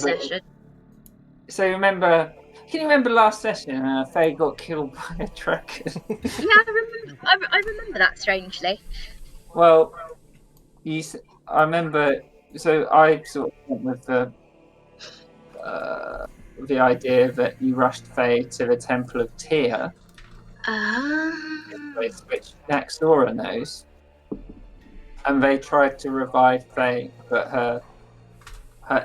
last session. So remember, can you remember last session? Faye got killed by a dragon. Yeah, I remember that strangely. Well, I remember. So I sort of went with the idea that you rushed Faye to the Temple of Tyr, which Naxora knows, and they tried to revive Faye, but her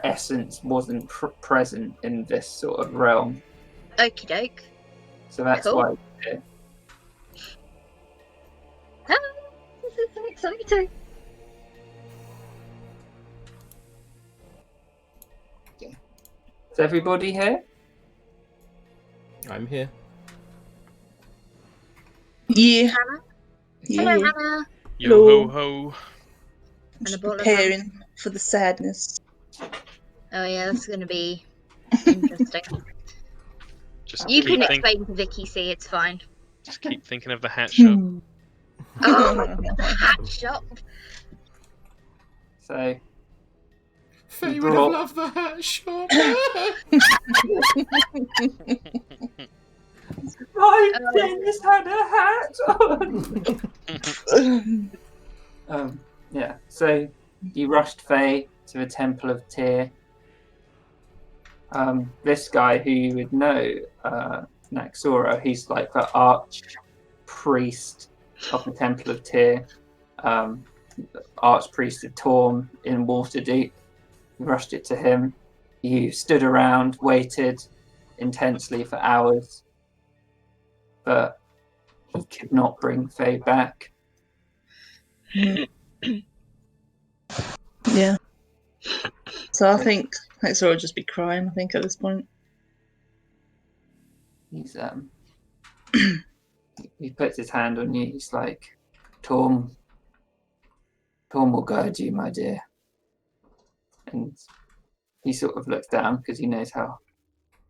essence wasn't present in this sort of realm. Okie doke. So that's Cool. why. Yeah. This is so exciting. Is everybody here? I'm here. Yeah. Hannah? Yeah. Hello, Hannah. Yo Hello. ho ho. Just bottle of preparing for the sadness. Oh yeah, that's going to be interesting. Just You keep can think- explain to Vicky C, it's fine. Just keep thinking of the hat shop. Oh, the hat shop. So Faye would have loved the hat shop. My Oh. Dennis had a hat on. Yeah. So you rushed Faye to the Temple of Tyr. This guy who you would know, Naxora, he's like the arch priest of the Temple of Tyr, archpriest of Torm in Waterdeep. You rushed it to him. You stood around, waited intensely for hours, but he could not bring Faye back. Yeah. So I think Naxora would just be crying, I think, at this point. He's he puts his hand on you. He's like, Torm will guide you, my dear. And he sort of looks down because he knows how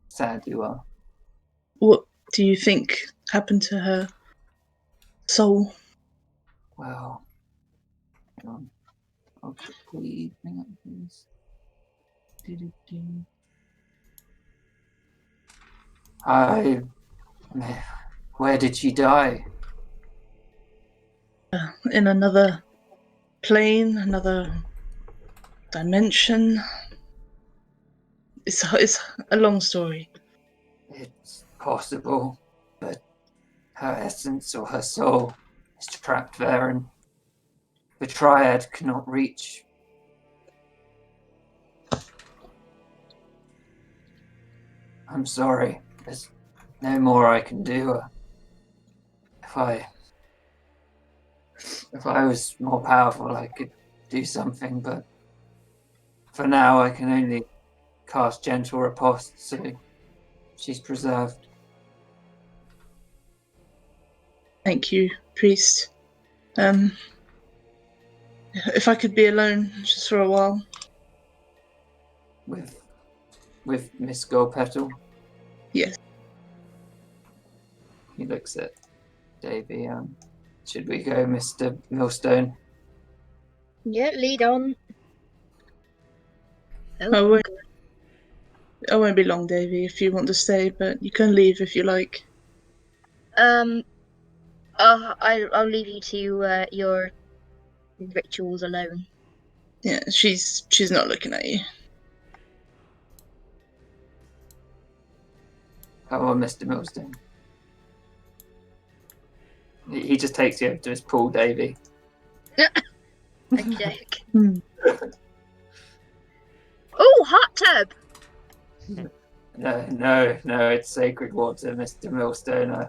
sad you are. What do you think happened to her soul? Well, hang on. I'll quickly bring up these. Where did she die? In another plane, another dimension. It's a long story. It's possible, but her essence or her soul is trapped there, and the Triad cannot reach. I'm sorry. There's no more I can do. If I was more powerful, I could do something, but for now I can only cast gentle riposte, so she's preserved. Thank you, priest. If I could be alone just for a while. With Miss Goldpetal? Yes. He looks at Davy. Should we go, Mr. Millstone? Yeah, lead on. I won't be long, Davy, if you want to stay, but you can leave if you like. I'll leave you to your rituals alone. Yeah, she's not looking at you. Come on, Mr. Millstone. He just takes you over to his pool, Davy. Okay. Oh, hot tub! No, it's sacred water, Mr. Millstone.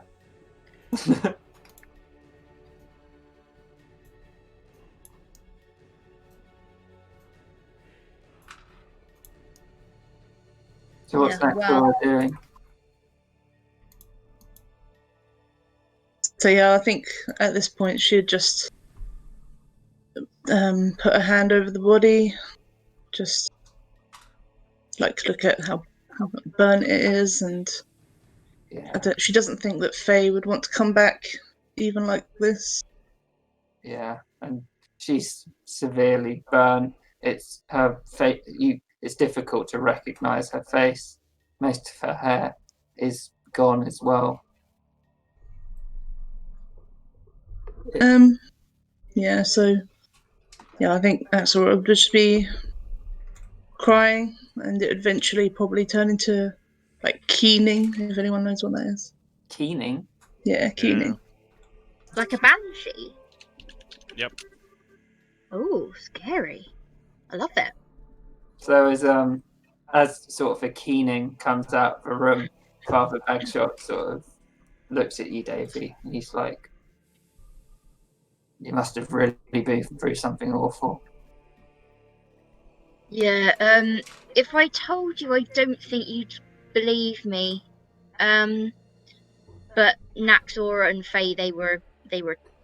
So what's Naxora doing? So yeah, I think at this point she'd just put her hand over the body, just like look at how burnt it is, and she doesn't think that Faye would want to come back even like this. Yeah, and she's severely burnt. It's her face. it's difficult to recognise her face. Most of her hair is gone as well. Yeah, so yeah, I think Axel would just be crying, and it would eventually probably turn into like keening, if anyone knows what that is. Keening. Yeah, keening. Like a banshee. Yep. Oh, scary. I love it. So as sort of a keening comes out of the room, Father Bagshot sort of looks at you, Davy, and he's like, "You must have really been through something awful." Yeah, if I told you, I don't think you'd believe me. But Naxora and Faye, they were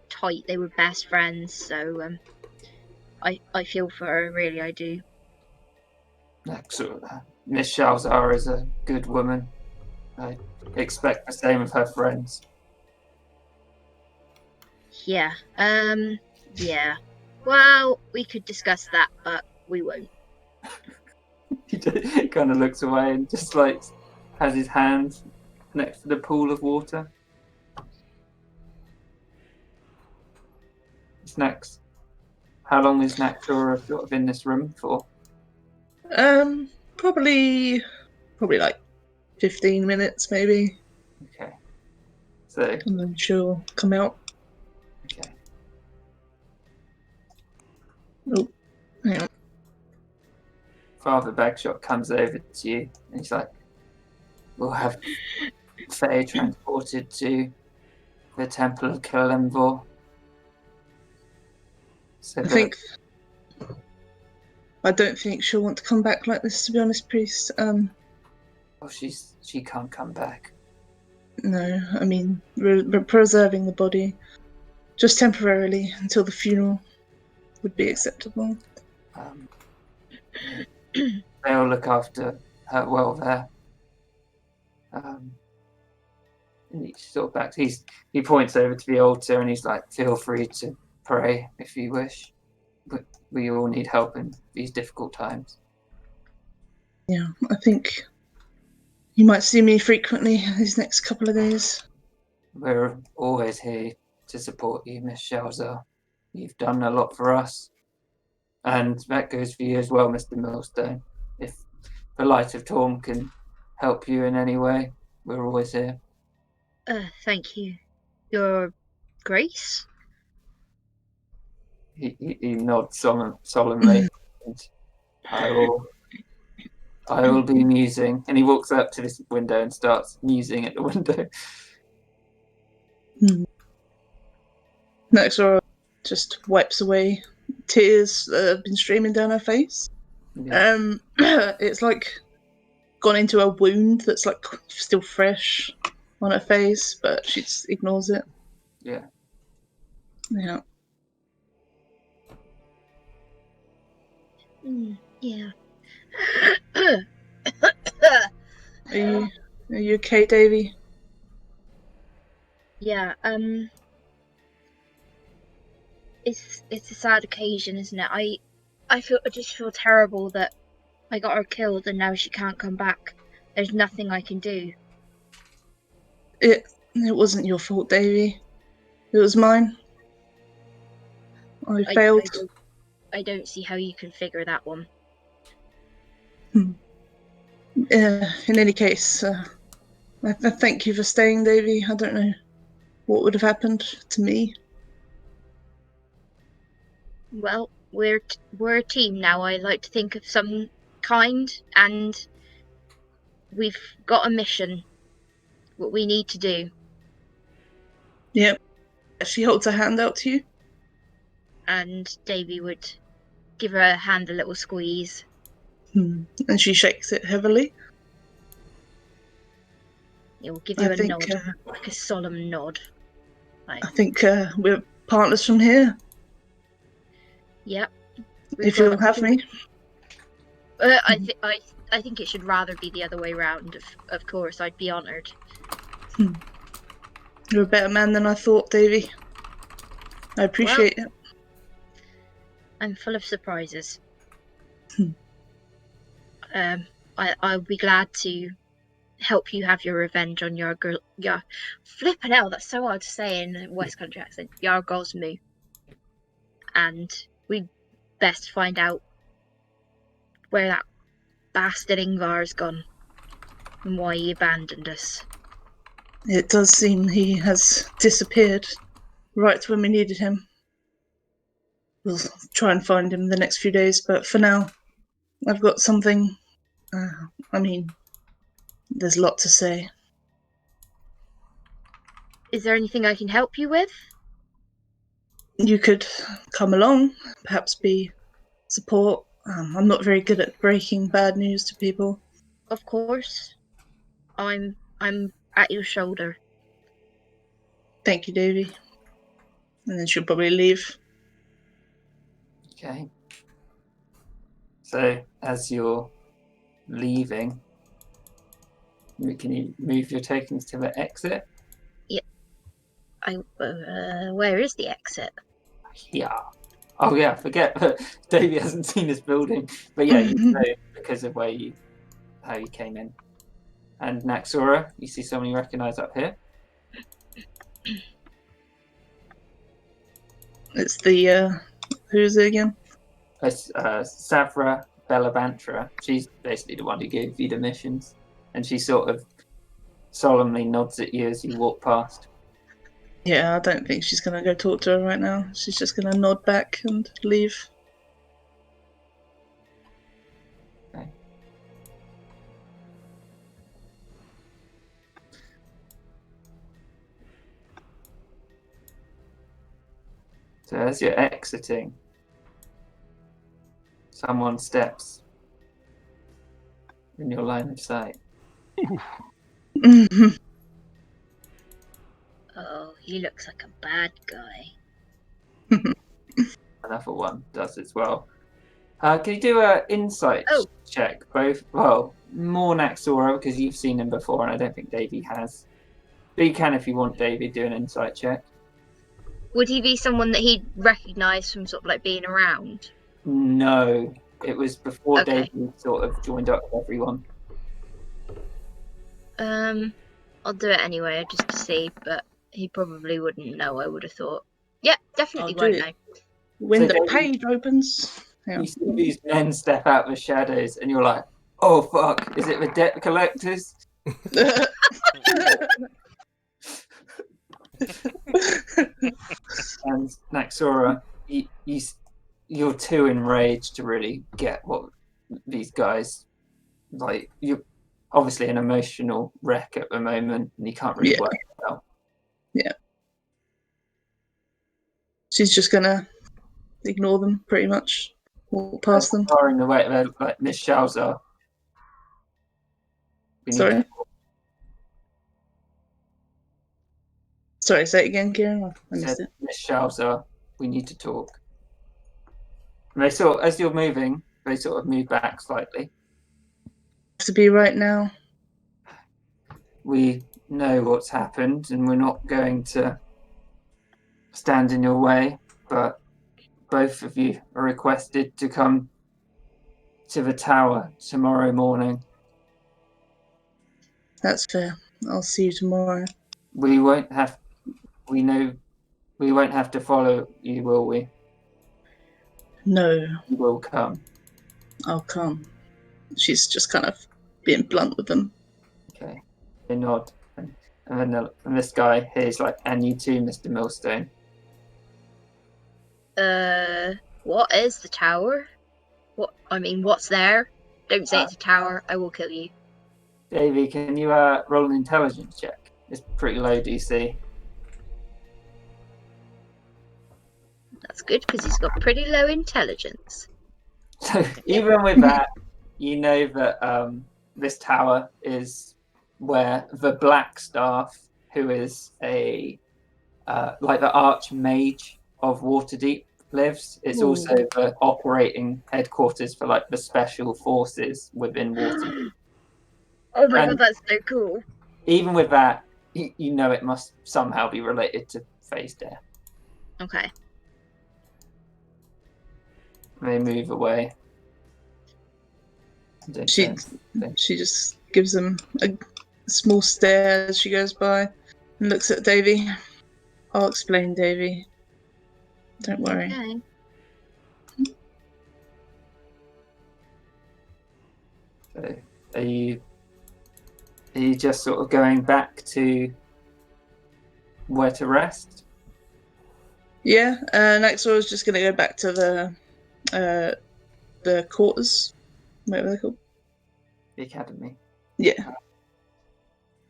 tight. They were best friends. So I feel for her. Really, I do. Miss Shalzar is a good woman. I expect the same of her friends. Yeah. Yeah. Well, we could discuss that, but we won't. He kind of looks away and just like has his hand next to the pool of water. Snacks. How long is Naxora sort of in this room for? Probably like 15 minutes maybe, Okay. So, and then she'll come out. okay. Oh, hang on. Father Bagshot comes over to you and he's like, "We'll have Faye transported to the Temple of Kalimvor." So I don't think she'll want to come back like this, to be honest, priest. she can't come back. No, I mean, we're preserving the body just temporarily until the funeral would be acceptable. They'll look after her well there. And he sort of backs. He points over to the altar and he's like, "Feel free to pray if you wish. But we all need help in these difficult times." Yeah, I think you might see me frequently these next couple of days. We're always here to support you, Miss Shalzar. You've done a lot for us. And that goes for you as well, Mr. Millstone. If the Light of Torm can help you in any way, we're always here. Thank you. Your Grace? He nods solemnly. And I will be musing. And he walks up to this window and starts musing at the window. Naxora just wipes away tears that have been streaming down her face. Yeah. It's like gone into a wound that's like still fresh on her face, but she just ignores it. Yeah. Yeah. Yeah. Are you okay, Davy? Yeah, it's a sad occasion, isn't it? I just feel terrible that I got her killed and now she can't come back. There's nothing I can do. It wasn't your fault, Davy. It was mine. I failed. I don't see how you can figure that one. In any case, I thank you for staying, Davy. I don't know what would have happened to me. Well, we're a team now. I like to think of some kind, and we've got a mission. What we need to do. Yep. She holds her hand out to you. And Davy would give her hand a little squeeze. And she shakes it heavily. It will give you a nod, like a solemn nod. I think we're partners from here. Yep. If you'll have me. I think it should rather be the other way round. Of course, I'd be honoured. You're a better man than I thought, Davy. I appreciate it. I'm full of surprises. I'll be glad to help you have your revenge on your girl. Your flipping hell, that's so hard to say in a West Country accent. Yargos Moo. And we best find out where that bastard Ingvar's gone and why he abandoned us. It does seem he has disappeared right when we needed him. We'll try and find him the next few days, but for now, I've got something. There's a lot to say. Is there anything I can help you with? You could come along, perhaps be support. I'm not very good at breaking bad news to people. Of course. I'm at your shoulder. Thank you, Davy. And then she'll probably leave. Okay. So as you're leaving, can you move your tokens to the exit? Where is the exit? Yeah. Oh yeah, forget that Davey hasn't seen this building. But yeah, you know because of how you came in. And Naxora, you see someone you recognise up here? It's the who's it again? It's Savra Bellabantra. She's basically the one who gave you the missions. And she sort of solemnly nods at you as you walk past. Yeah, I don't think she's gonna go talk to her right now. She's just gonna nod back and leave. Okay. So as you're exiting, someone steps in your line of sight. Oh, he looks like a bad guy. Another one does as well. Can you do an insight check? Both, well, more Naxora because you've seen him before, and I don't think Davey has. But you can if you want, Davey, do an insight check. Would he be someone that he'd recognise from sort of like being around? No, it was before Okay. Davey sort of joined up with everyone. I'll do it anyway just to see, but he probably wouldn't know. I would have thought. Yep, definitely I'll do won't it. know. When So the Davey, page opens. Yeah. you see these men step out of the shadows, and you're like, "Oh fuck! Is it the debt collectors?" And Naxora, you're too enraged to really get what these guys like. You're obviously an emotional wreck at the moment, and you can't really work it out. Yeah. She's just gonna ignore them pretty much. Walk past them. Far in the way, they're like Miss Shalza. Sorry? Sorry, say it again, Kieran. I missed it. Miss Shalza, we need to talk. And they sort, as you're moving, they sort of move back slightly. To be right now. We know what's happened, and we're not going to stand in your way. But both of you are requested to come to the tower tomorrow morning. That's fair. I'll see you tomorrow. We won't have. We know we won't have to follow you, will we? No, You will come. I'll come. She's just kind of being blunt with them. Okay. They nod, and then this guy here's like, "And you too, Mr. Millstone." What is the tower? What's there? Don't say it's a tower. I will kill you. Davey, can you roll an intelligence check? It's pretty low DC. That's good because he's got pretty low intelligence. So even with that, you know that this tower is where the Black Staff, who is a like the Archmage of Waterdeep, lives. It's also the operating headquarters for like the special forces within Waterdeep. Oh my god, that's so cool. Even with that, you know it must somehow be related to Faye's death. Okay. They move away. I don't She know. she just gives him a small stare as she goes by and looks at Davy. I'll explain, Davy. Don't worry. Okay. So are you just sort of going back to where to rest? Yeah, next I was just going to go back to the quarters, whatever they're called. The academy. Yeah.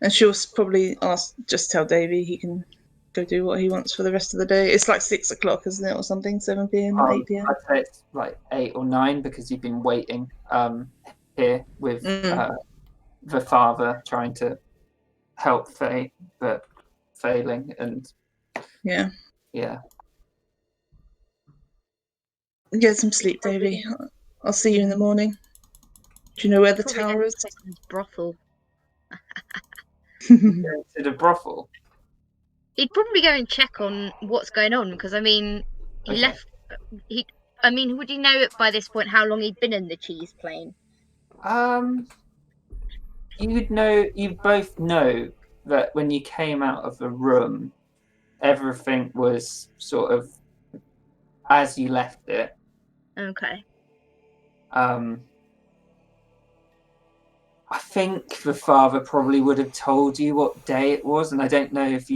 And she'll probably just tell Davy he can go do what he wants for the rest of the day. It's like 6 o'clock, isn't it, or something? 7 p.m., 8 p.m. I'd say it's like 8 or 9 because you've been waiting here with the father trying to help Faye, but failing, and Yeah. yeah. Get some sleep, Davy. I'll see you in the morning. Do you know where the Probably tower going is? to his brothel. Going to the brothel. He'd probably go and check on what's going on because I mean, he Okay. left. I mean, would you know by this point how long he'd been in the cheese plane? You both know that when you came out of the room, everything was sort of as you left it. Okay. I think the father probably would have told you what day it was, and I don't know if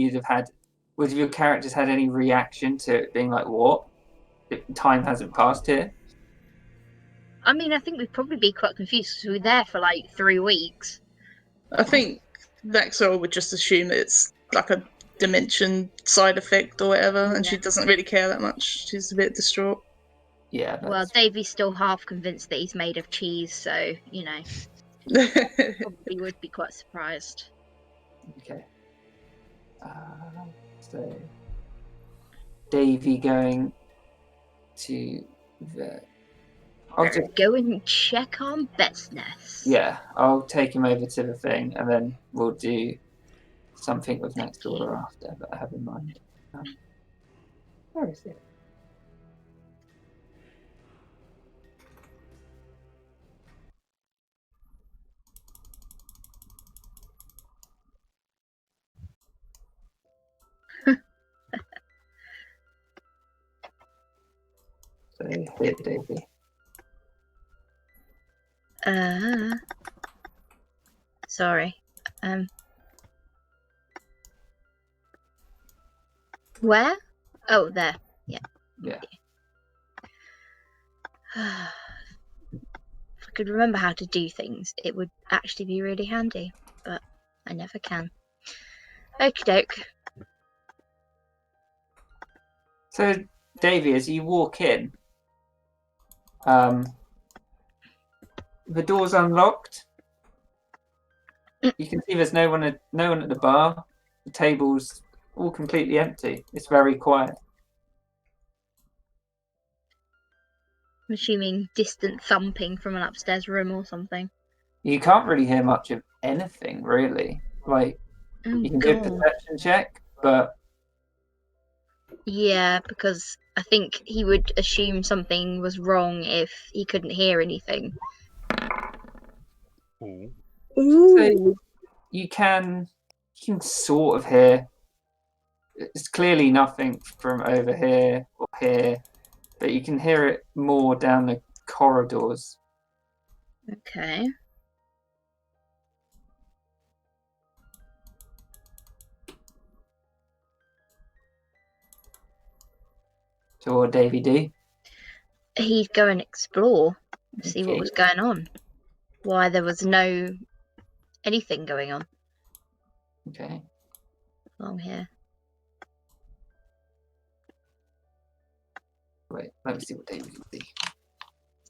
would your characters had any reaction to it being like, what? Time hasn't passed here? I mean, I think we'd probably be quite confused because we were there for like 3 weeks. I think Vexor would just assume that it's like a dimension side effect or whatever, and she doesn't really care that much. She's a bit distraught. Yeah. Well, Davy's still half convinced that he's made of cheese, so, you know, probably would be quite surprised. Okay. So, Davy going to the. Go and check on Bet's nest. Yeah, I'll take him over to the thing, and then we'll do something with next door after that I have in mind. Where is it? So here, Davy. Sorry. Where? Oh, there. Yeah. Yeah. If I could remember how to do things, it would actually be really handy, but I never can. Okie doke. So, Davy, as you walk in, the door's unlocked. You can see there's no one at the bar. The table's all completely empty. It's very quiet. I'm assuming distant thumping from an upstairs room or something. You can't really hear much of anything, really. Like, you can do a perception check, but yeah, because I think he would assume something was wrong if he couldn't hear anything. Ooh. So you can sort of hear. It's clearly nothing from over here or here, but you can hear it more down the corridors. Okay. So what Davy do? He'd go and explore, see what was going on. Why there was no anything going on. Okay. Along here. Wait, let me see what Davy can see.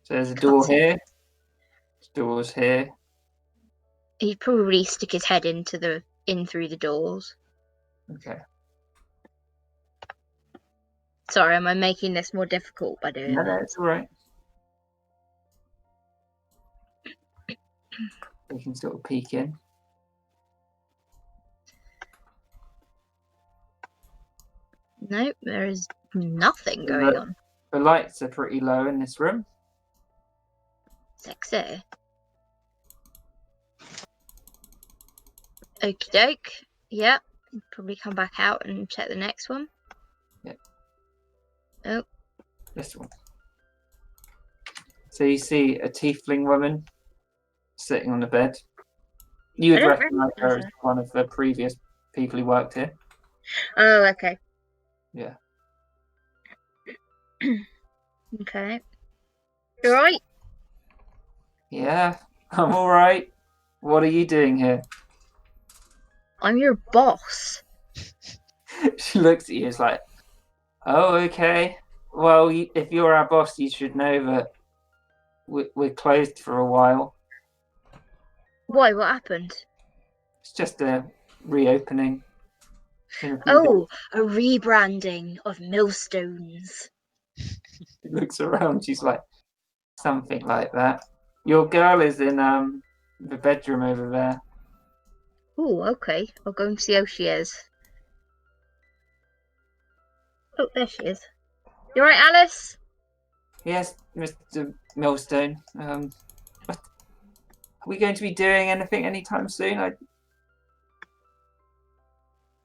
So there's a door here. Doors here. He'd probably stick his head in through the doors. Okay. Sorry, am I making this more difficult by doing that? No, it's all right. We can sort of peek in. Nope, there is nothing going on. The lights are pretty low in this room. Sexy. Okie doke. Yeah. Probably come back out and check the next one. Yep. Oh. This one. So you see a tiefling woman sitting on the bed. You I would don't recognise her as recognise her. one of the previous people who worked here. Oh, okay. Yeah. Okay. You alright? Yeah, I'm all right. What are you doing here? I'm your boss. She looks at you. It's like, oh, okay. Well, if you're our boss, you should know that we're closed for a while. Why? What happened? It's just a reopening. In a few Oh, a rebranding of millstones. days. She looks around. She's like, something like that. Your girl is in the bedroom over there. Oh, okay. I'll go and see how she is. Oh, there she is. You alright, Alice? Yes, Mr. Millstone. Are we going to be doing anything anytime soon?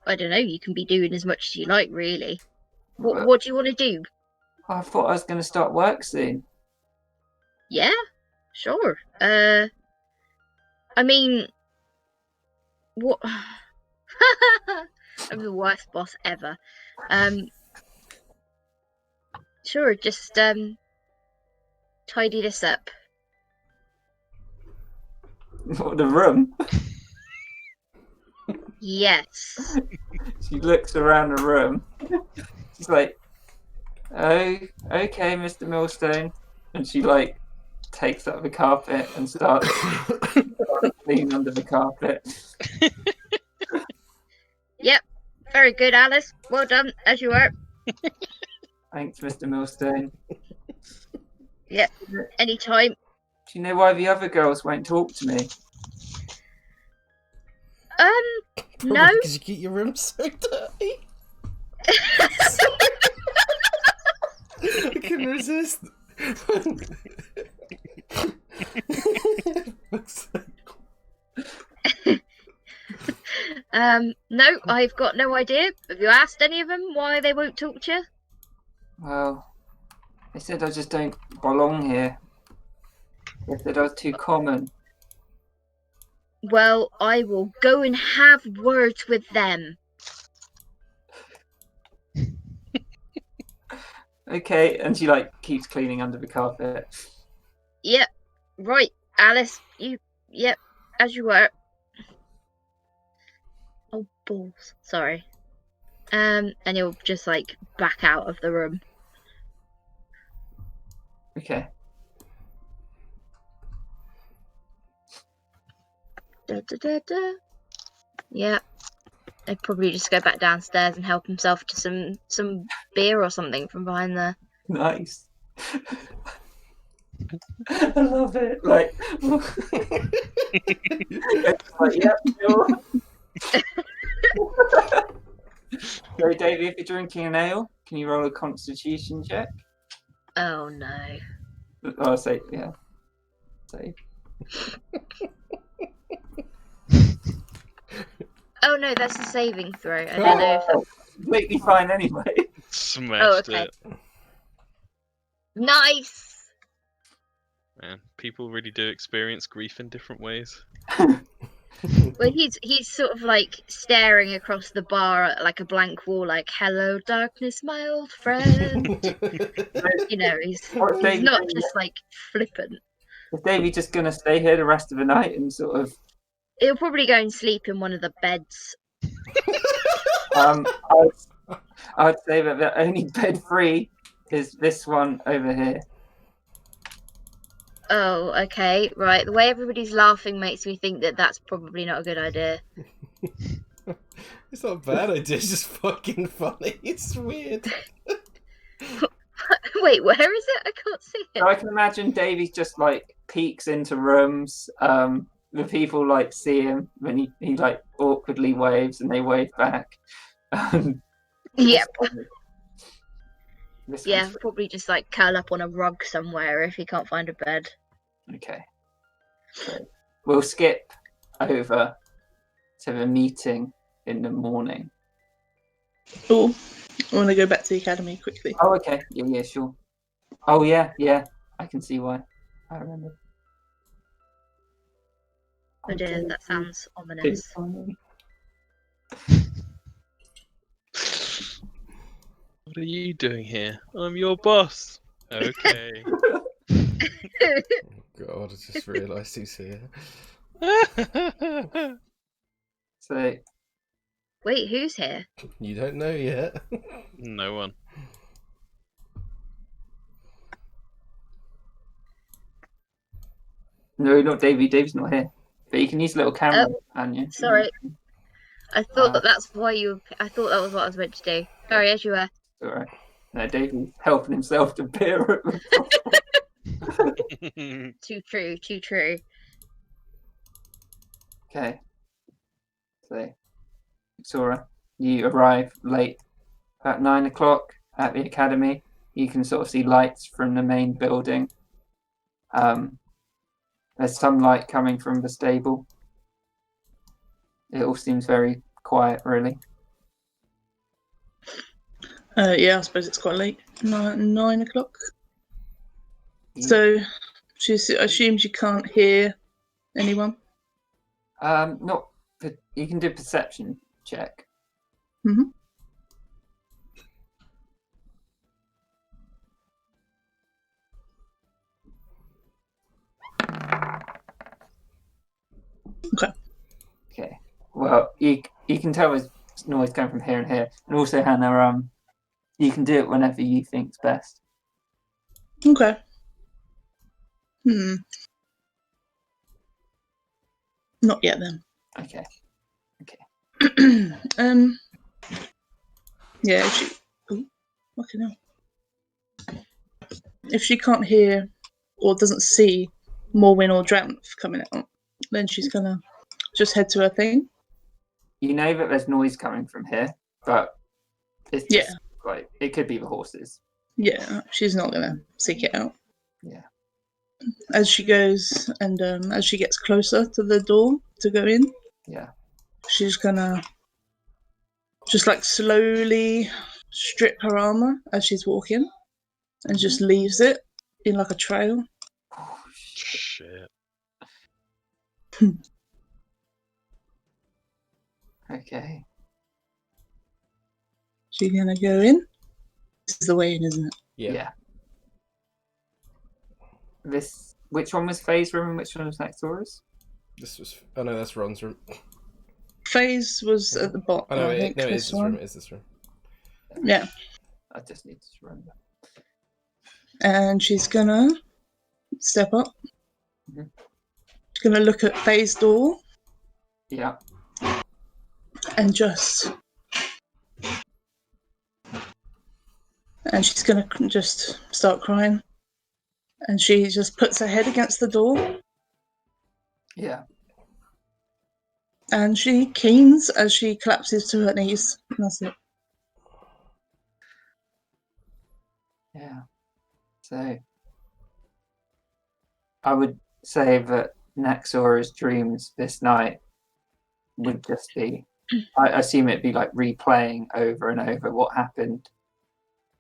I don't know. You can be doing as much as you like, really. But What do you want to do? I thought I was going to start work soon. Yeah, sure. I mean, what? I'm the worst boss ever. Sure. Just tidy this up. What, the room? Yes. She looks around the room. She's like, oh, okay, Mr. Millstone. And she like takes up the carpet and starts cleaning under the carpet. Yep. Very good, Alice. Well done, as you were. Thanks, Mr. Millstone. Yep. Anytime. Do you know why the other girls won't talk to me? No. Because you keep your room so dirty. I can resist. No, I've got no idea. Have you asked any of them why they won't talk to you? Well, they said I just don't belong here. They said I was too common. Well, I will go and have words with them. Okay, and she like keeps cleaning under the carpet. Yep. Right, Alice. Yep, as you were. Oh, balls. Sorry. And he'll just like back out of the room. Okay. Da, da, da, da. Yeah. I'd probably just go back downstairs and help himself to some beer or something from behind there. Nice. I love it. Like, it's like, yep, sure. So, Davey, if you're drinking an ale, can you roll a constitution check? Oh no. Oh, say, yeah. Say. Oh no, that's a saving throw. I don't know if that's... Completely fine anyway. Smashed okay. it. Nice! Man, people really do experience grief in different ways. Well, he's sort of like staring across the bar at like a blank wall, like "Hello, darkness, my old friend." You know, he's not just like flippant. Is Davey just gonna stay here the rest of the night and sort of? He'll probably go and sleep in one of the beds. I'd say that the only bed free is this one over here. Oh, okay, right. The way everybody's laughing makes me think that that's probably not a good idea. It's not a bad idea, it's just fucking funny. It's weird. Wait, where is it? I can't see it. So I can imagine Davey just like peeks into rooms. The people like see him when he like awkwardly waves and they wave back. Yep. This Yeah, one's- probably just like curl up on a rug somewhere if he can't find a bed. Okay. So we'll skip over to a meeting in the morning. Oh, I want to go back to the academy quickly. Oh, okay. Yeah, sure. Oh, yeah. I can see why. I remember. Oh dear, that sounds ominous. What are you doing here? I'm your boss. Okay. Oh God, I just realised he's here. So, Wait, who's here? You don't know yet. No one. no, not Davey. Dave's not here. But you can use a little camera, Anya. Sorry. I thought Uh, that's why you. I thought that was what I was meant to do. Sorry, as you were. All right. No, Davey's helping himself to beer at the top. Too true. Too true. Okay. So, Sora, you arrive late, about 9 o'clock at the academy. You can sort of see lights from the main building. There's some light coming from the stable. It all seems very quiet, really. Yeah, I suppose it's quite late. 9 o'clock. Yeah. So she assumes you can't hear anyone. Not. You can do a perception check. Mhm. Okay. Well, you can tell there's noise coming from here and here, and also Hannah, you can do it whenever you think's best. Okay. Not yet then. Okay. Yeah. If she. Oh, fucking hell. If she can't hear or doesn't see Morwin or Dranth coming out, then she's gonna just head to her thing. You know that there's noise coming from here, but it's just Yeah. like it could be the horses. Yeah, she's not gonna seek it out. Yeah. As she goes and as she gets closer to the door to go in, Yeah. she's gonna just like slowly strip her armor as she's walking and just leaves it in like a trail. Oh, shit. Shit. Okay. She's gonna go in. This is the way in, isn't it? Yeah. Which one was Faye's room and which one was Nexora's? This was. Oh no, that's Ron's room. Phase was at the bottom. Oh no, I think it this is this one. room. It is this room. Yeah, I just need to remember. and she's gonna step up. Mhm. She's gonna look at Faye's door Yeah. and she's gonna just start crying. And she just puts her head against the door Yeah. and she keens as she collapses to her knees. And that's it. Yeah. So I would say that Naxora's dreams this night would just be, I assume it'd be like replaying over and over what happened.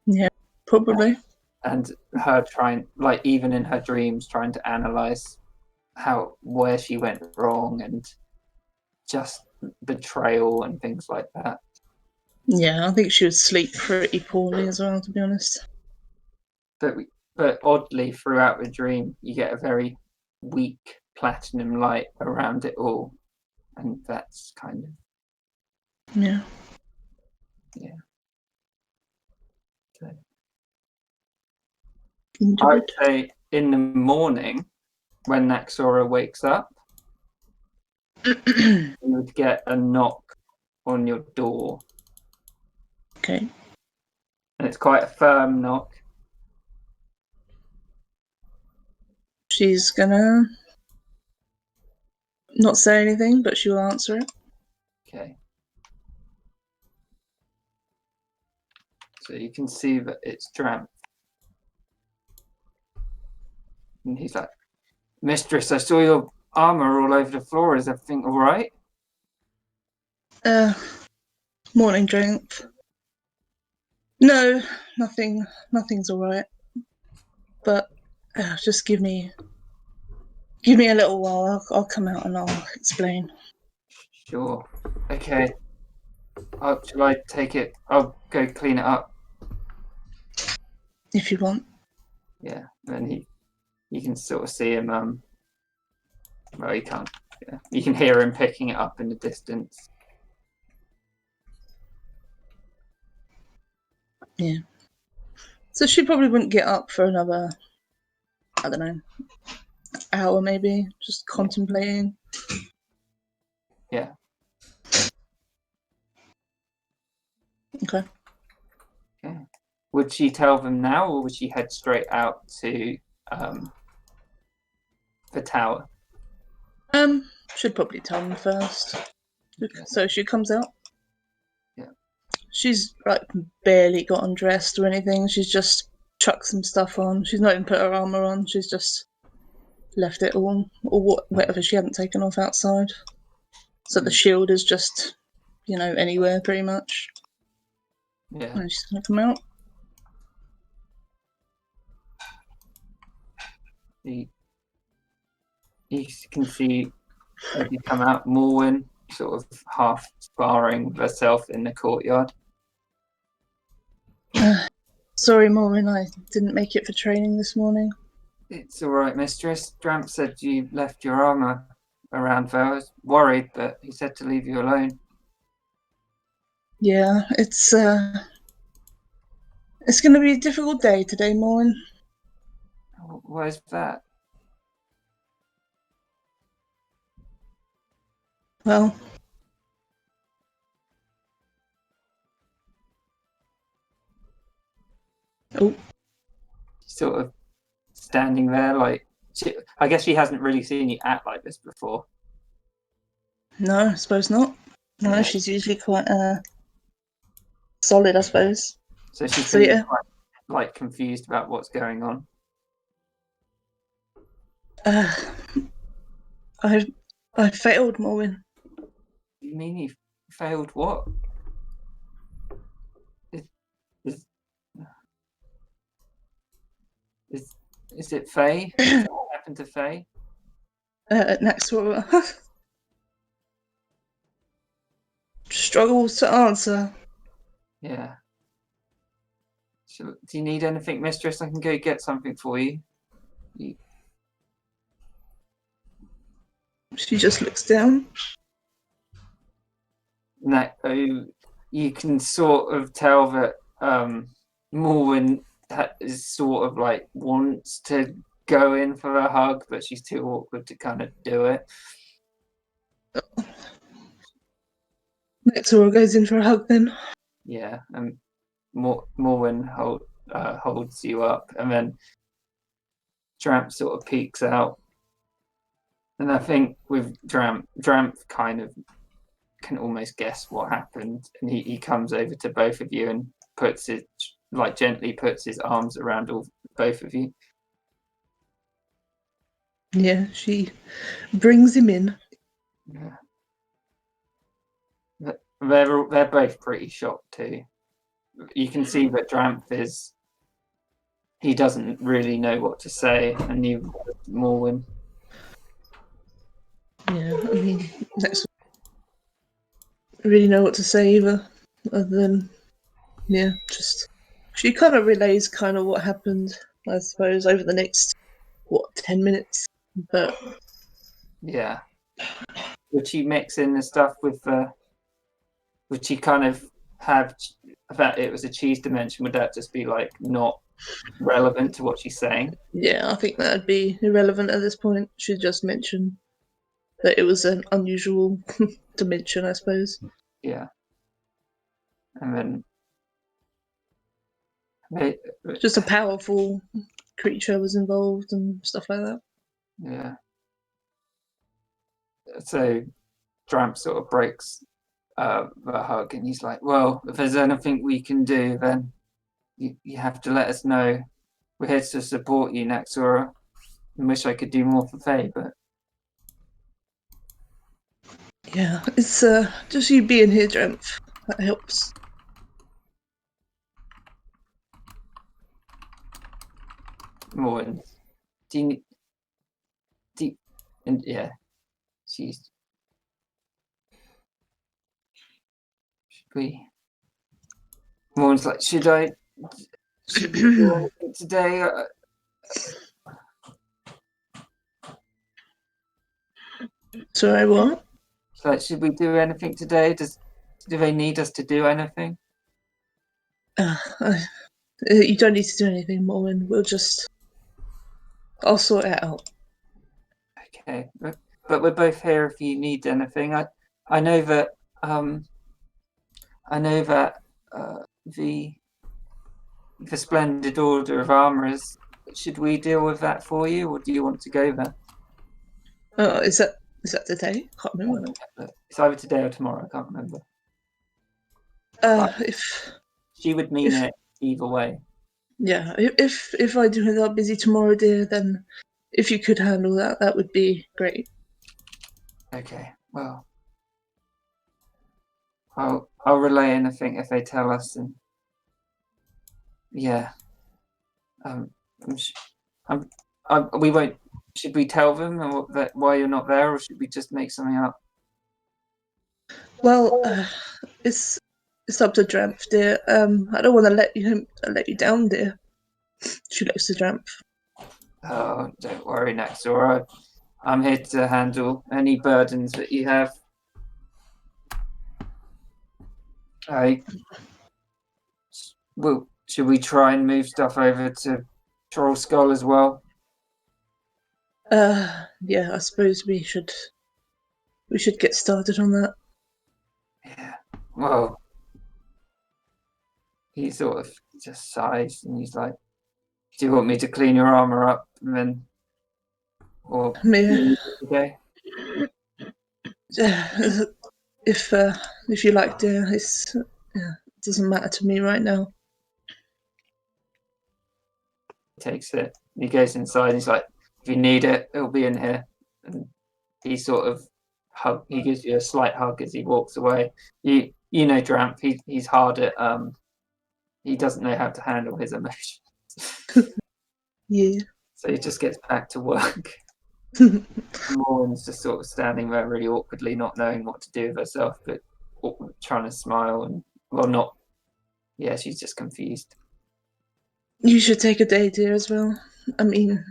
Yeah, probably. And her trying, like even in her dreams, trying to analyze where she went wrong and just betrayal and things like that. Yeah, I think she would sleep pretty poorly as well, to be honest. But oddly, throughout the dream, you get a very weak platinum light around it all, and that's kind of Yeah. So, Into I would it. say in the morning when Naxora wakes up, you would get a knock on your door, Okay. and it's quite a firm knock. She's gonna not say anything, but she will answer it. Okay. So you can see that it's Dramp. And he's like, Mistress, I saw your armor all over the floor. Is everything all right? Morning drink. No, nothing's alright. But just give me a little while. I'll come out and I'll explain. Sure. Okay. Shall I take it? I'll go clean it up. If you want. Yeah. Then you can sort of see him. Well, you can't. Yeah. You can hear him picking it up in the distance. Yeah. So she probably wouldn't get up for another, I don't know, hour maybe, just contemplating. Yeah. Okay. Okay. Would she tell them now, or would she head straight out to the tower? Should probably tell them first. Okay. So she comes out. Yeah. She's like barely got undressed or anything. She's just chucked some stuff on. She's not even put her armor on. She's just left it all, or whatever she hadn't taken off outside. So the shield is just, anywhere pretty much. Yeah. And she's gonna come out. You can see as you come out, Morwen sort of half sparring with herself in the courtyard. Sorry, Maureen, I didn't make it for training this morning. It's all right, mistress. Dramp said you left your armor around there. I was worried, but he said to leave you alone. Yeah, it's going to be a difficult day today, Maureen. Why is that? Well, Sort of standing there, like I guess she hasn't really seen you act like this before. no, I suppose not. No, Yeah. she's usually quite solid, I suppose. So she's So yeah, quite like confused about what's going on. I failed, Maureen. You mean you failed what? Is it Faye? What happened to Faye? Next one. Struggles to answer. Yeah. Do you need anything, mistress? I can go get something for you. She just looks down. No, you can sort of tell that Morwen is sort of like wants to go in for a hug, but she's too awkward to kind of do it. Nexora goes in for a hug then. Yeah, and Morwen holds you up, and then Dramp sort of peeks out. And I think with Dramp kind of can almost guess what happened, and he comes over to both of you and gently puts his arms around both of you. Yeah, she brings him in. Yeah. They're both pretty shocked too. You can see that Dramp he doesn't really know what to say, and neither does Morwen. Yeah, I mean, next really know what to say either, other than just she kind of relays kind of what happened, I suppose, over the next 10 minutes. But yeah, would she mix in the stuff with would she kind of have that it was a cheese dimension? Would that just be like not relevant to what she's saying? Yeah, I think that'd be irrelevant at this point. She'd just mention that it was an unusual dimension, I suppose. Yeah. And then just a powerful creature was involved and stuff like that. Yeah. So Dramp sort of breaks the hug, and he's like, well, if there's anything we can do, then you have to let us know. We're here to support you, Naxora. I wish I could do more for Faye, but Yeah, it's just you being here, Drenth. That helps. Morton, do you, and yeah, she's. Should we? Morton's like, should we do anything today? Sorry, what? Like, should we do anything today? Do they need us to do anything? You don't need to do anything more, and I'll sort it out. Okay, but we're both here if you need anything. I know that the Splendid Order of Armourers. Should we deal with that for you, or do you want to go there? Is that today? Can't remember. It's either today or tomorrow. I can't remember. If She would mean it either way. Yeah, if I do end up busy tomorrow, dear, then if you could handle that, that would be great. Okay. Well, I'll relay anything if they tell us, and yeah. We won't. Should we tell them why you're not there, or should we just make something up? Well, it's up to Dramp, dear. I don't want to let you down, dear. She looks to Dramp. Oh, don't worry, Naxora. I'm here to handle any burdens that you have. Well, should we try and move stuff over to Troll Skull as well? Yeah, I suppose we should get started on that. Yeah. Well, he sort of just sighs and he's like, "Do you want me to clean your armor up and then, or okay? If you like, dear, it doesn't matter to me right now." He takes it. He goes inside. And he's like, "If you need it, it'll be in here." And he sort of he gives you a slight hug as he walks away. You know, Dramp. He's hard at he doesn't know how to handle his emotions. Yeah. So he just gets back to work. Morgan's just sort of standing there really awkwardly, not knowing what to do with herself, but trying to smile and, well, not. Yeah, she's just confused. You should take a day, dear, as well. I mean,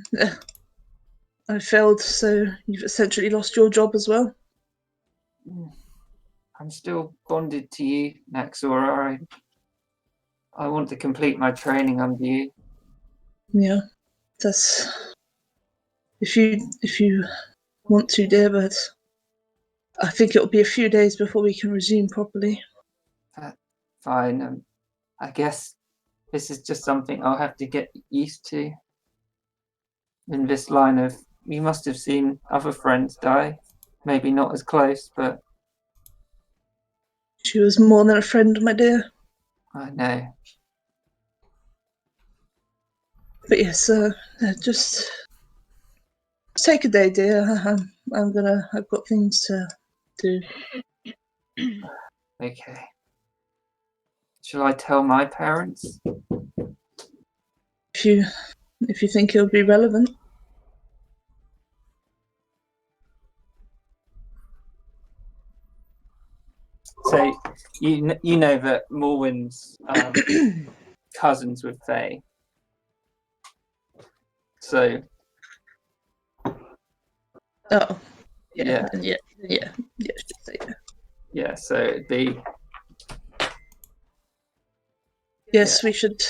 I failed, so you've essentially lost your job as well. I'm still bonded to you, Naxora. I want to complete my training under you. Yeah, that's if you want to, dear, but I think it'll be a few days before we can resume properly. Fine. I guess this is just something I'll have to get used to. In this line of, you must have seen other friends die. Maybe not as close, but she was more than a friend, my dear. I know. But yes, just take a day, dear. I've got things to do. Okay. Shall I tell my parents? If you think it'll be relevant. So you know that Morwen's cousins with Faye. So. Oh. Yeah. Yeah. So it'd be. Yes, we should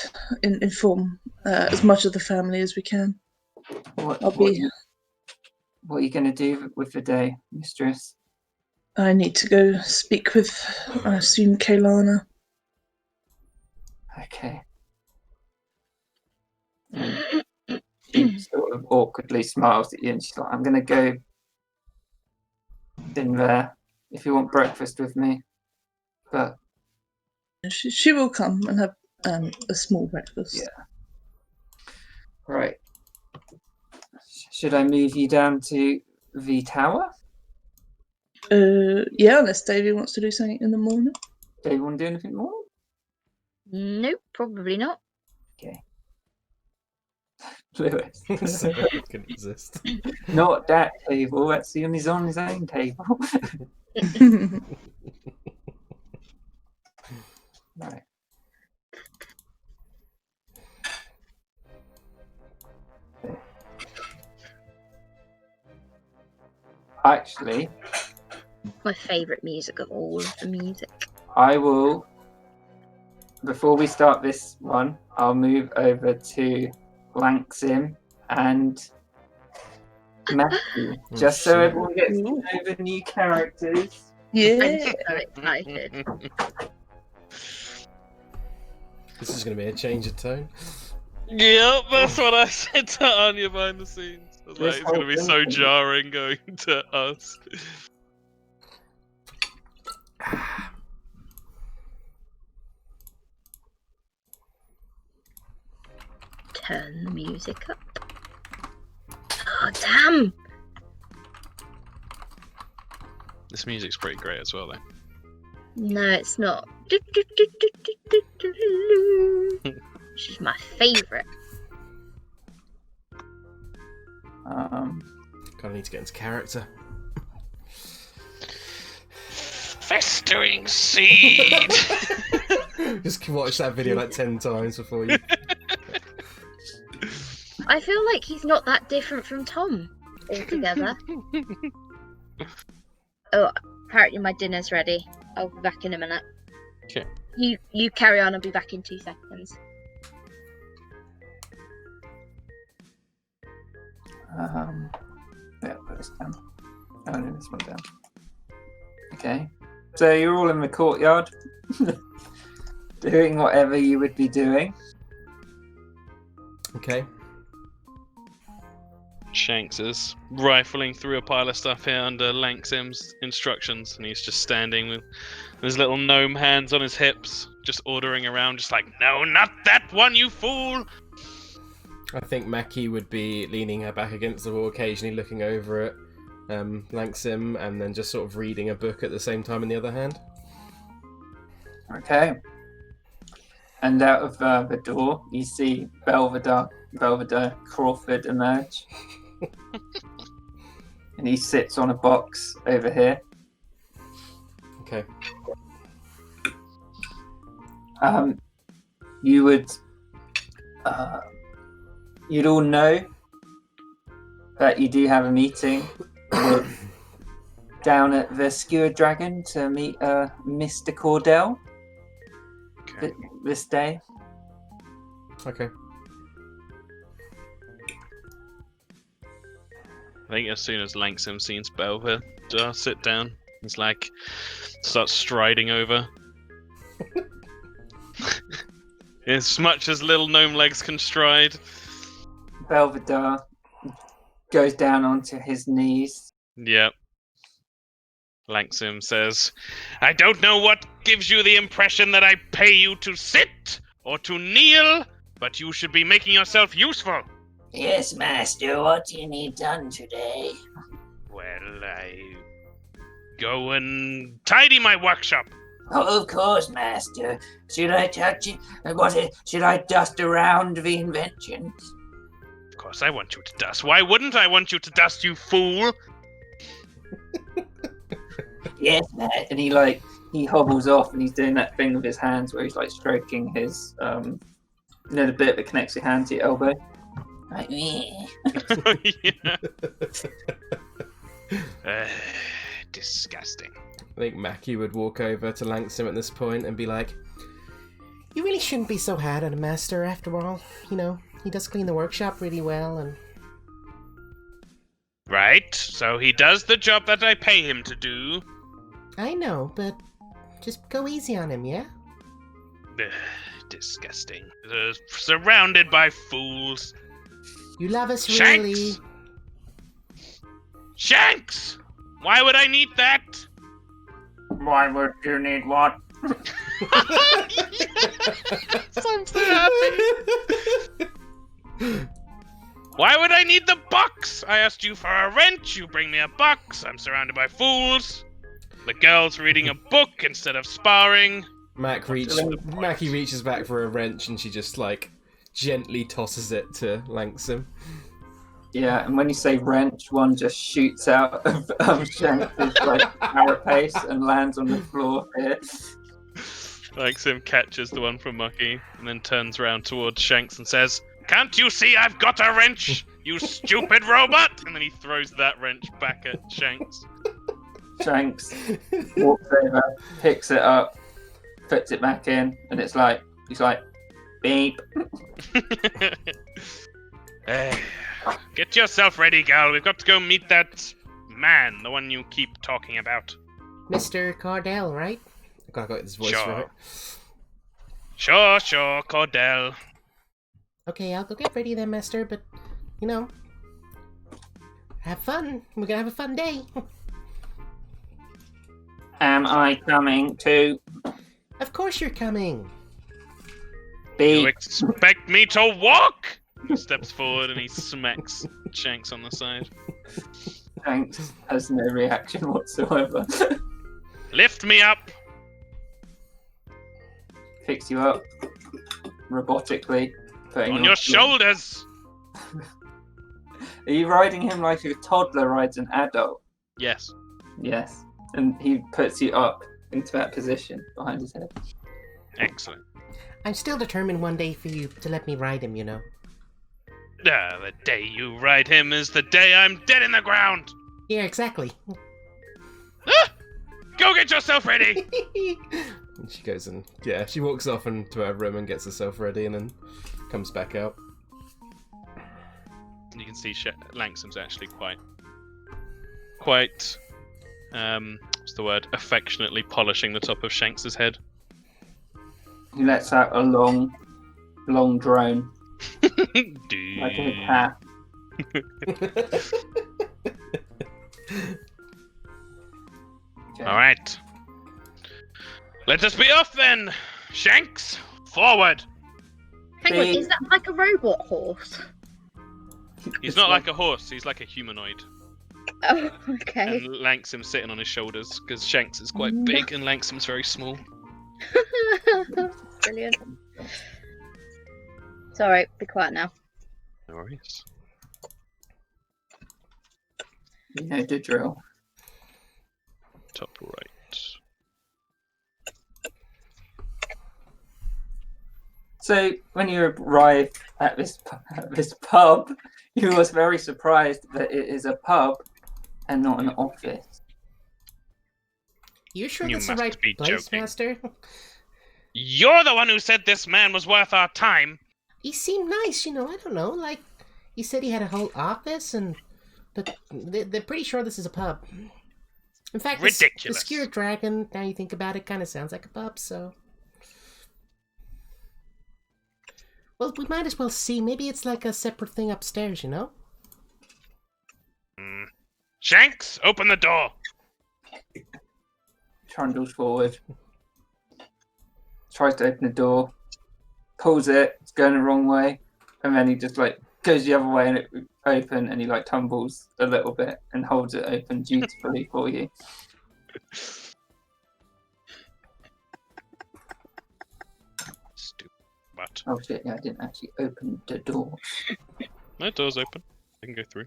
inform as much of the family as we can. What are you going to do with the day, mistress? I need to go speak with, I assume, Kaylana. Okay. She sort of awkwardly smiles at you and she's like, "I'm going to go in there if you want breakfast with me." But she will come and have a small breakfast. Yeah. Right. Should I move you down to the tower? Yeah, unless Davey wants to do something in the morning. Do you want to do anything more? Nope, probably not. Okay. Lewis. So I couldn't resist. Not that table. That's him. He's on his own table. Right. Actually, My favourite music of all of the music. I will. Before we start this one, I'll move over to Lanksim and Matthew, Oh, just so shit. everyone gets to know the new characters. I'm Yeah. so excited. This is going to be a change of tone. Yep, that's what I said to Anya behind the scenes. I was like, This it's gonna be whole so thing- jarring going to us. Turn the music up. Oh, damn! This music's pretty great as well, though. No, it's not. Which is my favourite. Um, Kind of need to get into character. Festering seed. Just watch that video like 10 times before you. I feel like he's not that different from Tom altogether. Oh, apparently my dinner's ready. I'll be back in a minute. Okay. You carry on. I'll be back in 2 seconds. Yeah, put this down. Oh, no, this one down. Okay. So you're all in the courtyard, doing whatever you would be doing. Okay. Shanks is rifling through a pile of stuff here under Lanksim's instructions, and he's just standing with his little gnome hands on his hips, just ordering around, just like, no, not that one, you fool! I think Mackie would be leaning her back against the wall, occasionally looking over at Lanksim, and then just sort of reading a book at the same time in the other hand. Okay. And out of the door, you see Belvedere Crawford emerge. And he sits on a box over here. Okay. You would... you'd all know that you do have a meeting with, down at the Skewer Dragon to meet Mr. Cordell Okay. this day. Okay. I think as soon as Lanksim sees Belva sit down, he's like, starts striding over. As much as little gnome legs can stride. Belvedere goes down onto his knees. Yep. Lanksim says, I don't know what gives you the impression that I pay you to sit or to kneel, but you should be making yourself useful. Yes, Master, what do you need done today? Well, I go and tidy my workshop. Oh, of course, Master. Should I touch it? Should I dust around the inventions? Of course, I want you to dust. Why wouldn't I want you to dust, you fool? Yes, Master. And he hobbles off and he's doing that thing with his hands where he's like stroking his the bit that connects your hand to your elbow. Like me. Yeah. Disgusting. I think Mackie would walk over to Lanksim at this point and be like, you really shouldn't be so hard on a master after all. You know, he does clean the workshop really well and... Right, so he does the job that I pay him to do. I know, but just go easy on him, yeah? Disgusting. Surrounded by fools. You love us Shanks! really. Shanks! Why would I need that? Why would you need what? I'm so happy. Why would I need the box? I asked you for a wrench, you bring me a box, I'm surrounded by fools. The girl's reading a book instead of sparring. Mackie reaches back for a wrench and she just like gently tosses it to Lanxam. Yeah, and when you say wrench, one just shoots out of Shanks' like carapace and lands on the floor here. Lanxam catches the one from Mucky and then turns around towards Shanks and says, "Can't you see I've got a wrench, you stupid robot?" And then he throws that wrench back at Shanks. Shanks walks over, picks it up, puts it back in, and he's like, beep. Get yourself ready, gal. We've got to go meet that man, the one you keep talking about. Mr. Cardell, right? I gotta get his voice right. Sure, Cordell. Okay, I'll go get ready then, Master, but, you know, have fun. We're gonna have a fun day. Am I coming too? Of course you're coming. Beep. You expect me to walk? He steps forward and he smacks Shanks on the side. Shanks has no reaction whatsoever. Lift me up. Picks you up robotically, putting On your shoulders. Are you riding him like a toddler rides an adult? Yes. Yes. And he puts you up into that position behind his head. Excellent. I'm still determined one day for you to let me ride him, you know. The day you ride him is the day I'm dead in the ground. Yeah, exactly. Go get yourself ready. And she goes and, she walks off into her room and gets herself ready and then comes back out. You can see Langsam's actually quite, what's the word? Affectionately polishing the top of Shanks's head. He lets out a long drone. Like a cat. Alright. Let us be off then! Shanks, forward! Hang on, is that like a robot horse? He's not like a horse, he's like a humanoid. Oh, okay. And Langsam's sitting on his shoulders, because Shanks is quite big and Langsam's very small. Brilliant. It's alright, be quiet now. No worries. You know the drill. Top right. So when you arrive at this pub, you was very surprised that it is a pub and not an office. You sure You that's the must right be place, joking. Master? You're the one who said this man was worth our time. He seemed nice, you know, I don't know, like, he said he had a whole office but they're pretty sure this is a pub. In fact, the Ridiculous. Skewered Dragon, now you think about it, kind of sounds like a pub, so... Well, we might as well see. Maybe it's like a separate thing upstairs, you know? Shanks, open the door. Trundles forward. Tries to open the door. Pulls it. It's going the wrong way. And then he just like goes the other way and it open and he like tumbles a little bit and holds it open dutifully for you. Stupid butt. Oh shit, yeah, I didn't actually open the door. No, door's open. I can go through.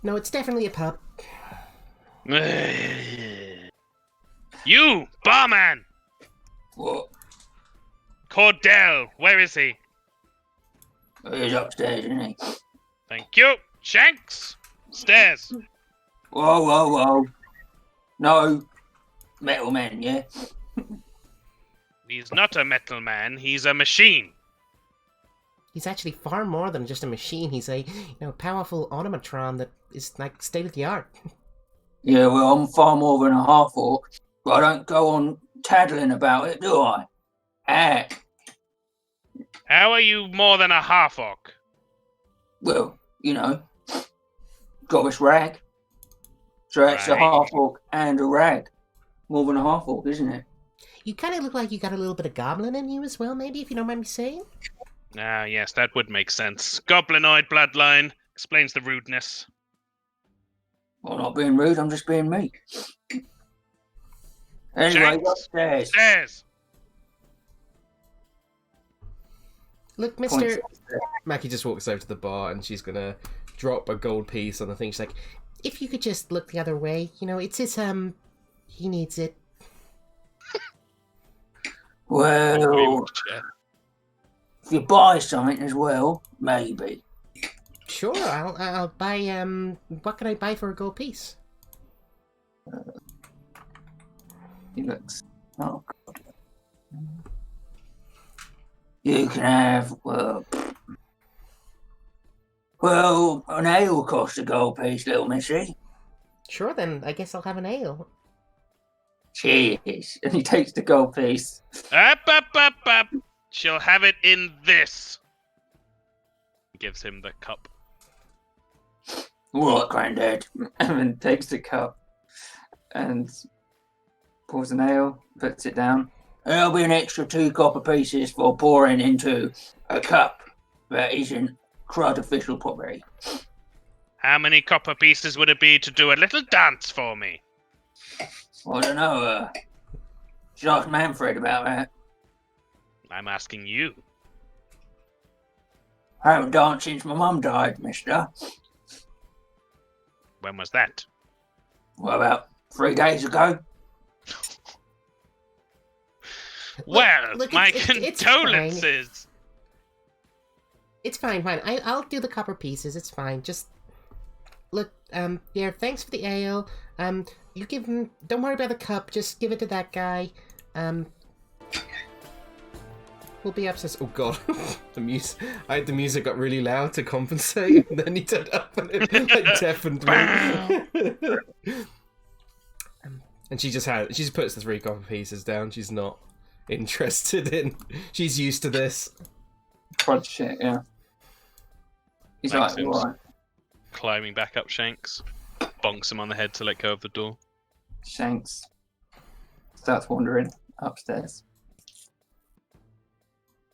No, it's definitely a pub. You, barman! What? Cordell, where is he? He's upstairs, isn't he? Thank you. Shanks, stairs. Whoa. No. Metal man, yeah? He's not a metal man, he's a machine. He's actually far more than just a machine. He's a powerful automatron that is like state of the art. Yeah, well, I'm far more than a half-orc, but I don't go on tattling about it, do I? How are you more than a half-orc? Well, you know, got this rag. So that's a Right. half-orc and a rag. More than a half-orc, isn't it? You kind of look like you got a little bit of goblin in you as well, maybe, if you don't mind me saying. Ah, yes, that would make sense. Goblinoid bloodline explains the rudeness. I'm not being rude, I'm just being me. Anyway, Shanks, upstairs. Stairs. Look, Points Mister. upstairs. Mackie just walks over to the bar and she's gonna drop a gold piece on the thing. She's like, "If you could just look the other way, it's his he needs it." Well, if you buy something as well, maybe. Sure, I'll buy. What can I buy for a gold piece? He looks. Oh, God. You can have, well, an ale costs a gold piece, little missy. Sure, then I guess I'll have an ale. Cheers. And he takes the gold piece. Up. She'll have it in this. He gives him the cup. All right, Grandad. And then takes the cup and pours an ale, puts it down. There'll be an extra 2 copper pieces for pouring into a cup that isn't crud official property. How many copper pieces would it be to do a little dance for me? I don't know, should ask Manfred about that. I'm asking you. I haven't danced since my mum died, mister. When was that? What, about 3 days ago? Well, look, my it's condolences. It's fine. I'll do the copper pieces. It's fine. Just look. Yeah. Thanks for the ale. You give him. Don't worry about the cup. Just give it to that guy. We'll be upstairs. Oh God, the music got really loud to compensate. And then he turned up and it deafened me. And she just puts the 3 copper pieces down. She's not interested in. She's used to this. Crud shit, yeah. He's Makes like, sense. alright. Climbing back up Shanks. Bonks him on the head to let go of the door. Shanks starts wandering upstairs.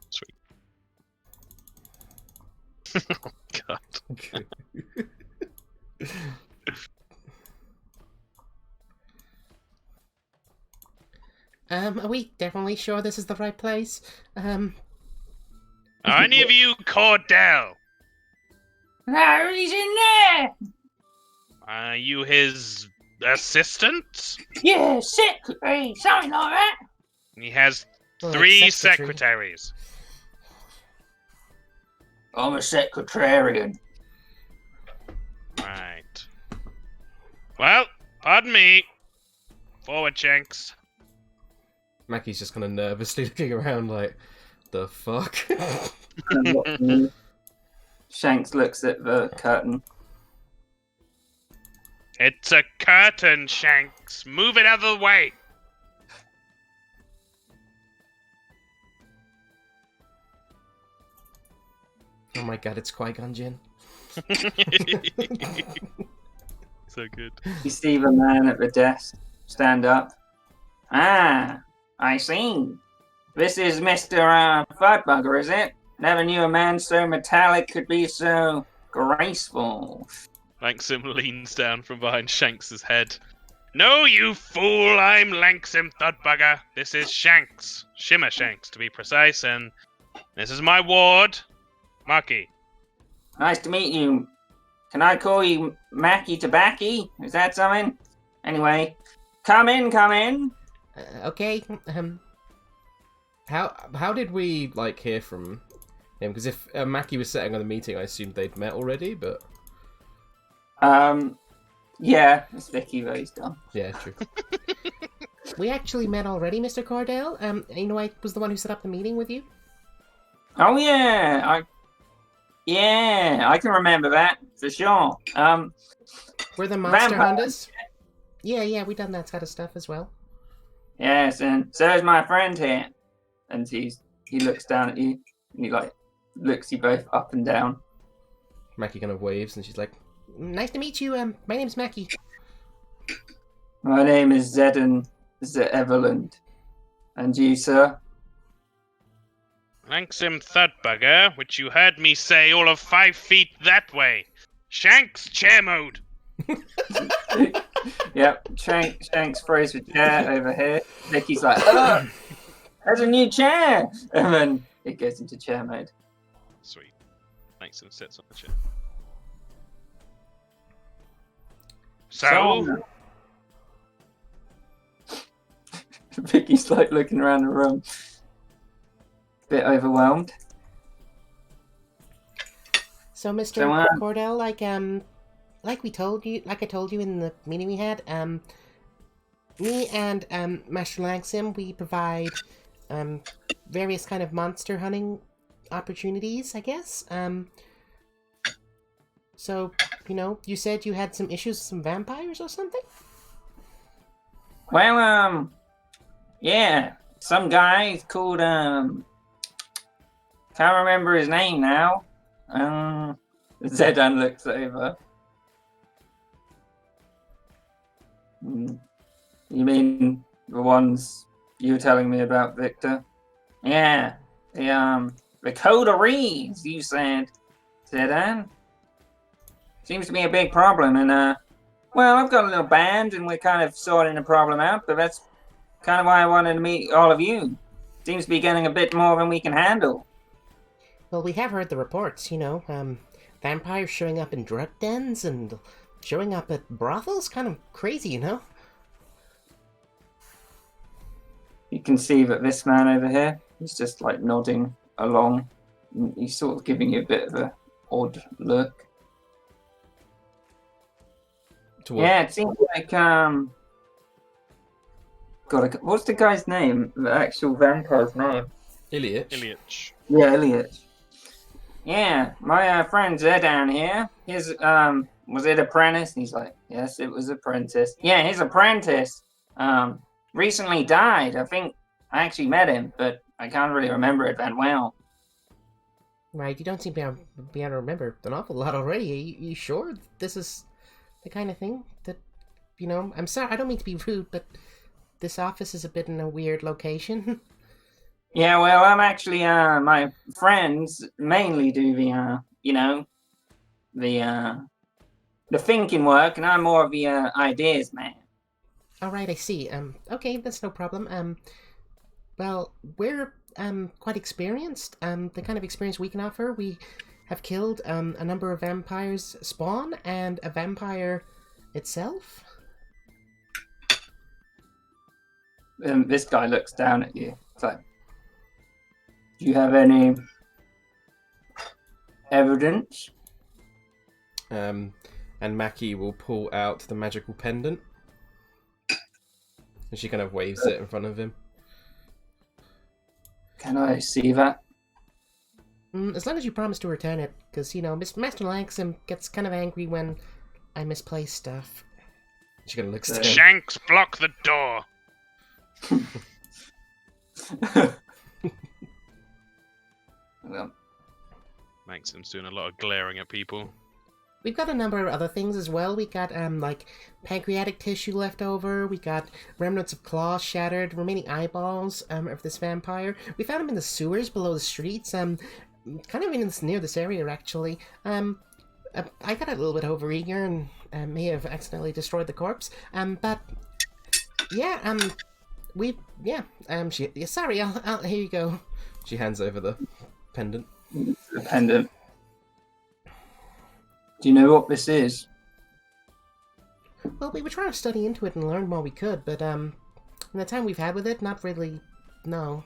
Sweet. Oh, God. Are we definitely sure this is the right place? Are any of you Cordell? No, he's in there! Are you his assistant? Yeah, secretary, something like that. He has Well, 3 like secretary. secretaries. I'm a secretarian. Right. Well, pardon me. Forward, Shanks. Mackie's just kind of nervously looking around like, the fuck? Shanks looks at the curtain. It's a curtain, Shanks. Move it out of the way. Oh my god, it's Qui-Gon Jinn. So good. You see the man at the desk stand up. Ah, I see. This is Mr. Fudbugger, is it? Never knew a man so metallic could be so graceful. Lanksim leans down from behind Shanks's head. No, you fool! I'm Lanksim Thudbugger. This is Shanks. Shimmer Shanks, to be precise, and this is my ward, Marky. Nice to meet you. Can I call you Mackie Tabacky? Is that something? Anyway, come in, come in. Okay. How did we hear from him? Because if Mackie was setting on the meeting, I assumed they'd met already. But Yeah, it's Vicky that he's done. yeah, true. We actually met already, Mr. Cordell. I was the one who set up the meeting with you. Oh yeah, I can remember that for sure. We're the monster Vampire. hunters. Yeah, we done that kind of stuff as well. Yes, and so is my friend here. And he looks down at you and he looks you both up and down. Mackie kind of waves and she's like, "Nice to meet you. My name's Mackie." My name is Zedden Everland. And you, sir? Lanksim Thudbugger, which you heard me say all of 5 feet that way. Shanks, chair mode. Yep, Shanks throws the chair over here. Vicky's like, oh, there's a new chair! And then it goes into chair mode. Sweet. Thanks, and sits on the chair. So, Vicky's like looking around the room. Bit overwhelmed. So, Mr. So, Cordell, like I told you in the meeting we had, me and Master Langsim, we provide various kind of monster hunting opportunities, I guess. So, you said you had some issues with some vampires or something? Well, yeah, some guy called, can't remember his name now. Zedan looks over. You mean the ones you were telling me about, Victor? Yeah, the coteries, you said, Zedan. Seems to be a big problem, and, well, I've got a little band, and we're kind of sorting the problem out, but that's kind of why I wanted to meet all of you. Seems to be getting a bit more than we can handle. Well, we have heard the reports, vampires showing up in drug dens and showing up at brothels. Kind of crazy, You can see that this man over here, he's just like nodding along. He's sort of giving you a bit of a odd look. Yeah, it seems like what's the guy's name? The actual vampire's name? Ilyich. Yeah, Elliot. Yeah, my friend Zedan here. His was it apprentice? And he's like, yes, it was apprentice. Yeah, his apprentice recently died. I think I actually met him, but I can't really remember it that well. Right, you don't seem to be able to remember an awful lot already. Are you sure this is the kind of thing that, I'm sorry, I don't mean to be rude, but this office is a bit in a weird location. Yeah, well, I'm actually, my friends mainly do the thinking work, and I'm more of the ideas man. All right, I see. Okay, that's no problem. Well, we're quite experienced. The kind of experience we can offer, we have killed a number of vampires spawn and a vampire itself. This guy looks down at you. It's like, do you have any evidence? And Mackie will pull out the magical pendant. And she kind of waves it in front of him. Can I see that? As long as you promise to return it, because, Master Langsom gets kind of angry when I misplace stuff. She kind of looks down. Shanks, block the door. Maxim's doing a lot of glaring at people. We've got a number of other things as well. We got, like, pancreatic tissue left over. We got remnants of claws shattered, remaining eyeballs of this vampire. We found him in the sewers below the streets, kind of near this area, actually. I got a little bit overeager and may have accidentally destroyed the corpse. But, yeah, sorry, I'll here you go. She hands over the pendant. The pendant. Do you know what this is? Well, we were trying to study into it and learn more we could, but, in the time we've had with it, not really, no.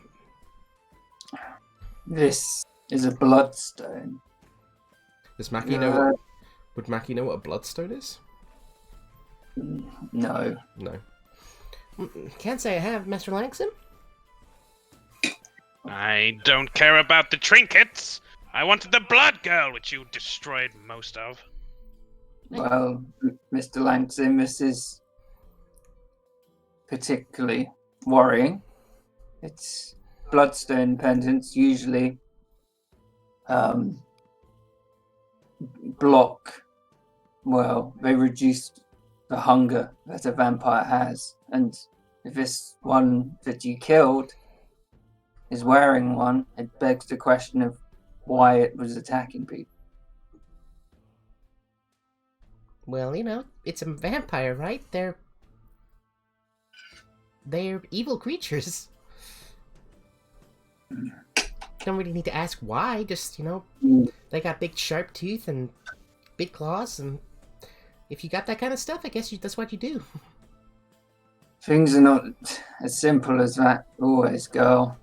This is a bloodstone. Does Mackie know would Mackie know what a bloodstone is? No. No. Can't say I have, Master Langson. I don't care about the trinkets. I wanted the blood girl, which you destroyed most of. Well, Mr. Langson, this is particularly worrying. It's bloodstone pendants usually they reduce the hunger that a vampire has. And if this one that you killed is wearing one, it begs the question of why it was attacking people. Well, it's a vampire, right? They're evil creatures. Don't really need to ask why. Just they got big sharp teeth and big claws, and if you got that kind of stuff, I guess that's what you do. Things are not as simple as that always, girl.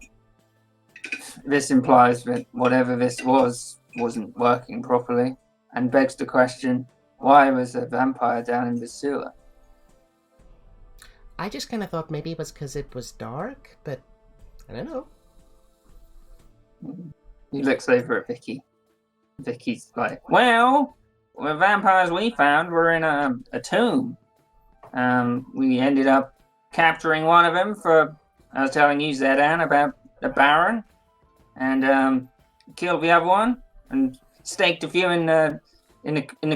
This implies that whatever this wasn't working properly, and begs the question, why was a vampire down in the sewer? I just kind of thought maybe it was because it was dark, but I don't know. He looks over at Vicky. Vicky's like, well, the vampires we found were in a tomb. We ended up capturing one of them I was telling you, Zedan, about the Baron, and killed the other one, and staked a few in the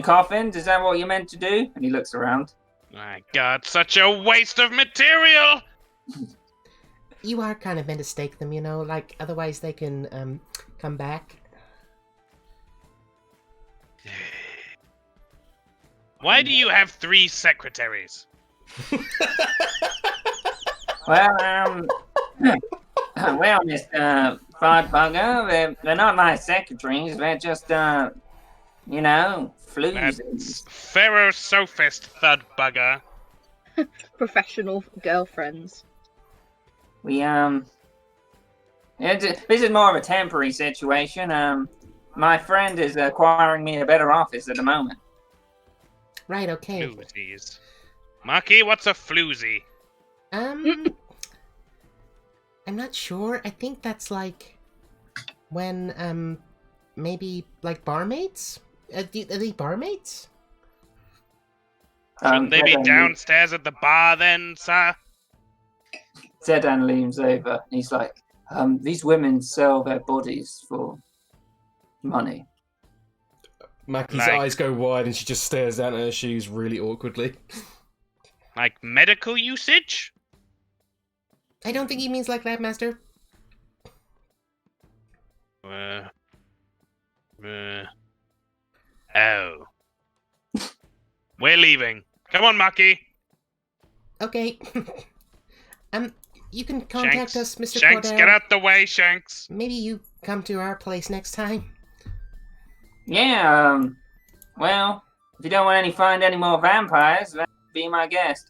coffins. Is that what you meant to do? And he looks around. My God, such a waste of material! You are kind of meant to stake them, like otherwise they can come back. Why do you have 3 secretaries? Well, Mr. Fodbugger, they're not my secretaries. They're just, floozies. That's Pharaoh-sophist, thud bugger. Professional girlfriends. This is more of a temporary situation. My friend is acquiring me a better office at the moment. Right, okay. Floozies. Maki, what's a floozy? I'm not sure. I think that's like when, maybe like barmaids? Are they barmaids? Shouldn't they be downstairs at the bar then, sir? Zedan leans over. And he's like, these women sell their bodies for money. Mackie's eyes go wide and she just stares down at her shoes really awkwardly. Like medical usage? I don't think he means like that, Master. Oh. We're leaving. Come on, Maki. Okay. You can contact Shanks. us, Mr. Shanks, Cordell. get out the way, Shanks. Maybe you come to our place next time. Yeah, well, if you don't want to find any more vampires, then be my guest.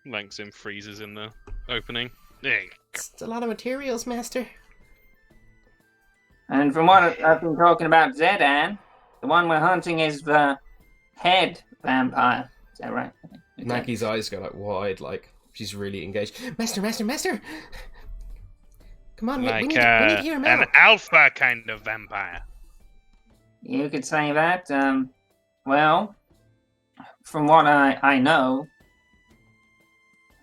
Langsim freezes in the opening. There you go. It's a lot of materials, Master. And from what I've been talking about Zedan, the one we're hunting is the head vampire. Is that right? Okay. Mackie's eyes go wide, she's really engaged. Master! Come on, we Like need to hear him an out. alpha kind of vampire. You could say that. Well, from what I know,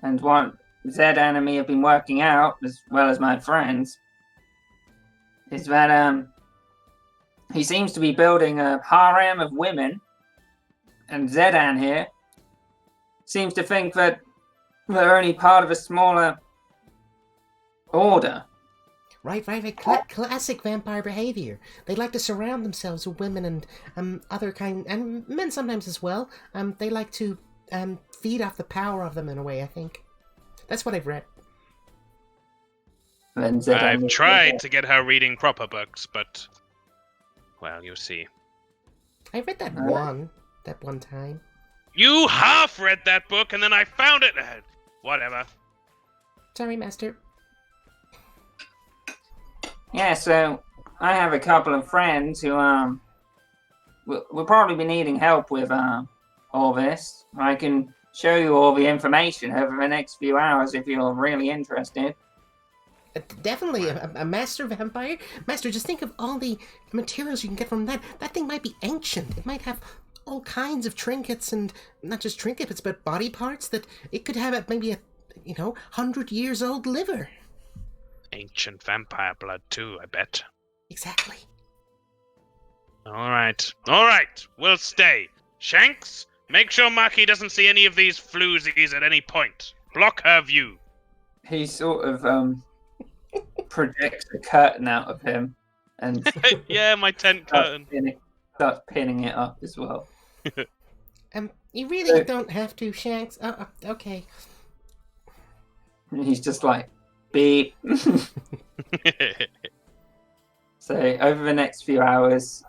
and what Zedan and me have been working out, as well as my friends, is that he seems to be building a harem of women, and Zedan here seems to think that they're only part of a smaller order. Right. Classic vampire behavior. They like to surround themselves with women and other kind, and men sometimes as well. They like to feed off the power of them in a way, I think. That's what I've read. I've tried to get her reading proper books, but... well, you see. I read that one time. You half read that book, and then I found it! Whatever. Sorry, Master. Yeah, so I have a couple of friends who will probably be needing help with all this. I can show you all the information over the next few hours if you're really interested. Definitely a master vampire. Master, just think of all the materials you can get from that. That thing might be ancient. It might have all kinds of trinkets, and not just trinkets, but body parts that it could have maybe a 100-years-old liver. Ancient vampire blood, too, I bet. Exactly. All right, we'll stay. Shanks, make sure Maki doesn't see any of these floozies at any point. Block her view. He sort of projects a curtain out of him and Yeah, my tent curtain. starts pinning it up as well. You really don't have to, Shanks. Okay. He's just like, beep. So over the next few hours,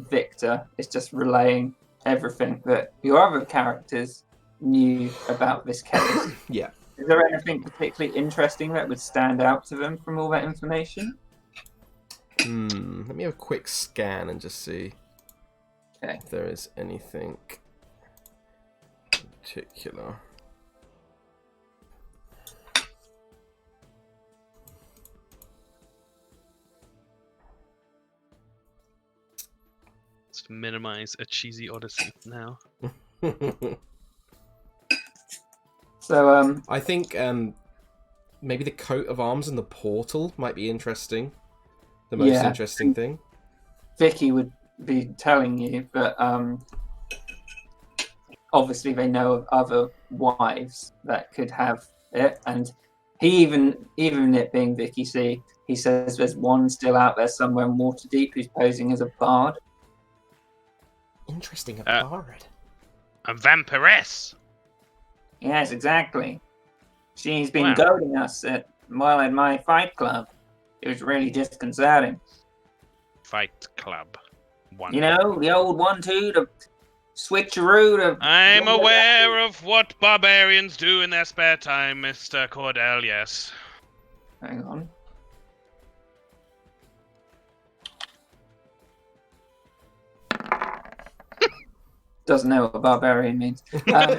Victor is just relaying everything that your other characters knew about this case. Yeah. Is there anything particularly interesting that would stand out to them from all that information? Let me have a quick scan and just see Okay. if there is anything in particular. Let's minimize a cheesy odyssey now. So, I think maybe the coat of arms and the portal might be interesting. The most Yeah. interesting thing. Vicky would be telling you, but obviously they know of other wives that could have it, and he even it being Vicky C, he says there's one still out there somewhere in Waterdeep who's posing as a bard. Interesting, a bard. A vampiress! Yes, exactly. She's been Wow. goading us at my fight club. It was really disconcerting. Fight Club. One. You know, the old 1-2 to switcheroo to... I'm aware of what barbarians do in their spare time, Mr. Cordell, yes. Hang on. Doesn't know what barbarian means. I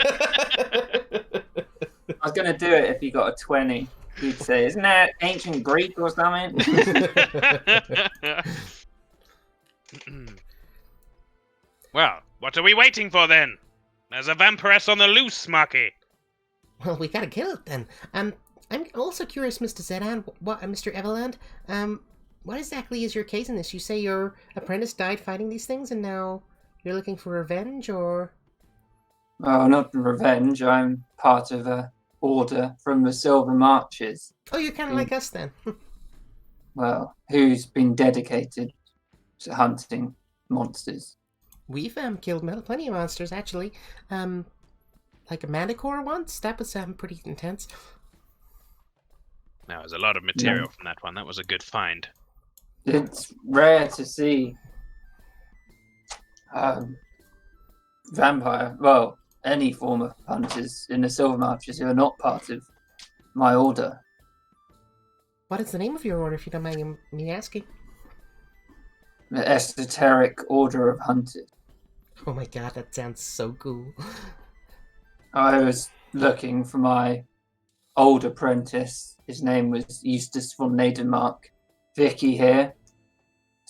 was going to do it if you got a 20. You'd say, isn't that ancient Greek or something? Well, what are we waiting for then? There's a vampiress on the loose, Marky. Well, we gotta kill it then. I'm also curious, Mr. Zedan, Mr. Everland, what exactly is your case in this? You say your apprentice died fighting these things and now you're looking for revenge, or...? Oh, not revenge. I'm part of a order from the Silver Marches. Oh, you're kind of like us then. Well, who's been dedicated to hunting monsters. We've killed plenty of monsters, actually. Like a manticore once. That was pretty intense. There was a lot of material from that one. That was a good find. It's rare to see vampire, well, any form of hunters in the Silver Marches who are not part of my order. What is the name of your order, if you don't mind me asking? The Esoteric Order of Hunters. Oh my god, that sounds so cool. I was looking for my old apprentice. His name was Eustace von Nedermark. Vicky here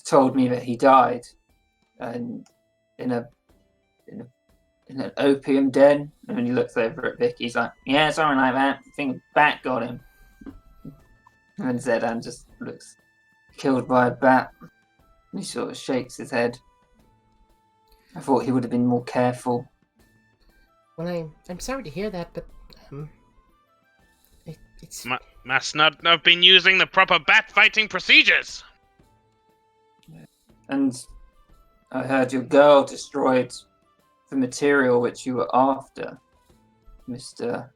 told me that he died in an opium den. And when he looks over at Vicky, he's like, yeah, something like that. I think a bat got him. And then Zedan just looks killed by a bat. And he sort of shakes his head. I thought he would have been more careful. Well, I'm sorry to hear that, but it's Must not have been using the proper bat fighting procedures. And I heard your girl destroyed the material which you were after, Mr.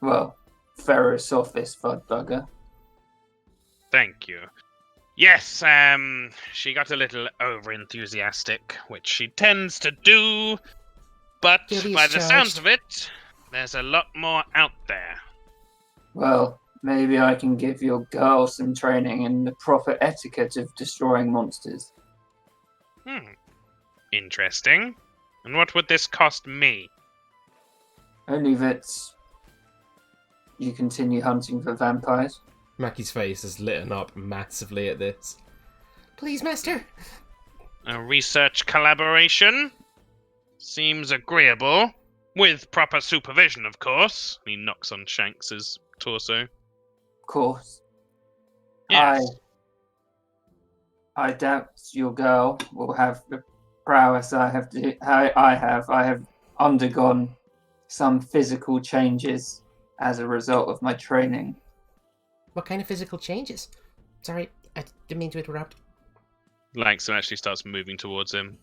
Well, Ferrous Office Fudbugger. Thank you. Yes, she got a little over-enthusiastic, which she tends to do, but Guilty by as the charged. sounds of it, there's a lot more out there. Well, maybe I can give your girl some training in the proper etiquette of destroying monsters. Interesting. And what would this cost me? Only that you continue hunting for vampires. Mackie's face is lit up massively at this. Please, master. A research collaboration? Seems agreeable. With proper supervision, of course. He knocks on Shanks's torso. Of course. Yes. I doubt your girl will have the prowess I have. I have undergone some physical changes as a result of my training. What kind of physical changes? Sorry, I didn't mean to interrupt. Langston actually starts moving towards him.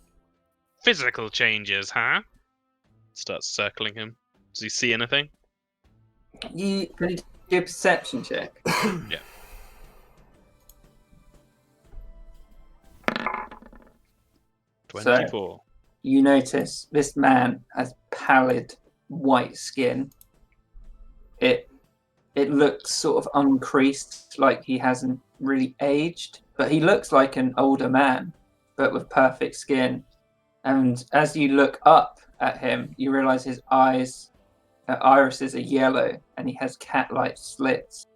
Physical changes, huh? starts circling him. Does he see anything? Can you do a perception check? Yeah. So- 24. You notice this man has pallid white skin. It looks sort of uncreased, like he hasn't really aged, but he looks like an older man, but with perfect skin. And as you look up at him, you realize his irises are yellow, and he has cat-like slits.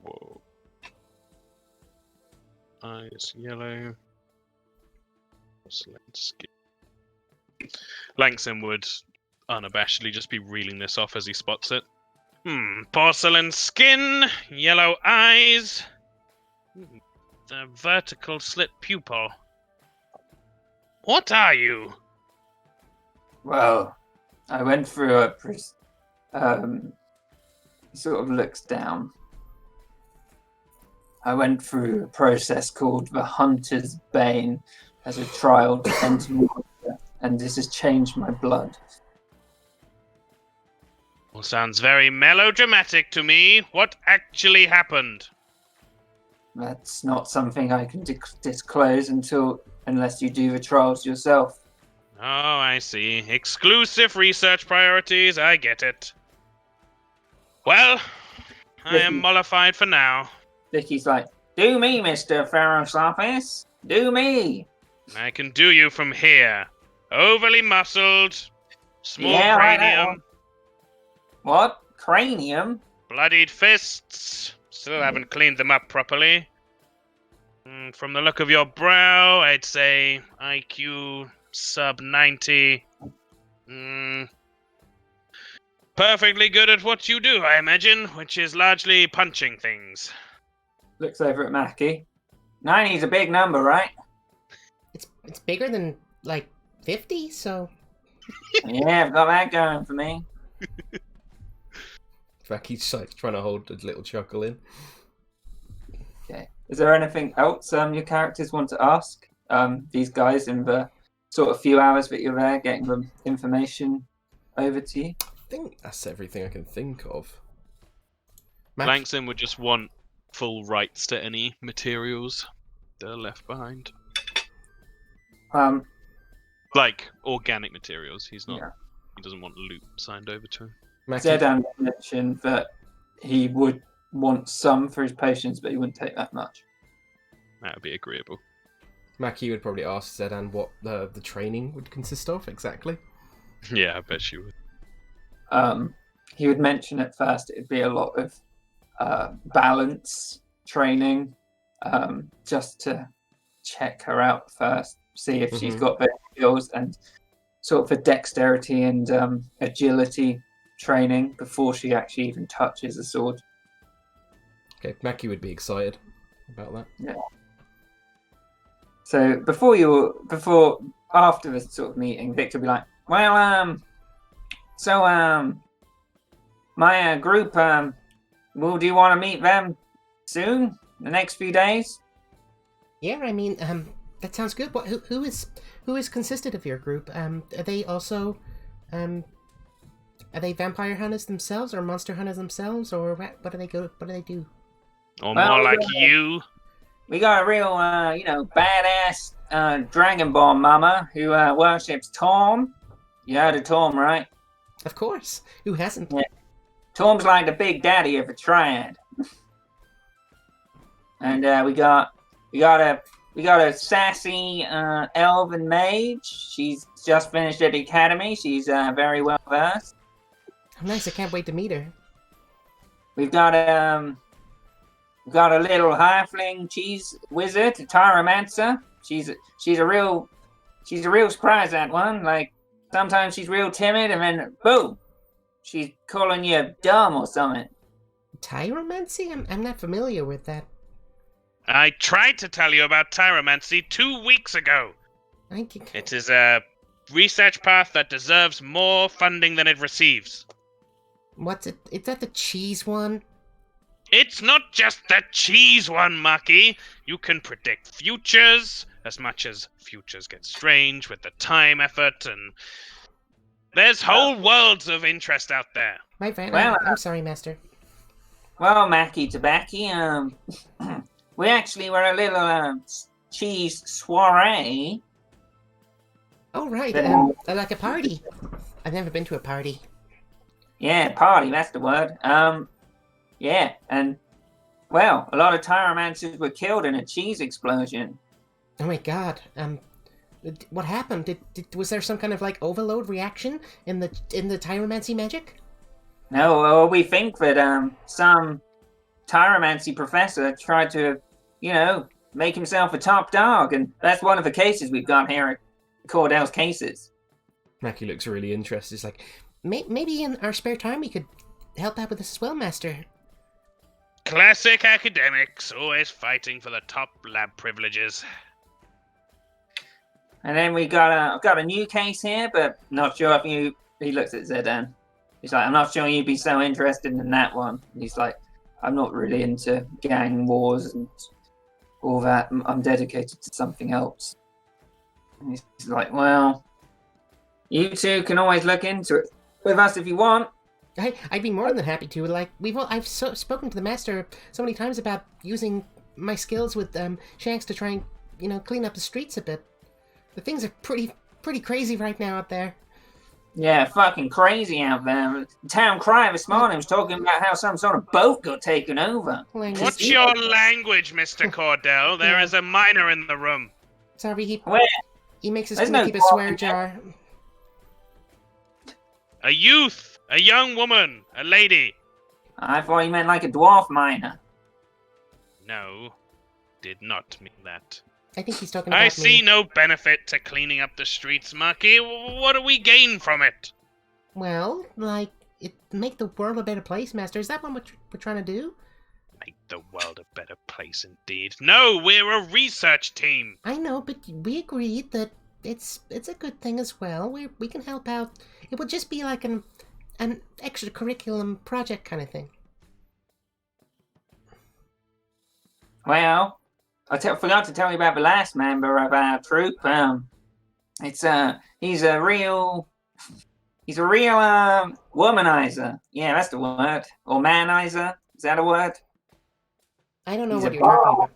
Whoa. Eyes yellow. Porcelain skin. Langston would unabashedly just be reeling this off as he spots it. Porcelain skin, yellow eyes, the vertical slit pupil. What are you? Well, I went through he sort of looks down. I went through a process called the Hunter's Bane as a trial to enter water, and this has changed my blood. Well, sounds very melodramatic to me. What actually happened? That's not something I can disclose unless you do the trials yourself. Oh, I see. Exclusive research priorities, I get it. Well, I am mollified for now. Vicky's like, do me, Mr. Ferrosophis. Do me. I can do you from here. Overly muscled, small Yeah, right, that cranium, one. What? Cranium? bloodied fists. Still haven't cleaned them up properly. From the look of your brow, I'd say IQ sub 90. Perfectly good at what you do, I imagine, which is largely punching things. Looks over at Mackie. 90's a big number, right? It's bigger than like 50, so Yeah, I've got that going for me. Mackie's like trying to hold a little chuckle in. Okay. Is there anything else your characters want to ask? These guys in the sort of few hours that you're there, getting the information over to you? I think that's everything I can think of. Langston would just want full rights to any materials that are left behind. Like organic materials. He's not. Yeah. He doesn't want loot signed over to him. Mackie, Zedan mentioned that he would want some for his patients, but he wouldn't take that much. That would be agreeable. Mackie would probably ask Zedan what the training would consist of exactly. Yeah, I bet she would. He would mention at first it'd be a lot of balance training, just to check her out first, see if she's got better skills, and sort of a dexterity and agility training before she actually even touches a sword. Okay, Mackie would be excited about that. Yeah. So after this sort of meeting, Victor would be like, well, my group, do you want to meet them soon? The next few days? yeah, I mean, that sounds good. What who is consisted of your group? Are they also are they vampire hunters themselves or monster hunters themselves, or what do they do? Or Well, more like yeah. you. We got a real, badass Dragonborn mama who worships Tom. You heard of Tom, right? Of course. Who hasn't? Yeah. Tom's like the big daddy of a triad. And we got a sassy elven mage. She's just finished at the academy. She's very well versed. Oh, nice. I can't wait to meet her. We've got a little halfling cheese wizard, Tyromancer. She's a real surprise, that one. Like, sometimes she's real timid, and then boom, she's calling you dumb or something. Tyromancy? I'm not familiar with that. I tried to tell you about Tyromancy 2 weeks ago. It is a research path that deserves more funding than it receives. What's it? Is that the cheese one? It's not just the cheese one, Maki. You can predict futures, as much as futures get strange with the time effort and There's whole worlds of interest out there. Right, right. Well, I'm sorry, Master. Well, Mackie Tobacco, we actually were a little cheese soiree. Oh, right. Like a party. I've never been to a party. Yeah, party, that's the word. Yeah, and, well, a lot of Tyromancers were killed in a cheese explosion. Oh my God. What happened? Was there some kind of like overload reaction in the tyromancy magic? No, well, we think that some Tyromancy professor tried to, make himself a top dog, and that's one of the cases we've got here at Cordell's cases. Mackie looks really interested. He's like, Maybe in our spare time we could help out with this as well, Master. Classic academics, always fighting for the top lab privileges. And then we got a new case here, but not sure if you. He looks at Zedan. He's like, I'm not sure you'd be so interested in that one. And he's like, I'm not really into gang wars and all that. I'm dedicated to something else. And he's like, well, you two can always look into it with us if you want. I'd be more than happy to. Like I've spoken to the Master so many times about using my skills with Shanks to try and clean up the streets a bit. The things are pretty crazy right now out there. Yeah, fucking crazy out there. The town crier this morning was talking about how some sort of boat got taken over. What's your language, Mr. Cordell? There is a minor in the room. Sorry, he makes us no keep a swear jar. A youth, a young woman, a lady. I thought you meant like a dwarf miner. No, did not mean that. I think he's talking about I me. see no benefit to cleaning up the streets, Marky. What do we gain from it? Well, like, make the world a better place, Master. Is that what we're trying to do? Make the world a better place, indeed. No, we're a research team. I know, but we agreed that it's a good thing as well. We can help out. It would just be like an extracurriculum project kind of thing. Well, forgot to tell you about the last member of our troop. He's a real womanizer. Yeah, that's the word. Or manizer. Is that a word? I don't know He's what a you're talking ball. about.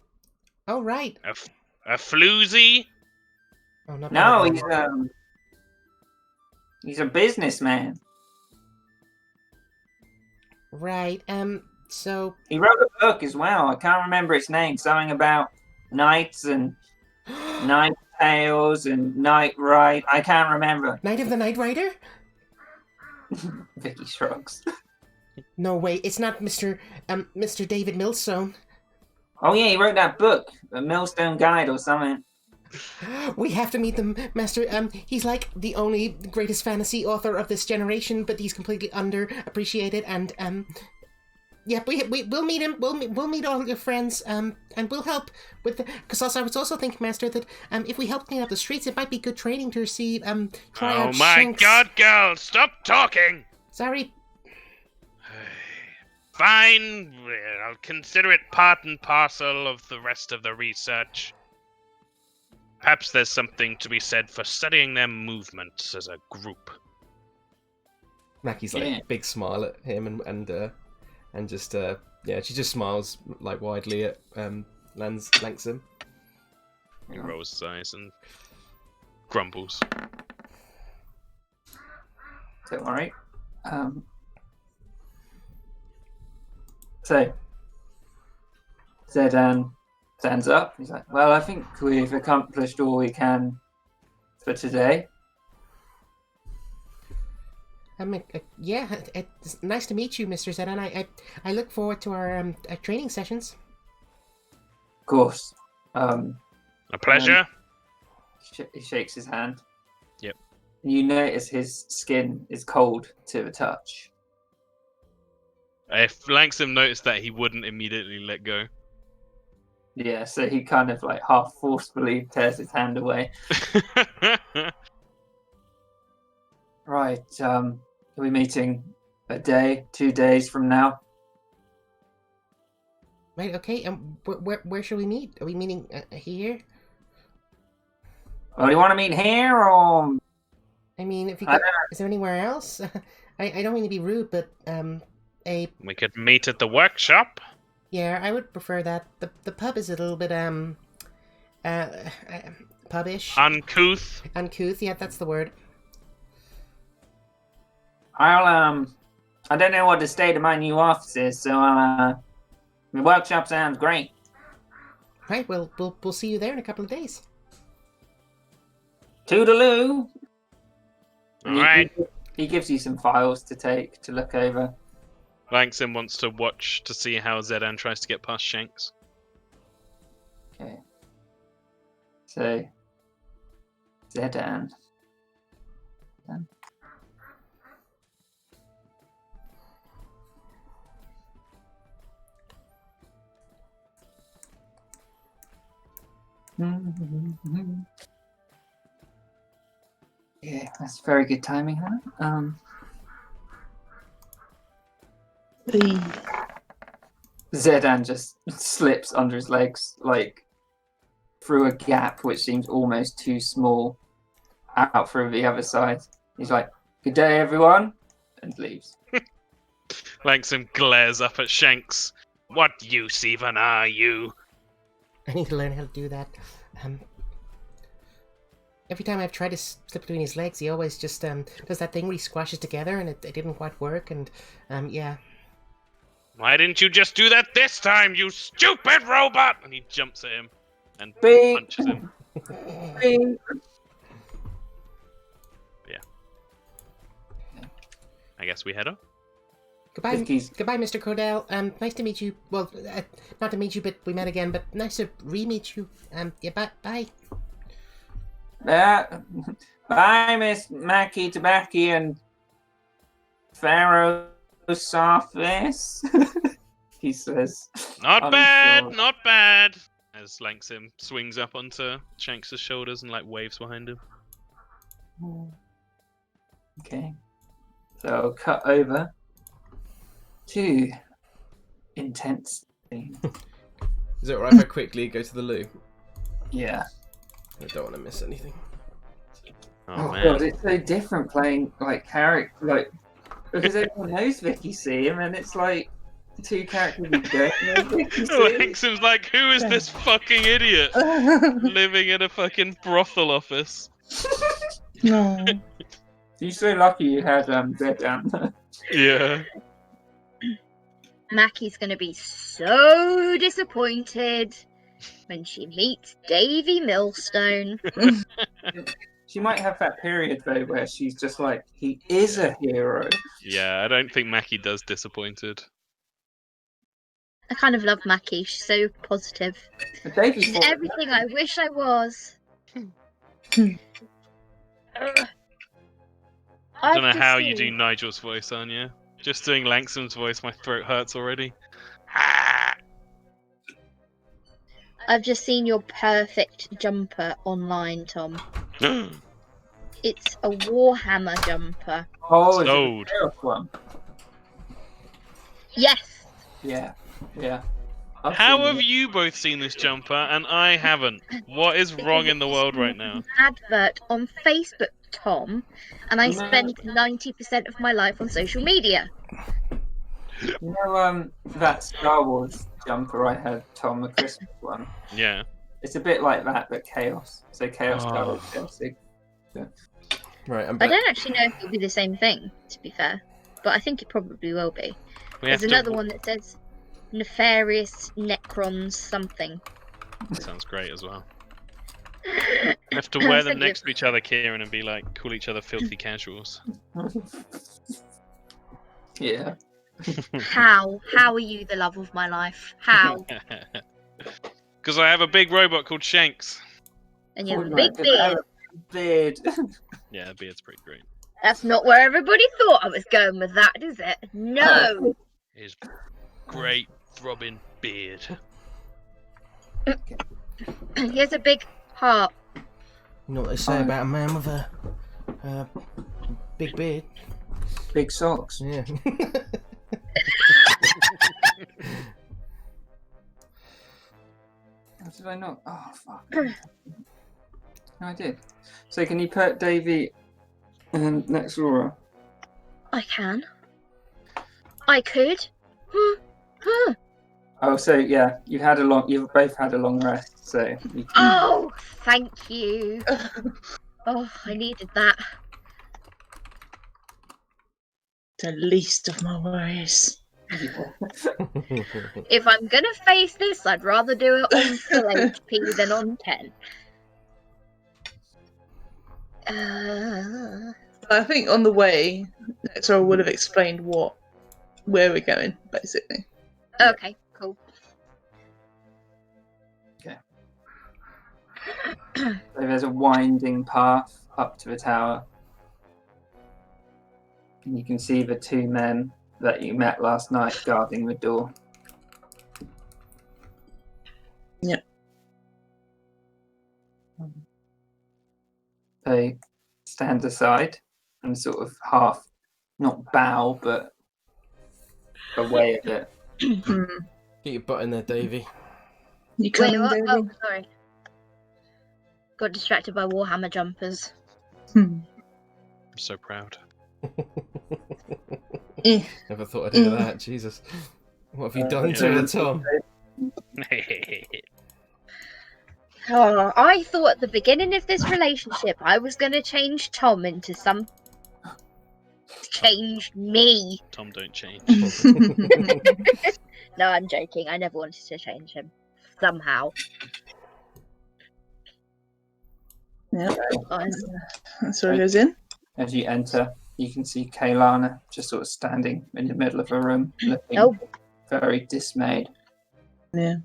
Oh, right. A floozy? Oh, not No, that. he's a businessman. Right. So He wrote a book as well. I can't remember its name. Something about knights and night tales and night ride. I can't remember. Night of the Night Rider? Vicky shrugs. No way. It's not Mr. David Millstone. Oh yeah, he wrote that book, a Millstone Guide or something. We have to meet them, Master. He's like the only greatest fantasy author of this generation, but he's completely underappreciated. And yeah, we'll meet him. We'll meet all your friends. And we'll help with the. Because also I was also thinking, Master, that if we help clean up the streets, it might be good training to see try out Oh my Shanks. God, girl! Stop talking. Sorry. Fine, I'll consider it part and parcel of the rest of the research. Perhaps there's something to be said for studying their movements as a group. Mackie's like big smile at him and just she just smiles like widely at Langsam. He rolls his eyes and grumbles. Don't worry. So Zedan stands up. He's like, well, I think we've accomplished all we can for today. It's nice to meet you, Mr. Zedan. I look forward to our training sessions. Of course. A pleasure. He shakes his hand. Yep. You notice his skin is cold to the touch. If Langsam noticed that, he wouldn't immediately let go. Yeah, so he kind of like half forcefully tears his hand away. Right, are we meeting a day, 2 days from now? Right, okay, where should we meet? Are we meeting here? Well, do you want to meet here or I mean, if you I could, is there anywhere else? I don't mean to be rude, but We could meet at the workshop. yeah, I would prefer that. The pub is a little bit uh, pubish, Uncouth. uncouth. Yeah, that's the word. I don't know what the state of my new office is, so the workshop sounds great. Right, well, we'll see you there in a couple of days. Toodaloo. All right. He gives you some files to take to look over. Langsim wants to watch to see how Zedan tries to get past Shanks. Okay. So, Zedan. Yeah, that's very good timing, huh? Zedan just slips under his legs, like through a gap which seems almost too small, out through the other side. He's like, "Good day, everyone," and leaves. Langsim glares up at Shanks. What use even are you? I need to learn how to do that. Every time I've tried to slip between his legs, he always just does that thing where he squashes together, and it didn't quite work. And yeah. Why didn't you just do that this time, you stupid robot? And he jumps at him and Beep. punches him. Beep. I guess we head up. Goodbye, Vicky's- goodbye, Mr. Cordell. Nice to meet you. Well, not to meet you, but we met again. But nice to re-meet you. Yeah, bye. Bye, Miss Mackie Tabaki and Pharaoh's office. He says. Not bad, unsure. not bad. As Langsim swings up onto Shanks' shoulders and like waves behind him. Okay. So cut over to intense scene. Is it alright if I quickly go to the loo? Yeah. I don't want to miss anything. Oh, man. God, it's so different playing like character, like because everyone knows Vicky C, and then it's like two characters you don't know Vicky C. Langsim's like, who is this fucking idiot living in a fucking brothel office? No. You're so lucky you had Zedan. Yeah. Mackie's gonna be so disappointed when she meets Davy Millstone. She might have that period though where she's just like, he is a hero. Yeah, I don't think Mackie does disappointed. I kind of love Mackie. She's so positive. The day She's before, everything I wish I was. I don't know how you do Nigel's voice, Anya. Just doing Langsam's voice, my throat hurts already. I've just seen your perfect jumper online, Tom. It's a Warhammer jumper. oh, is it the Sold. Chaos one? Yes. Yeah. How have you both seen this jumper and I haven't? What is wrong in the world right now? Advert on Facebook, Tom, and I No. spend 90% of my life on social media. You know, that Star Wars jumper I had, Tom, the Christmas one. Yeah. It's a bit like that, but chaos. So chaos, Oh. Star Wars, chaos. Right, I'm I back. don't actually know if it'll be the same thing, to be fair, but I think it probably will be. We have There's to... another one that says Nefarious Necrons something. Sounds great as well. We have to wear them next to each other, Kieran, and be like, call each other filthy casuals. Yeah. How? How are you the love of my life? How? Because I have a big robot called Shanks. And you have a Fortnite, big beard. Beard. Yeah, the beard's pretty great. That's not where everybody thought I was going with that, is it? No! His great throbbing beard. He has a big heart. You know what they say about a man with a big beard? Big socks. Yeah. How did I not? Oh, fuck. No, I did. So can you put Davy And next, Laura. I can. I could. Oh, so yeah, you've both had a long rest, so you can. Oh, thank you. Oh, I needed that. The least of my worries. If I'm gonna face this, I'd rather do it on full HP than on 10. I think on the way, Nexora would have explained where we're going, basically. Okay, cool. So there's a winding path up to the tower. And you can see the two men that you met last night guarding the door. Yep. They stand aside and sort of half, not bow, but away a bit. Get your butt in there, Davy. You Wait, coming, what? Davy? Oh, sorry. Got distracted by Warhammer jumpers. Hmm. I'm so proud. Eh. Never thought I'd hear that. Jesus. What have you done to her, Tom? Oh, I thought at the beginning of this relationship I was gonna change Tom into some. Change me. Tom, don't change. No, I'm joking. I never wanted to change him. Somehow. Yeah, I'm... that's where it goes in. As you enter, you can see Kaylana just sort of standing in the middle of a room, looking Oh. very dismayed. Yeah.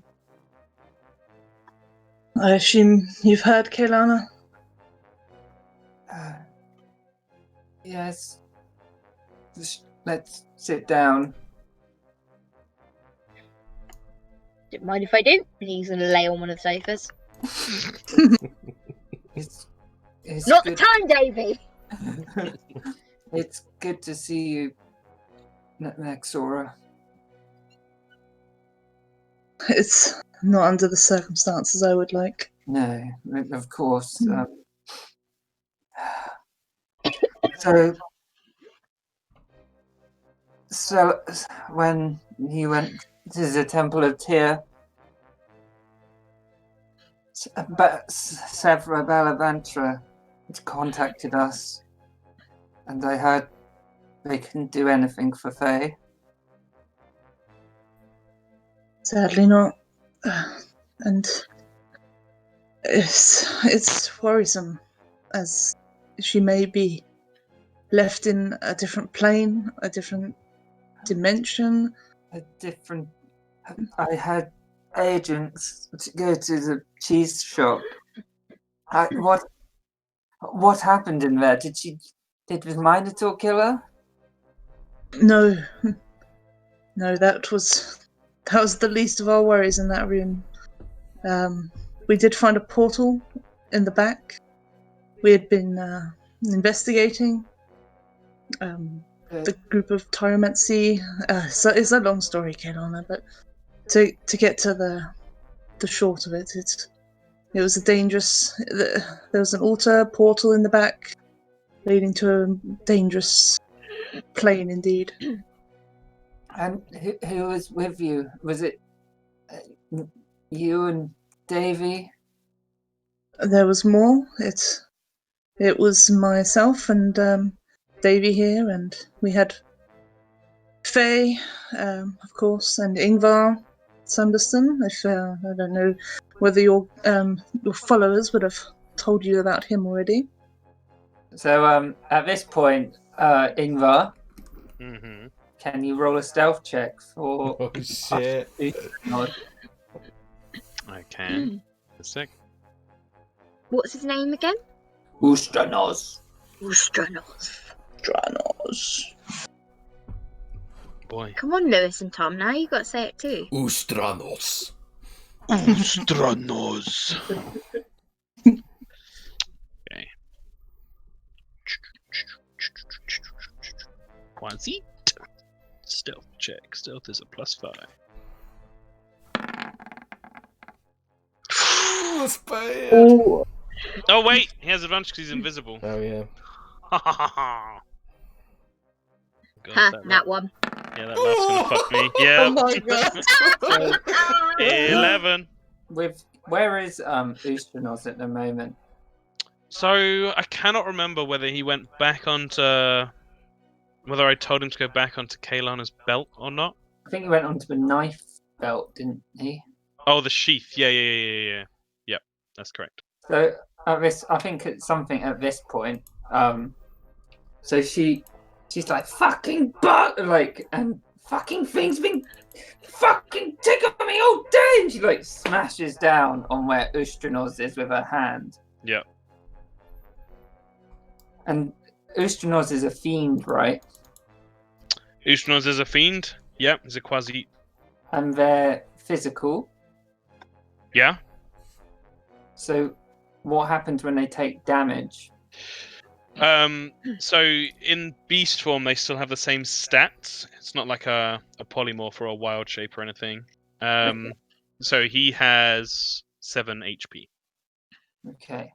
I assume you've heard, Kaylana? Yes. Let's sit down. Don't mind if I do. And he's gonna lay on one of the sofas. It's Not good. the time, Davy! It's good to see you, Nexora. It's not under the circumstances I would like. No, of course. So when you went to the Temple of Tyr, Sevra Balavantra contacted us, and I heard they couldn't do anything for Faye. Sadly not. And it's worrisome, as she may be left in a different plane, a different dimension. I had agents to go to the cheese shop. What happened in there? Did the Minotaur kill her? No, that was the least of our worries in that room. We did find a portal in the back. We had been investigating the group of Tyromancy. So it's a long story, Kaylana, but to get to the short of it, it was a dangerous. There was an altar portal in the back, leading to a dangerous plane indeed. And who was with you? Was it you and Davy? There was more. It was myself and Davy here, and we had Faye, of course, and Ingvar Sanderson. I don't know whether your followers would have told you about him already. So at this point, Ingvar, Mm-hmm. can you roll a stealth check for? Oh shit. I can. A sec. What's his name again? Ustranos. Ustranos. Dranos. Boy. Come on, Lewis and Tom, now you got to say it too. Ustranos. Stranos. Okay. Quasi. Stealth check. Stealth is a +5. That's bad. Oh, Oh wait, he has advantage because he's invisible. Oh yeah. God, Ha, that that one. Yeah, that last's gonna fuck me. Oh Yeah. my god. So 11. where is Ustranos at the moment? So I cannot remember whether he went back onto whether I told him to go back onto Kalana's belt or not. I think he went onto the knife belt, didn't he? Oh, the sheath. Yeah. Yep, that's correct. So at this, I think it's something at this point. So she's like fucking and fucking things been fucking tickling me all day, and she like smashes down on where Ustranos is with her hand. Yep. And Ustranos is a fiend, right? Ushnos is a fiend. Yep, he's a quasi. And they're physical. Yeah. So what happens when they take damage? So in beast form, they still have the same stats. It's not like a polymorph or a wild shape or anything. So he has 7 HP. Okay.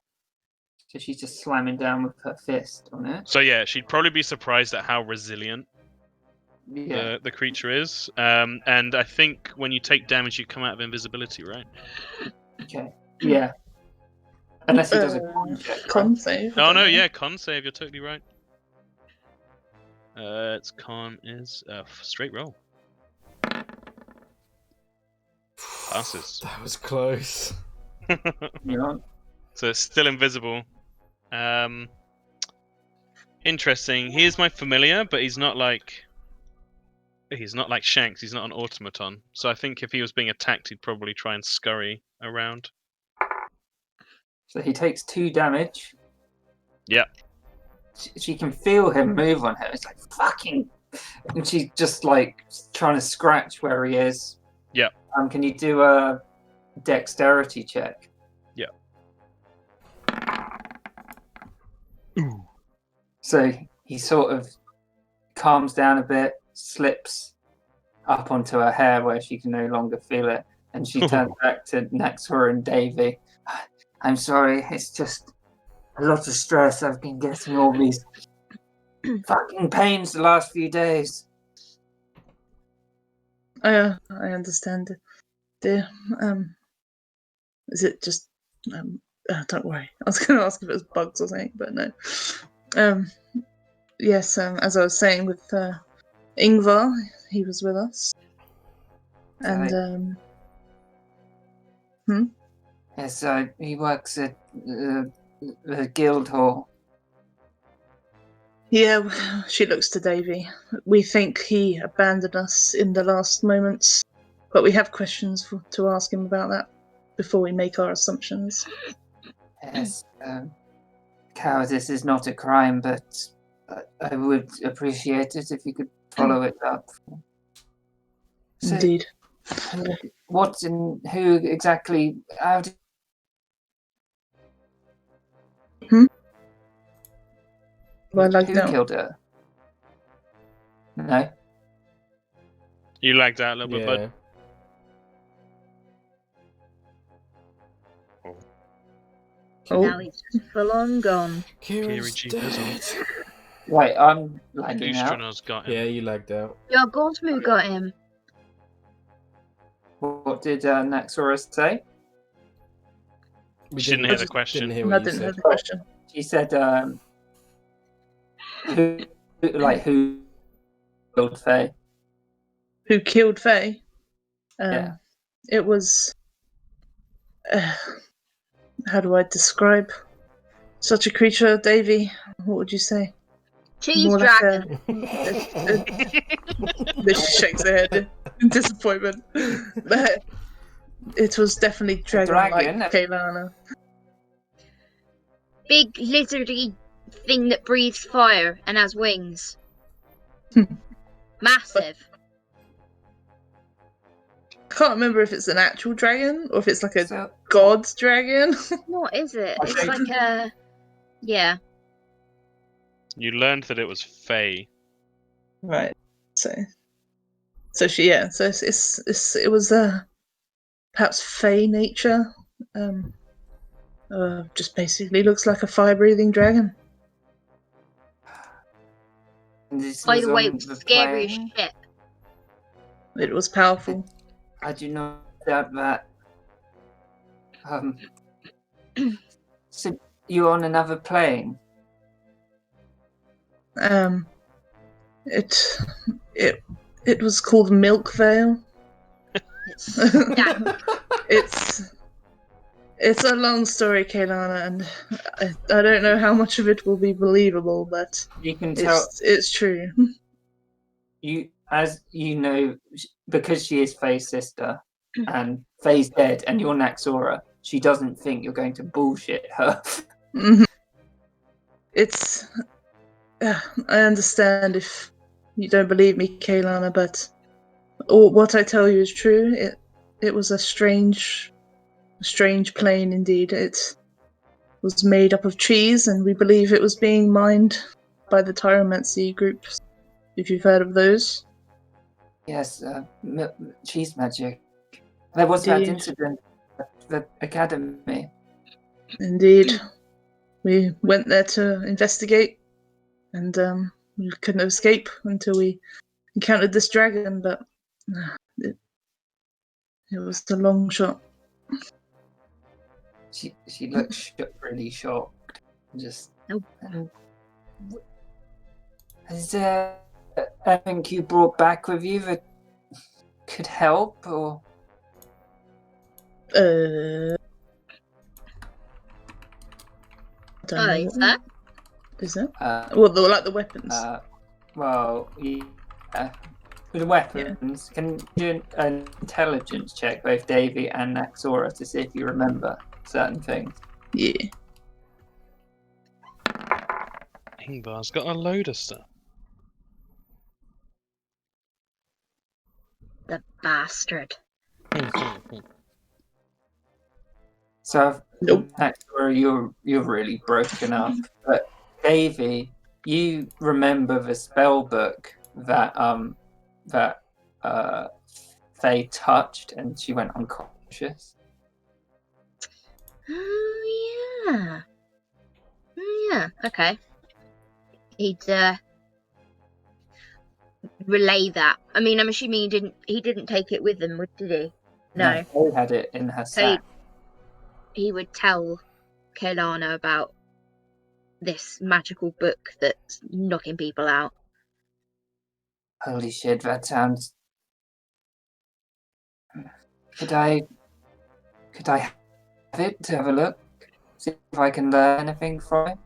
So she's just slamming down with her fist on it. So yeah, she'd probably be surprised at how resilient Yeah. the creature is. And I think when you take damage, you come out of invisibility, right? Okay. Yeah. Unless he does a con check. Con save. I Oh don't no, know. yeah, con save. You're totally right. Its con is straight roll. Passes. That was close. Yeah. So it's still invisible. Interesting. He is my familiar, but he's not like Shanks. He's not an automaton. So I think if he was being attacked, he'd probably try and scurry around. So he takes 2 damage. Yep. She can feel him move on her. It's like fucking, and she's just like trying to scratch where he is. Yep. Can you do a dexterity check? Yep. So he sort of calms down a bit, slips up onto her hair where she can no longer feel it, and she turns back to Naxor and Davy. I'm sorry, it's just a lot of stress. I've been getting all these fucking pains the last few days. I understand, dear. Is it just? Don't worry. I was going to ask if it was bugs or something, but no. Yes. As I was saying with Ingvar, he was with us, and Yes, he works at the guild hall. yeah. She looks to Davy. We think he abandoned us in the last moments, but we have questions to ask him about that before we make our assumptions. Yes, cowardice is not a crime, but I would appreciate it if you could follow it up. So, Indeed. what and who exactly? How did... Well, I like who that. killed her? No. You lagged out a little bit, bud. Yeah. Oh. Now he's full on gone. Kira's Jeepers. dead. Wait, I'm lagging out. Ustranos got him. Yeah, you lagged out. Your Gosmu got him. What did Naxorus say? We She didn't hear the question. Didn't hear I what you didn't hear said. the question. She said, who killed Faye? Who killed Faye? Yeah. It was. How do I describe such a creature, Davy? What would you say? Cheese More like dragon. She shakes her head in disappointment. But it was definitely dragon-like dragon? Kaelana. Big lizardy thing that breathes fire and has wings. Massive. I can't remember if it's an actual dragon or if it's like a So, god's dragon. What is it? It's Okay. like a. Yeah. You learned that it was Faye. Right. So she, yeah. So it was perhaps fey nature. Just basically looks like a fire-breathing dragon. this By was the way, on it was the scary as plane. shit. It was powerful. I do not doubt that. So you're on another plane? It was called Milk Veil. Stank. It's a long story, Kaylana, and I don't know how much of it will be believable, but You can tell. it's true. As you know, because she is Faye's sister, and Faye's dead, and you're Naxora, she doesn't think you're going to bullshit her. It's. I understand if you don't believe me, Kaylana, but what I tell you is true. It was a strange plane indeed. It was made up of cheese, and we believe it was being mined by the Tyromancy groups. If you've heard of those. Yes, cheese magic. There was that Indeed. incident at the academy. Indeed. We went there to investigate, and we couldn't escape until we encountered this dragon, but it was a long shot. She looks really shocked. Just. Nope. Is there anything you brought back with you that could help, or? I don't know. Is that? Is that? Well, like the weapons. Well, yeah. With the weapons, can you do an intelligence check, both Davy and Naxora, to see if you remember certain things? Yeah. Ingvar's got a load of stuff. The bastard. So, Nope. Naxora, you're really broken up. But Davy, you remember the spell book that Faye touched and she went unconscious. Oh yeah. Yeah. Okay. He'd relay that. I mean, I'm assuming he didn't take it with him, did he? No. Faye had it in her sack. He would tell Kaylana about this magical book that's knocking people out. Holy shit, that sounds. Could I have it to have a look? See if I can learn anything from it?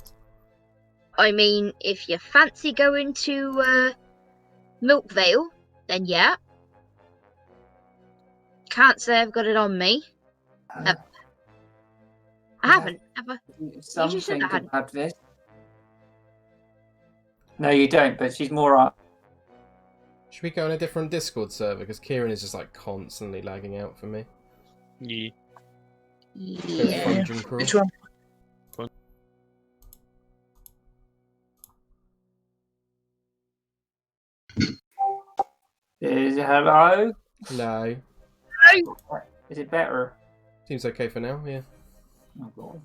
I mean, if you fancy going to Milkvale, then yeah. Can't say I've got it on me. I haven't, have I? Something just said I hadn't. about this. No, you don't, but she's more up. Should we go on a different Discord server? Because Kieran is just like constantly lagging out for me. Yeah. Yeah. Dungeon Crawl. Which one? Hello? No. Is it better? Seems okay for now, yeah. Oh god.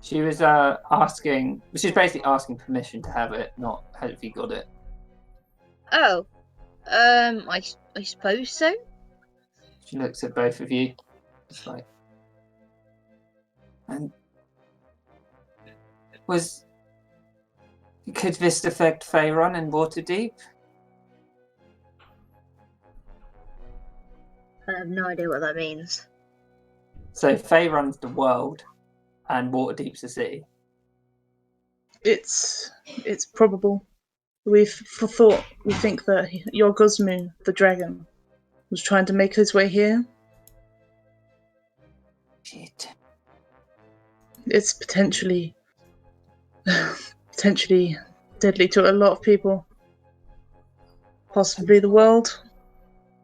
She was asking. She's basically asking permission to have it, not have you got it. Oh. I suppose so. She looks at both of you. It's like. And. Could this affect Faerun and Waterdeep? I have no idea what that means. So Faerun's the world, and Waterdeep's the city. It's probable. We think that Yorgosmu, the dragon, was trying to make his way here. Shit. It's potentially deadly to a lot of people. Possibly the world.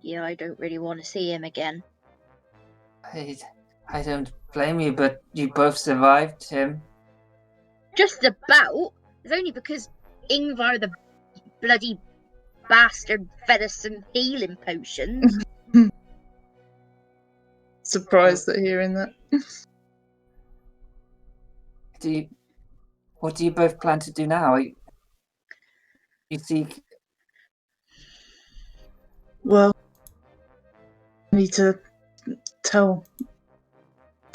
Yeah, I don't really want to see him again. I don't blame you, but you both survived him. Just about. It's only because Ingvar the bloody bastard fed us some healing potions. Surprised at hearing that. What do you both plan to do now? you seek? Well, I need to tell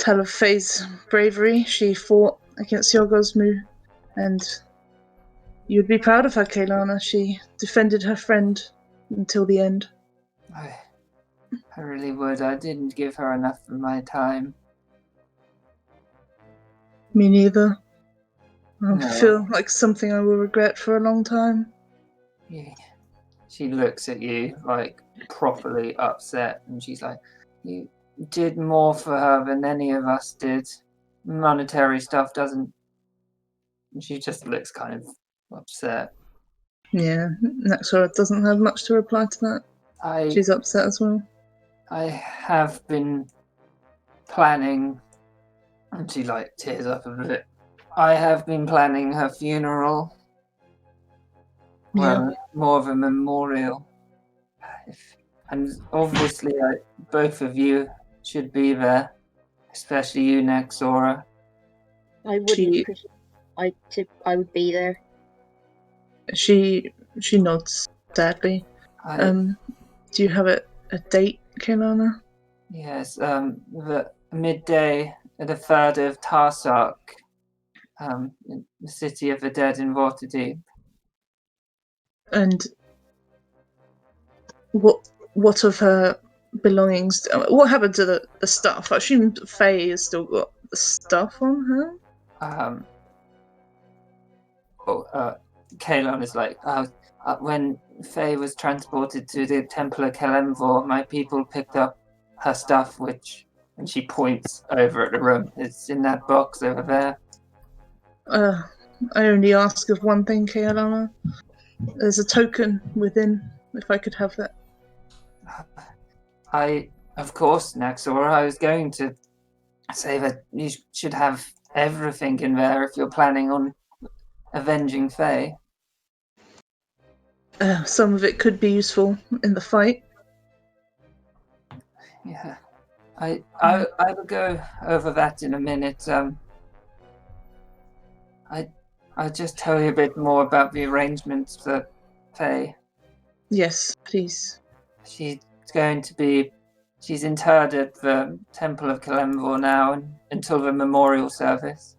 of Faye's bravery. She fought against Yogosmu, and you'd be proud of her, Kaylana. She defended her friend until the end. I really would. I didn't give her enough of my time. Me neither. I No. feel like something I will regret for a long time. Yeah. She looks at you like properly upset, and she's like, "You did more for her than any of us did. Monetary stuff doesn't." And she just looks kind of upset. Yeah, Naxora doesn't have much to reply to that. She's upset as well. I have been planning, and she like tears up a bit. I have been planning her funeral. Well, more of a memorial. And obviously, both of you should be there, especially you, Naxora. I wouldn't. I would be there. She nods sadly. Do you have a date, Kaylana? Yes, the midday at the 3rd of Tarsak, in the city of the dead in Waterdeep. And what of her belongings? What happened to the stuff? I assume Faye has still got the stuff on her. Kalon is like, when Faye was transported to the Temple of Kelemvor, my people picked up her stuff, and she points over at the room. It's in that box over there. I only ask of one thing, Kaylana. There's a token within, if I could have that. Of course, Naxora, I was going to say that you should have everything in there if you're planning on avenging Faye. Some of it could be useful in the fight. Yeah. I will go over that in a minute. I'll just tell you a bit more about the arrangements for Faye. Yes, please. She's interred at the Temple of Kelemvor now until the memorial service.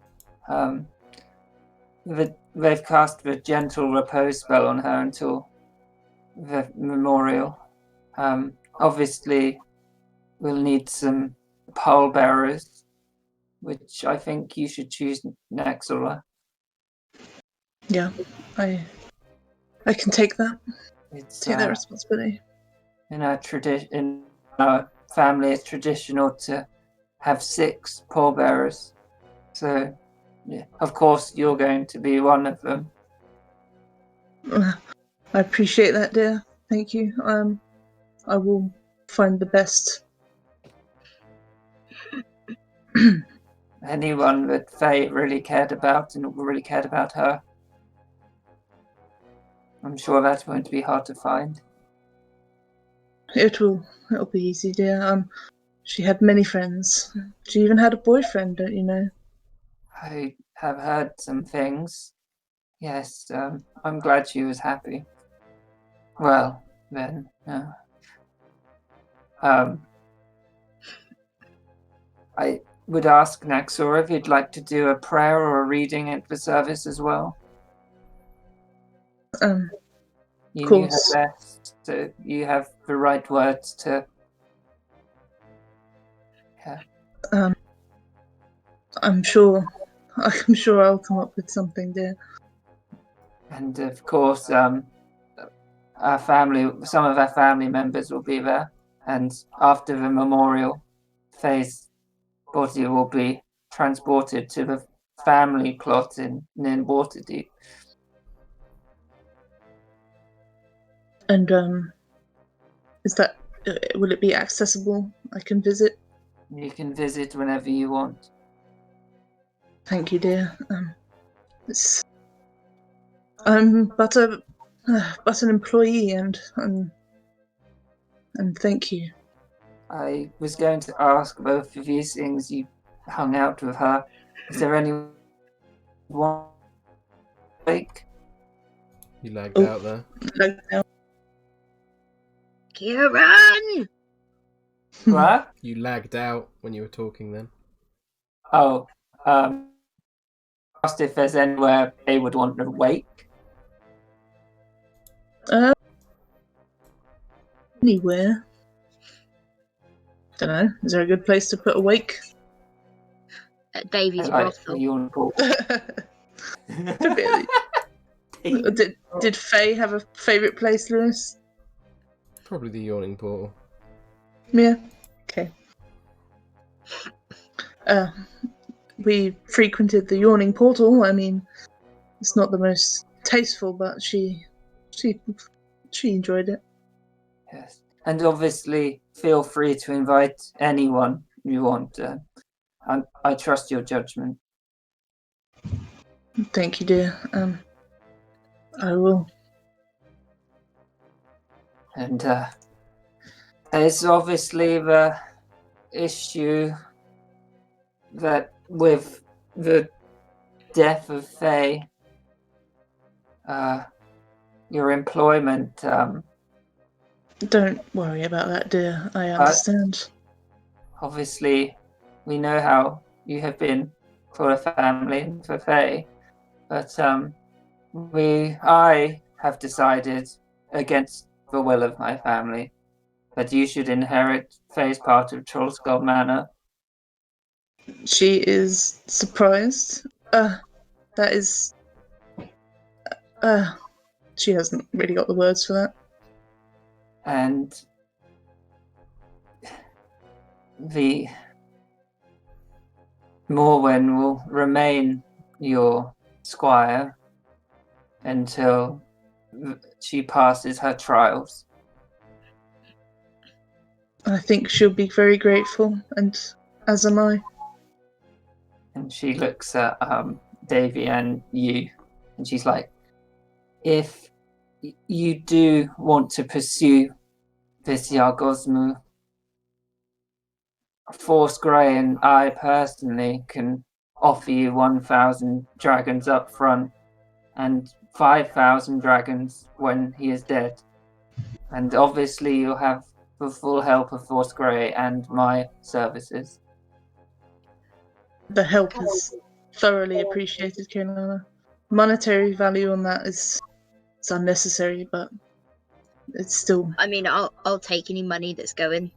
They've cast the gentle repose spell on her until the memorial. Obviously, we'll need some pallbearers, which I think you should choose Naxora. Yeah, I can take that. Take that It's responsibility. in our family, it's traditional to have 6 pallbearers. So, yeah, of course, you're going to be one of them. I appreciate that, dear. Thank you. I will find the best. Anyone that Faye really cared about and really cared about her. I'm sure that's going to be hard to find. It'll be easy, dear. She had many friends. She even had a boyfriend, don't you know? I have heard some things. Yes, I'm glad she was happy. Well, then, I would ask Naxora if you'd like to do a prayer or a reading at the service as well. You knew her best. You have the right words to. Yeah. I'm sure I'll come up with something, dear. And of course, some of our family members will be there. And after the memorial, Faye's body will be transported to the family plot near Waterdeep. And will it be accessible? I can visit. You can visit whenever you want. Thank you, dear. I'm but an employee, and thank you. I was going to ask both of you, seeing as you hung out with her, is there anyone like? You lagged Oh. out there. Like, now. Kieran! What? You lagged out when you were talking then. Oh, asked if there's anywhere they would want to wake. Anywhere. Don't know. Is there a good place to put a wake? At Davy's Like brothel. your pool. Really? Did Faye have a favourite place, Lewis? Probably the yawning portal. Yeah. Okay. We frequented the yawning portal. I mean, it's not the most tasteful, but she enjoyed it. Yes, and obviously feel free to invite anyone you want. I trust your judgment. Thank you, dear. I will. And there's obviously the issue that with the death of Faye, your employment. Don't worry about that, dear. I understand. Obviously, we know how you have been for the family and for Faye, but I have decided against the will of my family that you should inherit Faye's part of Trollskull Manor. She is surprised. That is. She hasn't really got the words for that. And the Morwen will remain your squire until she passes her trials. I think she'll be very grateful, and as am I. And she looks at Davy and you, and she's like, if you do want to pursue this Yargosmu, Force Grey and I personally can offer you 1,000 dragons up front and 5,000 dragons when he is dead. And obviously you'll have the full help of Force Grey and my services. The help is thoroughly appreciated, Kailana. Monetary value on that is unnecessary, but it's still. I mean, I'll take any money that's going.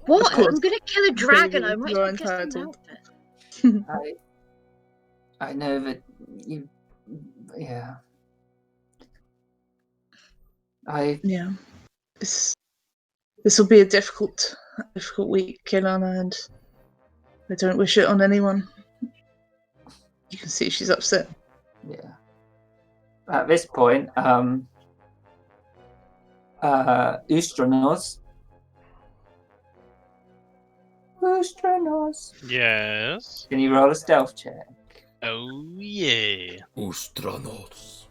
What? course. I'm gonna kill a dragon. I might as You're well get some entitled. outfit. I know that you, yeah. Yeah. This will be a difficult week, Kailana, and I don't wish it on anyone. You can see she's upset. Yeah. At this point, Ustranos. Yes. Can you roll a stealth check? Oh yeah. Ustranos.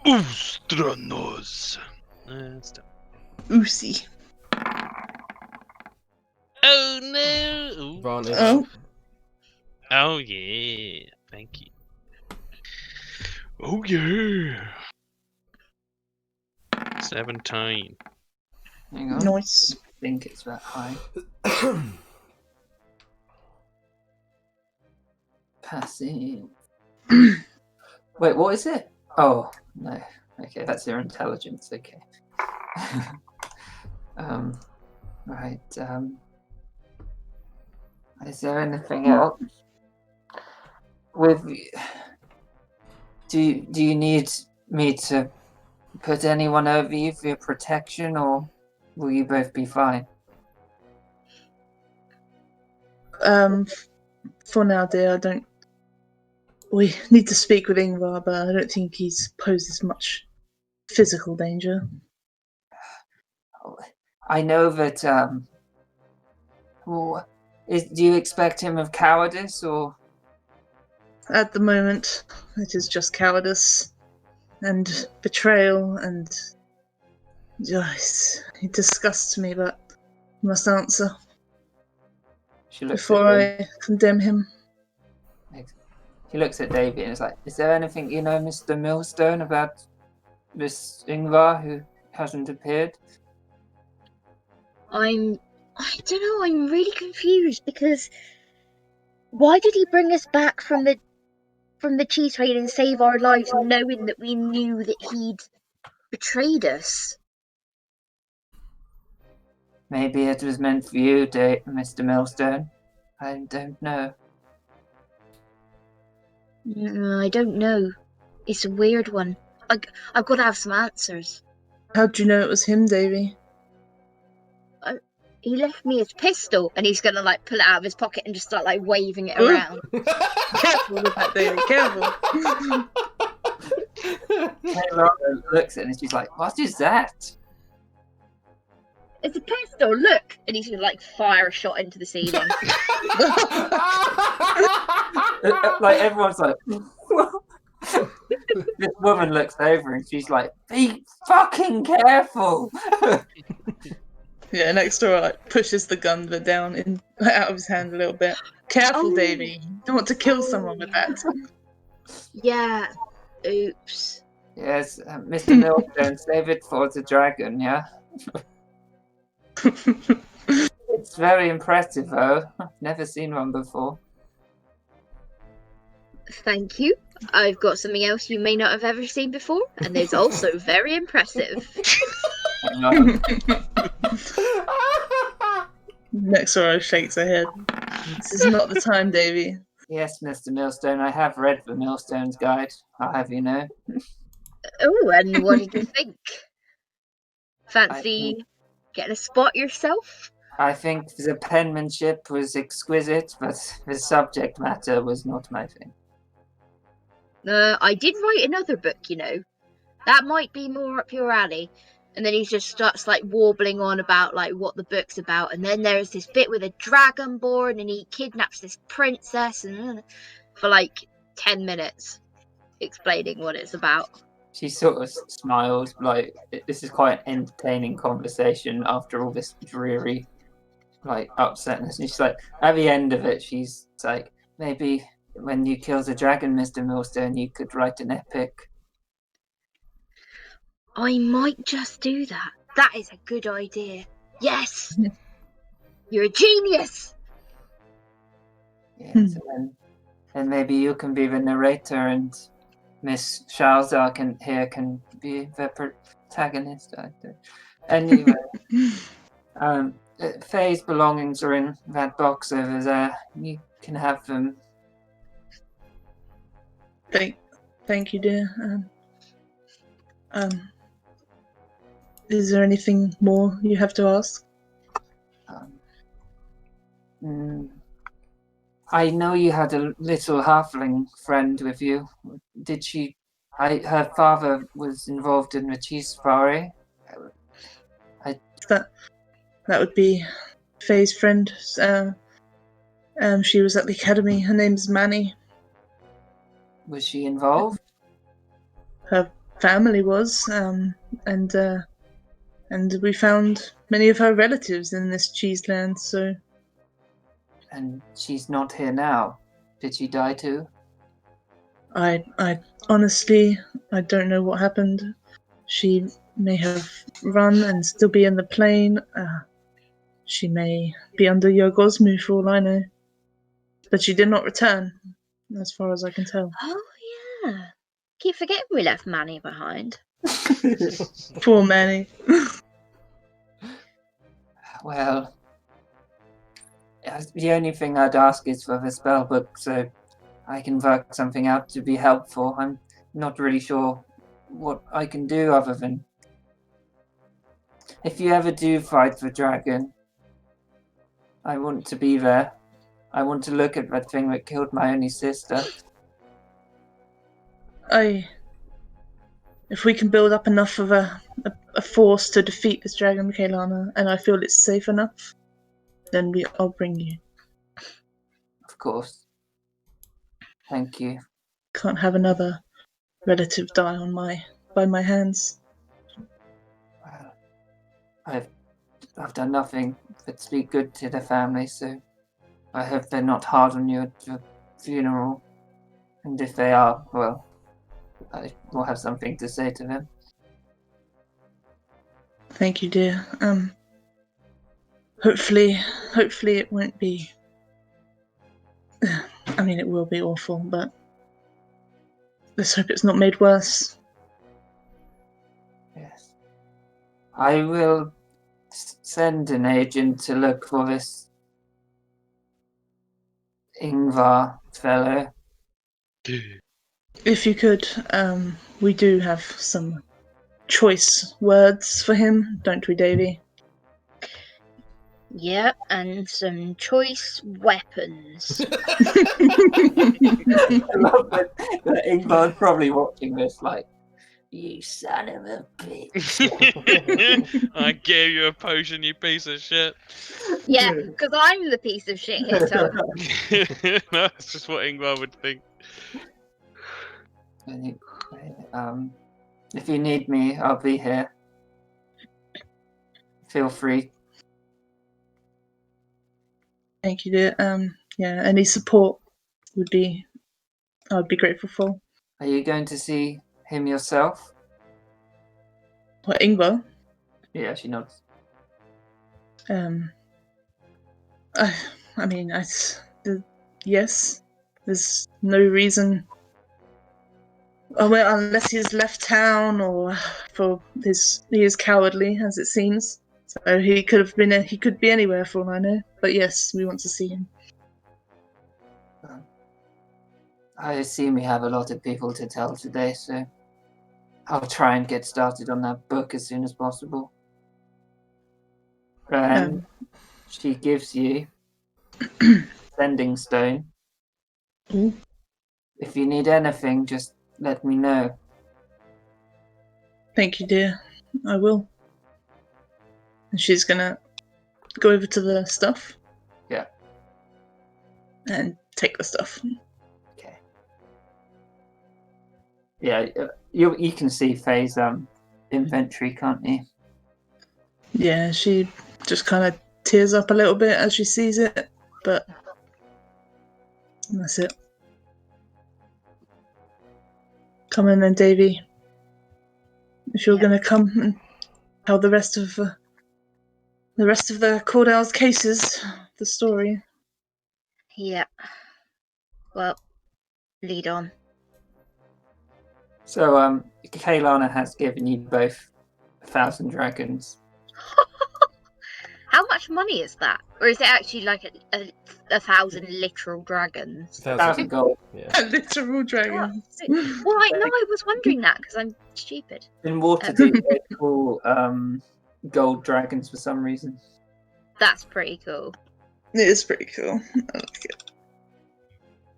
Ustranos. Oosie. Oh no. Ooh. Advantage. Oh. Oh yeah. Thank you. Oh yeah. 17. Hang on. Nice. I think it's that high. Passive. Wait, what is it? Oh, no. Okay, that's your intelligence. Okay. Right. Is there anything else? Do you need me to put anyone over you for your protection, or will you both be fine? For now, dear, I don't. We need to speak with Ingvar, but I don't think he's poses much physical danger. I know that. Do you expect him of cowardice, or? At the moment, it is just cowardice and betrayal, and it disgusts me, but I must answer She looks before at him. I condemn him. He he looks at Davy and is like, "Is there anything you know, Mr. Millstone, about Miss Ingvar who hasn't appeared?" I don't know, I'm really confused because why did he bring us back from the cheese trade and save our lives knowing that we knew that he'd betrayed us? Maybe it was meant for you, Mr. Millstone. I don't know. I don't know. It's a weird one. I've got to have some answers. How do you know it was him, Davy? He left me his pistol, and he's gonna like pull it out of his pocket and just start like waving it around. Careful with that, Davy. Careful. Laura looks at it and she's like, "What is that?" It's a pistol. Look, and he's gonna like fire a shot into the ceiling. Like everyone's like, this woman looks over and she's like, "Be fucking careful." Yeah, next door like pushes the gun down out of his hand a little bit. Careful, Oh. Davy. You don't want to kill someone with that. Yeah. Oops. Yes, Mr. Millstone, save it for the dragon, yeah? It's very impressive, though. I've never seen one before. Thank you. I've got something else you may not have ever seen before, and it's also very impressive. Next door shakes her head. This is not the time, Davy. Yes, Mr. Millstone, I have read the Millstone's Guide, I'll have you know. Oh, and what did you think? Fancy getting a spot yourself? I think the penmanship was exquisite, but the subject matter was not my thing. I did write another book, you know. That might be more up your alley. And then he just starts like warbling on about like what the book's about, and then there's this bit with a dragonborn, and he kidnaps this princess, and for like 10 minutes explaining what it's about. She sort of smiles, like, this is quite an entertaining conversation after all this dreary, like, upsetness. And she's like, at the end of it, she's like, maybe when you kill the dragon, Mr. Millstone, you could write an epic. I might just do that. That is a good idea. Yes! You're a genius! Yes, and maybe you can be the narrator and Miss Shalzar can be the protagonist. Anyway, Faye's belongings are in that box over there. You can have them. Thank you, dear. Is there anything more you have to ask? I know you had a little halfling friend with you. Did she? Her father was involved in the cheese safari. That would be Faye's friend. She was at the academy. Her name's Manny. Was she involved? Her family was, and we found many of her relatives in this cheese land. So. And she's not here now. Did she die too? I honestly, I don't know what happened. She may have run and still be in the plane. She may be under Yogosmu for all I know. But she did not return, as far as I can tell. Oh, yeah. Keep forgetting we left Manny behind. Poor Manny. Well, the only thing I'd ask is for the spell book so I can work something out to be helpful. I'm not really sure what I can do other than... If you ever do fight the dragon, I want to be there. I want to look at that thing that killed my only sister. If we can build up enough of a force to defeat this dragon, Kaelana, and I feel it's safe enough, then I'll bring you. Of course. Thank you. Can't have another relative die by my hands. Well, I've done nothing but speak good to the family, so I hope they're not hard on you at the funeral. And if they are, well, I will have something to say to them. Thank you, dear. Hopefully it won't be. I mean, it will be awful, but let's hope it's not made worse. Yes. I will send an agent to look for this Ingvar fellow. If you could, we do have some choice words for him, don't we, Davy? Yeah, and some choice weapons. I love that Ingvar's probably watching this like, you son of a bitch. I gave you a potion, you piece of shit. Yeah, because I'm the piece of shit here, Tom. That's just what Ingvar would think. If you need me, I'll be here. Feel free. Thank you, dear. Yeah, any support would be, I'd be grateful for. Are you going to see him yourself? What, Ingvar? Yeah, she nods. I mean, yes. There's no reason. Oh, well, unless he's left town or he is cowardly, as it seems. So he could be anywhere for all I know. But yes, we want to see him. I assume we have a lot of people to tell today, so I'll try and get started on that book as soon as possible. And she gives you sending stone. Ooh. If you need anything, just let me know. Thank you, dear. I will. And she's gonna go over to the stuff. Yeah. And take the stuff. Okay. Yeah, you can see Faye's inventory, can't you? Yeah, she just kind of tears up a little bit as she sees it, but that's it. Come in then, Davy. If you're Yeah. gonna come and tell the rest of the Cordell's cases, the story. Yeah. Well, lead on. So, Kaylana has given you both 1,000 dragons. How much money is that? Or is it actually like a 1,000 literal dragons? 1,000 gold. Yeah. A literal dragon. Well, I know, I was wondering that because I'm stupid. In Waterdeep, they call gold dragons for some reason. That's pretty cool. It is pretty cool. I like it.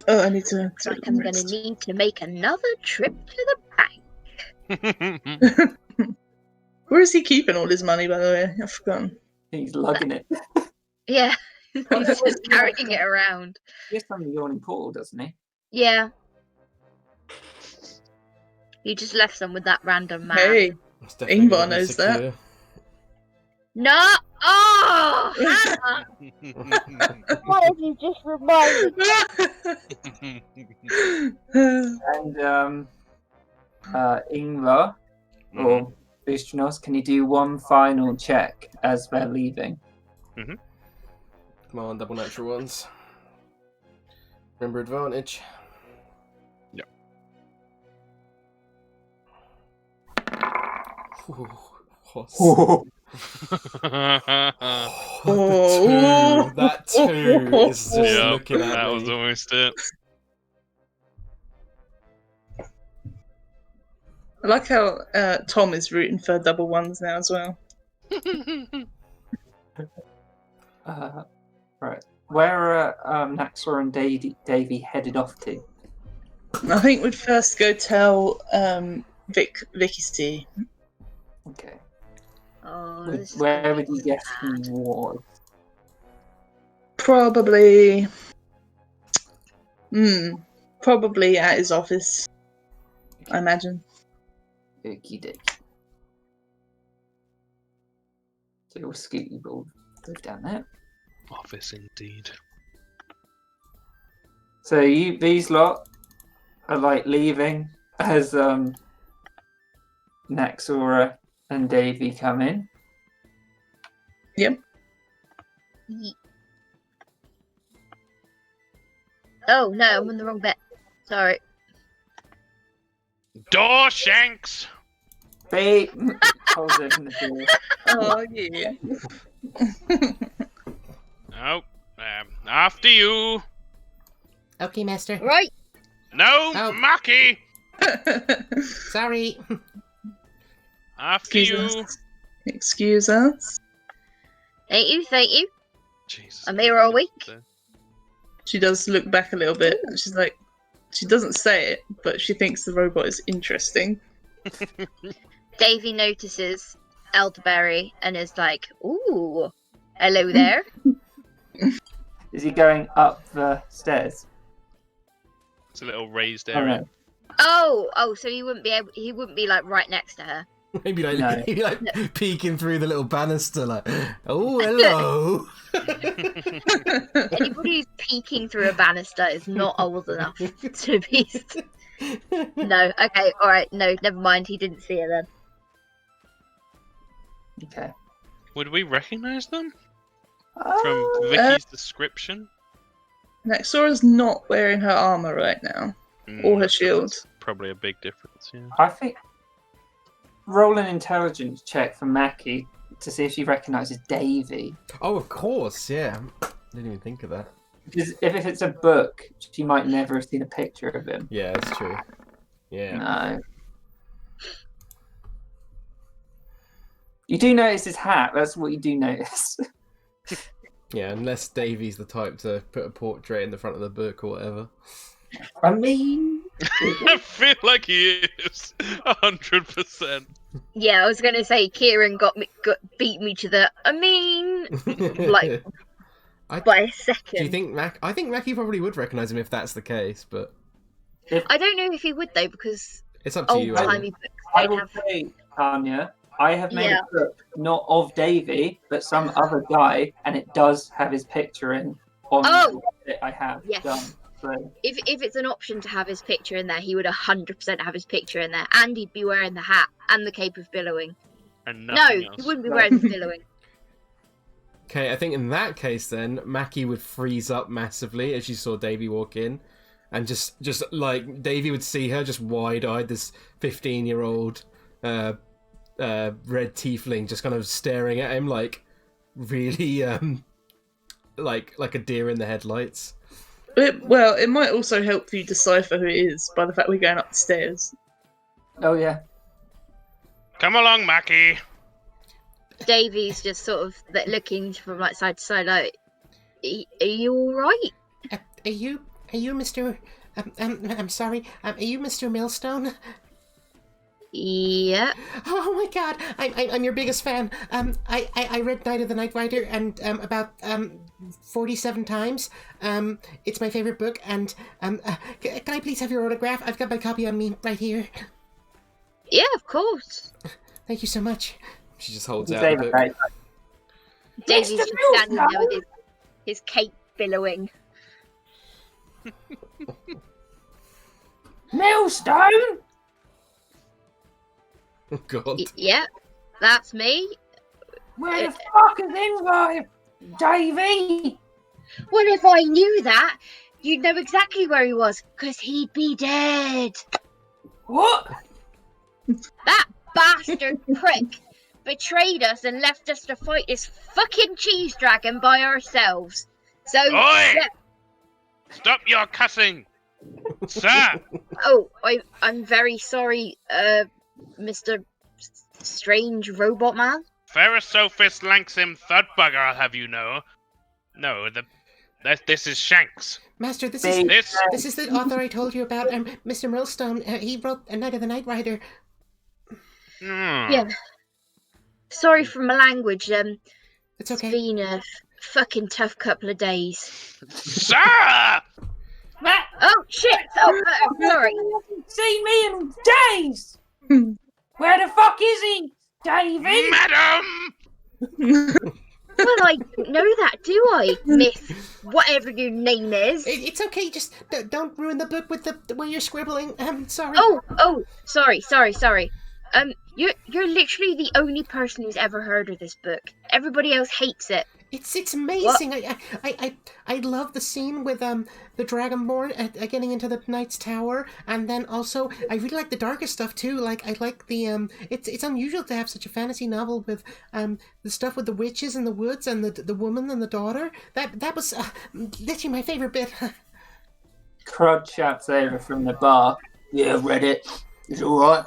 Oh, I need to. Looks like I'm going to need to make another trip to the bank. Where is he keeping all his money, by the way? I've forgotten. He's lugging it. Yeah, he's just carrying it around. He has some yawning portal, doesn't he? Yeah. You just left them with that random man. Hey, It's definitely Ingvar gonna be knows that. secure. No! Oh! Hannah! Why have you just reminded me? And Ingvar or Bistros, can you do one final check as they're leaving? Come on, double natural ones. Remember advantage. Yep. Ooh, what? Oh. That two is just Yep, looking at that me. was almost it. I like how Tom is rooting for double ones now as well. Right. Where are Naxor and Davy headed off to? I think we'd first go tell Vicky's tea. Okay. Oh, this is Where gonna would be you guess he bad. was? Probably at his office, I imagine. Okie dokie. So we'll scoot you all down there. Office indeed. So these lot are like leaving as Naxora and Davy come in. Yep. Oh no, I'm on the wrong bit. Sorry. Door Shanks! They hold open the door. Oh yeah. Oh, after you. Okay, Master. Right. No, Oh. Maki! Sorry. After Excuse you. us. Excuse us. Thank you, thank you. Jesus. I'm here all week. She does look back a little bit. And she's like, she doesn't say it, but she thinks the robot is interesting. Davy notices Elderberry and is like, "Ooh, hello there." Is he going up the stairs? It's a little raised Oh, area. no. Oh, so he wouldn't be like right next to her. Maybe like, No. maybe like peeking through the little banister, like, oh, hello. Anybody who's peeking through a banister is not old enough to be. No, okay, all right, no, never mind. He didn't see her then. Okay. Would we recognise them Oh, from Vicky's description? Naxora's not wearing her armor right now, or her So shield. that's probably a big difference, yeah. I think roll an intelligence check for Mackie to see if she recognises Davy. Oh, of course, yeah. I didn't even think of that. Because if it's a book, she might never have seen a picture of him. Yeah, that's true. Yeah. No. You do notice his hat. That's what you do notice. Yeah, unless Davy's the type to put a portrait in the front of the book or whatever. I mean, I feel like he is 100%. Yeah, I was gonna say Kieran beat me to the. I mean, like by a second. Do you think I think Mackie probably would recognise him if that's the case, but I don't know if he would though, because it's up to you. old timey books I don't will have. say, Tanya, I have made Yeah. a book not of Davy, but some other guy, and it does have his picture in on Oh! it I have Yes. done. So If it's an option to have his picture in there, he would 100% have his picture in there, and he'd be wearing the hat and the cape of billowing. And No, nothing he else. wouldn't be wearing the billowing. Okay, I think in that case then Mackie would freeze up massively as she saw Davy walk in, and just like Davy would see her just wide-eyed, this 15-year-old red tiefling just kind of staring at him like really like a deer in the headlights. It might also help you decipher who it is by the fact we're going up the stairs. oh yeah. Come along, Maki. Davy's just sort of looking from like side to side, like, "Are you all right?" Are you Mr. I'm sorry. Are you Mr. Millstone? Yeah. Oh my God, I'm your biggest fan. I read Night of the Night Rider and about 47 times. It's my favorite book. And can I please have your autograph? I've got my copy on me right here. Yeah, of course. Thank you so much. She just holds You out say the that, book. right? Davy's Mr. just standing there with his cape billowing. Millstone? Oh God. Yeah, that's me. Where the fuck is this guy? Davy? Well, if I knew that, you'd know exactly where he was, because he'd be dead. What? That bastard prick betrayed us and left us to fight this fucking cheese dragon by ourselves. So, Oi! yeah. Stop your cussing! Sir! Oh, I'm very sorry, Mr. Strange Robot Man. Pharasophis Lanxim Thudbugger, I'll have you know. No, this is Shanks. Master, this They- is This the author I told you about, Mr. Millstone. He wrote A Night of the Night Rider. Yeah. Sorry for my language. It's It's okay. been a fucking tough couple of days. Sir! Oh shit! Oh, sorry. Seen me in days. Where the fuck is he, Davy? Madam! Well, I don't know that, do I, Miss? Whatever your name is. It's okay. Just don't ruin the book with the way you're scribbling. Sorry. Oh, sorry. You're literally the only person who's ever heard of this book. Everybody else hates it. It's amazing. I love the scene with the Dragonborn getting into the Knight's Tower, and then also I really like the darker stuff too. Like I like the it's unusual to have such a fantasy novel with the stuff with the witches in the woods and the woman and the daughter. That was literally my favorite bit. Crud shouts over from the bar. Yeah, I've read it. It's all right.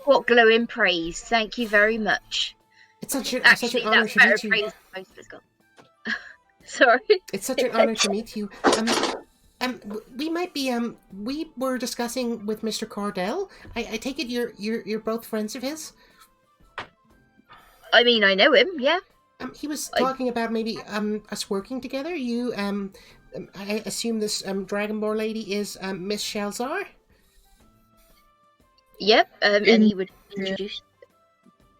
What glowing praise! Thank you very much. It's such an Actually, honor that's to better meet you. praise than most of us got. Sorry. It's such an honor to meet you. We might be we were discussing with Mr. Cordell. I take it you're both friends of his. I mean, I know him. Yeah. He was talking about maybe us working together. You I assume this Dragonborn lady is Miss Shalzar. Yep. And he would introduce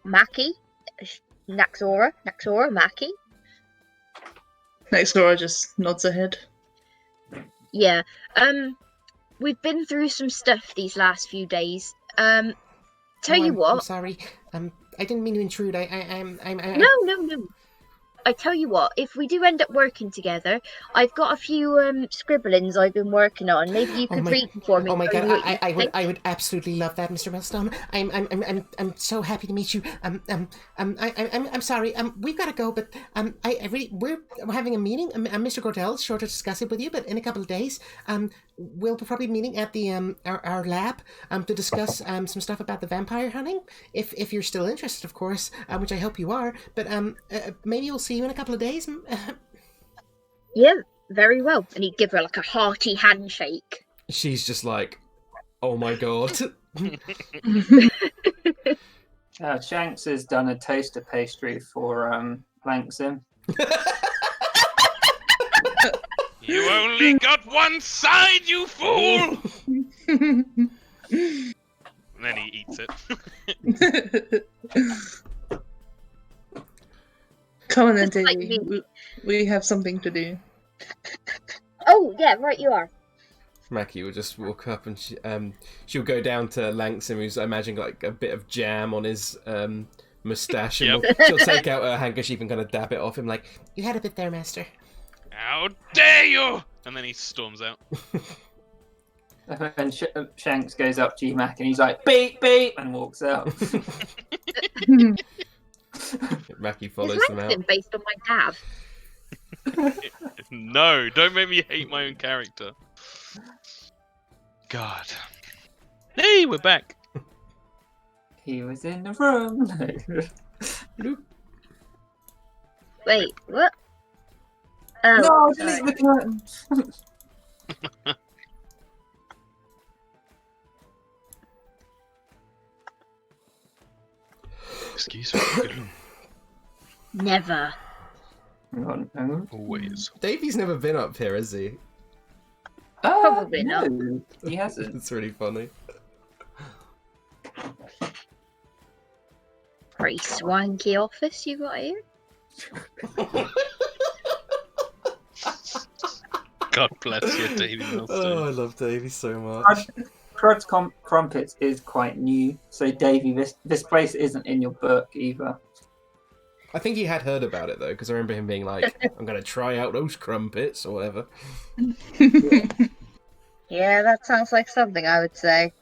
Maki, Naxora, Maki. Naxora just nods her head. Yeah. We've been through some stuff these last few days. Tell you I'm what. sorry. I didn't mean to intrude. I'm No. I tell you what, if we do end up working together, I've got a few scribblings I've been working on. Maybe you could read them for me. Oh my tell god, me what you think. I would absolutely love that, Mr. Wellstone. I'm so happy to meet you. I'm sorry. We've got to go, but we're having a meeting. Mr. Gordell's sure to discuss it with you, but in a couple of days, we'll probably be meeting at the our lab to discuss some stuff about the vampire hunting. If you're still interested, of course, which I hope you are. But maybe we'll see you in a couple of days. Yeah, very well. And he'd give her like a hearty handshake. She's just like, oh my god. Shanks has done a toaster pastry for Lankson. You only got one side, you fool! And then he eats it. Come on then, Just like Davey. me. We have something to do. Oh, yeah, right you are. Mackie will just walk up and she'll go down to Lankson, who's, I imagine, like a bit of jam on his moustache, and she'll take out her handkerchief and kind of dab it off him, like, You had a bit there, Master. How dare you! And then he storms out. And Shanks goes up to you, Mac, and he's like, beep, beep, and walks out. Mackie Is follows them out. Langston based on my dab? No, don't make me hate my own character. God. Hey, we're back. He was in the room. Wait, what? Oh, No, sorry. delete the curtains. Excuse me. Never. Hang on, hang on. Always. Davey's never been up here, has he? Probably not. No, he hasn't. It's really funny. Pretty swanky office you got here. God bless you, Davey Oh, Milestone. I love Davey so much. Crud's Crumpets is quite new, so Davey, this place isn't in your book either. I think he had heard about it though, because I remember him being like, "I'm gonna try out those crumpets" or whatever. Yeah, that sounds like something I would say.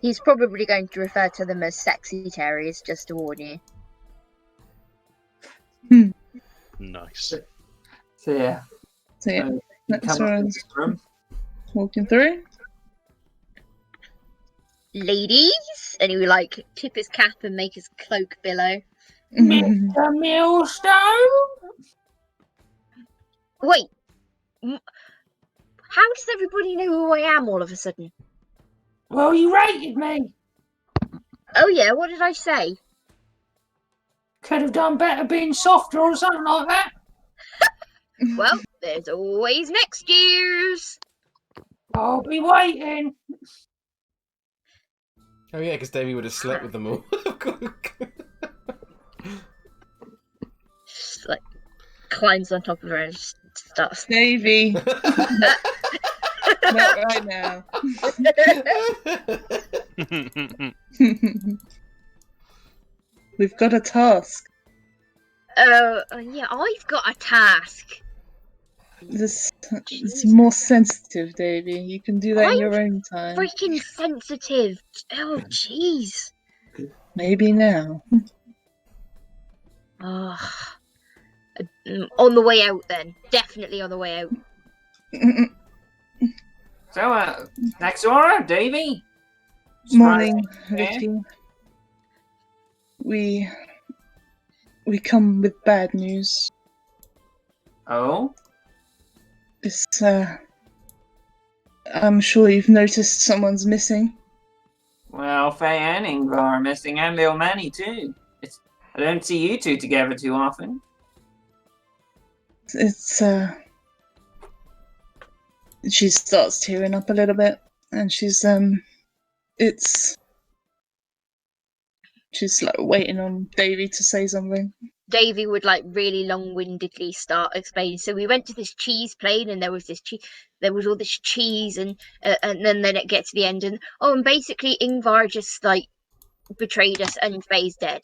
He's probably going to refer to them as sexy terriers, just to warn you. Nice. So yeah, So yeah, you that's come up where to I'm this room. walking through. Ladies! And he would like tip his cap and make his cloak billow. Mr. Millstone? Wait! How does everybody know who I am all of a sudden? Well, you rated me. Oh yeah, what did I say? Could have done better being softer or something like that. Well, there's always next year's. I'll be waiting. Oh yeah, because Davey would have slept with them all. Just, like, climbs on top of her and just starts. Davy, not right now. We've got a task. Yeah, I've got a task. This is Jesus. more sensitive, Davy. You can do that in I'm your own time. Freaking sensitive. Oh, jeez. Maybe now. Oh. On the way out, then. Definitely on the way out. So, Naxora, Davy? Morning, Surprised, Vicky. We come with bad news. Oh? This I'm sure you've noticed someone's missing. Well, Faye and Ingvar are missing, and Lil Manny too. I don't see you two together too often. It's she starts tearing up a little bit, and she's like waiting on Davy to say something. Davy would like really long-windedly start explaining. So we went to this cheese plane, and there was all this cheese, and then it gets to the end, and and basically Ingvar just like betrayed us, and Faye's dead.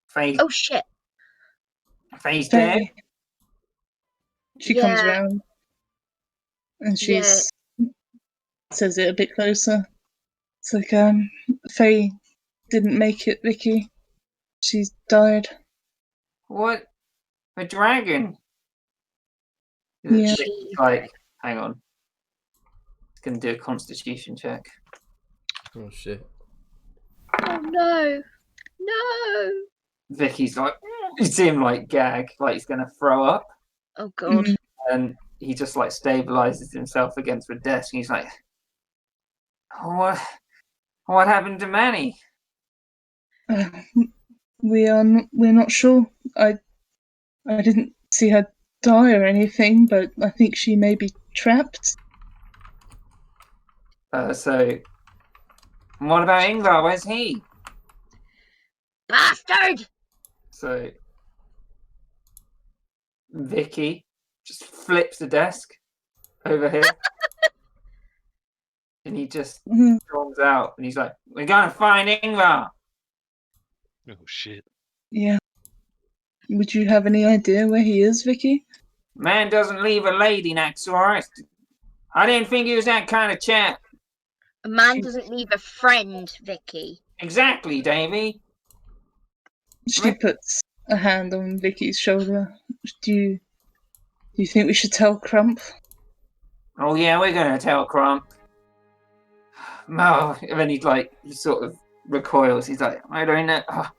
Faye, Oh shit! Faye's dead? Faye. She comes Yeah. round, and she's says it a bit closer. It's like Faye didn't make it, Vicky. She's died. What? A dragon? Yeah. Vicky's like, hang on. It's gonna do a constitution check. Oh shit. Oh no! No! Vicky's like, you see him like gag, like he's gonna throw up. Oh god! Mhm. And he just like stabilizes himself against the desk, and he's like, what happened to Manny? We're not sure. I didn't see her die or anything, but I think she may be trapped. So what about Ingvar? Where's he? Bastard! So Vicky just flips the desk over here. And he just Mhm. storms out, and he's like, we're gonna find Ingvar. Oh shit. Yeah. Would you have any idea where he is, Vicky? Man doesn't leave a lady, Naxora. I didn't think he was that kind of chap. A man doesn't leave a friend, Vicky. Exactly, Davy. She puts a hand on Vicky's shoulder. Do you think we should tell Crump? Oh yeah, we're gonna tell Crump. No, and then he like sort of recoils. He's like, I don't know. Oh.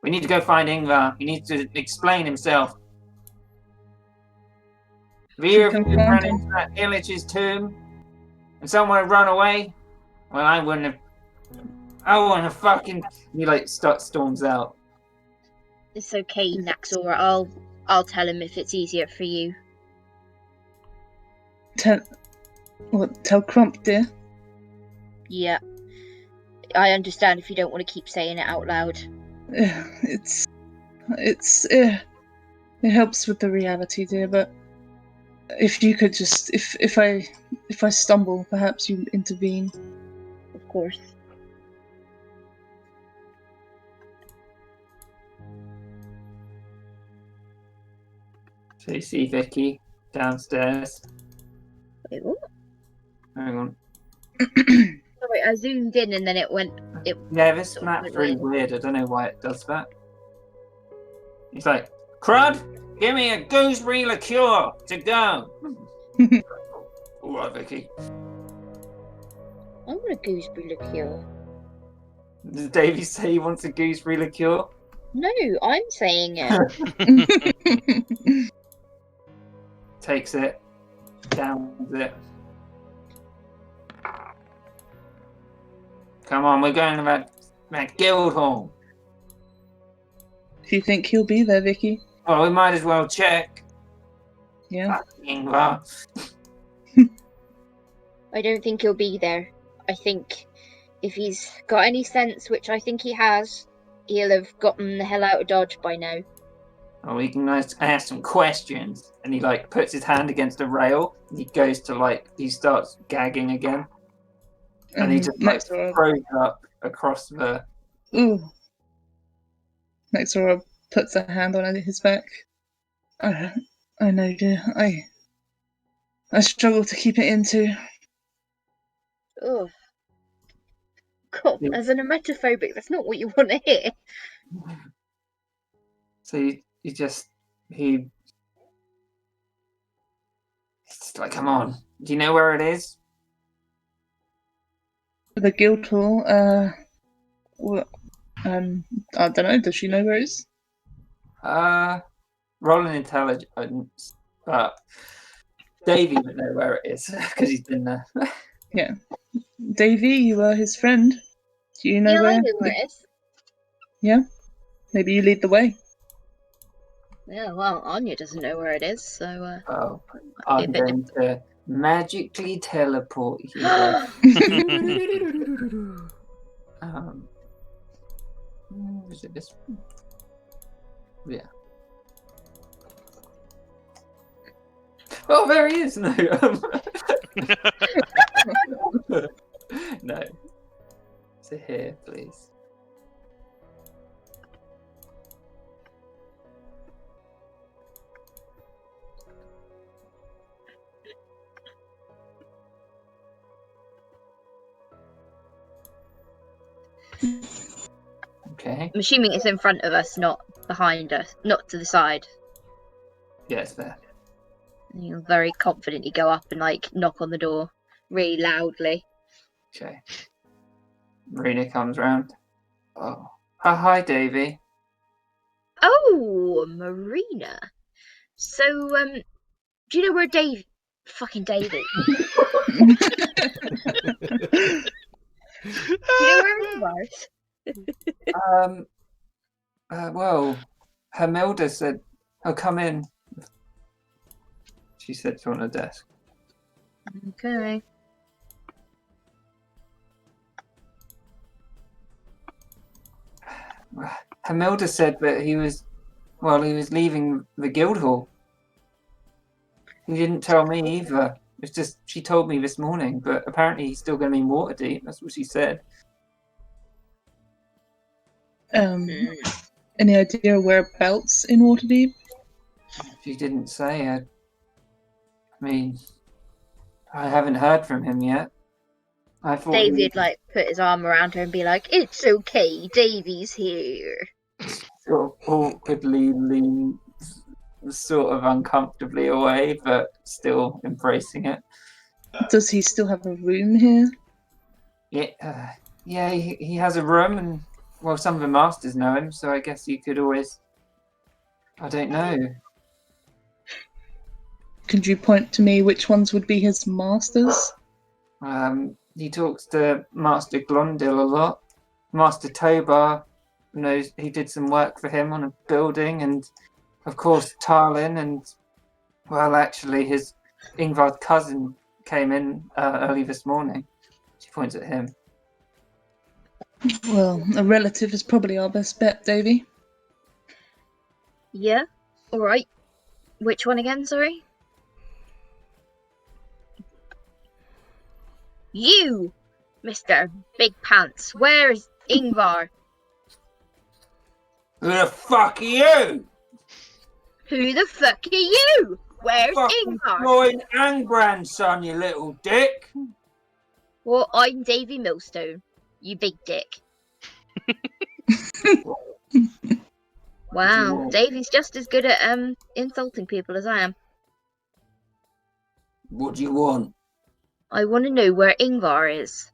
We need to go find Ingvar. He needs to explain himself. Have either of you run into that Illich's tomb and someone had run away? Well, I wouldn't have. I wouldn't have fucking. He like storms out. It's okay, Naxora. I'll tell him if it's easier for you. Tell Crump, dear. Yeah. I understand if you don't want to keep saying it out loud. It helps with the reality, dear. But if you could just, if I stumble, perhaps you intervene. Of course. So you see Vicky downstairs. Wait, what? Hang on. Sorry, I zoomed in and then it went. Yeah, this map's really weird. I don't know why it does that. He's like, Crud, give me a gooseberry liqueur to go. All right, Vicky. I want a gooseberry liqueur. Does Davey say he wants a gooseberry liqueur? No, I'm saying it. Takes it, downs it. Come on, we're going to that guild hall. Do you think he'll be there, Vicky? Well, we might as well check. Yeah. Ingvar. I don't think he'll be there. I think if he's got any sense, which I think he has, he'll have gotten the hell out of Dodge by now. Oh, we can ask some questions. And he like puts his hand against a rail. And he goes to he starts gagging again. And he just Nexora, throws up across the. ooh. Nexora puts a hand on his back. I know, dear. I struggle to keep it into. Oh, God, as an emetophobic, that's not what you want to hear. So he's just like, come on. Do you know where it is? The Guildhall, well, I don't know. Does she know where it is? Rolling intelligence, but Davey would know where it is because he's been there. Yeah. Davy, you are his friend. Do you know Yeah, where? I know where it is. Yeah? Maybe you lead the way. Yeah, well, Anya doesn't know where it is, so I'm going to magically teleport you there. Is it this one? Yeah. Oh, there he is! No. No. So here, please. Okay. I'm assuming it's in front of us, not behind us, not to the side. Yeah, it's there. And you'll very confidently go up and knock on the door really loudly. Okay. Marina comes round. Oh, hi, Davy. Oh, Marina. So, do you know where fucking Davy? Do you know where he was? Well, Hermilda said, "Oh, come in." She sits on her desk. Okay. Hermilda said that he was leaving the Guildhall. He didn't tell me either. It's just she told me this morning, but apparently he's still going to be in Waterdeep. That's what she said. Any idea whereabouts in Waterdeep? She didn't say. I mean, I haven't heard from him yet. I thought Davy'd put his arm around her and be like, "It's okay, Davy's here." sort of awkwardly leans sort of uncomfortably away, but still embracing it. Does he still have a room here? Yeah, he has a room, and well, some of the masters know him, so I guess you could always. I don't know. Could you point to me which ones would be his masters? He talks to Master Glondil a lot. Master Tobar knows he did some work for him on a building, and of course Tarlin, and well, actually his Ingvar's cousin came in early this morning. She points at him. Well, a relative is probably our best bet, Davy. Yeah. All right. Which one again? Sorry. You, Mr. Big Pants. Where's Ingvar? Who the fuck are you? Who the fuck are you? Where's Fucking Ingvar? Floyd and grandson, you little dick. Well, I'm Davy Millstone. You big dick. Wow, Davy's just as good at insulting people as I am. What do you want? I want to know where Ingvar is.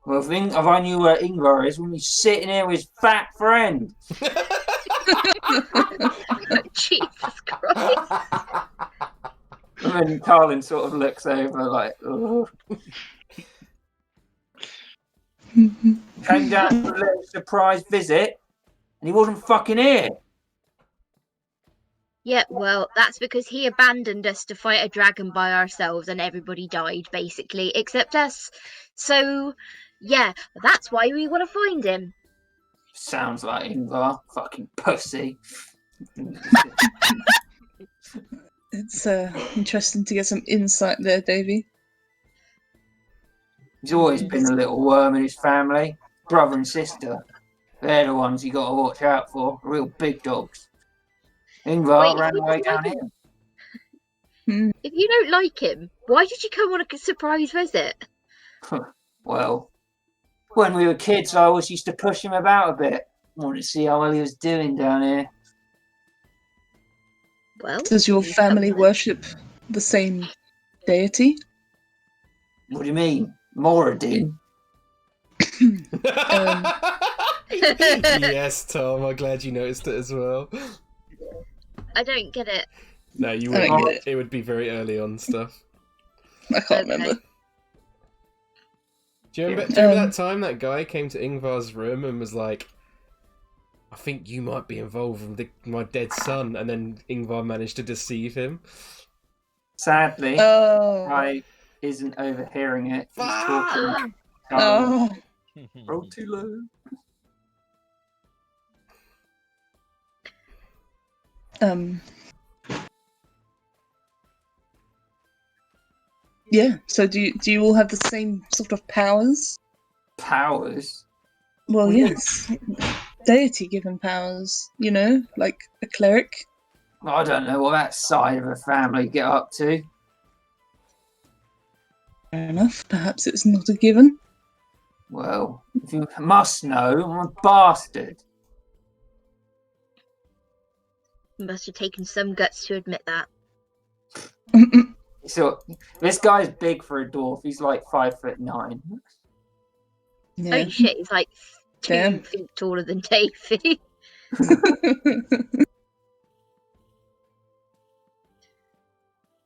Well, if I knew where Ingvar is, wouldn't be sitting here with his fat friend. Jesus Christ. And then Tarlin sort of looks over like, oh. Came down for a little surprise visit, and he wasn't fucking here. Yeah, well, that's because he abandoned us to fight a dragon by ourselves and everybody died, basically, except us. So, yeah, that's why we want to find him. Sounds like Ingvar. Fucking pussy. It's interesting to get some insight there, Davy. He's always been a little worm in his family. Brother and sister. They're the ones you gotta watch out for. Real big dogs. Ingvar Wait, ran if away you down don't here. If you don't like him, why did you come on a surprise visit? Well, when we were kids, I always used to push him about a bit. Wanted to see how well he was doing down here. Well, Does your family worship the same deity? What do you mean? Moradin? Yes, Tom. I'm glad you noticed it as well. I don't get it. No, you I don't wouldn't. get it. It would be very early on stuff. I can't Okay. remember. Do you remember that time that guy came to Ingvar's room and was like, I think you might be involved with my dead son, and then Ingvar managed to deceive him? Sadly, Oh. I isn't overhearing it. He's talking. Oh. Roll too low. Yeah. So do you all have the same sort of powers? Powers? Well, We do. yes. Deity given powers, you know, like a cleric. I don't know what that side of a family get up to. Fair enough. Perhaps it's not a given. Well, if you must know, I'm a bastard. You must have taken some guts to admit that. So this guy's big for a dwarf. He's like 5'9". Yeah. Holy shit, he's like 2 Damn. feet taller than Davey.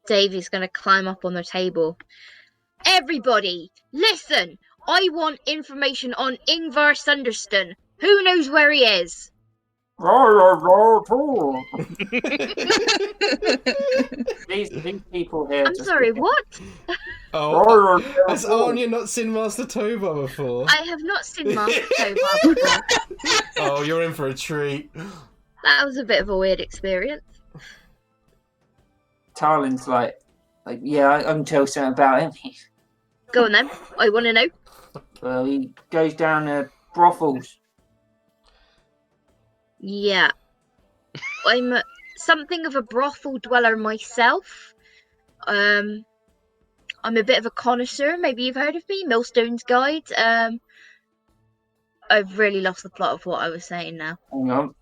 Davey's gonna climb up on the table. Everybody, listen! I want information on Ingvar Sunderston. Who knows where he is? These people here. I'm sorry, what? Oh, has Anya not seen Master Toba before? I have not seen Master Tobar before. Oh, you're in for a treat. That was a bit of a weird experience. Tarlin's like, yeah, I can tell something about him. Go on then. I want to know. Well, he goes down to brothels. Yeah. I'm something of a brothel dweller myself. I'm a bit of a connoisseur. Maybe you've heard of me, Millstone's Guide. I've really lost the plot of what I was saying now. Hang on.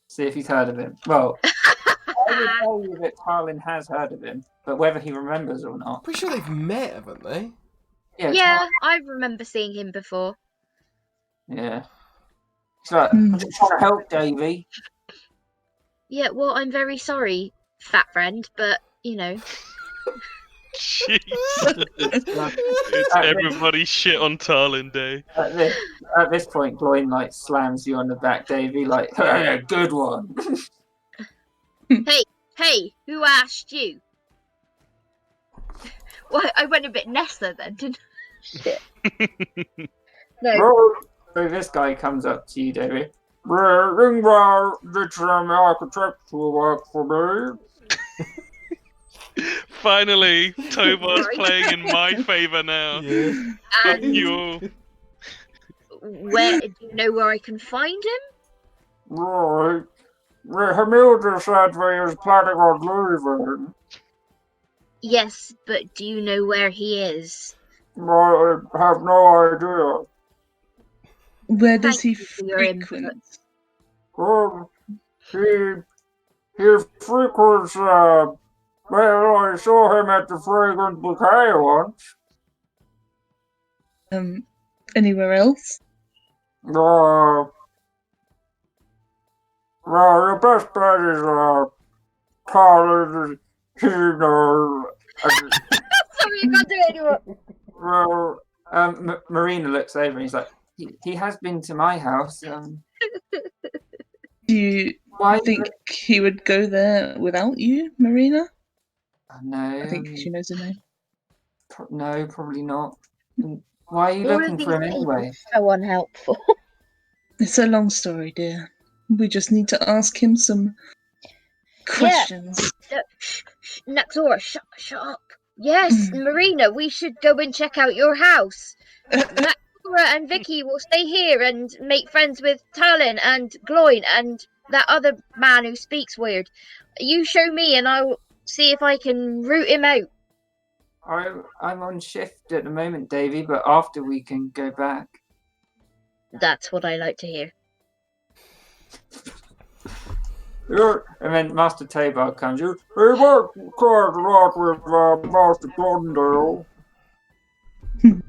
See if he's heard of him. Well, I will tell you that Tarlin has heard of him, but whether he remembers or not. Pretty sure they've met, haven't they? Yeah, I remember seeing him before. Yeah. He's like, I'm just trying to help Davey. Yeah, well, I'm very sorry, fat friend, but, you know. Jesus. It's everybody shit on Tarlin Day. At this point, Gloin like slams you on the back, Davey, like, hey, a good one. Hey, who asked you? Well, I went a bit Nessa then, didn't I? Shit. No. So this guy comes up to you, Davey. Ingvar did some architectural work for me. Finally, Tobar's Sorry. playing in my favour now. Yeah. Fuck And you all. where do you know where I can find him? Right. Hamilton said he was planning on leaving. Yes, but do you know where he is? I have no idea. Where does Thank he you for your input. frequent? He frequents, well, I saw him at the Fragrant Bouquet once. Anywhere else? Well, the best bet is, college, you know. Sorry, I can't do it anymore. Well, Marina looks over and he's like, he has been to my house. Do I think he would go there without you, Marina. No, I think she knows his name. no, probably not. Why are you All looking of for him these people anyway? so unhelpful. It's a long story, dear. We just need to ask him some questions. Naxora, shut up. Yes, Marina, we should go and check out your house. Naxora and Vicky will stay here and make friends with Talon and Gloin and that other man who speaks weird. You show me and I'll see if I can root him out. I'm on shift at the moment, Davy, but after we can go back. That's what I like to hear. And then Master Tabar comes. We work quite a lot with Master Blondale.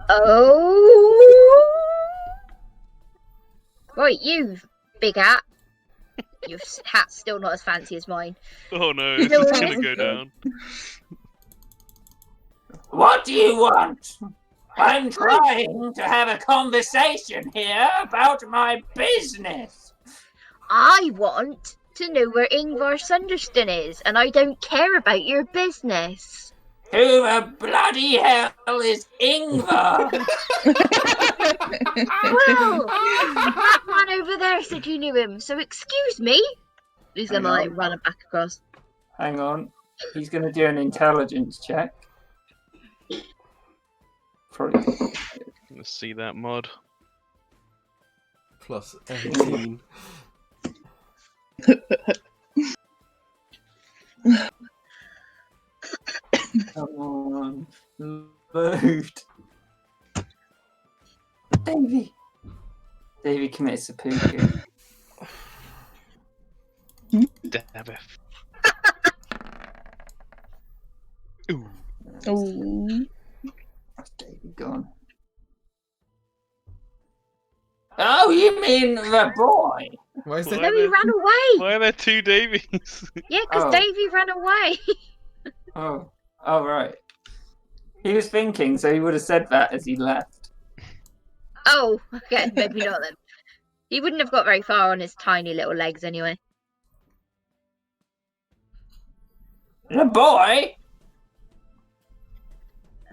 Oh! Right, you, big hat. Your hat's still not as fancy as mine. Oh no, this is gonna go down. What do you want? I'm trying to have a conversation here about my business. I want to know where Ingvar Sunderston is, and I don't care about your business. Who the bloody hell is Ingvar? Well, that man over there said you knew him, so excuse me. He's gonna Hang on. run it back across. Hang on. He's going to do an intelligence check. Probably. Let's see that mod. Plus 18. Come on. Load. Davy. Davy commits seppuku. Damn it. Ooh. Oh. That's Davy gone. Oh, you mean the boy? Why is Why there? No, he ran away. Why are there two Davies? Yeah, because Oh. Davy ran away. Oh, right. He was thinking, so he would have said that as he left. Oh, okay, maybe not then. He wouldn't have got very far on his tiny little legs anyway. The boy?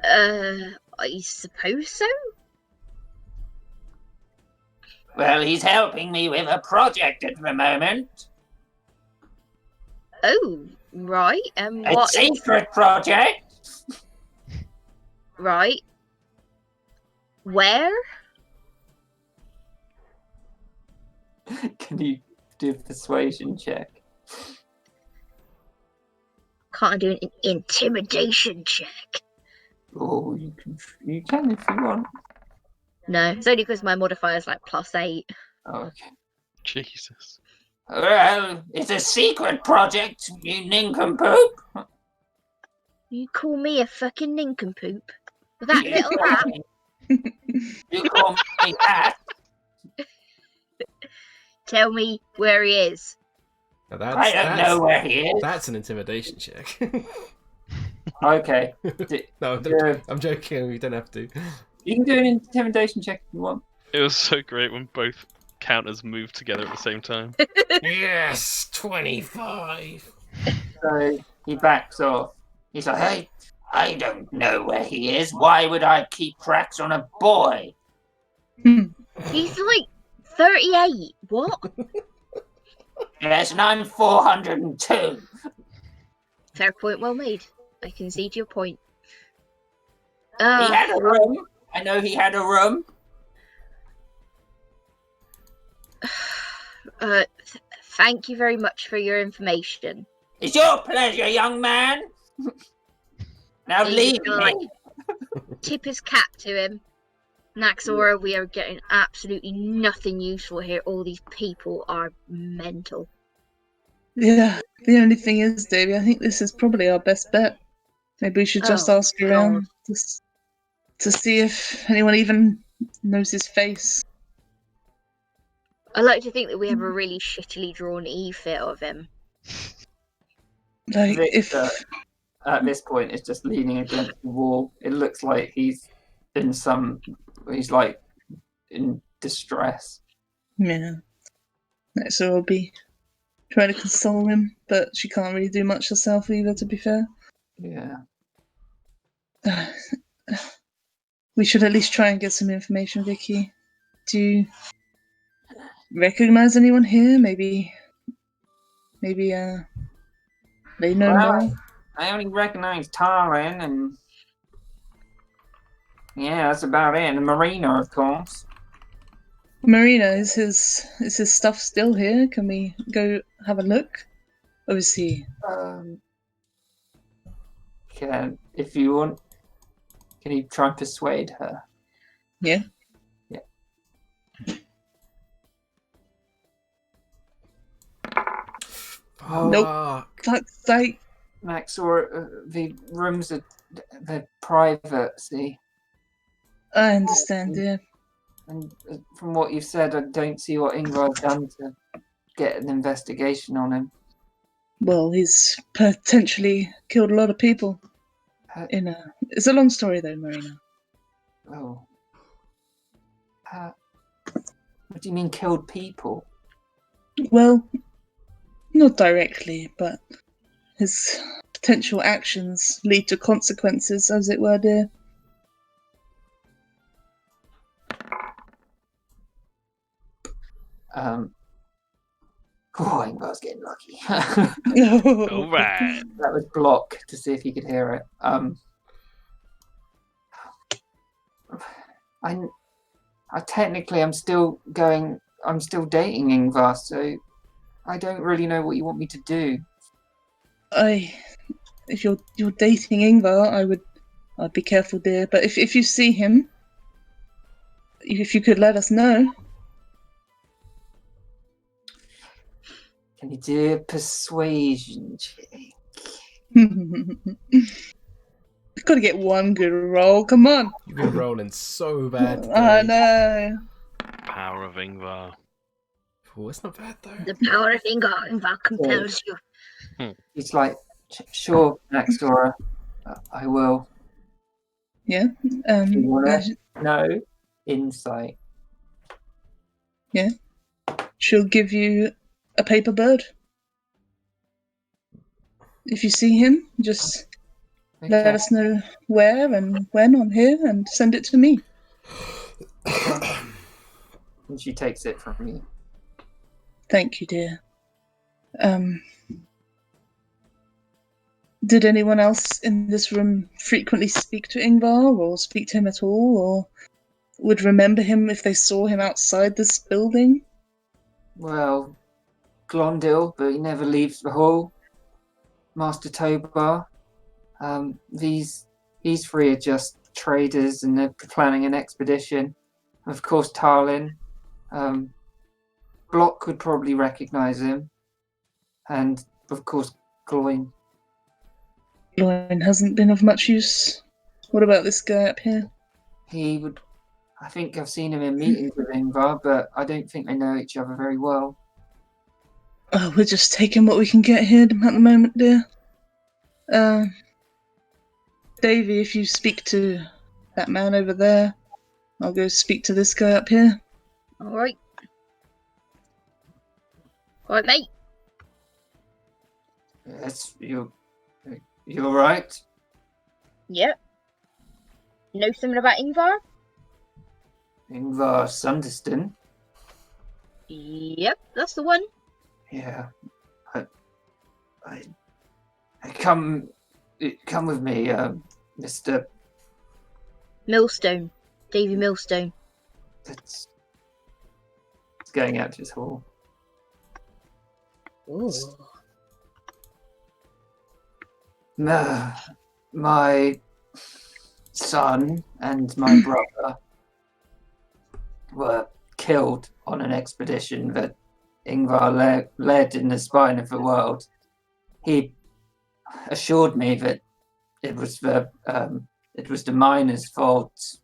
I suppose so? Well, he's helping me with a project at the moment. Oh, right. A What is... secret project. Right. Where? Can you do a persuasion check? Can't I do an intimidation check? Oh, you can if you want. No, it's only because my modifier's like +8. Oh, okay. Jesus. Well, it's a secret project, you nincompoop. You call me a fucking nincompoop? With that little hat? You call me that? Tell me where he is. Now I don't know where he is. That's an intimidation check. Okay. No, Yeah. I'm joking. We don't have to. You can do an intimidation check if you want. It was so great when both counters moved together at the same time. Yes, 25. So he backs off. He's like, hey, I don't know where he is. Why would I keep tracks on a boy? He's like 38. What? Yes, and I'm 402. Fair point, well made. I concede your point. He had a room. I know he had a room. Thank you very much for your information. It's your pleasure, young man. Now He's leave gonna, me. Tip his cap to him. Naxora, we are getting absolutely nothing useful here. All these people are mental. Yeah, the only thing is, Davey, I think this is probably our best bet. Maybe we should just Oh, ask around to see if anyone even knows his face. I like to think that we have a really shittily drawn e-fit of him. Like, if Victor, at this point, is just leaning against the wall. It looks like he's like in distress. yeah, so it'll be trying to console him, but she can't really do much herself either, to be fair. Yeah. We should at least try and get some information, Vicky. Do you recognize anyone here? Maybe they know Well, more. I only recognize Tarlin, and yeah, that's about it. And Marina, of course. Marina, is his stuff still here? Can we go have a look? Obviously, If you want, can you try and persuade her? yeah. Yeah. Nope. Fuck's sake. Max, or the rooms they're private. See, I understand, yeah. and from what you've said, I don't see what Ingvar's done to get an investigation on him. Well, he's potentially killed a lot of people. It's a long story though, Marina. Oh. What do you mean killed people? Well, not directly, but his potential actions lead to consequences, as it were, dear. Oh, Ingvar's getting lucky. All right. That was block to see if he could hear it. I'm still dating Ingvar, so I don't really know what you want me to do. If you're dating Ingvar, I'd be careful, dear. But if you see him, if you could let us know. Can you do a persuasion check? We've got to get one good roll. Come on. You've been rolling so bad today. I know. Power of Ingvar. Oh, it's not bad though. The power of Ingvar compels you. He's like, sure, next Dora, I will. Yeah. If you want to know insight. Yeah. She'll give you a paper bird. If you see him, just let us know where and when on here and send it to me. And she takes it from you. Thank you, dear. Did anyone else in this room frequently speak to Ingvar or speak to him at all, or would remember him if they saw him outside this building? Well, Glondil, but he never leaves the hall. Master Tobar. These three are just traders and they're planning an expedition. Of course, Tarlin. Block would probably recognize him. And, of course, Gloin. Gloin hasn't been of much use. What about this guy up here? He would... I think I've seen him in meetings with Ingvar, but I don't think they know each other very well. Oh, we're just taking what we can get here at the moment, dear. Davy, if you speak to that man over there, I'll go speak to this guy up here. Alright. Alright, mate. Yes, you're right. Yep. Know something about Ingvar? Ingvar Sunderston. Yep, that's the one. Yeah. I come with me, Mr. Millstone. Davy Millstone. It's going out to his hall. Ooh. My son and my brother were killed on an expedition that Ingvar led in the spine of the world. He assured me that it was the miner's fault.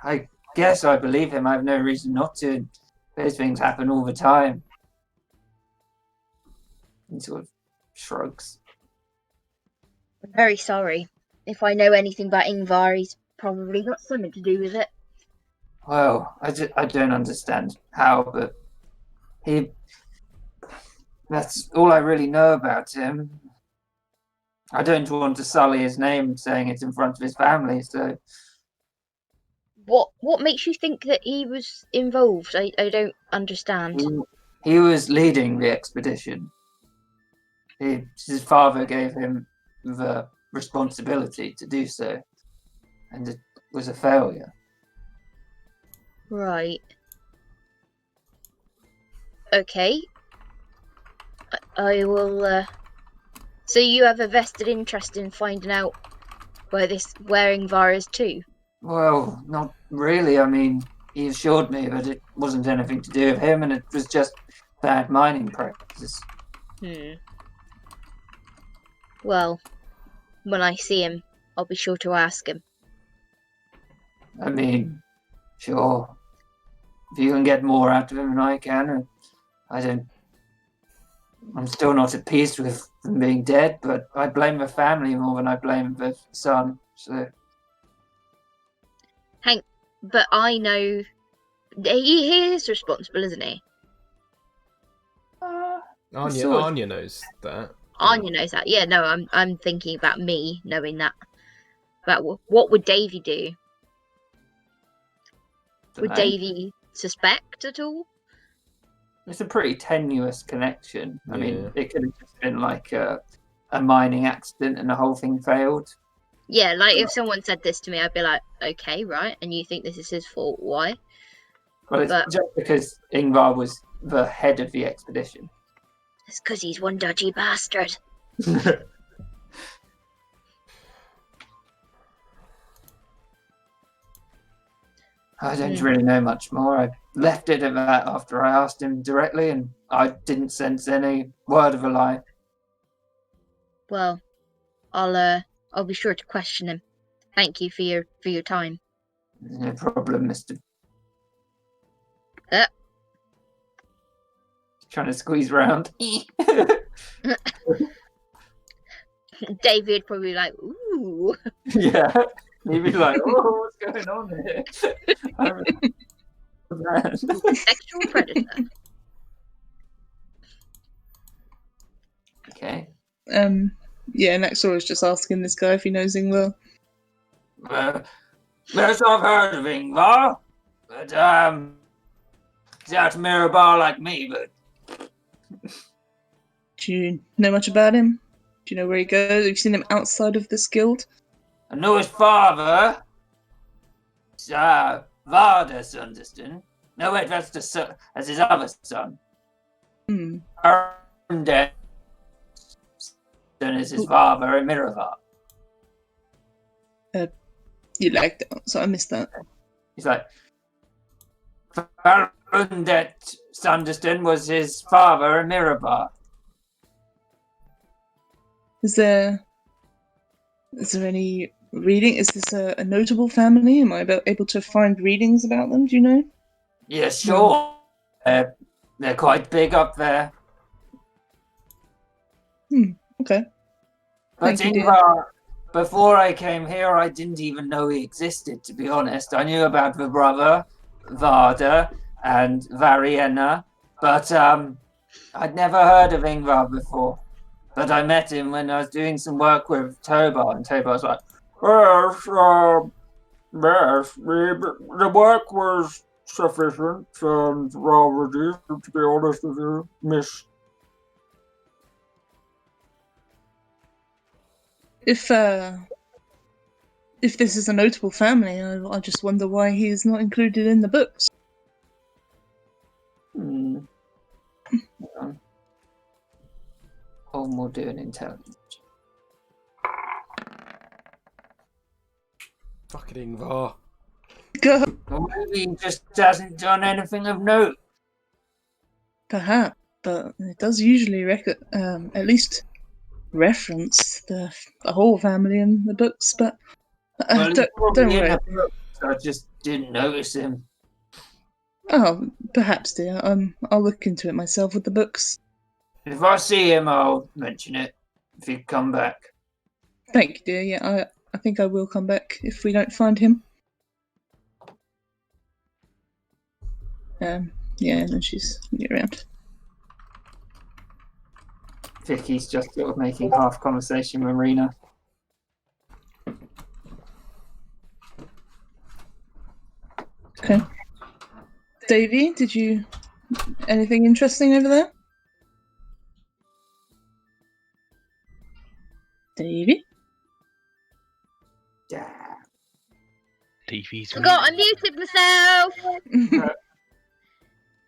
I guess I believe him. I have no reason not to. Those things happen all the time. He sort of shrugs. I'm very sorry. If I know anything about Ingvar, he's probably got something to do with it. Well, I don't understand how, but That's all I really know about him. I don't want to sully his name saying it in front of his family, so... What makes you think that he was involved? I don't understand. He was leading the expedition. His father gave him the responsibility to do so, and it was a failure. Right. Okay. I will. So you have a vested interest in finding out where Ingvar is too? Well, not really. I mean, he assured me that it wasn't anything to do with him, and it was just bad mining practices. Well, when I see him, I'll be sure to ask him. I mean, sure. If you can get more out of him than I can, I'm still not at peace with them being dead, but I blame the family more than I blame the son, so... Hank, but I know he is responsible, isn't he? Anya knows that. Anya knows that. Yeah, no, I'm thinking about me knowing that. But what would Davy do? Would Davy suspect at all? It's a pretty tenuous connection. I mean, it could have just been like a mining accident and the whole thing failed. Yeah, like if someone said this to me, I'd be like, okay, right, and you think this is his fault, why? Well, it's just because Ingvar was the head of the expedition. It's because he's one dodgy bastard. I don't really know much more. I left it at that after I asked him directly, and I didn't sense any word of a lie. Well, I'll be sure to question him. Thank you for your time. No problem, Mr. Trying to squeeze round. David probably like, ooh. Yeah, he'd be like, oh, what's going on here? Sexual predator. Okay. Yeah, Naxor is just asking this guy if he knows Ingvar. Yes, I've heard of Ingvar, but he's out to Mirabar like me, but... Do you know much about him? Do you know where he goes? Have you seen him outside of this guild? I know his father. It's Varda Sunderston. No, wait, that's his other son. Arundel is his father in Mirabar. You lagged out, so I missed that. He's like, Arundel Sunderston was his father in Mirabar. Is there any reading? Is this a notable family? Am I able to find readings about them? Do you know? Yeah, sure. They're quite big up there. Okay. But Thank you, Ingvar, before I came here, I didn't even know he existed, to be honest. I knew about the brother, Varda, and Varienna, but I'd never heard of Ingvar before. But I met him when I was doing some work with Tobar, and Tobar was like, yes, the work was sufficient and well reduced, to be honest with you, miss. If this is a notable family, I just wonder why he is not included in the books. Holm will do an intelligence. Fucking Ingvar. Or maybe he just hasn't done anything of note. Perhaps, but it does usually at least reference the whole family in the books. But Well, don't worry. I just didn't notice him. Oh, perhaps, dear. I'll look into it myself with the books. If I see him, I'll mention it. If you come back. Thank you, dear. Yeah, I think I will come back if we don't find him. Yeah, and then she's around. Vicky's just sort of making half conversation with Marina. Okay. Davey, did you anything interesting over there? Davey? Yeah. TV's Forgot I muted myself.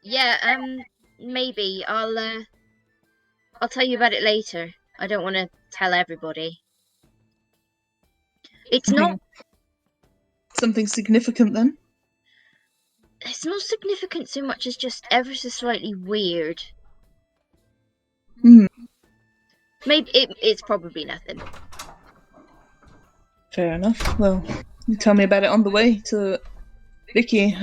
Yeah, maybe I'll tell you about it later. I don't want to tell everybody. It's not. Something significant then? It's not significant so much as just ever so slightly weird. Hmm. Maybe it's probably nothing. Fair enough. Well, you tell me about it on the way to Vicky.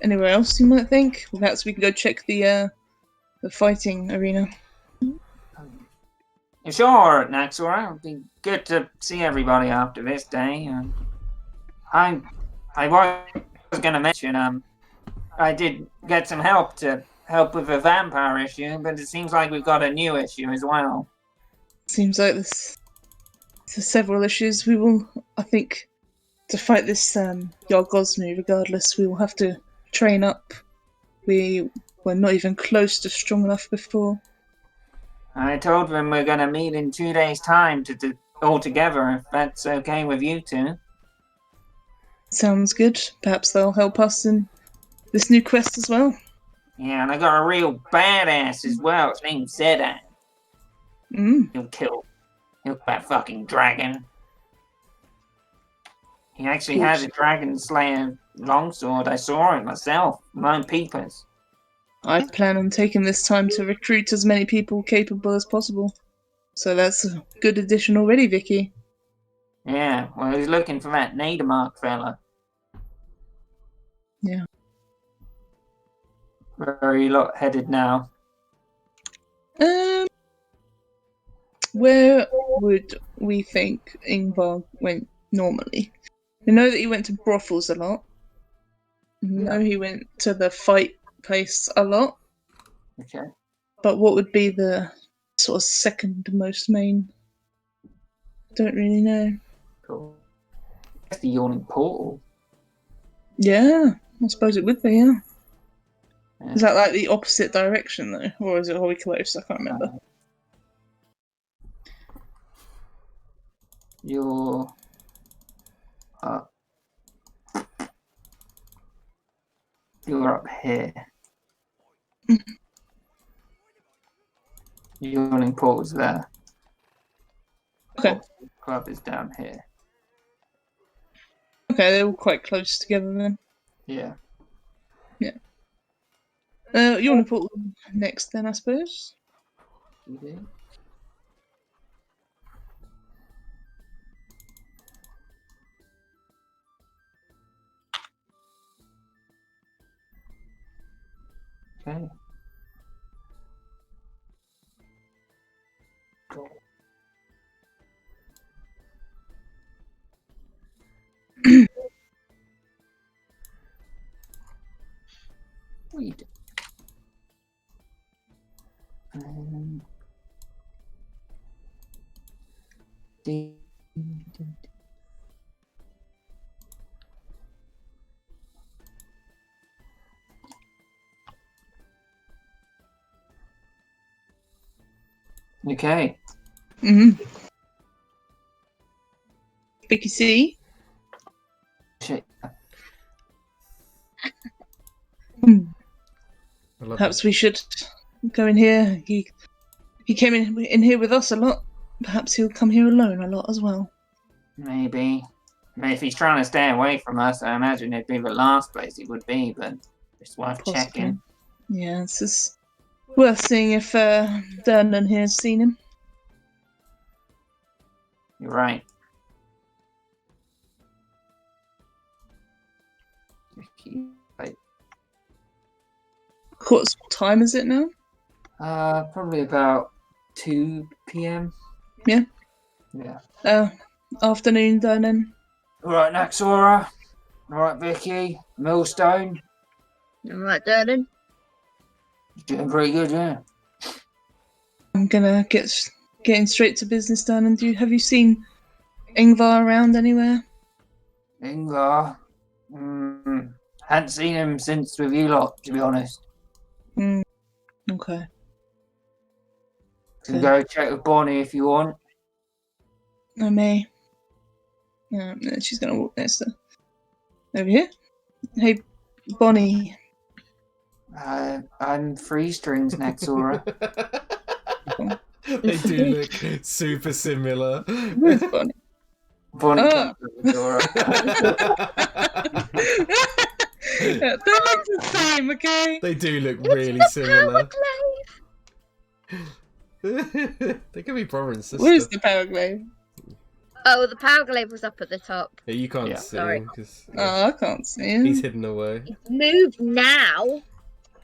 Anywhere else you might think? Perhaps we can go check the fighting arena. Sure, Naxora. It'd be good to see everybody after this day. I was going to mention, I did get some help to help with the vampire issue, but it seems like we've got a new issue as well. Seems like there's several issues. We will, I think, to fight this Yargosmu, regardless, we will have to train up. We were not even close to strong enough before. I told them we're going to meet in 2 days' time to all together, if that's okay with you two. Sounds good. Perhaps they'll help us in this new quest as well. Yeah, and I got a real badass as well. His name's Zedan. He'll kill that fucking dragon. He actually has a dragon slayer longsword. I saw it myself, my peepers. I plan on taking this time to recruit as many people capable as possible. So that's a good addition already, Vicky. Yeah, well, he's looking for that Nadermark fella. Yeah. Where are you lot headed now? Where would we think Ingvar went normally? We know that he went to brothels a lot. We know he went to the fight place a lot. Okay. But what would be the sort of second most main? Don't really know. Cool. That's the yawning portal. Yeah, I suppose it would be, yeah. Yeah. Is that like the opposite direction though? Or is it wholly close? I can't remember. You're up. You're up here. Yawning portal's there. Okay. Club is down here. Okay, they're all quite close together then. Yeah. You want to put next then, I suppose? You do? Okay. Cool. Read. Ding, ding, ding. Okay. Vicky C. Shit. Perhaps we should go in here. He came in here with us a lot. Perhaps he'll come here alone a lot as well. Maybe. I mean, if he's trying to stay away from us, I imagine it'd be the last place he would be, but it's worth Possibly. checking. Yeah, it's just worth seeing if Dernan here has seen him. You're right. Right. What time is it now? Probably about 2 p.m. Yeah. Yeah. Afternoon, Dernan. Alright, Naxora. Alright, Vicky. Millstone. All right, darling. You're doing pretty good, yeah. gonna getting straight to business done. And have you seen Ingvar around anywhere? Ingvar? Hadn't seen him since with you lot, to be honest. Okay. Can go check with Bonnie if you want. I may. Yeah, she's gonna walk next to over here. Hey, Bonnie. I'm three strings, Naxora. They do look super similar. Where's Bonnie? Bonnie Oh. comes to the door. They look the same, okay? They do look really similar. They could be brother and sister. Where's the power glaive? Oh, the power glaive was up at the top. Yeah, you can't Yeah. see Sorry. him because Oh, I can't see him. he's hidden away. Move now.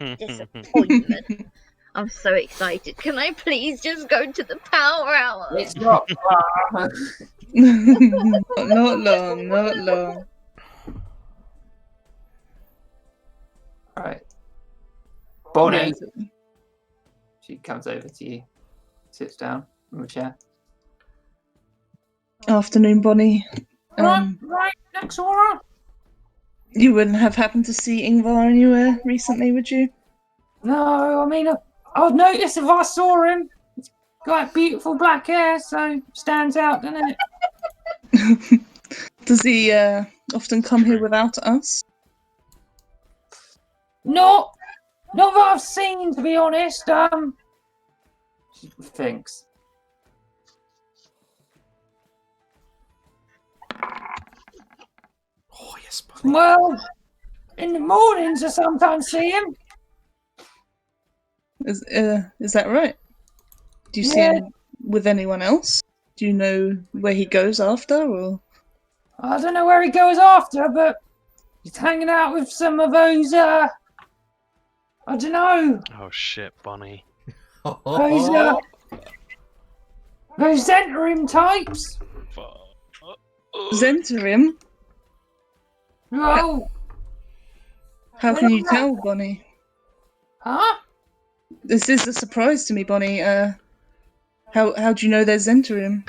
Disappointment. I'm so excited. Can I please just go to the power hour? It's not far. Not long, not long. Right. Bonnie. Yeah. She comes over to you, sits down on the chair. Afternoon, Bonnie. Right, Naxora. You wouldn't have happened to see Ingvar anywhere recently, would you? No, I mean, I'd notice if I saw him. He's got beautiful black hair, so stands out, doesn't it? Does he often come here without us? Not that I've seen, to be honest. She thinks. Oh yes, buddy. Well, in the mornings I sometimes see him. Is that right? Do you see Yeah. him with anyone else? Do you know where he goes after, or? I don't know where he goes after, but he's hanging out with some of those, I don't know, Oh shit, Bonnie. those Zentarim types. Fuck. Zentarim? Oh, How can you tell, Bonnie? huh? This is a surprise to me, Bonnie. How do you know there's Zentarim?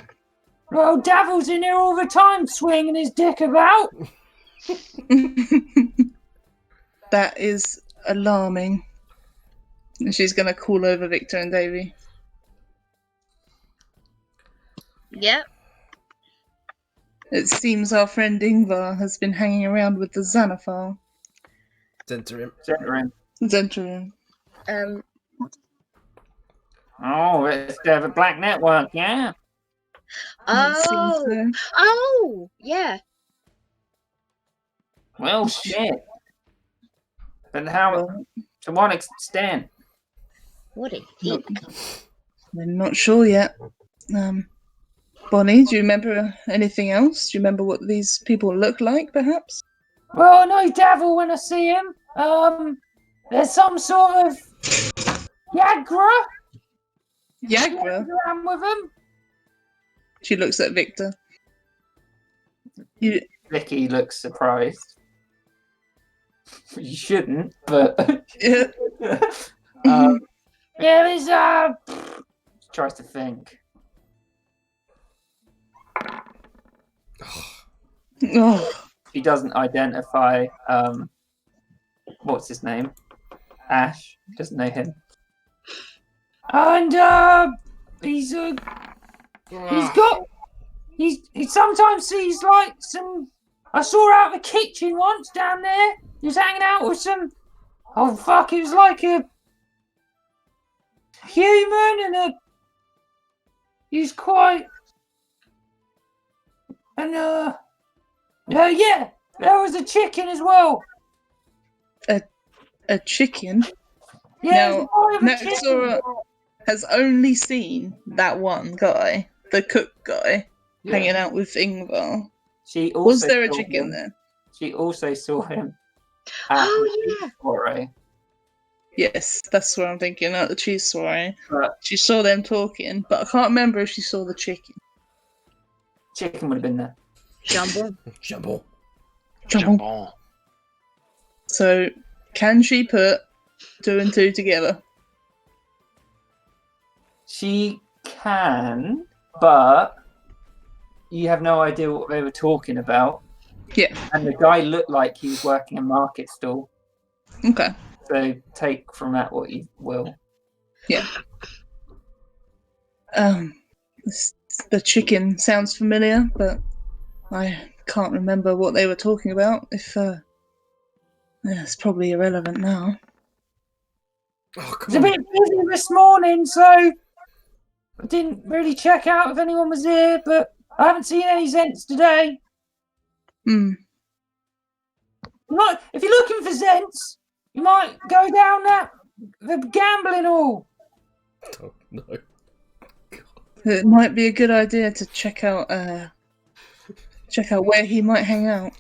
Well, Davil's in here all the time, swinging his dick about. That is alarming. And she's gonna call over Victor and Davy. Yep. It seems our friend Ingvar has been hanging around with the Xanathar. Zentarim. Zentarim. Oh, it's the black network, yeah. It seems Oh. so. Oh. Yeah. Well, shit. But how? Well, To what extent? What a not, dick. I'm not sure yet. Bonnie, do you remember anything else? Do you remember what these people look like, perhaps? Well, I know Davil when I see him. There's some sort of Yagra Yagra? around with him. She looks at Victor. Vicky looks surprised. You shouldn't, but Yeah. yeah, there's tries to think. Oh, He doesn't identify what's his name? Ash. Doesn't know him. And he sometimes sees like some. I saw out the kitchen once down there. He was hanging out with some. Oh fuck! It was like a human and a. He was quite. And yeah, there was a chicken as well. a chicken Yeah, Now, it was more of a chicken. Naxora has only seen that one guy, the cook guy, hanging out with Ingvar. She also Was there a saw chicken him. there? She also saw him. At Oh, the yeah. soiree. Yes, that's what I'm thinking, at the cheese soiree. But She saw them talking, but I can't remember if she saw the chicken. chicken would have been there. Jumble. Jumbo. Jambon. So, can she put two and two together? She can, but you have no idea what they were talking about. Yeah. And the guy looked like he was working a market stall. Okay. So take from that what you will. Yeah. The chicken sounds familiar, but I can't remember what they were talking about. Yeah, it's probably irrelevant now. Oh, It's come a on. bit busy this morning, so I didn't really check out if anyone was here, but I haven't seen any Zents today. Hmm. If you're looking for Zents, you might go down the gambling hall. Oh, no. It might be a good idea to check out where he might hang out.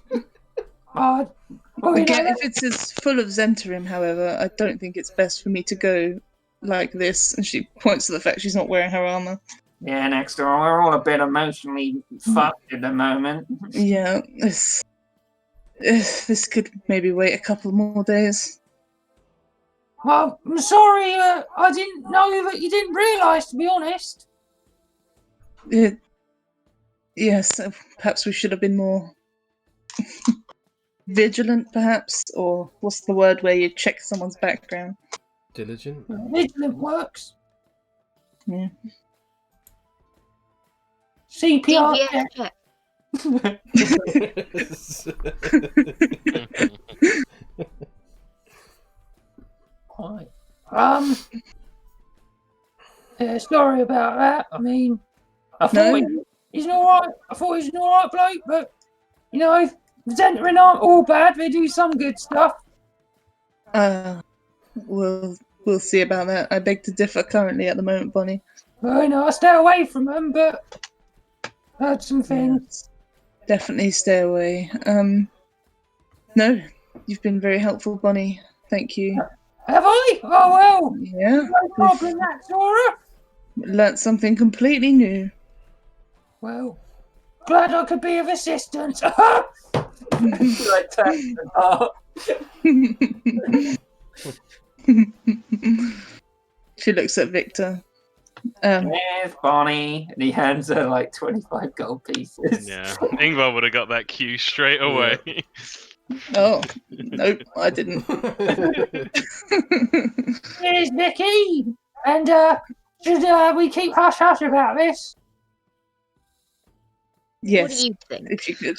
If it's as full of Zentarim, however, I don't think it's best for me to go like this. And she points to the fact she's not wearing her armor. Yeah, next door, we're all a bit emotionally fucked at the moment. Yeah, this could maybe wait a couple more days. Well, I'm sorry, I didn't know that you didn't realise, to be honest. Yes, perhaps we should have been more vigilant, perhaps, or what's the word where you check someone's background? Diligent? Vigilant works. Yeah. CPR DVS check. check. Right. Yeah, sorry about that. I mean, I thought he's an alright. I thought he's an alright bloke, but you know, the Zentrin aren't all bad. They do some good stuff. We'll see about that. I beg to differ currently at the moment, Bonnie. Well, you know, I stay away from them, but heard some things. Definitely stay away. No, you've been very helpful, Bonnie. Thank you. Have I? Oh well. Yeah, No problem, that Zora. learnt something completely new. Well, glad I could be of assistance. Like that. She looks at Victor. Yes, Bonnie. And he hands her like 25 gold pieces. Yeah, Ingvar would have got that cue straight away. Oh, nope, I didn't. Here's Nicky. And should we keep hush hush about this? Yes, What do you think? if you could.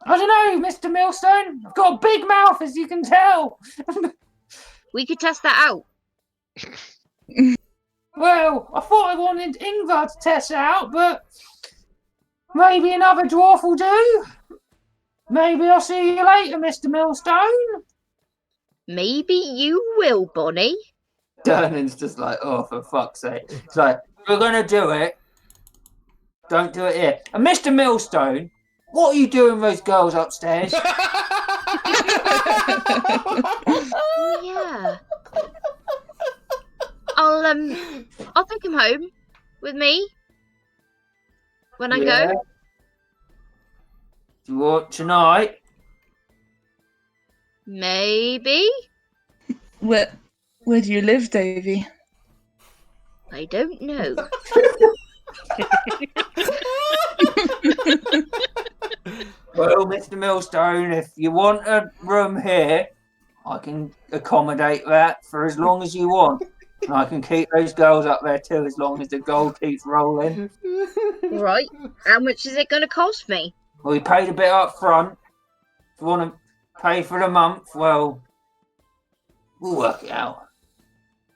I don't know, Mr. Millstone. I've got a big mouth, as you can tell. We could test that out. Well, I thought I wanted Ingvar to test it out, but maybe another dwarf will do. Maybe I'll see you later, Mr. Millstone. Maybe you will, Bonnie. Durnan's just like, oh, for fuck's sake. It's like, if we're going to do it, don't do it here. And Mr. Millstone, what are you doing with those girls upstairs? Oh yeah. I'll take him home with me when I go. Do you want tonight? Maybe. Where do you live, Davy? I don't know. Well, Mr. Millstone, if you want a room here, I can accommodate that for as long as you want. And I can keep those girls up there too, as long as the gold keeps rolling. Right. How much is it going to cost me? Well, we paid a bit up front. If you want to pay for the month, well, we'll work it out.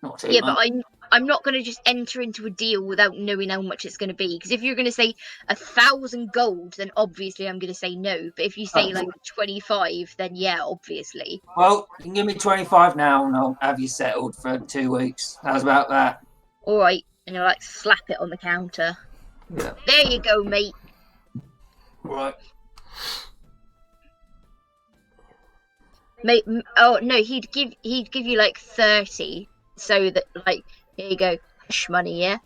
Not too Yeah, much. but I'm not going to just enter into a deal without knowing how much it's going to be. Because if you're going to say 1,000 gold, then obviously I'm going to say no. But if you say like 25, then yeah, obviously. Well, you can give me 25 now and I'll have you settled for 2 weeks. How's about that? All right, and you'll like slap it on the counter. Yeah. There you go, mate. Right. Mate. Oh no, he'd give you like 30, so that like here you go, hush money, yeah.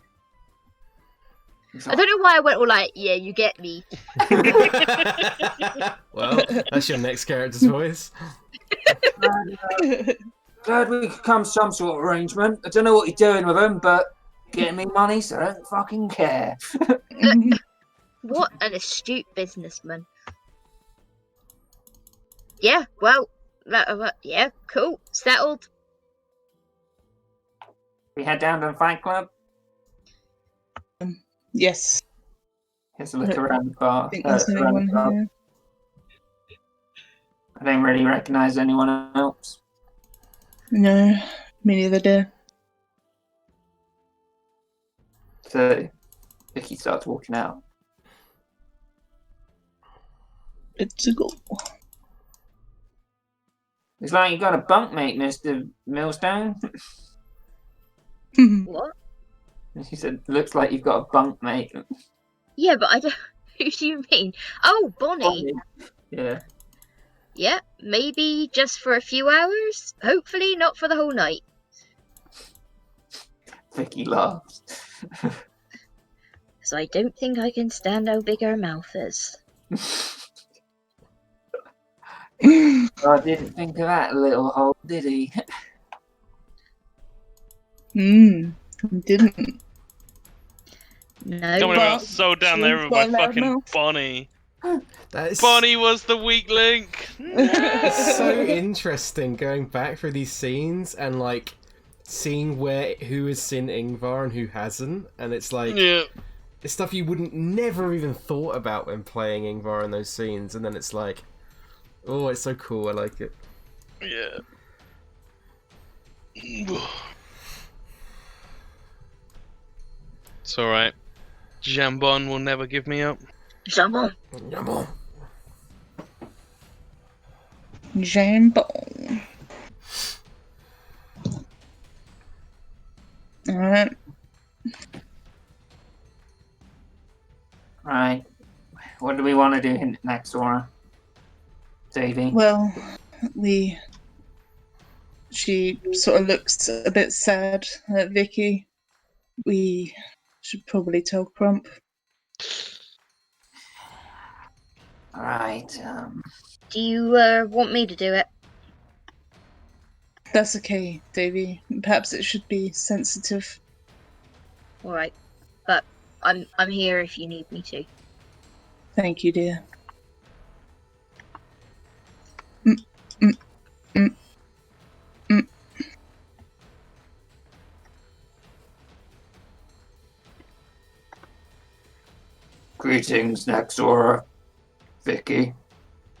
I don't know why I went all like, yeah, you get me. Well, that's your next character's voice. Glad we could come to some sort of arrangement. I don't know what you're doing with them, but getting me money, so I don't fucking care. What an astute businessman. Yeah, well, yeah, cool, settled. We head down to the fight club. Yes. Here's a look around the bar. I think there's around anyone the club. here. I don't really recognise anyone else. No, me neither, dear. So Vicky starts walking out. It's a go. It's like you got a bunkmate, Mr. Millstone. What? She said, looks like you've got a bunkmate. Yeah, but I don't. Who do you mean? Oh, Bonnie. Yeah. Yeah, maybe just for a few hours. Hopefully, not for the whole night. Vicky laughs. So I don't think I can stand how big her mouth is. I didn't think of that little hole, did he? Didn't. No. Come on, But I was so down she there was with my got a loud fucking mouth. Bonnie. That is Bonnie was the weak link. It's so interesting going back through these scenes and like seeing who has seen Ingvar and who hasn't, and it's like Yeah. it's stuff you wouldn't never even thought about when playing Ingvar in those scenes, and then it's like, oh, it's so cool. I like it. Yeah. It's alright. Jambon will never give me up. Jambon. Jambon. Alright. Right. What do we want to do next, Aura? Davey? Well, she sort of looks a bit sad at Vicky. We should probably tell Crump. Alright, Do you want me to do it? That's okay, Davy. Perhaps it should be sensitive. All right, but I'm here if you need me to. Thank you, dear. greetings, next Aura. Vicky.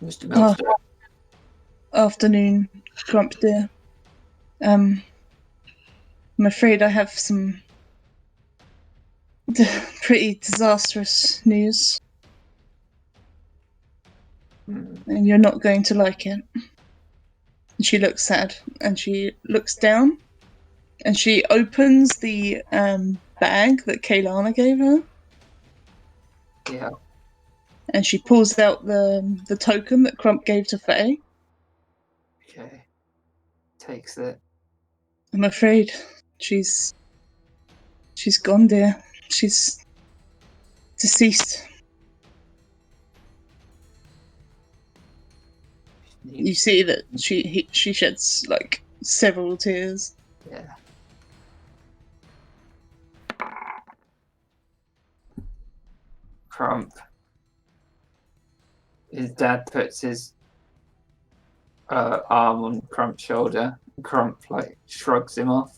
Mr. Oh, Millstone. afternoon, Crump, dear. I'm afraid I have some pretty disastrous news, and you're not going to like it. And she looks sad, and she looks down, and she opens the bag that Kaylana gave her, Yeah. and she pulls out the token that Crump gave to Faye. Okay. Takes it. I'm afraid she's gone, dear. She's deceased. You see that she sheds like several tears. Yeah. Crump. His dad puts his arm on Crump's shoulder. Crump like shrugs him off.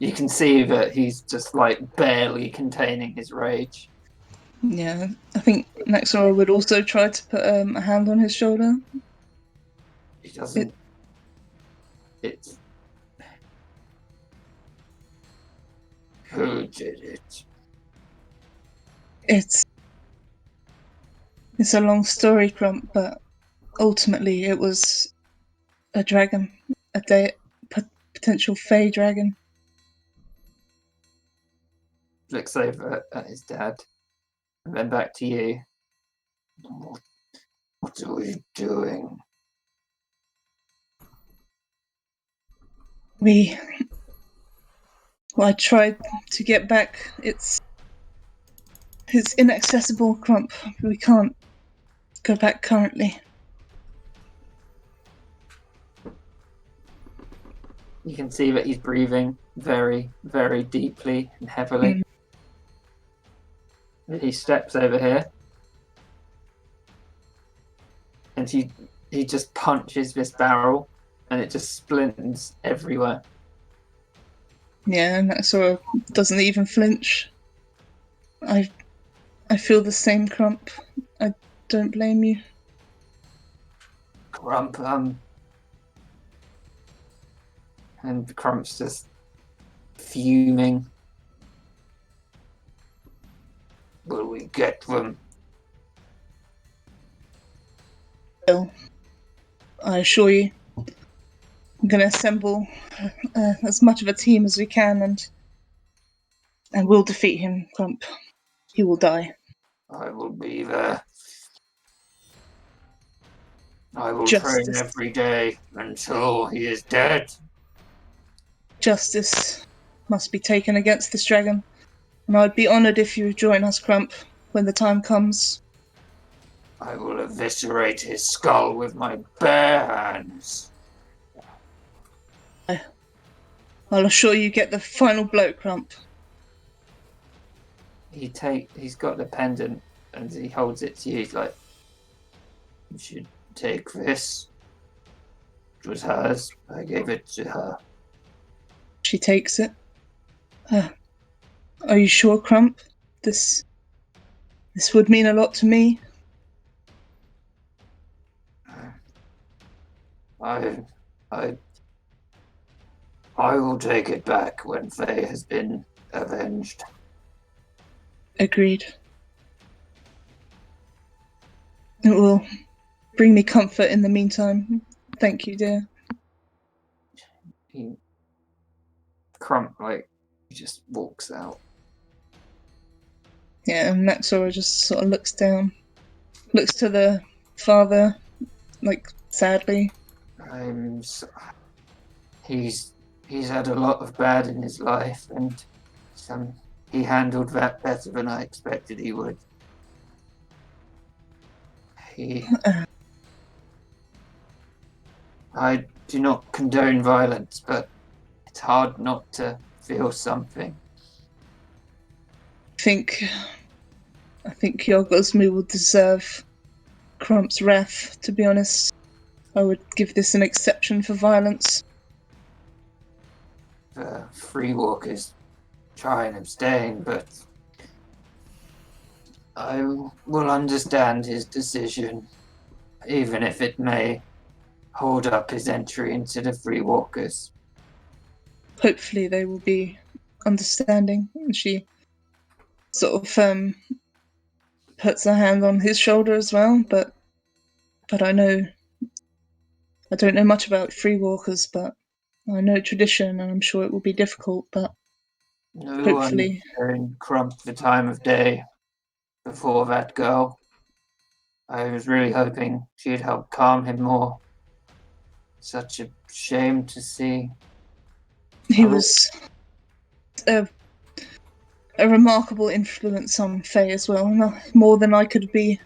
You can see that he's just like barely containing his rage. Yeah, I think Naxora would also try to put a hand on his shoulder. He doesn't. It's. Who did it? It's a long story, Crump, but ultimately it was a dragon, potential Fey dragon. Looks over at his dad, and then back to you. What are we doing? I tried to get back. It's inaccessible, Crump. We can't go back currently. You can see that he's breathing very, very deeply and heavily. He steps over here, and he just punches this barrel, and it just splinters everywhere. Yeah, and that sort of doesn't even flinch. I feel the same, Crump. I don't blame you. Crump, and Crump's just fuming. Will we get them? Well, I assure you, I'm going to assemble as much of a team as we can, and we'll defeat him, Crump. He will die. I will be there. I will train Justice. every day until he is dead. Justice must be taken against this dragon, and I'd be honoured if you would join us, Crump, when the time comes. I will eviscerate his skull with my bare hands. I'll assure you get the final blow, Crump. He's got the pendant and he holds it to you. He's like, you should take this. It was hers. I gave it to her. She takes it. Are you sure, Crump? This would mean a lot to me. I will take it back when Faye has been avenged. Agreed. It will bring me comfort in the meantime. Thank you, dear. Crump, he just walks out. Yeah, and Maxora just sort of looks down. Looks to the father, sadly. He's had a lot of bad in his life, and he handled that better than I expected he would. I do not condone violence, but it's hard not to feel something. I think Yorgosmu will deserve Crump's wrath, to be honest. I would give this an exception for violence. The free walkers try and abstain, but I will understand his decision, even if it may hold up his entry into the free walkers. Hopefully they will be understanding. And she sort of puts her hand on his shoulder as well, but I don't know much about free walkers, but I know tradition, and I'm sure it will be difficult, but hopefully. No one Crump the time of day before that girl. I was really hoping she'd help calm him more. Such a shame to see. He was a remarkable influence on Faye as well, more than I could be.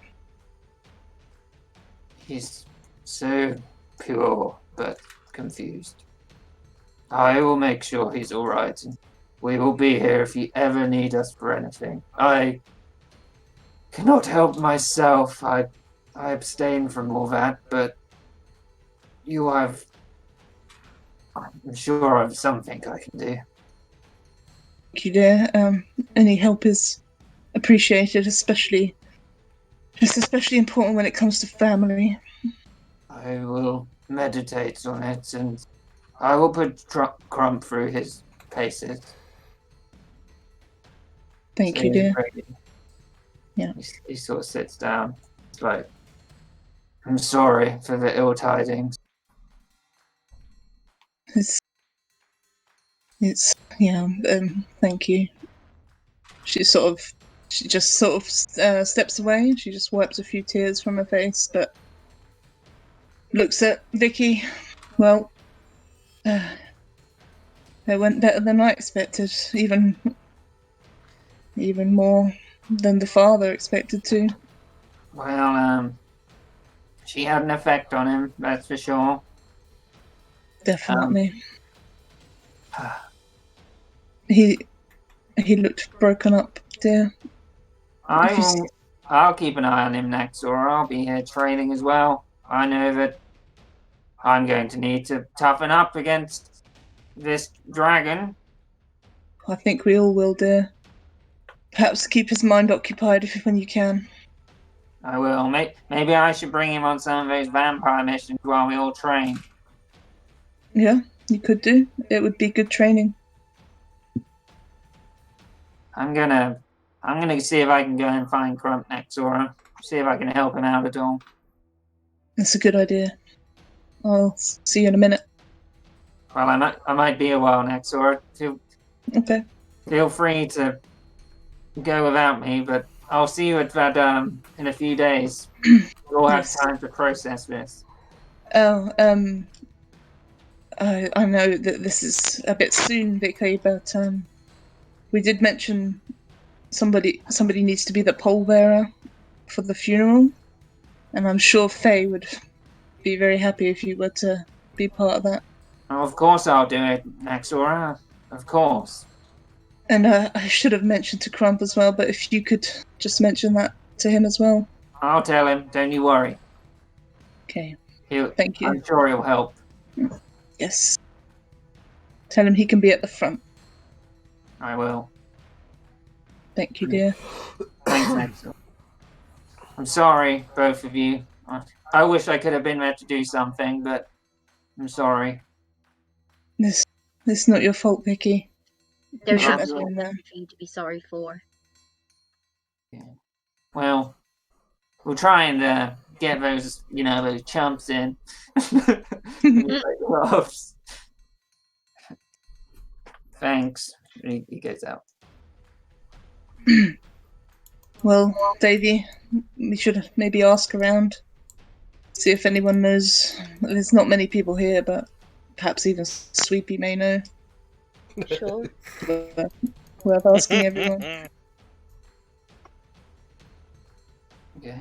He's so pure, but confused. I will make sure he's alright, and we will be here if you ever need us for anything. I cannot help myself. I abstain from all that, but I'm sure I have something I can do. Thank you, dear. Any help is appreciated, especially important when it comes to family. I will meditate on it, and I will put Crump through his paces. Thank you, dear. Yeah. He sort of sits down. It's like, I'm sorry for the ill tidings. Thank you. She just sort of steps away. She just wipes a few tears from her face, but looks at Vicky. Well, it went better than I expected, even more than the father expected to. Well, she had an effect on him, that's for sure. Definitely. He looked broken up, dear. I'll keep an eye on him next, or I'll be here training as well. I know that I'm going to need to toughen up against this dragon. I think we all will, dear. Perhaps keep his mind occupied when you can. I will. Maybe I should bring him on some of those vampire missions while we all train. Yeah, you could do. It would be good training. I'm gonna see if I can go and find Crump next, or see if I can help him out at all. That's a good idea. I'll see you in a minute. Well, I might be a while next, or Okay. feel free to go without me, but I'll see you at that in a few days. We'll have Yes. time to process this. Oh, I know that this is a bit soon, Vicky, but we did mention somebody needs to be the pallbearer for the funeral, and I'm sure Faye would be very happy if you were to be part of that. Oh, of course I'll do it, Naxora. Of course. And I should have mentioned to Crump as well, but if you could just mention that to him as well. I'll tell him. Don't you worry. Okay. He'll, Thank you. I'm sure he'll help. Yes. Tell him he can be at the front. I will. Thank you, dear. Thanks, Naxora. I'm sorry, both of you. I wish I could have been there to do something, but I'm sorry. This is not your fault, Vicky. There's shouldn't have absolutely been there. nothing for you to be sorry for. Well, we'll try and get those, those chumps in. Gloves. Thanks. He goes out. Well, Davy, we should maybe ask around. See if anyone knows. There's not many people here, but perhaps even Sweepy may know. Sure. Worth asking everyone. Okay.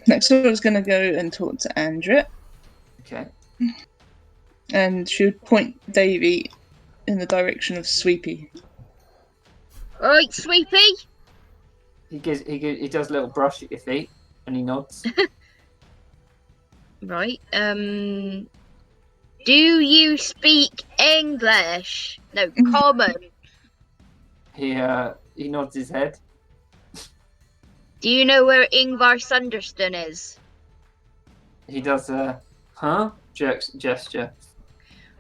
Next, I was going to go and talk to Andrea, Okay. and she would point Davy in the direction of Sweepy. Alright, Sweepy! He does a little brush at your feet, and he nods. Right, do you speak English? No, common. He nods his head. Do you know where Ingvar Sunderston is? He does a gesture.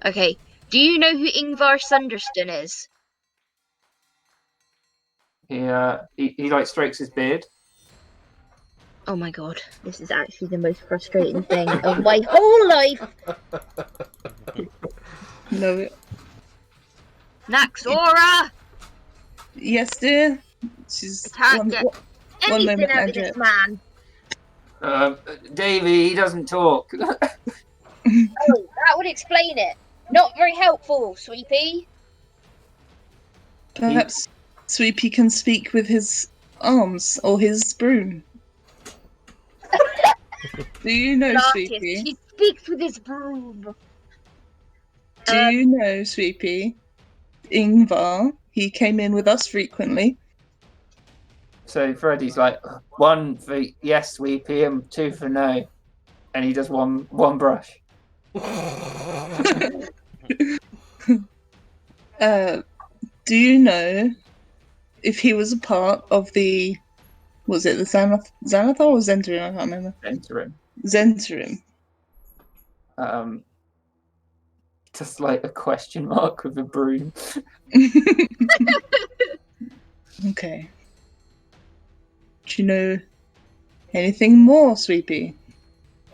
Okay, do you know who Ingvar Sunderston is? He like strokes his beard. Oh my god, this is actually the most frustrating thing of my whole life! No. Naxora! Yes, dear. She's Can't get one anything moment, out of this man. Davy, he doesn't talk. Oh, that would explain it. Not very helpful, Sweepy. Perhaps Sweepy can speak with his arms or his broom. Do you know, Artist, Sweepy? he speaks with his broom. Do you know, Sweepy? Ingvar, he came in with us frequently. So Freddy's like, 1 for yes, Sweepy, and 2 for no. And he does one brush. Do you know if he was a part of the... Was it the Xanathar or Zentarim? I can't remember. Enter him. Zentarim. Just like a question mark with a broom. Okay. Do you know anything more, Sweepy,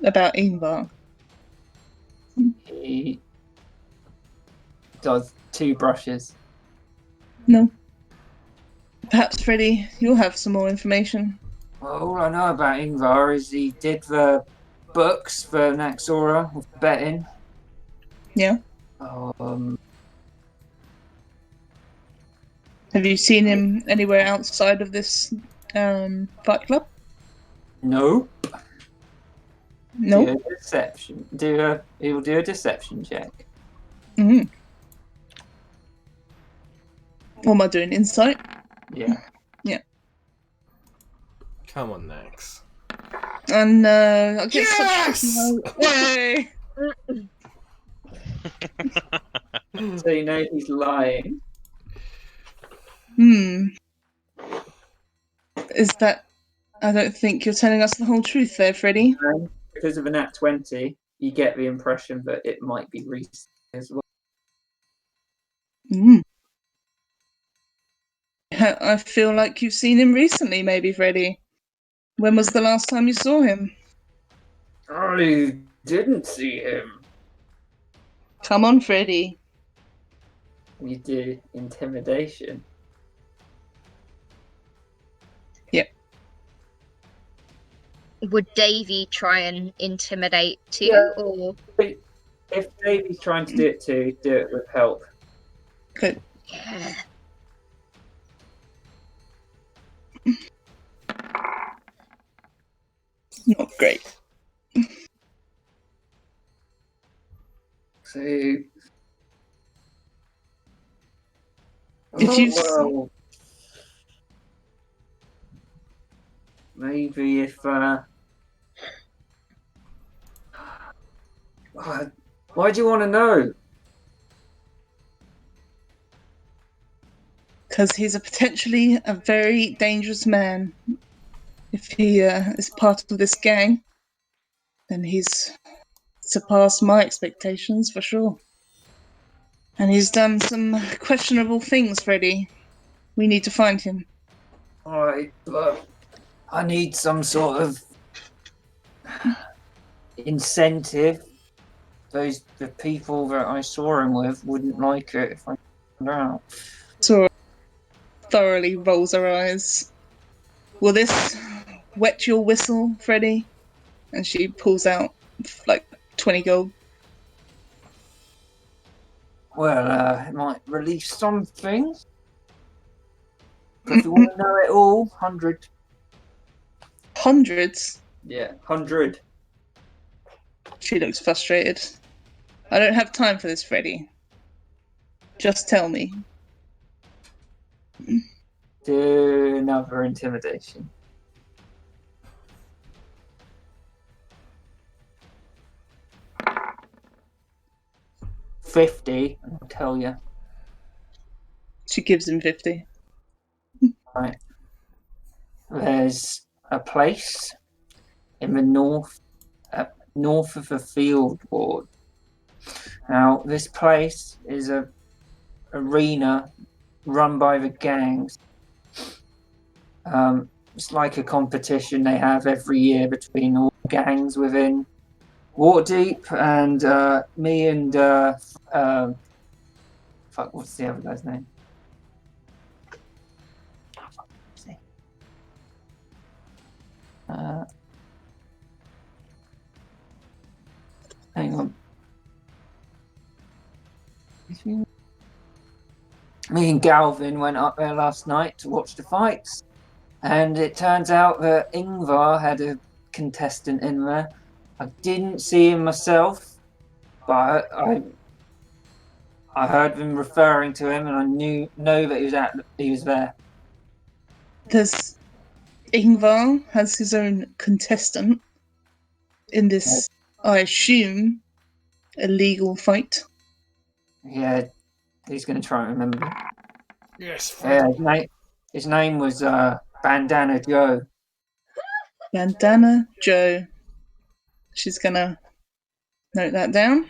about Ingvar? He does 2 brushes. No. Perhaps, Freddy, you'll have some more information. Well, all I know about Ingvar is he did the books for Naxora with betting. Yeah? Um, Have you seen him anywhere outside of this fight club? no. No. Do a deception. He will do a deception check. Mm. What am I doing? Insight? Yeah. Come on, Nax. And I get Yes! such no way. So you know he's lying. Is that? I don't think you're telling us the whole truth there, Freddie. And because of a nat 20, you get the impression that it might be Reese as well. Mm. I feel like you've seen him recently, maybe, Freddie. When was the last time you saw him? I didn't see him. Come on, Freddie. You do intimidation. Would Davy try and intimidate too, Yeah. or If Davey's trying to do it too, do it with help. Good. yeah? Not great. So, If you've well, maybe if why do you want to know? Because he's potentially a very dangerous man. If he is part of this gang, then he's surpassed my expectations for sure. And he's done some questionable things, Freddie. We need to find him. Alright, but I need some sort of incentive. The people that I saw him with wouldn't like it if I found out. Sora thoroughly rolls her eyes. Will this wet your whistle, Freddie? And she pulls out like 20 gold. Well, it might release some things. But if you want to know it all, 100. Hundreds. Yeah, 100. She looks frustrated. I don't have time for this, Freddie. Just tell me. Do another intimidation. $50, I'll tell you. She gives him 50. Right. There's a place in the north of the field ward. Now, this place is a arena run by the gangs. It's like a competition they have every year between all gangs within Waterdeep, and me and fuck, what's the other guy's name? Hang on. Me and Galvin went up there last night to watch the fights, and it turns out that Ingvar had a contestant in there. I didn't see him myself, but I heard them referring to him, and I know that he was there. Does Ingvar has his own contestant in this, I assume, illegal fight? Yeah, he's going to try and remember. Yes, Yeah, his name was Bandana Joe. Bandana Joe. She's gonna note that down.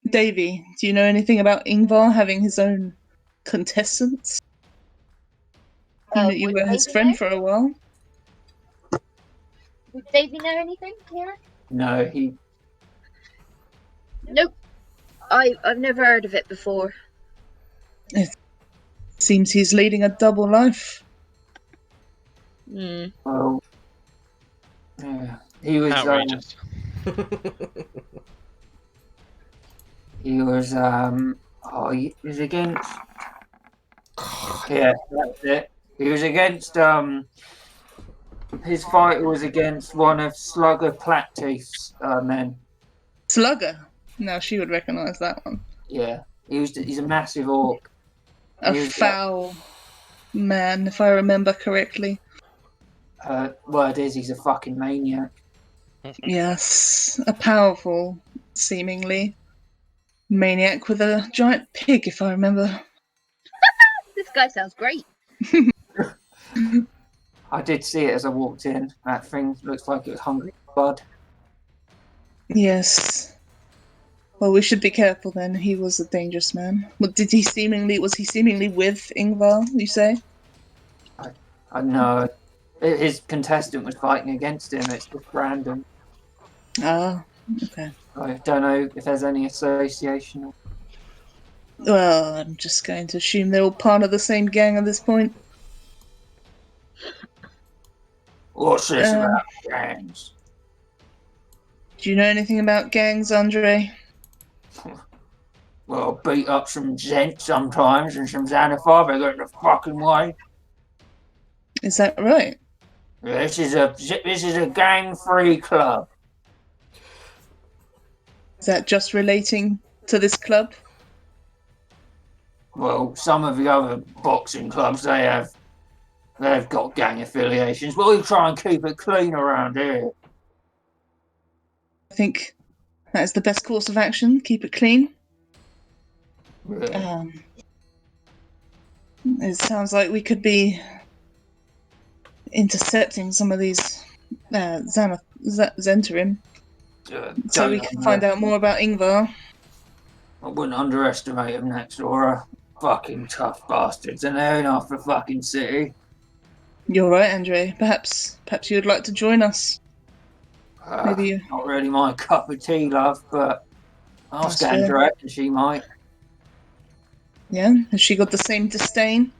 Davy, do you know anything about Ingvar having his own contestants? You Would were his Davy friend know? for a while. Would Davy know anything here? No, he. Nope. I've never heard of it before. Seems he's leading a double life. Well, yeah, he was. Outrageous. He was. He was against. Yeah, that's it. He was against. His fight was against one of Slugger Platteeth's men. Slugger. Now she would recognise that one. Yeah, he's a massive orc. A He was, foul man, if I remember correctly. word is he's a fucking maniac. Yes, a powerful, seemingly, maniac with a giant pig, if I remember. This guy sounds great. I did see it as I walked in. That thing looks like it was hungry for blood. Yes. Well, we should be careful then. He was a dangerous man. Was he seemingly with Ingvar, you say? I know. His contestant was fighting against him. It's just random. Ah, okay. I don't know if there's any association. Well, I'm just going to assume they're all part of the same gang at this point. What's this about gangs? Do you know anything about gangs, Andre? Well, beat up some Zent sometimes and some Xanathar, they get in the fucking way. Is that right? This is a gang-free club. Is that just relating to this club? Well, some of the other boxing clubs they've got gang affiliations, but we try and keep it clean around here. I think that is the best course of action. Keep it clean. Yeah. It sounds like we could be intercepting some of these Zentarim, so we can find out more about Ingvar. I wouldn't underestimate them next door. Fucking tough bastards, and they're in half the fucking city. You're right, Andre. Perhaps you'd like to join us. Maybe Not really my cup of tea, love, but ask That's fair. Andrea and she might. Yeah? Has she got the same disdain?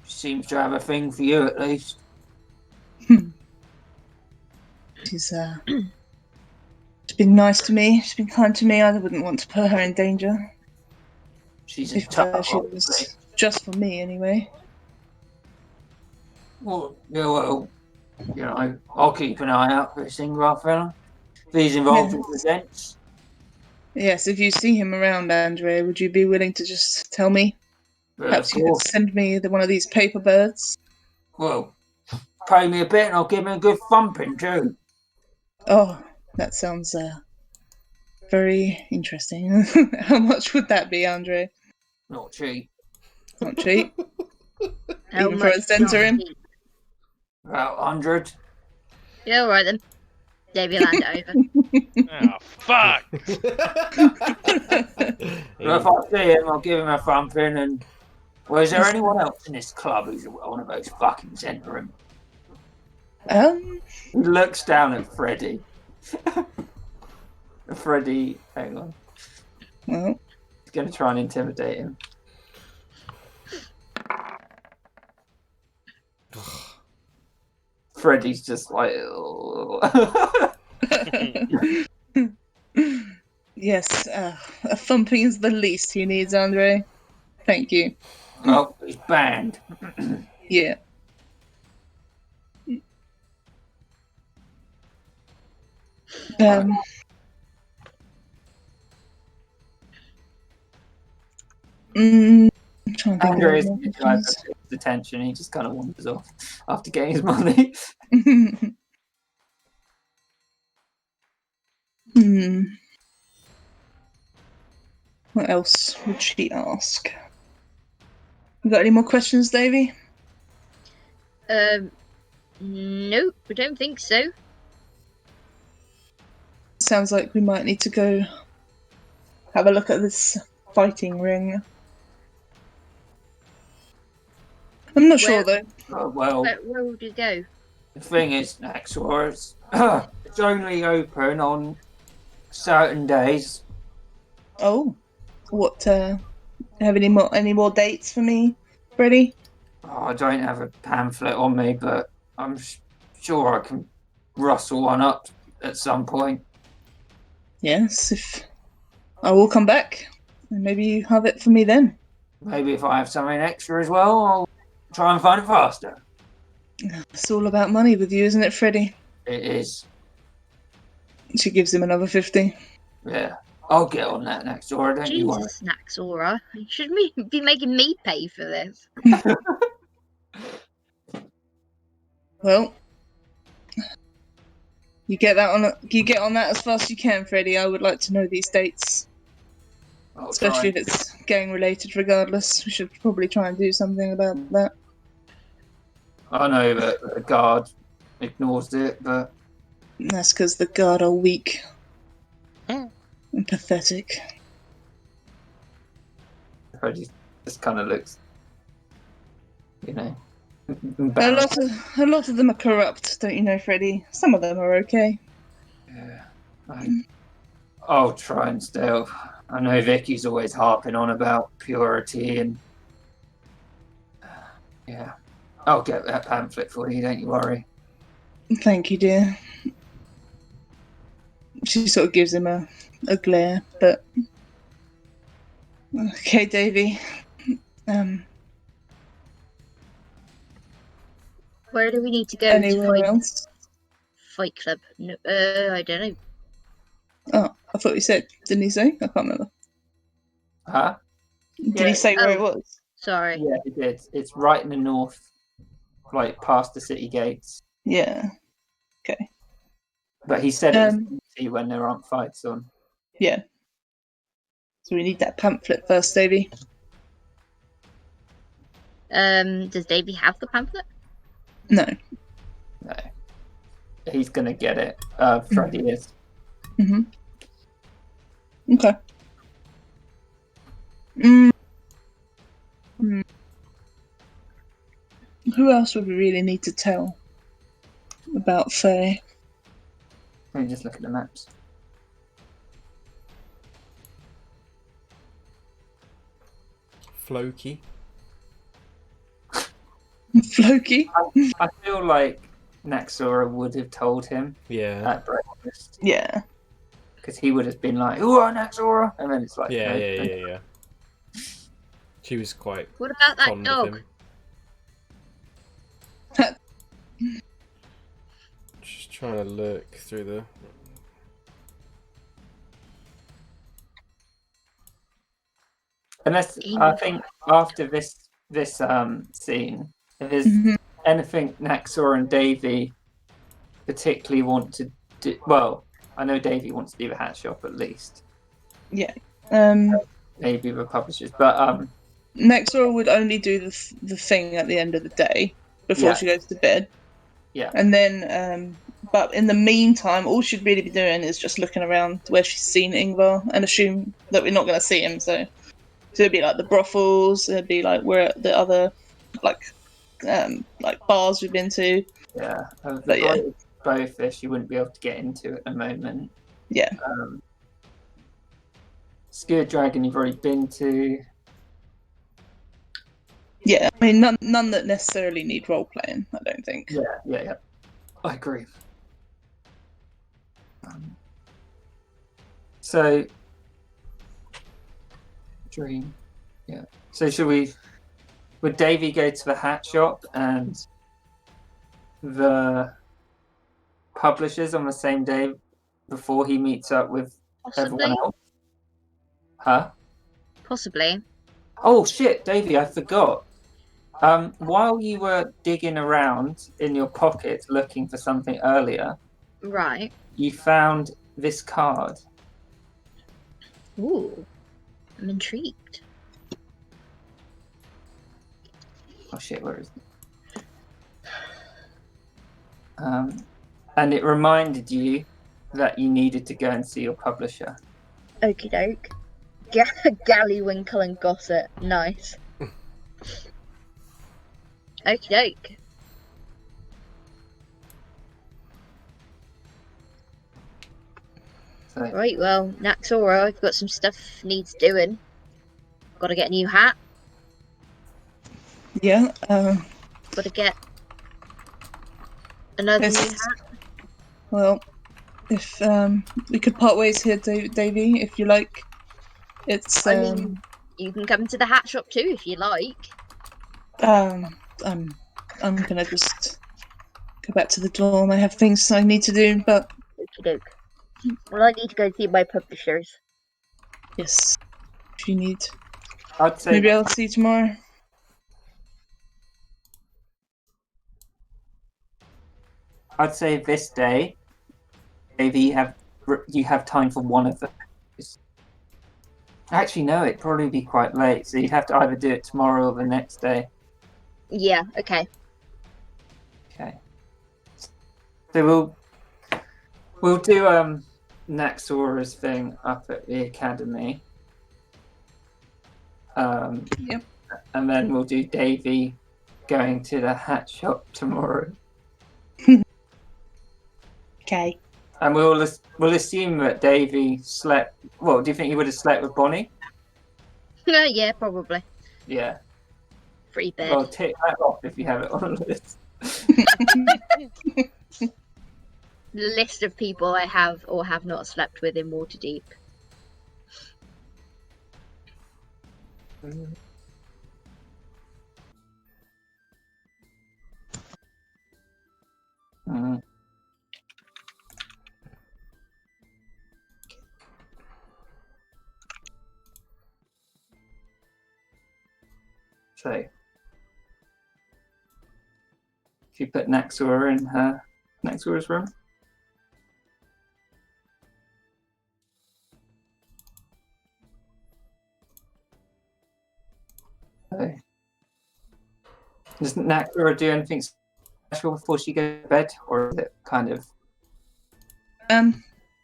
She seems to have a thing for you, at least. She's been nice to me. She's been kind to me. I wouldn't want to put her in danger. She's a If tough she was just for me, anyway. Well, you know, I'll keep an eye out for this Ingvar fella. If he's involved in presents. Yes, if you see him around, Andre, would you be willing to just tell me? Perhaps you could send me one of these paper birds. Well, pay me a bit and I'll give him a good thumping too. Oh, that sounds very interesting. How much would that be, Andre? Not cheap. Not cheap. How Even for a much Zentarim? not cheap? About 100. Yeah, alright then. Davey, hand it over. Oh, fuck! Well, if I see him, I'll give him a thumping. And well, is there anyone else in this club who's one of those fucking Zentarim? He looks down at Freddy. Freddy, hang on. Well, He's going to try and intimidate him. Freddy's just like, yes, a thumping is the least he needs, Andre. Thank you. oh, he's banned. Yeah. I'm trying to think Andre's of the guy that pays attention. He just kind of wanders off after getting his money. What else would she ask? You got any more questions, Davey? Nope, I don't think so. Sounds like we might need to go have a look at this fighting ring. I'm not sure though. Well, Where would you go? the thing is, Naxor, it's only open on certain days. Oh, what? Have any more dates for me, Freddie? Oh, I don't have a pamphlet on me, but I'm sure I can rustle one up at some point. Yes, if I will come back, and maybe you have it for me then. Maybe if I have something extra as well, I'll try and find it faster. It's all about money with you, isn't it, Freddie? It is. She gives him another 50. Yeah. I'll get on that next door, don't you worry. Jesus, Naxora. You should be making me pay for this. Well, you get on that as fast as you can, Freddie. I would like to know these dates, I'll especially try. if it's gang related. Regardless, we should probably try and do something about that. I know that the guard ignores it, but And that's because the guard are weak Hmm. and pathetic. Freddie just kind of looks, A embarrassed. lot of them are corrupt, don't you know, Freddie? Some of them are okay. Yeah, I'll try and stay. I know Vicky's always harping on about purity and yeah. I'll get that pamphlet for you, don't you worry. Thank you, dear. She sort of gives him a glare, but okay, Davy. Where do we need to go Anywhere to find else? Fight Club? No, I don't know. Oh, I thought you said. Didn't he say? I can't remember. Huh? Did Yeah. he say where it Oh. was? Sorry. Yeah, it did. It's right in the north, like past the city gates. Yeah. Okay. But he said it was easy when there aren't fights on. Yeah. So we need that pamphlet first, Davy. Does Davy have the pamphlet? No. No. He's gonna get it. Freddie is. Mhm. Okay. Who else would we really need to tell about Faye? Let me just look at the maps. Floki. Floki? I feel like Naxora would have told him Yeah. at breakfast. Yeah. Because he would have been like, "Ooh, Naxora," and then it's like, Yeah, no, yeah. She was quite What about that fond dog? of him. Just trying to look through the. Unless I think after this scene, if there's anything Naxor and Davy particularly want to do, well, I know Davy wants to do the hat shop at least. Yeah. Maybe the publishers, but Naxora would only do the thing at the end of the day before Yeah. she goes to bed. Yeah. And then, but in the meantime, all she'd really be doing is just looking around where she's seen Ingvar and assume that we're not going to see him. So it'd be like the brothels, it'd be like where the other, like bars we've been to. yeah, But yeah. both if she wouldn't be able to get into at the moment. Yeah. Skewered Dragon you've already been to. Yeah, I mean, none that necessarily need role playing, I don't think. Yeah. I agree. So, dream. Yeah. So would Davy go to the hat shop and the publishers on the same day before he meets up with Possibly. everyone else? Huh? Possibly. Oh shit, Davy, I forgot. While you were digging around in your pocket looking for something earlier, Right. you found this card. Ooh. I'm intrigued. Oh shit, where is it? And it reminded you that you needed to go and see your publisher. Okie doke. Gallywwinkle and Gossip. Nice. Okie doke. So, Right, well, Naxora, I've got some stuff needs doing. Gotta get a new hat. Yeah. Gotta get another new Yes. hat. Well, if we could part ways here, Davy, if you like. It's I mean, you can come to the hat shop too if you like. I'm gonna just go back to the dorm. I have things I need to do, but Okie doke. Well, I need to go see my publishers. Yes. If you need. I'd say Maybe I'll see you tomorrow. this day, maybe you have time for one of those. Actually, no, it'd probably be quite late, so you'd have to either do it tomorrow or the next day. Yeah, okay. Okay. So we'll do Naxora's thing up at the academy. Yep. And then we'll do Davy going to the hat shop tomorrow. Okay. And we'll assume that Davy slept. Well, do you think he would have slept with Bonnie? Yeah, probably. Yeah. Free bed. Well, tick that off if you have it on the list. The list of people I have or have not slept with in Waterdeep. Mm. So, if you put Naxora in Naxora's room. So, does Naxora do anything special before she goes to bed, or is it kind of?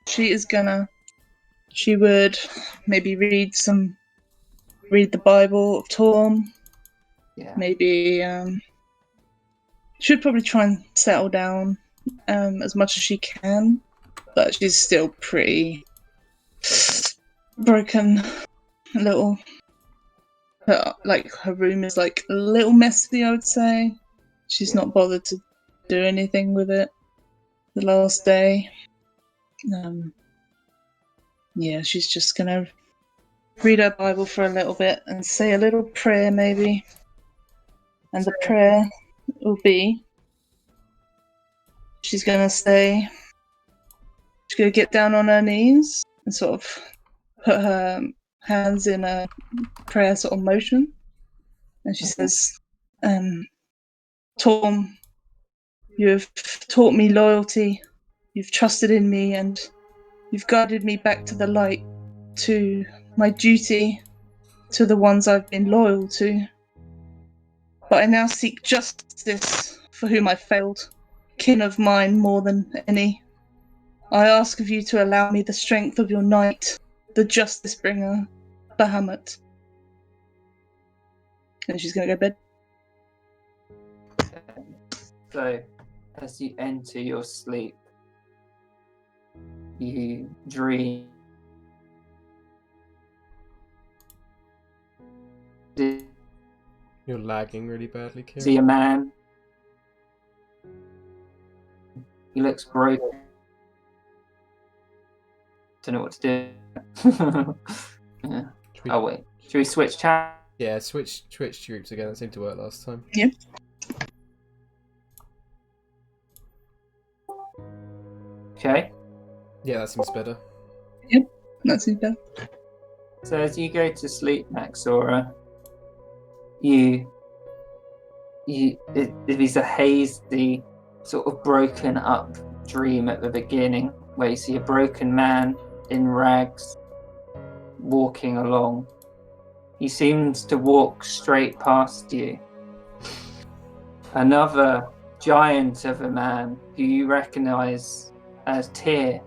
She is gonna. She would maybe read the Bible of Torm. Yeah. Maybe she'd probably try and settle down as much as she can, but she's still pretty broken. A little. Her room is like a little messy, I would say. She's not bothered to do anything with it the last day. Yeah, she's just gonna read her Bible for a little bit and say a little prayer, maybe. And the prayer will be she's gonna get down on her knees and sort of put her hands in a prayer sort of motion. And she says, Torm, you have taught me loyalty, you've trusted in me, and you've guided me back to the light, to my duty, to the ones I've been loyal to. But I now seek justice for whom I failed, kin of mine more than any. I ask of you to allow me the strength of your knight, the justice bringer, Bahamut. And she's going to go to bed. So, as you enter your sleep, you dream. You're lagging really badly, Kieran. See a man. He looks broken. Don't know what to do. Yeah. Oh wait, should we switch chat? Yeah, switch groups again. That seemed to work last time. Yep. Okay. Yeah, that seems better. Yep, that seems better. So as you go to sleep, Naxora, it is a hazy, sort of broken up dream at the beginning, where you see a broken man in rags walking along. He seems to walk straight past you. Another giant of a man who you recognize as Tyr,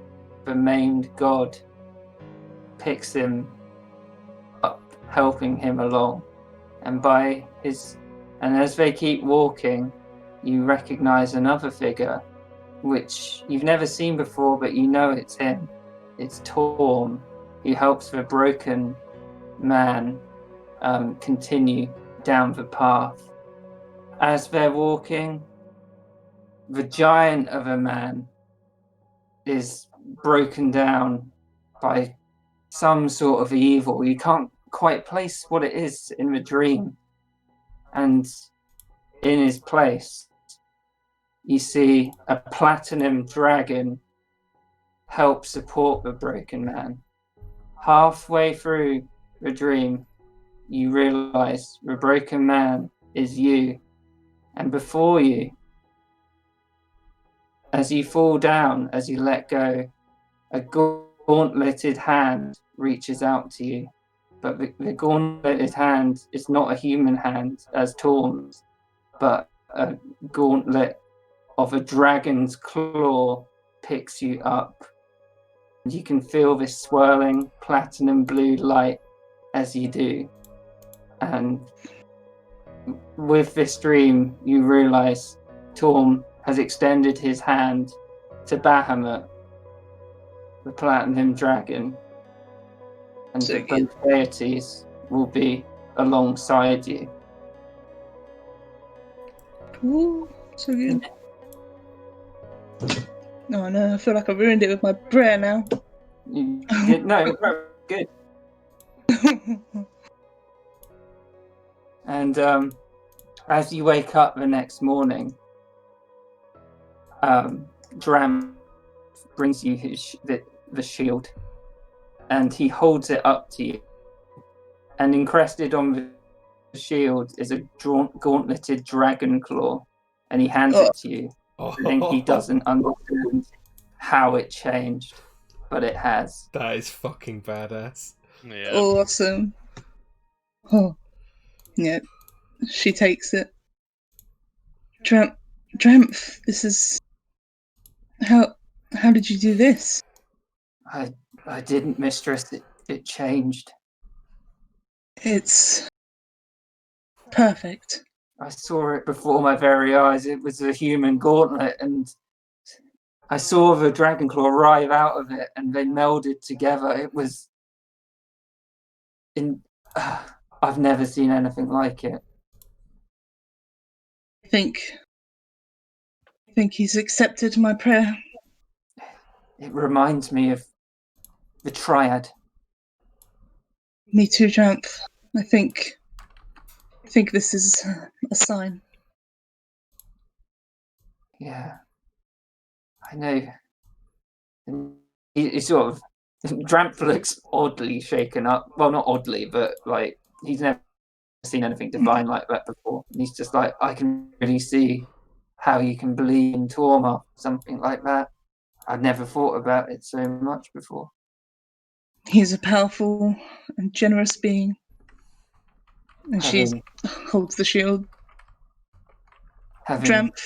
the maimed god, picks him up, helping him along. And as they keep walking, you recognize another figure, which you've never seen before, but you know it's him. It's Torm, who helps the broken man continue down the path. As they're walking, the giant of a man is broken down by some sort of evil. You can't quite place what it is in the dream. And in his place, you see a platinum dragon help support the broken man, halfway through the dream, you realize the broken man is you, and before you, as you fall down, as you let go, a gauntleted hand reaches out to you. But the gauntleted hand is not a human hand, as Torm's, but a gauntlet of a dragon's claw picks you up. And you can feel this swirling platinum blue light as you do. And with this dream, you realize Torm has extended his hand to Bahamut, the platinum dragon, and So that both deities will be alongside you. Ooh, so good. Oh no, I feel like I ruined it with my prayer now. You did no, good. And as you wake up the next morning, Dram brings you the shield, and he holds it up to you. And encrusted on the shield is a gauntleted dragon claw, and he hands it to you. I think he doesn't understand how it changed, but it has. That is fucking badass. Yeah. Awesome. Oh, yeah. She takes it. Dreamt, this is... How did you do this? I didn't, mistress. It changed. It's... perfect. I saw it before my very eyes. It was a human gauntlet, and I saw the dragon claw arrive out of it, and they melded together. It was... I've never seen anything like it. I think he's accepted my prayer. It reminds me of the Triad. Me too, Dreamt. I think this is a sign. Yeah, I know. And he sort of... Dramp looks oddly shaken up. Well, not oddly, but like he's never seen anything divine like that before. And he's just like, I can really see how you can believe in Torma, something like that. I'd never thought about it so much before. He's a powerful and generous being. And she holds the shield. Having Dreamt,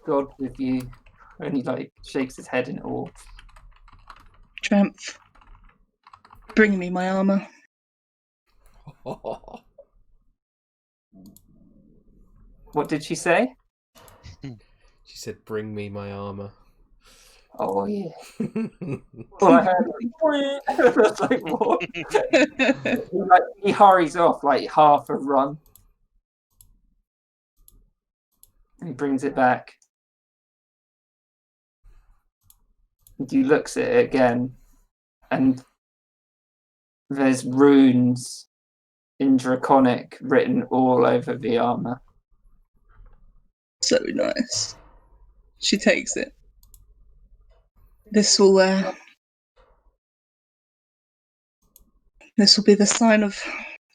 God with you, and he like shakes his head in awe. Dreamt, bring me my armor. What did she say? She said, "Bring me my armor." Oh yeah. Well, I heard I was like, what? He hurries off like half a run. And he brings it back. And he looks at it again, and there's runes in Draconic written all over the armor. So nice. She takes it. This will be the sign of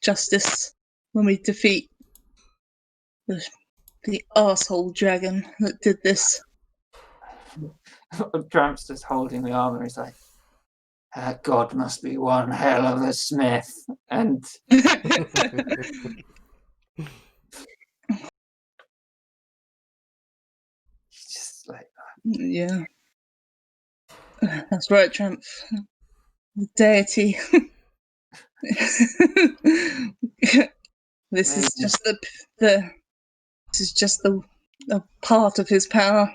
justice when we defeat the arsehole dragon that did this. Tramp's just holding the armor. He's like, God must be one hell of a smith. And he's just like, Yeah. That's right, Tramp. The deity. This is just this is just the a part of his power.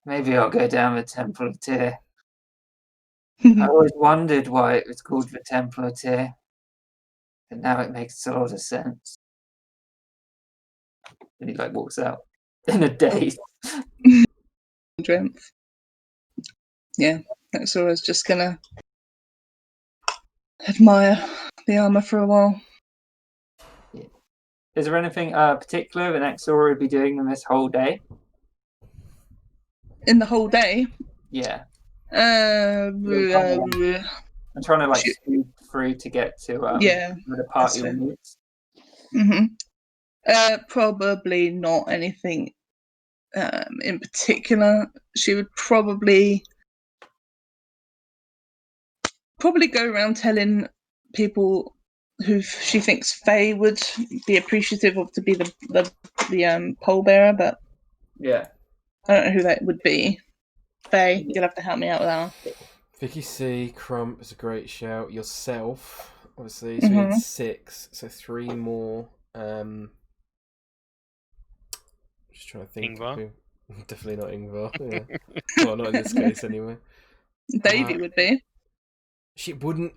maybe I'll go down the Temple of Tyr. I always wondered why it was called the Temple of Tyr, but now it makes a lot of sense. And he like walks out in a daze. Tramp. Yeah, that's all. I was just gonna admire the armor for a while. Is there anything particular the next Sora would be doing in this whole day? In the whole day, Yeah. I'm trying to like She- speed through to get to Yeah, where the party fair. will meet. Probably not anything in particular. She would probably go around telling people who she thinks Faye would be appreciative of to be the pole bearer, but Yeah. I don't know who that would be. Faye, you'll have to help me out with that one. Vicky C. Crump is a great shout. Yourself, obviously. So we need 6, so 3 more. Just trying to think. Ingvar? Who... Definitely not Ingvar. Yeah. Well, not in this case, anyway. Davy would be. She wouldn't.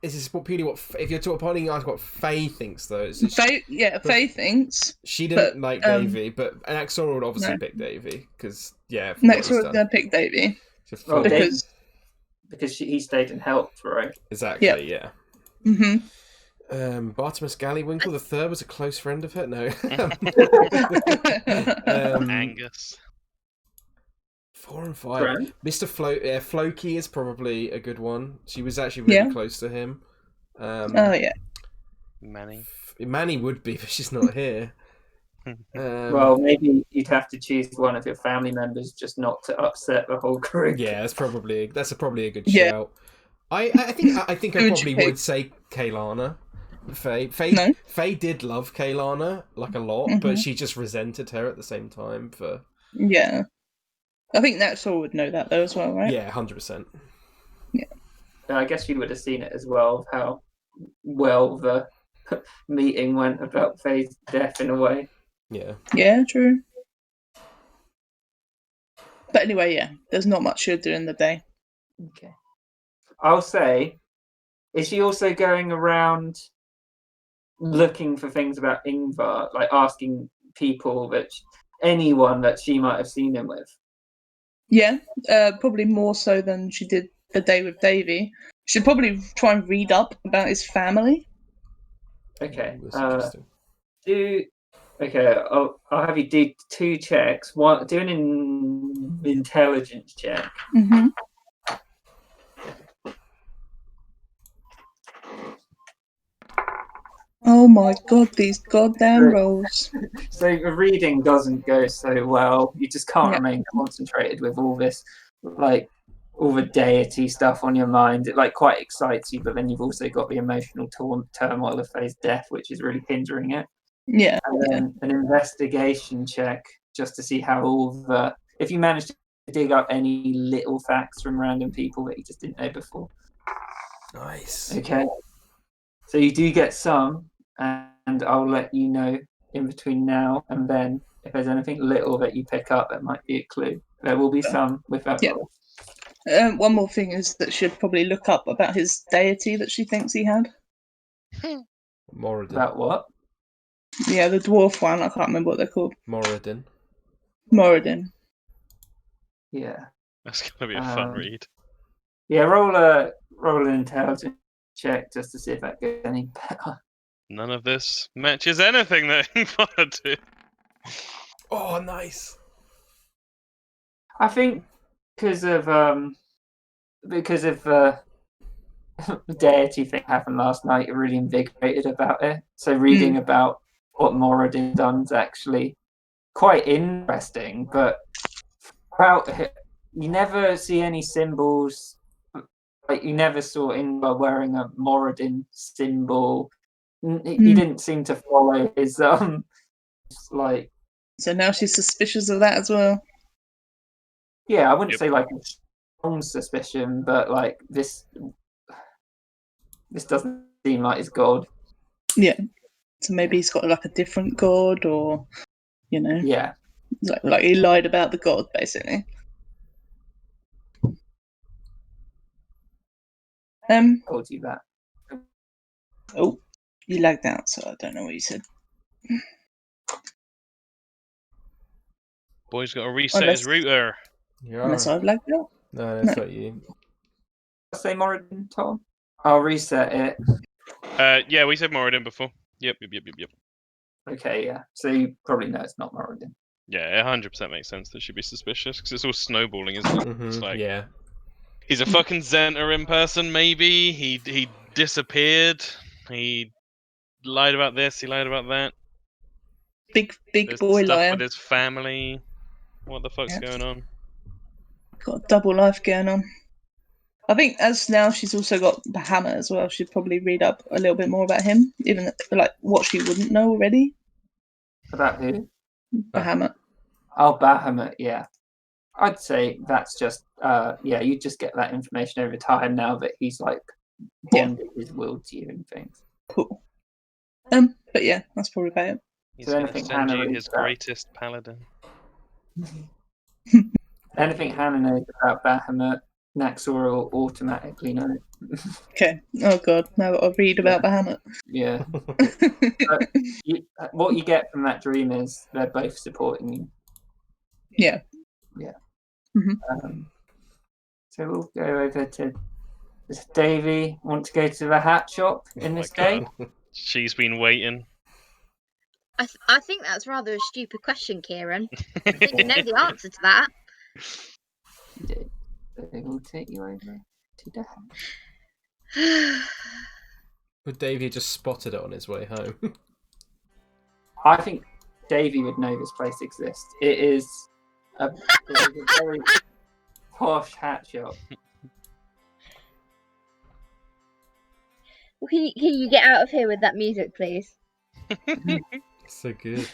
Is this purely what? If you're talking, ask what Faye thinks though. It's just, Faye, Faye thinks. she didn't but, like Davy, but an Axora would obviously no. pick Davy because from what Next he's we're done. going to pick Davy. So Well, four- Davy- Because, Because he stayed and helped, right? exactly, yeah. hmm Bartimus Gallywinkle the third was a close friend of her. No. Angus. 4 and 5. Right. Mr. Floki is probably a good one. She was actually really Yeah. close to him. Oh, yeah. Manny would be, but she's not here. Well, maybe you'd have to choose one of your family members just not to upset the whole group. yeah, that's probably a good Yeah. shout. I think I Who would probably you pick? would say Kaylana. Faye No? Faye did love Kaylana like a lot, but she just resented her at the same time for Yeah. I think Naxor would know that, though, as well, right? yeah, 100%. I guess you would have seen it as well, how well the meeting went about Faye's death in a way. Yeah. Yeah, true. But anyway, yeah, there's not much she'll do in the day. Okay. I'll say, is she also going around looking for things about Ingvar, like asking people anyone that she might have seen him with? Yeah, probably more so than she did the day with Davy. She'd probably try and read up about his family. Okay. That's interesting. I'll have you do 2 checks. One, do an intelligence check. Mm-hmm. Oh my god, these goddamn rolls. So the reading doesn't go so well. You just can't Yeah. remain concentrated with all this, like all the deity stuff on your mind. It like quite excites you, but then you've also got the emotional turmoil of Faye's death, which is really hindering it. Yeah. And then an investigation check just to see how if you manage to dig up any little facts from random people that you just didn't know before. Nice. Okay. So you do get some, and I'll let you know in between now and then if there's anything little that you pick up that might be a clue. There will be some without Yeah. One more thing is that she'd probably look up about his deity that she thinks he had. Moradin. About what? Yeah, the dwarf one. I can't remember what they're called. Moradin. Moradin. Yeah. That's gonna be a fun read. Yeah, roll an intelligence check just to see if that gets any better. None of this matches anything that Ingvar do. Oh, nice. I think because of the deity thing happened last night, you're really invigorated about it. So reading about what Moradin done's actually quite interesting, but you never see any symbols. Like you never saw Ingvar wearing a Moradin symbol. He didn't seem to follow his like. So now she's suspicious of that as well. Yeah, I wouldn't say like a strong suspicion, but like this doesn't seem like his god. Yeah. So maybe he's got like a different god, or Yeah. like he lied about the god, basically. Told you that. Oh, you lagged out, so I don't know what you said. Boy's got to reset his router. Unless I've lagged out. No, that's not you. Say Moradin, Tom. I'll reset it. Yeah, we said Moradin before. Yep. Okay, yeah. So you probably know it's not Moradin. Yeah, it 100% makes sense that she'd be suspicious because it's all snowballing, isn't it? It's like, Yeah. He's a fucking Zentarim person, maybe. He disappeared. He lied about this, he lied about that. Big There's boy stuff liar. with his family. What the fuck's Yeah. going on? Got a double life going on. I think as now she's also got Bahamut as well. She'd probably read up a little bit more about him, even like what she wouldn't know already. About who? Bahamut. Oh, Bahamut, yeah. I'd say that's just, you just get that information over time now that he's like bonded his will to you and things. Cool. But yeah, that's probably about it. He's So gonna anything send Hannah you reads his about- greatest paladin. Anything Hannah knows about Bahamut, Naxor will automatically know. Okay. Oh god, now I'll read about Bahamut. Yeah. What you get from that dream is they're both supporting you. Yeah. Yeah. Mhm. So we'll go over to. Does Davy want to go to the hat shop in Oh my this day? God. She's been waiting. I think that's rather a stupid question, Kieran. I think you know the answer to that. Yeah. They will take you over to the hat. But Davey just spotted it on his way home. I think Davy would know this place exists. It is a very posh hat shop. Well, can you get out of here with that music, please? So good.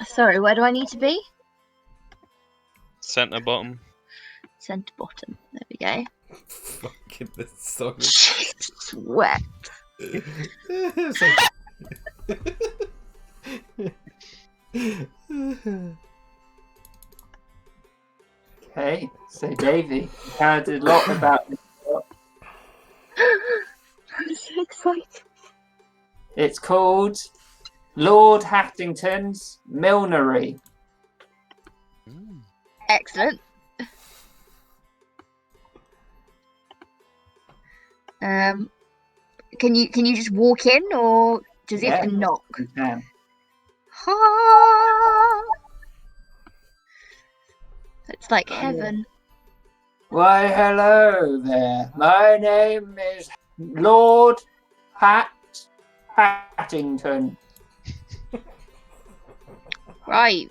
Sorry, where do I need to be? Centre bottom. Centre bottom. There we go. Fucking this song. Sweat. It's like... Okay, so Davy, you heard a lot about this shop. I'm so excited. It's called Lord Hattington's Millinery. Excellent. Can you just walk in, or does he have to knock? You can. Ah! It's like Oh, yeah. heaven. Why, hello there. My name is Lord Hattington. Right.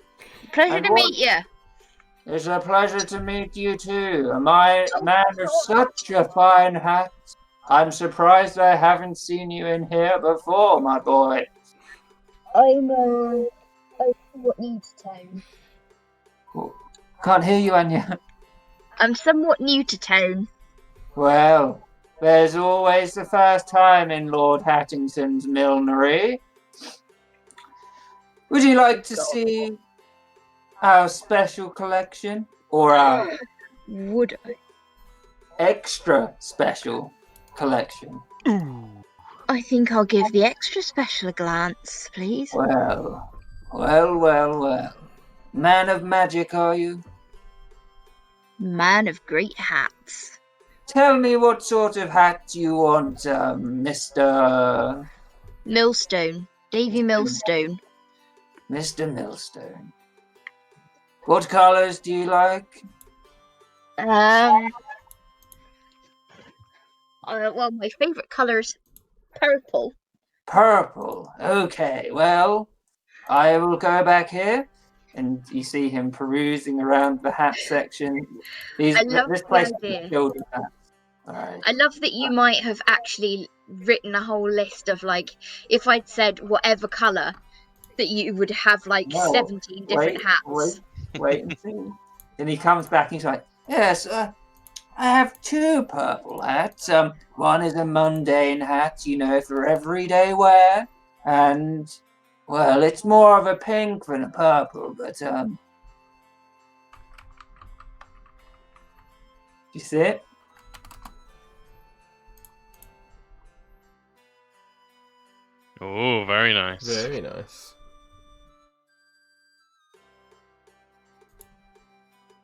Pleasure And to what- meet you. It's a pleasure to meet you too. Am I a man of such a fine hat? I'm surprised I haven't seen you in here before, my boy. I'm somewhat new to town. Can't hear you, Anya. I'm somewhat new to town. Well, there's always the first time in Lord Hattington's millinery. Would you like to see our special collection or our Would I? extra special collection? I think I'll give the extra special a glance, please. Well. Man of magic, are you? Man of great hats. Tell me what sort of hat you want, Mr. Millstone. Davy Millstone. Mr. Millstone. What colours do you like? Well, my favourite colour's purple. Purple. Okay, well, I will go back here. And you see him perusing around the hat section. I love this the place is idea. filled with hats. Alright. I love that you might have actually written a whole list of, like, if I'd said whatever colour, that you would have like No, 17 different hats. Wait and see. Then he comes back and he's like, yes, I have two purple hats. One is a mundane hat, for everyday wear. And, well, it's more of a pink than a purple, but, you see it? Oh, very nice. Very nice.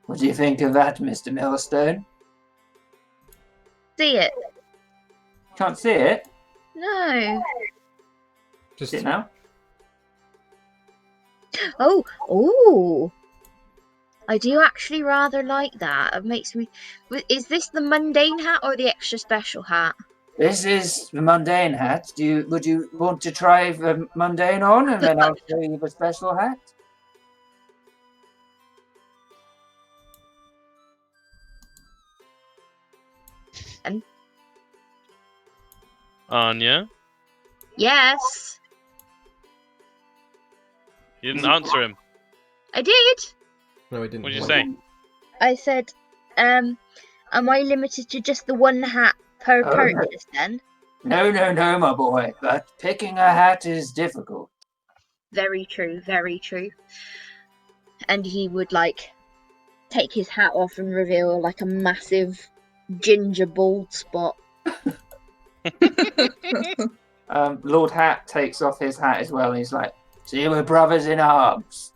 What do you think of that, Mr. Millstone? See it? Can't see it. No. Just See it now? Oh. I do actually rather like that. It makes me. Is this the mundane hat or the extra special hat? This is the mundane hat. Would you want to try the mundane on, and then I'll show you the special hat? Anya, Yes, you didn't answer him. I did. no, I didn't. What did you hear. say? I said, am I limited to just the one hat per Oh, purchase then? No, my boy. But picking a hat is difficult. Very true, very true. And he would like take his hat off and reveal like a massive ginger bald spot. Lord Hat takes off his hat as well, and he's like, "See, we're brothers in arms."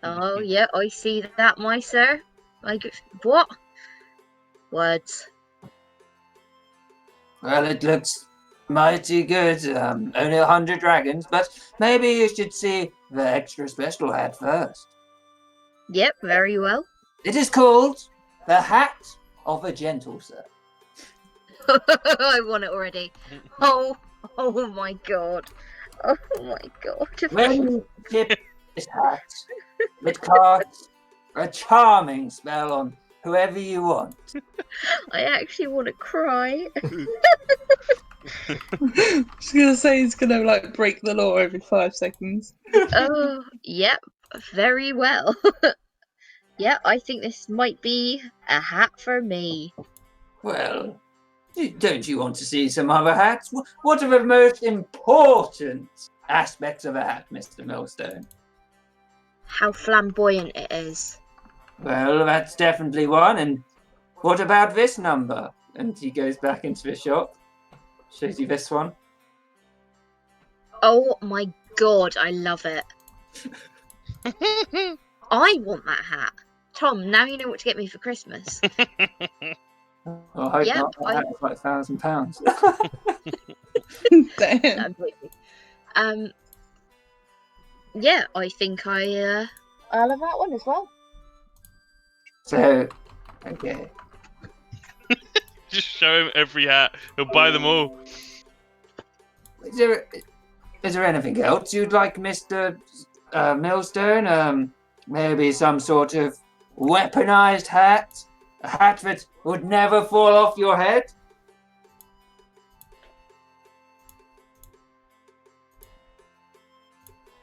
Oh yeah, I see that, my sir. Like what? Words. Well, it looks mighty good. Only 100 dragons, but maybe you should see the extra special hat first. Yep, very well. It is called the Hat of a Gentle Sir. I want it already. Oh my god. Oh my god. When you tip this hat, it casts a charming spell on whoever you want. I actually want to cry. I was gonna say he's gonna like break the law every 5 seconds. Oh, yep, very well. Yeah, I think this might be a hat for me. Well, don't you want to see some other hats? What are the most important aspects of a hat, Mr. Millstone? How flamboyant it is. Well, that's definitely one. And what about this number? And he goes back into the shop, shows you this one. Oh my god, I love it. I want that hat. Tom, now you know what to get me for Christmas. Well, I hope Yep, not. That hat's like £1,000. Damn. Yeah, I think I'll have that one as well. So, okay. Just show him every hat. He'll buy them all. Is there anything else you'd like, Mr. Millstone? Maybe some sort of weaponized hat? A hat that would never fall off your head?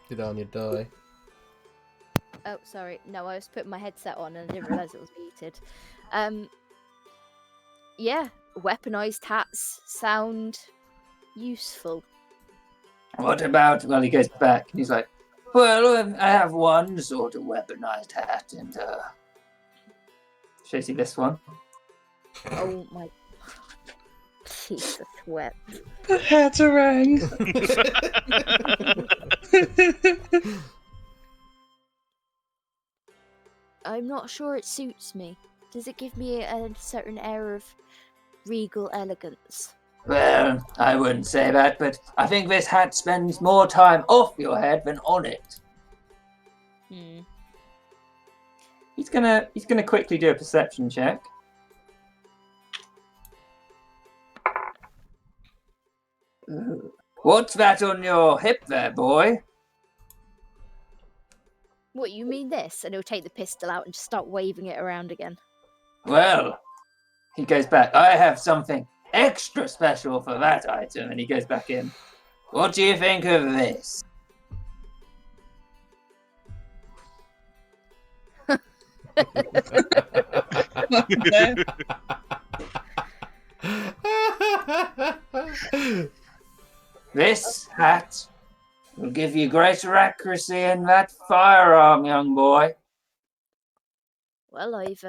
Did Anya die? Oh, sorry. No, I was putting my headset on and I didn't realise it was muted. Yeah, weaponized hats sound useful. What about, well, he goes back and he's like, well, I have one sort of weaponized hat, and shows you this one. Oh my... Jesus, wet. The Hatterang. I'm not sure it suits me. Does it give me a certain air of regal elegance? Well, I wouldn't say that, but I think this hat spends more time off your head than on it. Hmm. He's gonna quickly do a perception check. What's that on your hip there, boy? What, you mean this? And he'll take the pistol out and just start waving it around again. Well, he goes back. I have something extra special for that item, and he goes back in. What do you think of this? This hat will give you greater accuracy in that firearm, young boy. Well, I've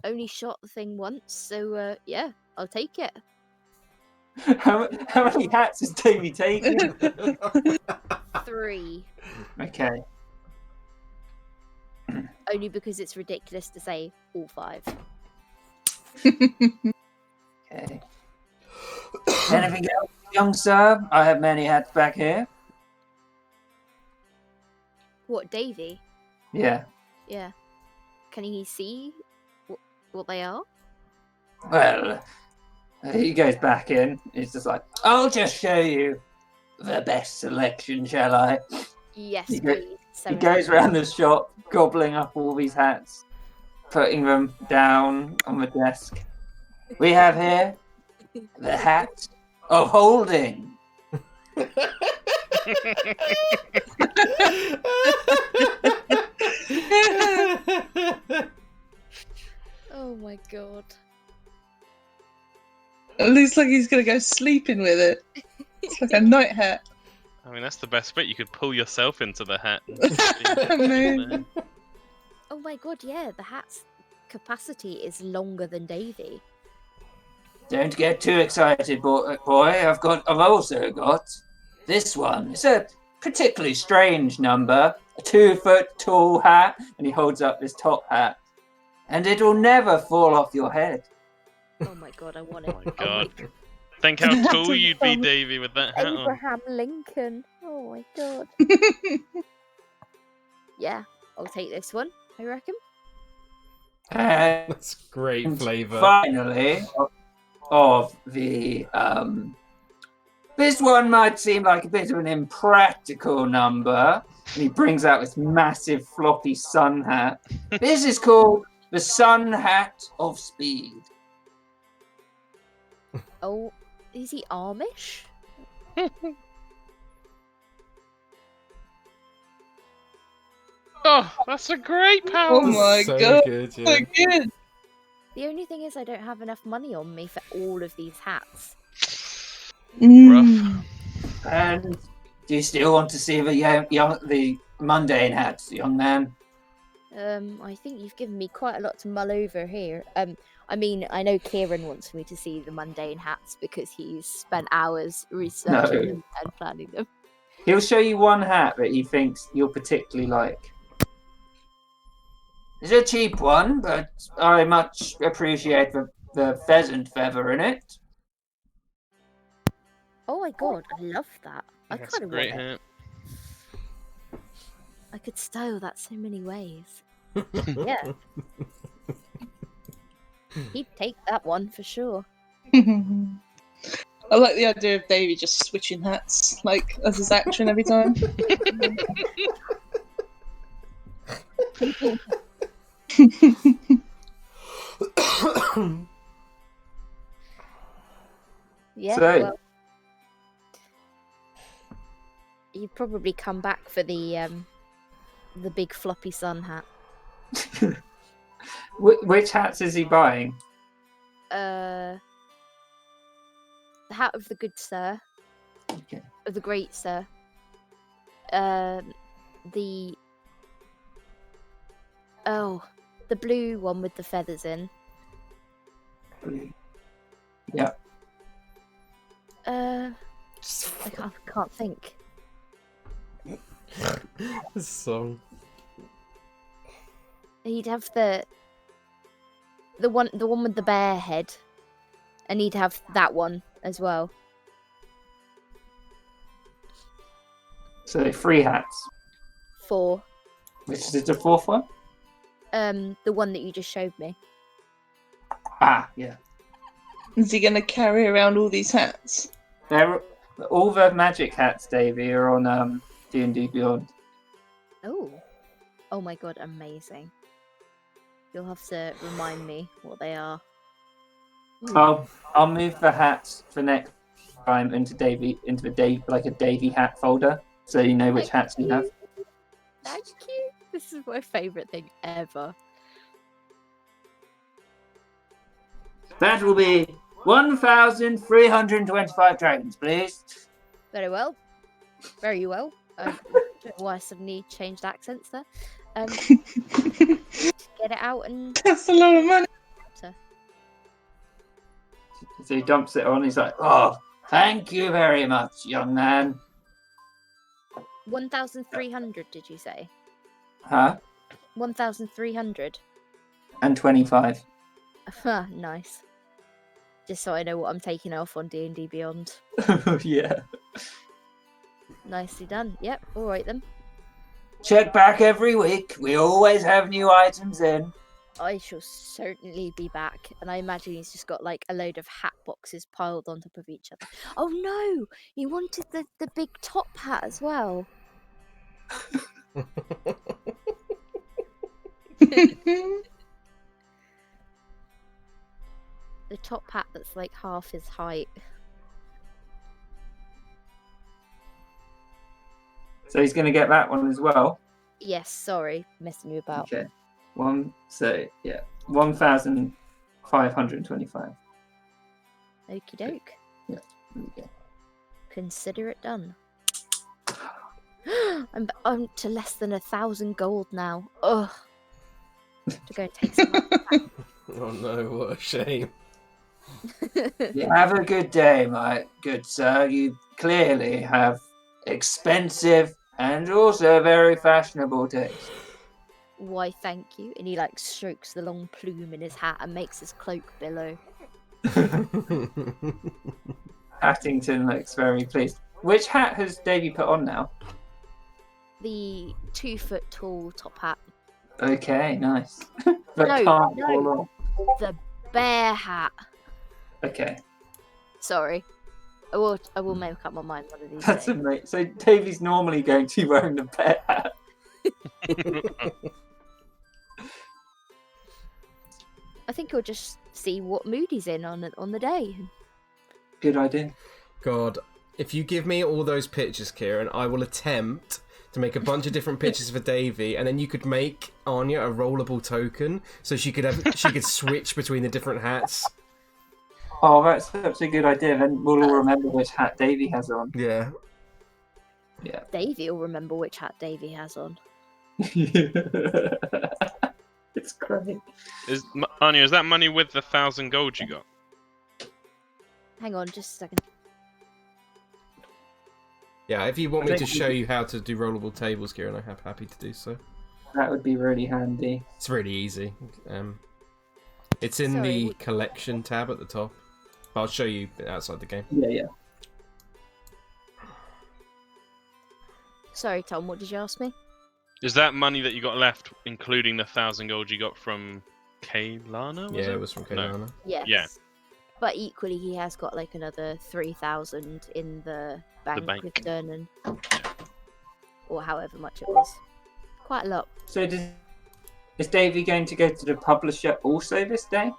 only shot the thing once, so yeah, I'll take it. How many hats has Davey taken? 3. Okay. Only because it's ridiculous to say all 5. Okay. Anything else, young sir? I have many hats back here. What, Davy? Yeah. Yeah. Can he see what they are? Well, he goes back in. He's just like, I'll just show you the best selection, shall I? Yes, He go- please. He goes around the shop, gobbling up all these hats, putting them down on the desk. We have here the hat of holding. Oh my god. It looks like he's gonna go sleeping with it. It's like a night hat. I mean, that's the best bit. You could pull yourself into the hat. And just be in Man. there. Oh my god, yeah, the hat's capacity is longer than Davy. Don't get too excited, boy. I've also got this one. It's a particularly strange number. A 2-foot tall hat, and he holds up this top hat, and it'll never fall off your head. Oh my god, I want it. Oh my god. Think how tall you'd be, Davy, with that hat on. Abraham Lincoln. Oh my god. Yeah, I'll take this one, I reckon. And That's great flavour. finally, of the this one might seem like a bit of an impractical number. And he brings out this massive floppy sun hat. This is called the Sun Hat of Speed. Oh, is he Amish? Oh, that's a great power. Oh my So god. good, yeah. So good. The only thing is I don't have enough money on me for all of these hats. Mm. And do you still want to see the mundane hats, young man? I think you've given me quite a lot to mull over here. I mean, I know Kieran wants me to see the mundane hats because he's spent hours researching them and planning them. He'll show you one hat that he thinks you'll particularly like. It's a cheap one, but I much appreciate the pheasant feather in it. Oh my god, I love that. I That's a kind of great want it. hat. I could style that so many ways. Yeah. He'd take that one for sure. I like the idea of Davey just switching hats, like as his action every time. Yeah, So- well, you'd probably come back for the big floppy sun hat. Which hats is he buying? The hat of the good sir, Okay. of the great sir. The blue one with the feathers in. Yeah. I can't think. This song. He'd have the one with the bear head, and he'd have that one as well. So 3 hats. 4. Which is the 4th one? The one that you just showed me. Ah, yeah. Is he going to carry around all these hats? They're all the magic hats, Davey, are on D&D Beyond. Oh my god, amazing. You'll have to remind me what they are. I'll move the hats for next time into a Davey hat folder, so you know which hats you have. Thank you. This is my favourite thing ever. That will be 1,325 dragons, please. Very well. Very well. I don't know why I suddenly changed accents there. Get it out and... That's a lot of money. So he dumps it on. He's like, "Oh, thank you very much, young man." 1,300, did you say? Huh? 1,300. And 25. Nice. Just so I know what I'm taking off on D&D Beyond. Yeah. Nicely done. Yep. All right then. Check back every week. We always have new items in. I shall certainly be back, and I imagine he's just got like a load of hat boxes piled on top of each other. Oh no! He wanted the big top hat as well. The top hat that's like half his height. So he's going to get that one as well. Yes, sorry, messing you about. Okay. 1,525. Okie doke. Yeah. There we go. Consider it done. I'm to less than 1,000 gold now. Ugh. To go and take some. Oh no, what a shame. Have a good day, my good sir. You clearly have expensive and also very fashionable taste. Why, thank you. And he like strokes the long plume in his hat and makes his cloak billow. Hattington looks very pleased. Which hat has Davy put on now? The 2-foot tall top hat. Okay, nice. But No, can't no. fall off. The bear hat. Okay, Sorry. I will make up my mind one of these that's days. amazing. So Davy's normally going to be wearing the bear hat. I think he'll just see what mood he's in on the day. Good idea. God, if you give me all those pictures, Kieran, I will attempt to make a bunch of different pictures for Davy, and then you could make Anya a rollable token, so she could switch between the different hats. Oh, that's such a good idea. Then we'll all remember which hat Davy has on. Yeah. Yeah. Davy will remember which hat Davy has on. It's great. Anya, is that money with the 1,000 gold you got? Hang on, just a second. Yeah, if you want I me to think- show you how to do rollable tables, Kieran, I'm happy to do so. That would be really handy. It's really easy. It's in Sorry, the collection tab at the top. I'll show you outside the game. Yeah. Sorry, Tom, what did you ask me? Is that money that you got left, including the 1,000 gold you got from Kaylana? Yeah, it was from Kaylana. Yes. Yeah. But equally, he has got like another 3,000 in the bank, bank. with Dernan. Or however much it was. Quite a lot. So is Davy going to go to the publisher also this day?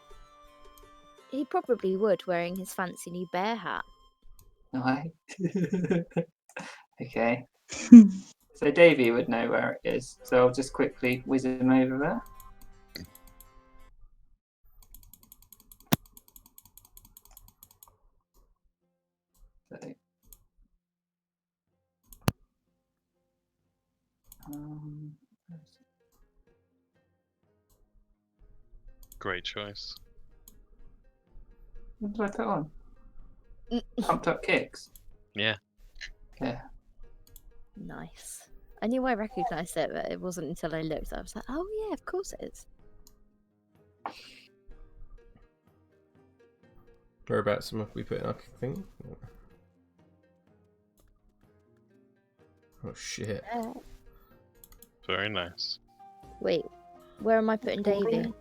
He probably would, wearing his fancy new bear hat. No. Okay. So Davy would know where it is. So I'll just quickly whiz him over there. So, Great choice. what did I put on? Pumped up kicks. Yeah. Yeah. Nice. I knew I recognised it, but it wasn't until I looked. I was like, oh yeah, of course it is. Whereabouts have we put in our thing? Oh shit. Very nice. Wait, where am I putting Davy?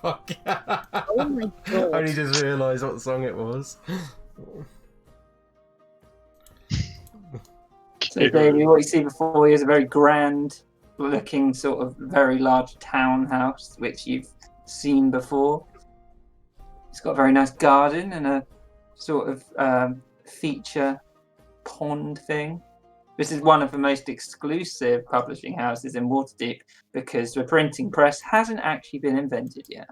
Fuck. Oh my god. I only just realised what song it was. So Davy, what you see before you is a very grand looking sort of very large townhouse which you've seen before. It's got a very nice garden and a sort of feature pond thing. This is one of the most exclusive publishing houses in Waterdeep because the printing press hasn't actually been invented yet.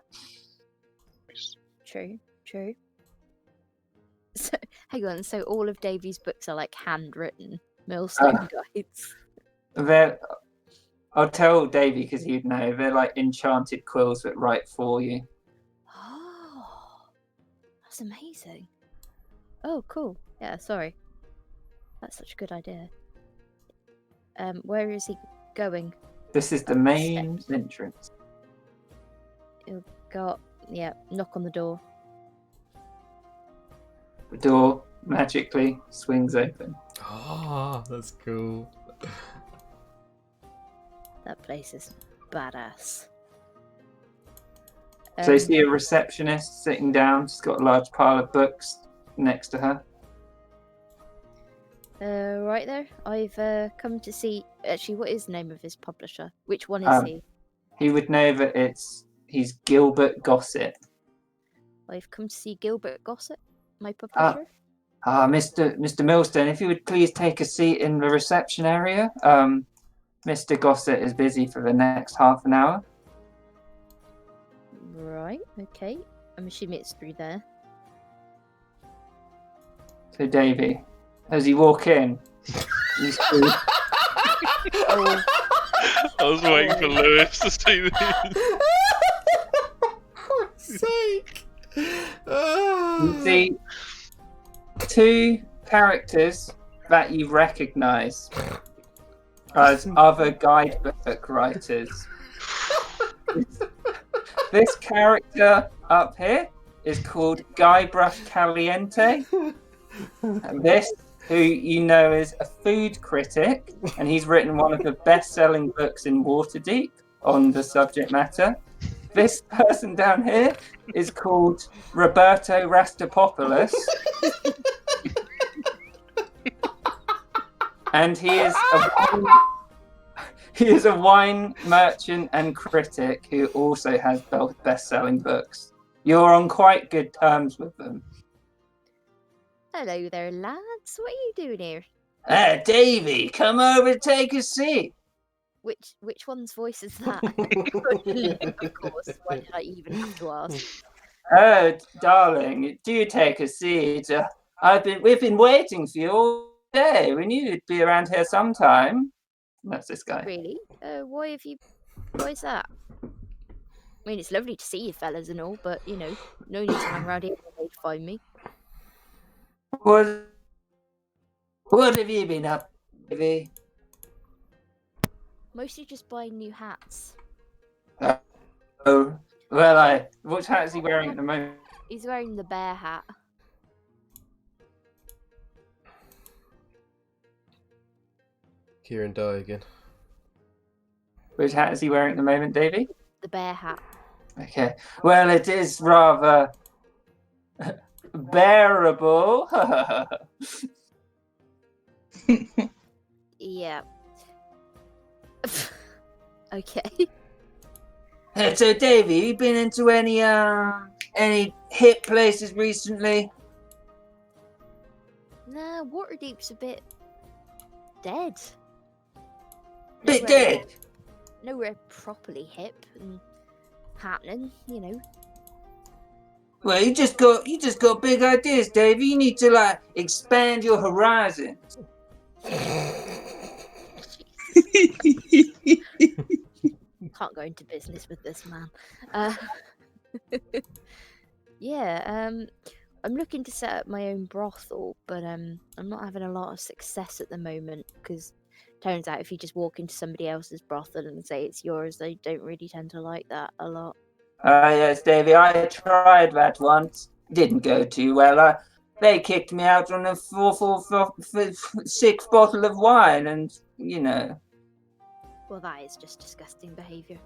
True. So, hang on, so all of Davy's books are like handwritten millstone guides. I'll tell Davy because he'd know. They're like enchanted quills that write for you. Oh, that's amazing. Oh, cool. Yeah, sorry. That's such a good idea. Where is he going? This is the main entrance. Knock on the door. The door magically swings open. Oh, that's cool. That place is badass. So you see a receptionist sitting down. She's got a large pile of books next to her. Right there. I've come to see. Actually, what is the name of his publisher? Which one is he? He would know that he's Gilbert Gossett. I've come to see Gilbert Gossett, my publisher. Mr. Millstone, if you would please take a seat in the reception area. Mr. Gossett is busy for the next half an hour. Right. Okay. I'm assuming it's through there. So Davy, as you walk in, you see... Oh. I was waiting for Lewis to see this. For sake! You see two characters that you recognise as other guidebook writers. This character up here is called Guybrush Caliente. And this, who you know is a food critic, and he's written one of the best-selling books in Waterdeep on the subject matter. This person down here is called Roberto Rastapopoulos. And he is a wine merchant and critic who also has both best-selling books. You're on quite good terms with them. Hello there, lads. What are you doing here? Davy, come over and take a seat. Which one's voice is that? Of course. Why did I even have to ask? Oh, darling, do take a seat. We've been waiting for you all day. We knew you'd be around here sometime. That's this guy. Really? Why is that? I mean, it's lovely to see you fellas and all, but, no need to hang around here to find me. What have you been up to, Davy? Mostly just buying new hats. Oh, well, what hat is he wearing at the moment? He's wearing the bear hat. Kieran die again. Which hat is he wearing at the moment, Davy? The bear hat. Okay. Well, it is rather bearable. Yeah. Okay. So, Davy, you been into any hip places recently? Nah, Waterdeep's a bit dead. Bit dead. Nowhere properly hip and happening, Well, you just got big ideas, Davy. You need to expand your horizons. Can't go into business with this man. Yeah, I'm looking to set up my own brothel, but I'm not having a lot of success at the moment because turns out if you just walk into somebody else's brothel and say it's yours, they don't really tend to like that a lot. Yes, Davy, I tried that once. Didn't go too well. They kicked me out on a 6 bottle of wine, and Well, that is just disgusting behaviour.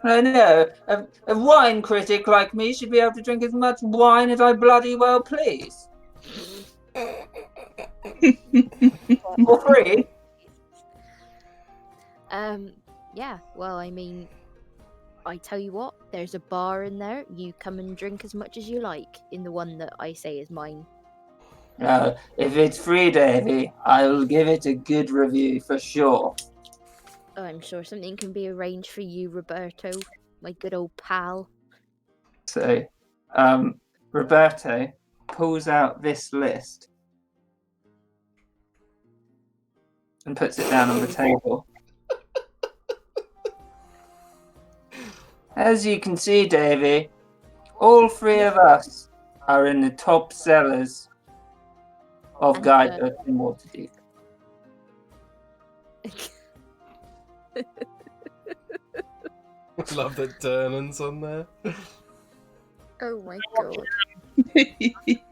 I know. A wine critic like me should be able to drink as much wine as I bloody well please. For free. Yeah, well, I mean, I tell you what, there's a bar in there. You come and drink as much as you like in the one that I say is mine. If it's free, Davy, I'll give it a good review for sure. Oh, I'm sure something can be arranged for you, Roberto, my good old pal. So, Roberto pulls out this list and puts it down on the table. As you can see, Davy, all 3 of us are in the top sellers of guidebooks in Waterdeep. Love that Turnan's on there. Oh my god.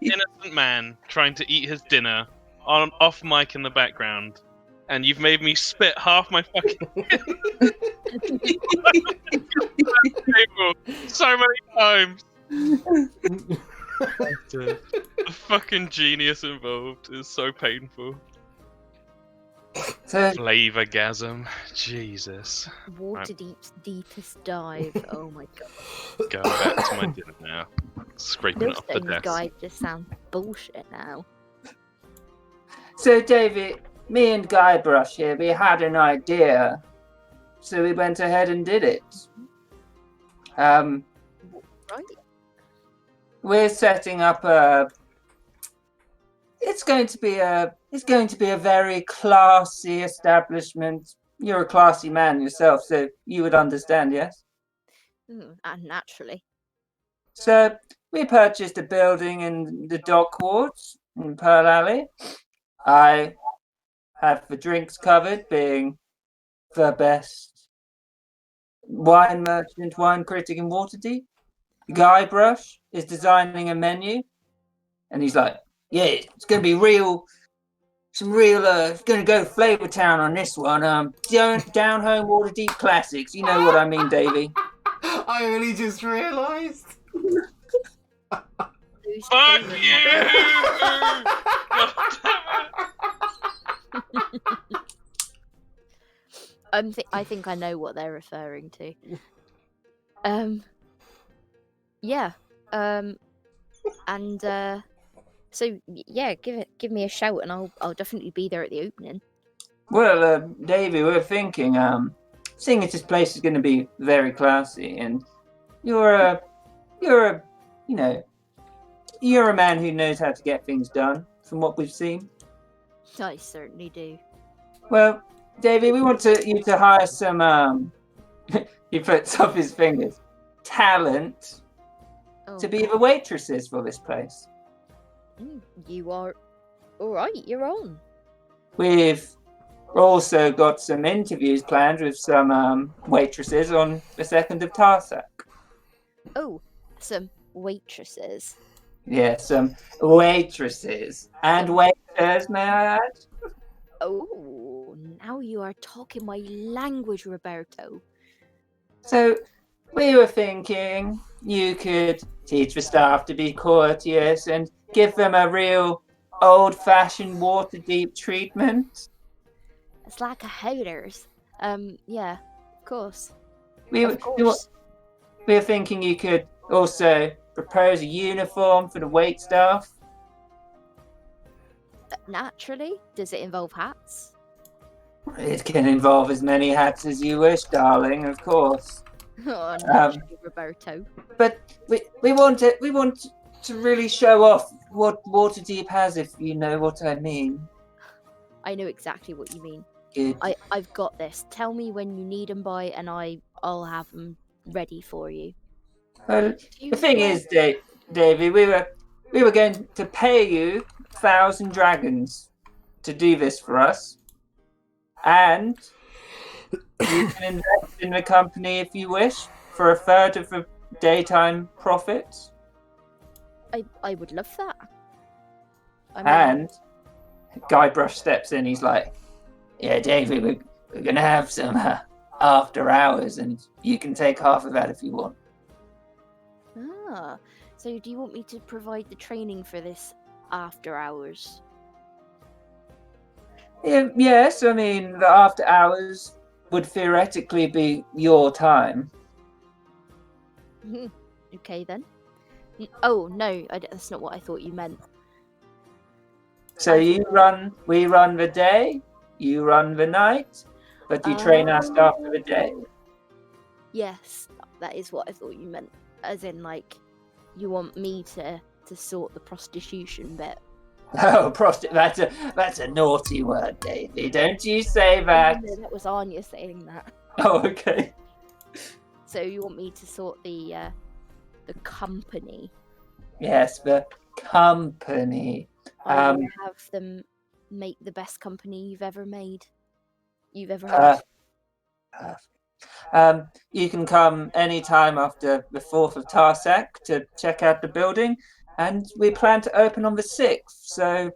Innocent man trying to eat his dinner on off mic in the background, and you've made me spit half my fucking table so many times. The fucking genius involved is so painful. So, Flavorgasm, Jesus. Waterdeep's deepest dive. Oh my god. Going back to my dinner now. Scraping it off the Millstone's desk. guide just sounds bullshit now. so David, me and Guybrush here, we had an idea, so we went ahead and did it. Right? We're setting up a. It's going to be a very classy establishment. You're a classy man yourself, so you would understand, yes? And naturally. So we purchased a building in the dock wards in Pearl Alley. I have the drinks covered, being the best wine merchant, wine critic in Waterdeep. Guybrush is designing a menu, and he's like, "Yeah, it's going to be real. Some real. It's going to go Flavor Town on this one. Down home Waterdeep classics. You know what I mean, Davey." I only just realised. Who's Fuck favourite you! I think I know what they're referring to. Yeah. And so yeah, give me a shout, and I'll definitely be there at the opening. Well, Davey, we're thinking, seeing as this place is going to be very classy, and you're a man who knows how to get things done, from what we've seen. I certainly do. Well, Davey, we want you to hire some. He puts up his fingers. Talent Oh, to be the waitresses for this place. you are all right. You're on. We've also got some interviews planned with some waitresses on the 2nd of Tarsak. Oh, some waitresses. Yeah, some waitresses and waiters, may I add? Oh, now you are talking my language, Roberto. So we were thinking you could teach the staff to be courteous and give them a real old-fashioned Waterdeep treatment. It's like a Hooters. Yeah, of course. We Of course. were thinking you could also propose a uniform for the wait staff. Naturally. Does it involve hats? It can involve as many hats as you wish, darling, of course. Oh, naturally, Roberto. But we want to really show off what Waterdeep has, if you know what I mean. I know exactly what you mean. Good. I've got this. Tell me when you need them by, and I'll have them ready for you. Well, the thing is, Davey, we were going to pay you 1,000 dragons to do this for us, and you can invest in the company if you wish for a third of the daytime profits. I would love that. I mean, And Guybrush steps in. He's like, "Yeah, Davey, we're gonna have some after hours, and you can take half of that if you want." So do you want me to provide the training for this after hours? Yes, I mean the after hours would theoretically be your time. Okay then. Oh no, that's not what I thought you meant. So we run the day, you run the night, but you train our staff for the day. Yes, that is what I thought you meant. As in, like, you want me to sort the prostitution bit. Oh, that's a naughty word, Davey. Don't you say that. No, that was Anya saying that. Oh, okay. So you want me to sort the company? Yes, the company. I will have them make the best company you've ever made. You've ever had. You can come anytime after the 4th of Tarsak to check out the building, and we plan to open on the 6th, so...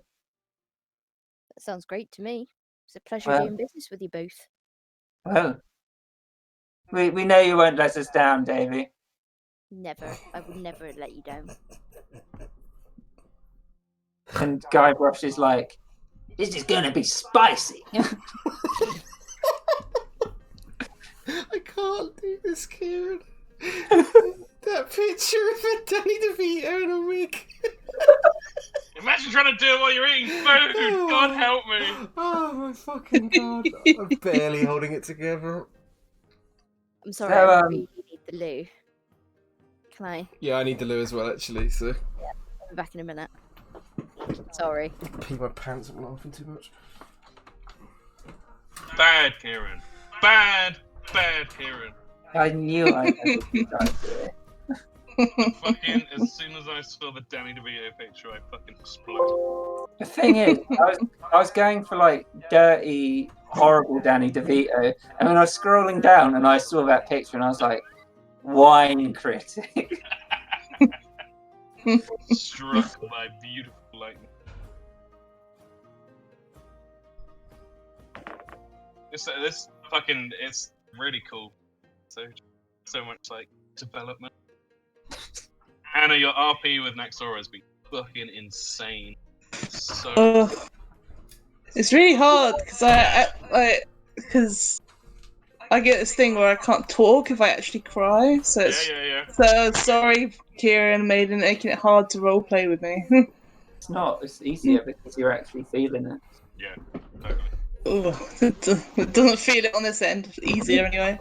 That sounds great to me. It's a pleasure Well- doing business with you both. Well, we know you won't let us down, Davy. Never. I would never let you down. And Guybrush is like, this is gonna be spicy. I can't do this, Kieran. That picture of Danny DeVito in a wig. Imagine trying to do it while you're eating food. God help me. Oh my fucking god. I'm barely holding it together. I'm sorry, So, I really need the loo. Can I? Yeah, I need the loo as well, actually, so. I'll be back in a minute. Sorry. Pee my pants, I'm laughing too much. Bad, Kieran. Bad Kieran. I knew I'd never be right there. Fucking, as soon as I saw the Danny DeVito picture, I fucking exploded. The thing is, I was going for like dirty, horrible Danny DeVito, and when I was scrolling down and I saw that picture, and I was like, wine critic. Struck by beautiful lightning. This fucking, it's really cool. So much like development. Anna, your RP with Naxora has been fucking insane. So It's really hard because I get this thing where I can't talk if I actually cry. So it's, yeah. so sorry, Kieran, making it hard to roleplay with me. It's not. It's easier because you're actually feeling it. Yeah, totally. Oh, it doesn't feel it on this end. It's easier anyway.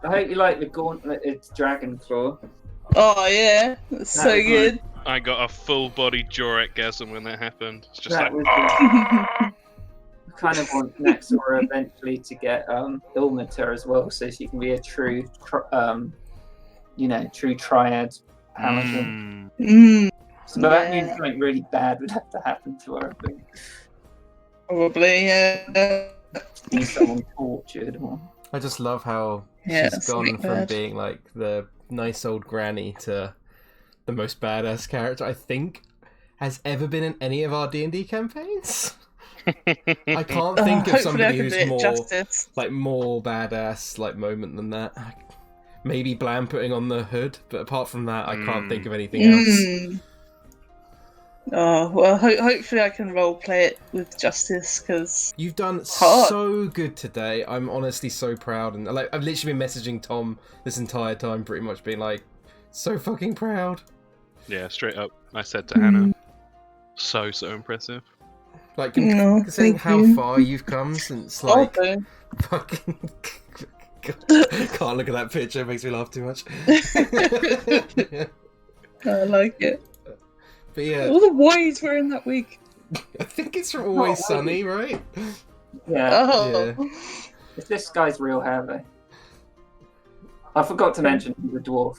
I hope you like the gauntleted dragon claw. Oh yeah, that's so was good. I got a full body Jorek-gasm when that happened. It's just That like, was oh, I kind of want Naxora eventually to get Ilmater as well, so she can be a true, true triad paladin. So, but that means something really bad would have to happen to her. I think. Probably, yeah. Be someone tortured. Or... I just love how Yeah, she's gone something from bad. being like the nice old granny to the most badass character I think has ever been in any of our D&D campaigns. I can't think of Hopefully I somebody can who's do it more justice. more badass moment than that. Maybe Blam putting on the hood, but apart from that, I can't think of anything else. Oh well, hopefully I can roleplay it with justice because You've done hard. so good today. I'm honestly so proud, and like I've literally been messaging Tom this entire time, pretty much being like, so fucking proud. yeah, straight up. I said to Hannah, so impressive. Like No, saying thank how you. far you've come since like Okay. fucking. God, can't look at that picture. It makes me laugh too much. I like it. But yeah, All the boys were in that week. I think it's from Always Sunny, right? Yeah. Oh. Yeah. It's this guy's real hair, though. I forgot to mention he's a dwarf.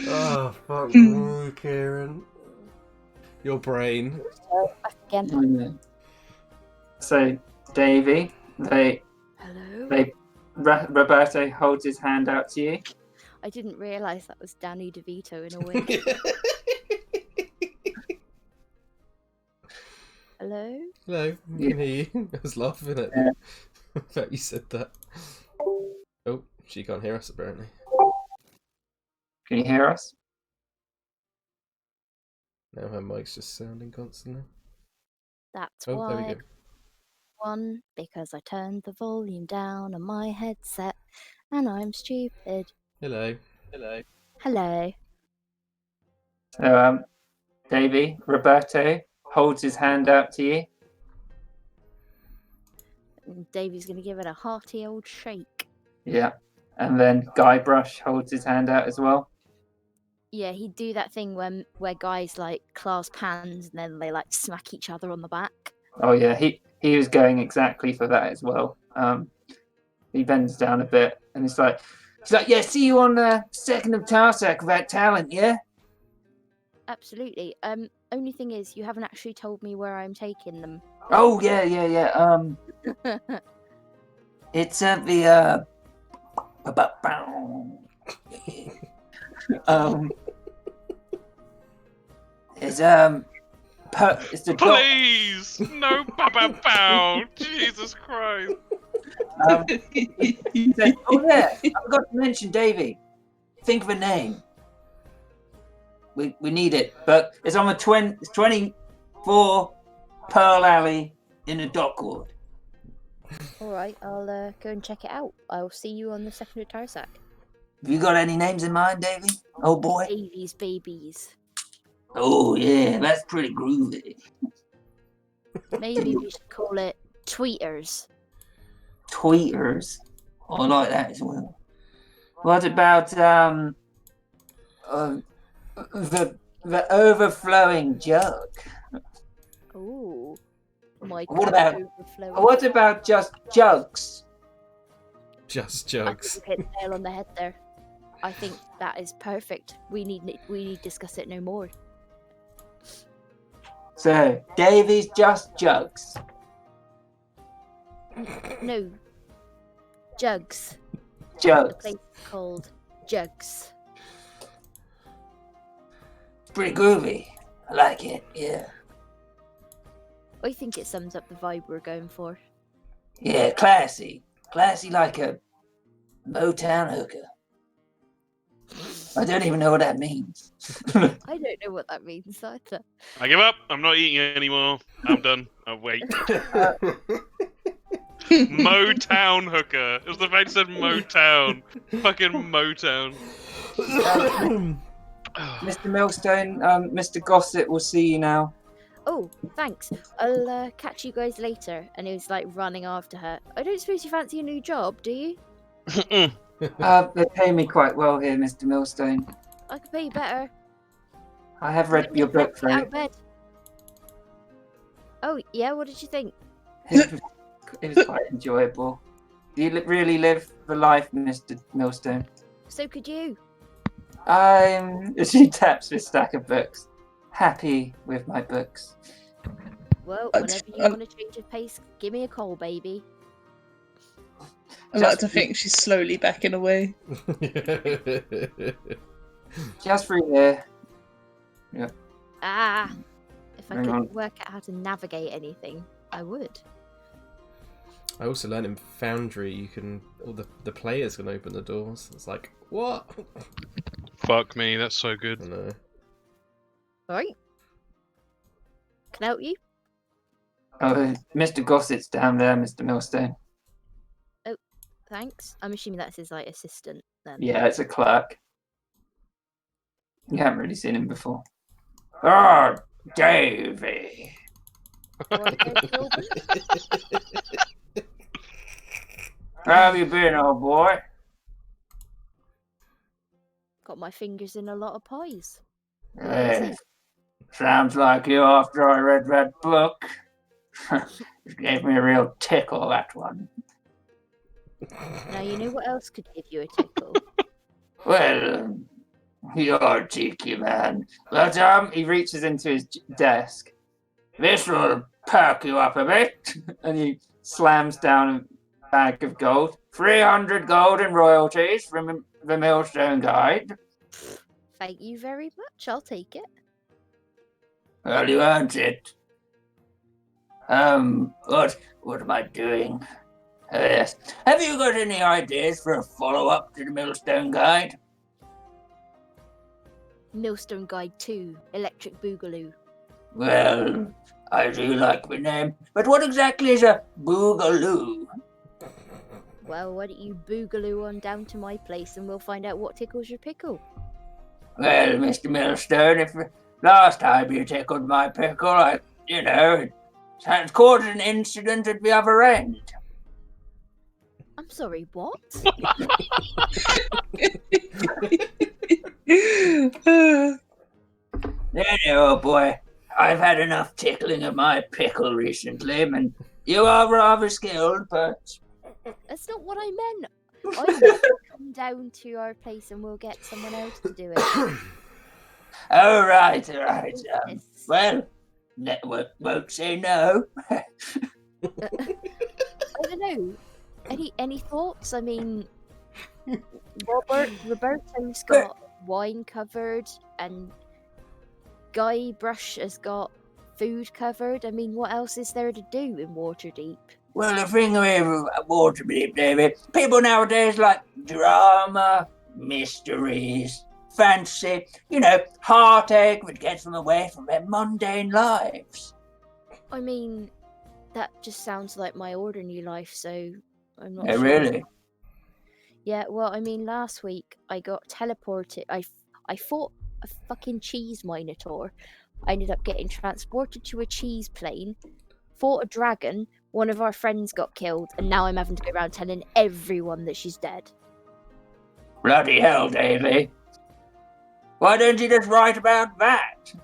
Oh, fuck you, Kieran. Your brain. Back again. I know. So, Davy, Hello? Roberto holds his hand out to you. I didn't realise that was Danny DeVito in a wig. Hello? Hello, I can hear you. I was laughing at Yeah. the fact you said that. Oh, she can't hear us apparently. Can you hear us? Now her mic's just sounding constantly. That's Oh, there we why. go. One, because I turned the volume down on my headset, and I'm stupid. Hello. Hello. So, Davy, Roberto holds his hand out to you. And Davey's going to give it a hearty old shake. Yeah. And then Guybrush holds his hand out as well. Yeah, he'd do that thing where guys like clasp hands and then they like smack each other on the back. Oh yeah, he was going exactly for that as well. He bends down a bit and he's like, yeah, see you on the 2nd of Tarsak without talent, yeah? Absolutely. Only thing is, you haven't actually told me where I'm taking them. Oh yeah. It's at the it's it's the doc. Please, no Baba Bow. Jesus Christ. He said, oh yeah, I forgot to mention Davy. Think of a name. We need it, but it's on the 24 Pearl Alley in the Dockwood. All right, I'll go and check it out. I'll see you on the 2nd of Tarsak. Have you got any names in mind, Davy? Oh boy. Davies babies. Oh yeah, that's pretty groovy. Maybe we should call it Tweeters. Tweeters. Oh, I like that as well. What about the overflowing jug? Ooh. My What cup about- overflowing. What about just jugs? Just I jokes. think you hit the nail on the head there. I think that is perfect. We need discuss it no more. So Davy's just jugs. No. Jugs. The Jugs. place is called Jugs. It's pretty groovy. I like it. Yeah. I think it sums up the vibe we're going for. Yeah, classy. Classy like a Motown hooker. I don't even know what that means. I don't know what that means either. I give up. I'm not eating anymore. I'm done. Oh, wait. Motown hooker. It was the fact it said Motown. Fucking Motown. Mr. Millstone, Mr. Gossett will see you now. Oh, thanks. I'll catch you guys later. And he was like running after her. I don't suppose you fancy a new job, do you? They pay me quite well here, Mr. Millstone. I could pay you better. I have read your book, Get out Frank. of bed. Oh, yeah, what did you think? It was quite enjoyable. Do you really live the life, Mr. Millstone? So could you. She taps her stack of books. Happy with my books. Well, I whenever d- you want to change of pace, give me a call, baby. I like to think she's slowly backing away. Just through here. Ah! If I Hang could on. work out how to navigate anything, I would. I also learned in Foundry you can all the players can open the doors. It's like what? Fuck me, that's so I good. don't know. Alright. Can I help you? Oh, Mr. Gossett's down there, Mr. Millstone. Thanks. I'm assuming that's his like assistant then. Yeah, it's a clerk. You haven't really seen him before. Oh, Davy. Right there, Gilbert? How have you been, old boy? Got my fingers in a lot of pies. Yes. Sounds like you after I read that book. It gave me a real tickle, that one. Now you know what else could give you a tickle. Well, you're a cheeky man. But, he reaches into his desk. This will perk you up a bit. And he slams down a bag of gold. 300 gold in royalties from the Millstone Guide. Thank you very much. I'll take it. Well, you earned it. What am I doing? Yes. Have you got any ideas for a follow-up to the Millstone Guide? Millstone Guide 2, Electric Boogaloo. Well, I do like the name, but what exactly is a boogaloo? Well, why don't you boogaloo on down to my place and we'll find out what tickles your pickle. Well, Mr. Millstone, if last time you tickled my pickle, it caused an incident at the other end. I'm sorry, what? Anyhow, boy, I've had enough tickling of my pickle recently, and you are rather skilled, but... That's not what I meant. I meant come down to our place and we'll get someone else to do it. Oh, right. Yes. Well, won't say no. I don't know. Any thoughts? I mean, Roberto's got wine covered, and Guybrush has got food covered. I mean, what else is there to do in Waterdeep? Well, the thing with Waterdeep, David, people nowadays like drama, mysteries, fantasy, heartache that gets them away from their mundane lives. I mean, that just sounds like my ordinary life, so I'm not Yeah, sure. really? Yeah, well, I mean, last week I got teleported. I fought a fucking cheese minotaur. I ended up getting transported to a cheese plane, fought a dragon, one of our friends got killed, and now I'm having to go around telling everyone that she's dead. Bloody hell, Davy. Why don't you just write about that?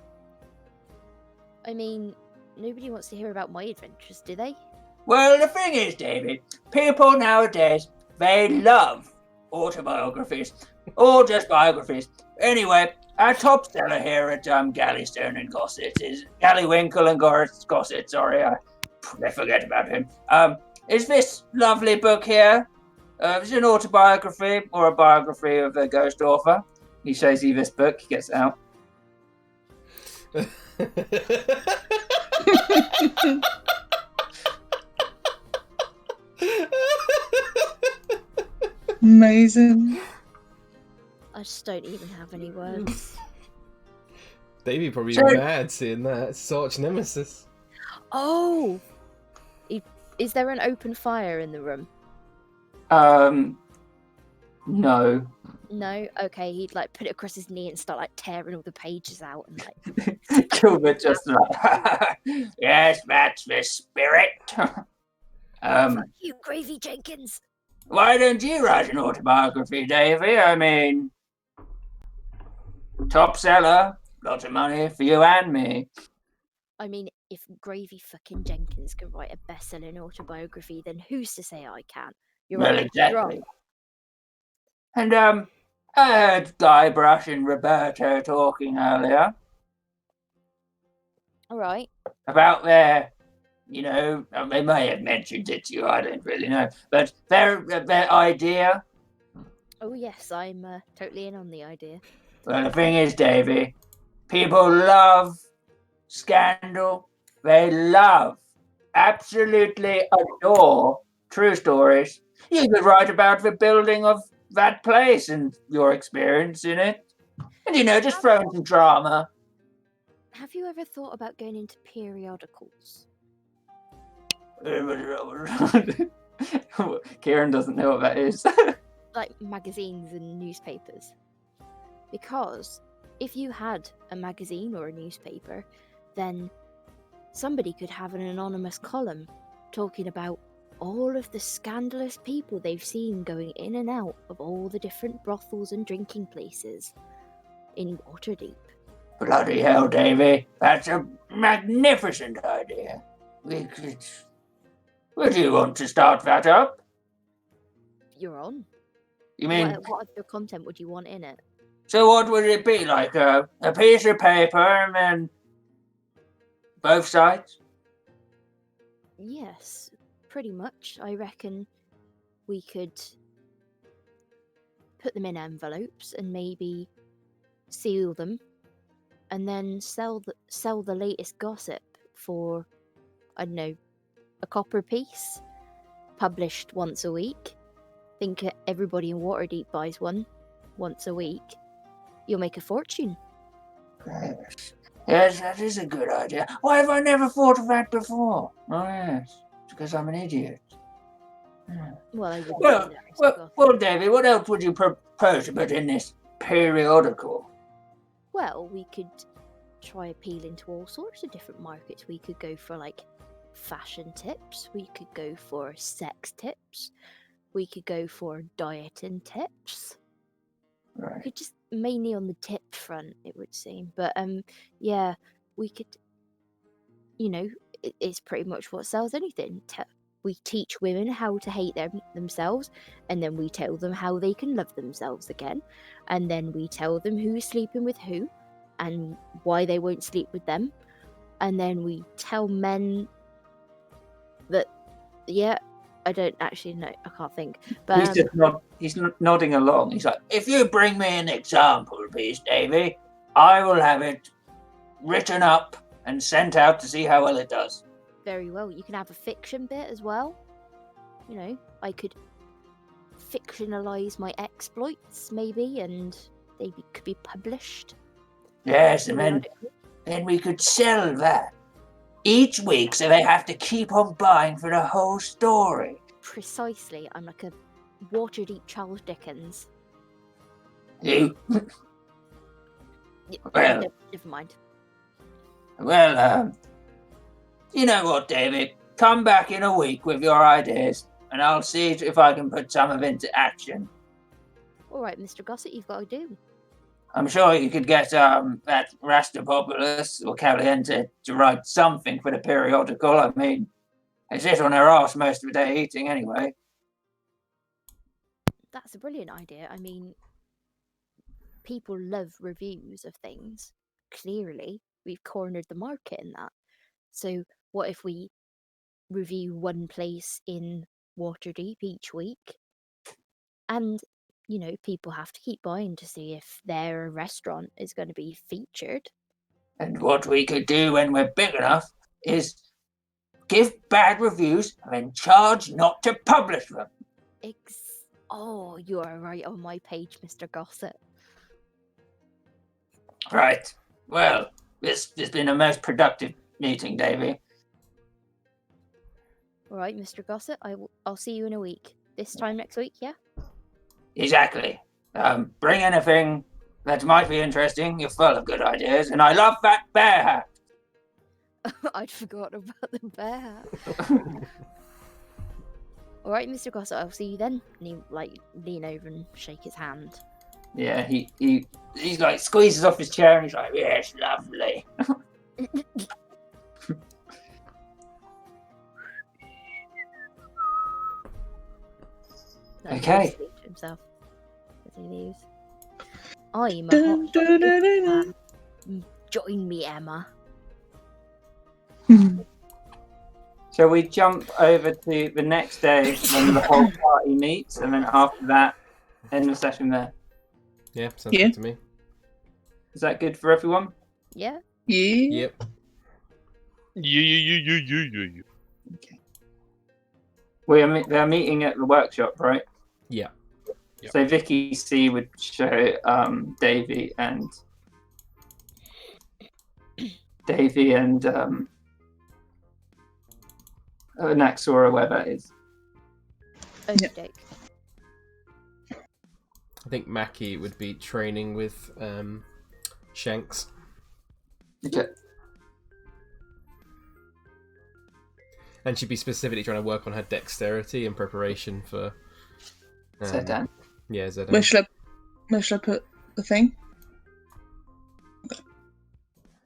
I mean, nobody wants to hear about my adventures, do they? Well, the thing is, David, people nowadays, they love autobiographies, or just biographies. Anyway, our top seller here at Gallystone and Gossett is Gallywinkle and Gossett, sorry, I forget about him. Is this lovely book here? It's an autobiography or a biography of a ghost author. He shows you this book, he gets it out. Amazing. I just don't even have any words. Davey probably Sorry. mad seeing that. It's his arch nemesis. Oh! Is there an open fire in the room? No. No? Okay, he'd like put it across his knee and start like tearing all the pages out and like... Gilbert just like, yes, that's the spirit. Fuck you, Gravy Jenkins! Why don't you write an autobiography, Davey? I mean, top seller, lots of money for you and me. I mean, if Gravy fucking Jenkins can write a best-selling autobiography, then who's to say I can't? You're Well, right, exactly. you're wrong. And I heard Guybrush and Roberto talking earlier Alright. about their, they may have mentioned it to you, I don't really know, but their idea. Oh yes, I'm totally in on the idea. Well, the thing is, Davey, people love scandal. They love, absolutely adore true stories. You could write about the building of that place and your experience in it. And, just throw in some drama. Have you ever thought about going into periodicals? Kieran doesn't know what that is. Like magazines and newspapers? Because if you had a magazine or a newspaper, then somebody could have an anonymous column talking about all of the scandalous people they've seen going in and out of all the different brothels and drinking places in Waterdeep. Bloody hell, Davey. That's a magnificent idea. Would you want to start that up? You're on. You mean, What other content would you want in it? so what would it be? Like a piece of paper and then both sides? Yes, pretty much. I reckon we could put them in envelopes and maybe seal them and then sell the latest gossip for, I don't know, a copper piece, published once a week. Think everybody in Waterdeep buys one once a week. You'll make a fortune. Yes, that is a good idea. Why have I never thought of that before? Oh, yes. It's because I'm an idiot. Yeah. Well, I wouldn't Well, do that, I suppose. Well, David, what else would you propose to put in this periodical? Well, we could try appealing to all sorts of different markets. We could go for like fashion tips. We could go for sex tips. We could go for dieting tips. We Right. could just mainly on the tip front, it would seem. But yeah, we could. It's pretty much what sells anything. We teach women how to hate themselves, and then we tell them how they can love themselves again, and then we tell them who's sleeping with who, and why they won't sleep with them. and then we tell men that, yeah, I don't actually know, I can't think. But He's nodding along. He's like, if you bring me an example piece, Davy, I will have it written up and sent out to see how well it does. very well, you can have a fiction bit as well. You know, I could fictionalize my exploits, maybe, and they could be published. Yes, and then we could sell that each week, so they have to keep on buying for the whole story. Precisely, I'm like a Waterdeep Charles Dickens. You? Well, never mind. Well, you know what, David? Come back in a week with your ideas, and I'll see if I can put some of it into action. All right, Mr. Gossett, you've got to do. I'm sure you could get that Rastapopoulos or Caliente to write something for the periodical. I mean, they sit on their arse most of the day eating anyway. That's a brilliant idea. I mean, people love reviews of things. Clearly, we've cornered the market in that. So, what if we review one place in Waterdeep each week? And, you know, people have to keep buying to see if their restaurant is going to be featured. And what we could do when we're big enough is give bad reviews and then charge not to publish them. Oh, you are right on my page, Mr. Gossett. Right. Well, this has been a most productive meeting, Davy. All right, Mr. Gossett, I'll see you in a week. This time next week, yeah? Exactly. Bring anything that might be interesting. You're full of good ideas, and I love that bear hat. I'd forgotten about the bear hat. All right, Mr. Gossett, I'll see you then. And he lean over and shake his hand. Yeah, he's like squeezes off his chair and he's like, yes, lovely. Okay. To himself as he leaves. I'm a hot chocolate fan. Join me, Emma. So we jump over to the next day when the whole party meets, and then after that, end the session there. Yeah, sounds good to me. Is that good for everyone? Yeah. Yep. You. Okay. They're meeting at the workshop, right? Yeah. Yep. So Vicky C would show Davy and Naxora where that is. Okay. I think Mackie would be training with Shanks. Okay. And she'd be specifically trying to work on her dexterity in preparation for Zedan. Yeah, Zedan. Where should I put the thing?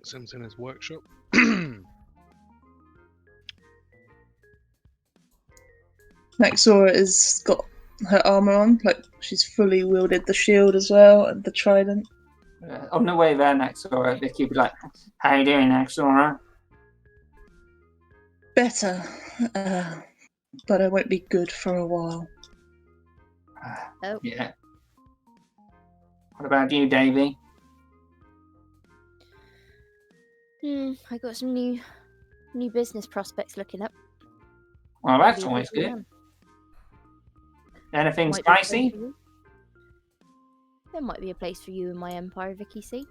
Sim's in his workshop. Naxora has got her armor on, like she's fully wielded the shield as well and the trident. On the way there, Naxora, Vicky would be like, how you doing, Naxora? Better, but I won't be good for a while. Oh. Yeah. What about you, Davy? I got some new business prospects looking up. Well, that's Maybe a always busy good. one. Anything Might be a place spicy? for you. There might be a place for you in my empire, Vicky C.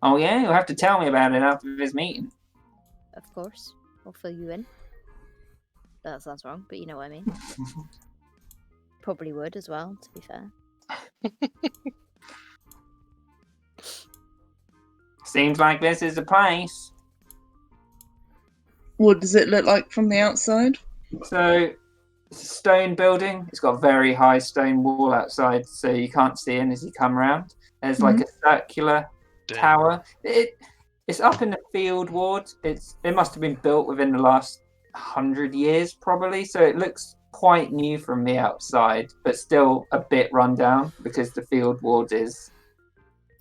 Oh, yeah? You'll have to tell me about it after this meeting. Of course. I'll fill you in. That sounds wrong, but you know what I mean. Probably would as well, to be fair. Seems like this is the place. What does it look like from the outside? So, it's a stone building. It's got a very high stone wall outside, so you can't see in as you come around. There's like a circular tower. It's up in the field ward. It must have been built within the last 100 years, probably. So it looks quite new from the outside, but still a bit run down because the field ward is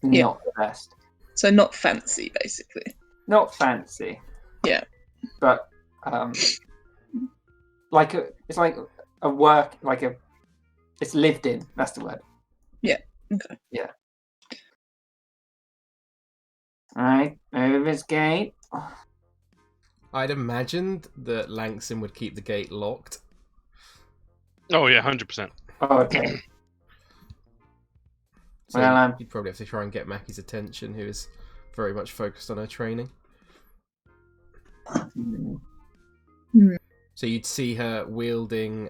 not the best. So not fancy, basically. not fancy. Yeah. But it's like a work, it's lived in. That's the word. Yeah. Okay. Yeah. All right, over this gate. I'd imagined that Langston would keep the gate locked. Oh yeah, 100%. Oh, okay. So Well, you'd probably have to try and get Mackie's attention, who is very much focused on her training. So you'd see her wielding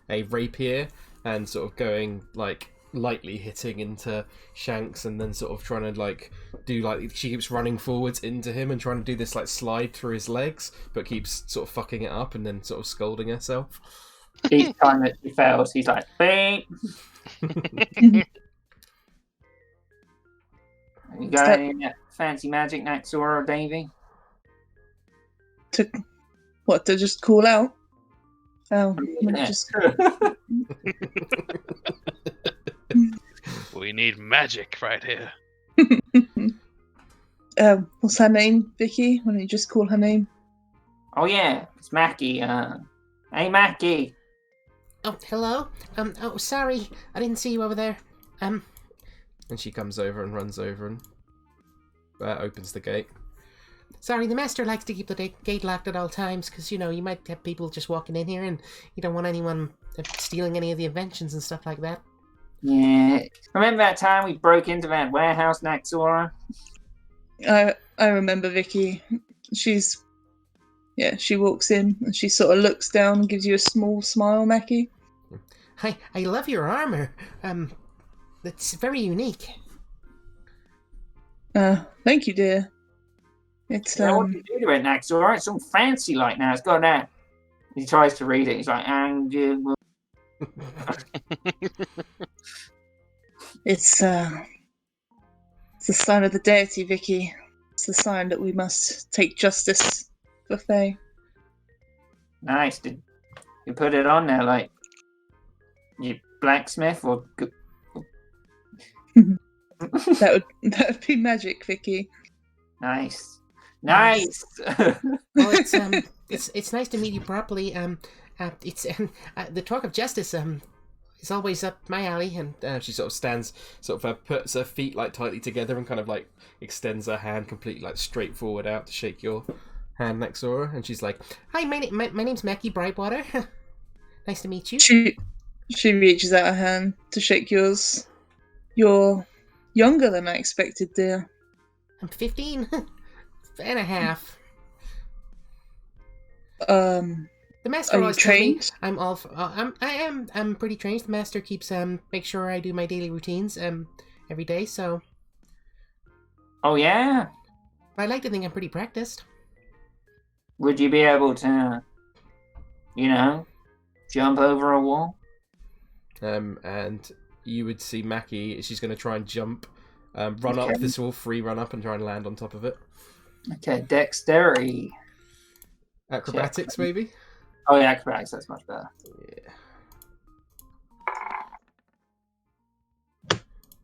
a rapier and sort of going like lightly hitting into Shanks, and then sort of trying to like do like she keeps running forwards into him and trying to do this like slide through his legs, but keeps sort of fucking it up and then sort of scolding herself. each time that she fails, he's like, beep. You got any fancy magic, Naxora or Davy? To just call out? Oh, Yeah. just We need magic right here. what's her name, Vicky? Why don't you just call her name? Oh yeah, it's Mackie. Hey Mackie. Oh, hello? Oh, sorry. I didn't see you over there. And she comes over and runs over and opens the gate. Sorry, the master likes to keep the gate locked at all times, because, you know, you might have people just walking in here and you don't want anyone stealing any of the inventions and stuff like that. Yeah. Remember that time we broke into that warehouse, Naxora? I remember Vicky. She walks in and she sort of looks down and gives you a small smile, Mackie. I love your armor. It's very unique. Thank you, dear. It's What do you do to it, Naxora? It's some fancy like now. It's got that. He tries to read it. He's like, it's the sign of the deity, Vicky. It's the sign that we must take justice for Faye. nice. Did you put it on there like you blacksmith or? That would be magic, Vicky. Nice. Nice. Well, it's nice to meet you properly. It's the talk of justice. Is always up my alley. And She sort of stands, puts her feet like tightly together and kind of like extends her hand completely like straight forward out to shake your hand, Naxora. And she's like, hi, my name's Mackie Brightwater. Nice to meet you. She reaches out her hand to shake yours. You're younger than I expected, dear. I'm 15 and a half. The master Are you always tells me trained? I'm all. I'm pretty trained. The master keeps make sure I do my daily routines every day. So Oh yeah. I like to think I'm pretty practiced. Would you be able to, jump over a wall? and you would see Mackie. She's going to try and jump, run up this wall, free run up, and try and land on top of it. Okay, dexterity. Acrobatics, maybe. Oh yeah, acrobatics. That's much better.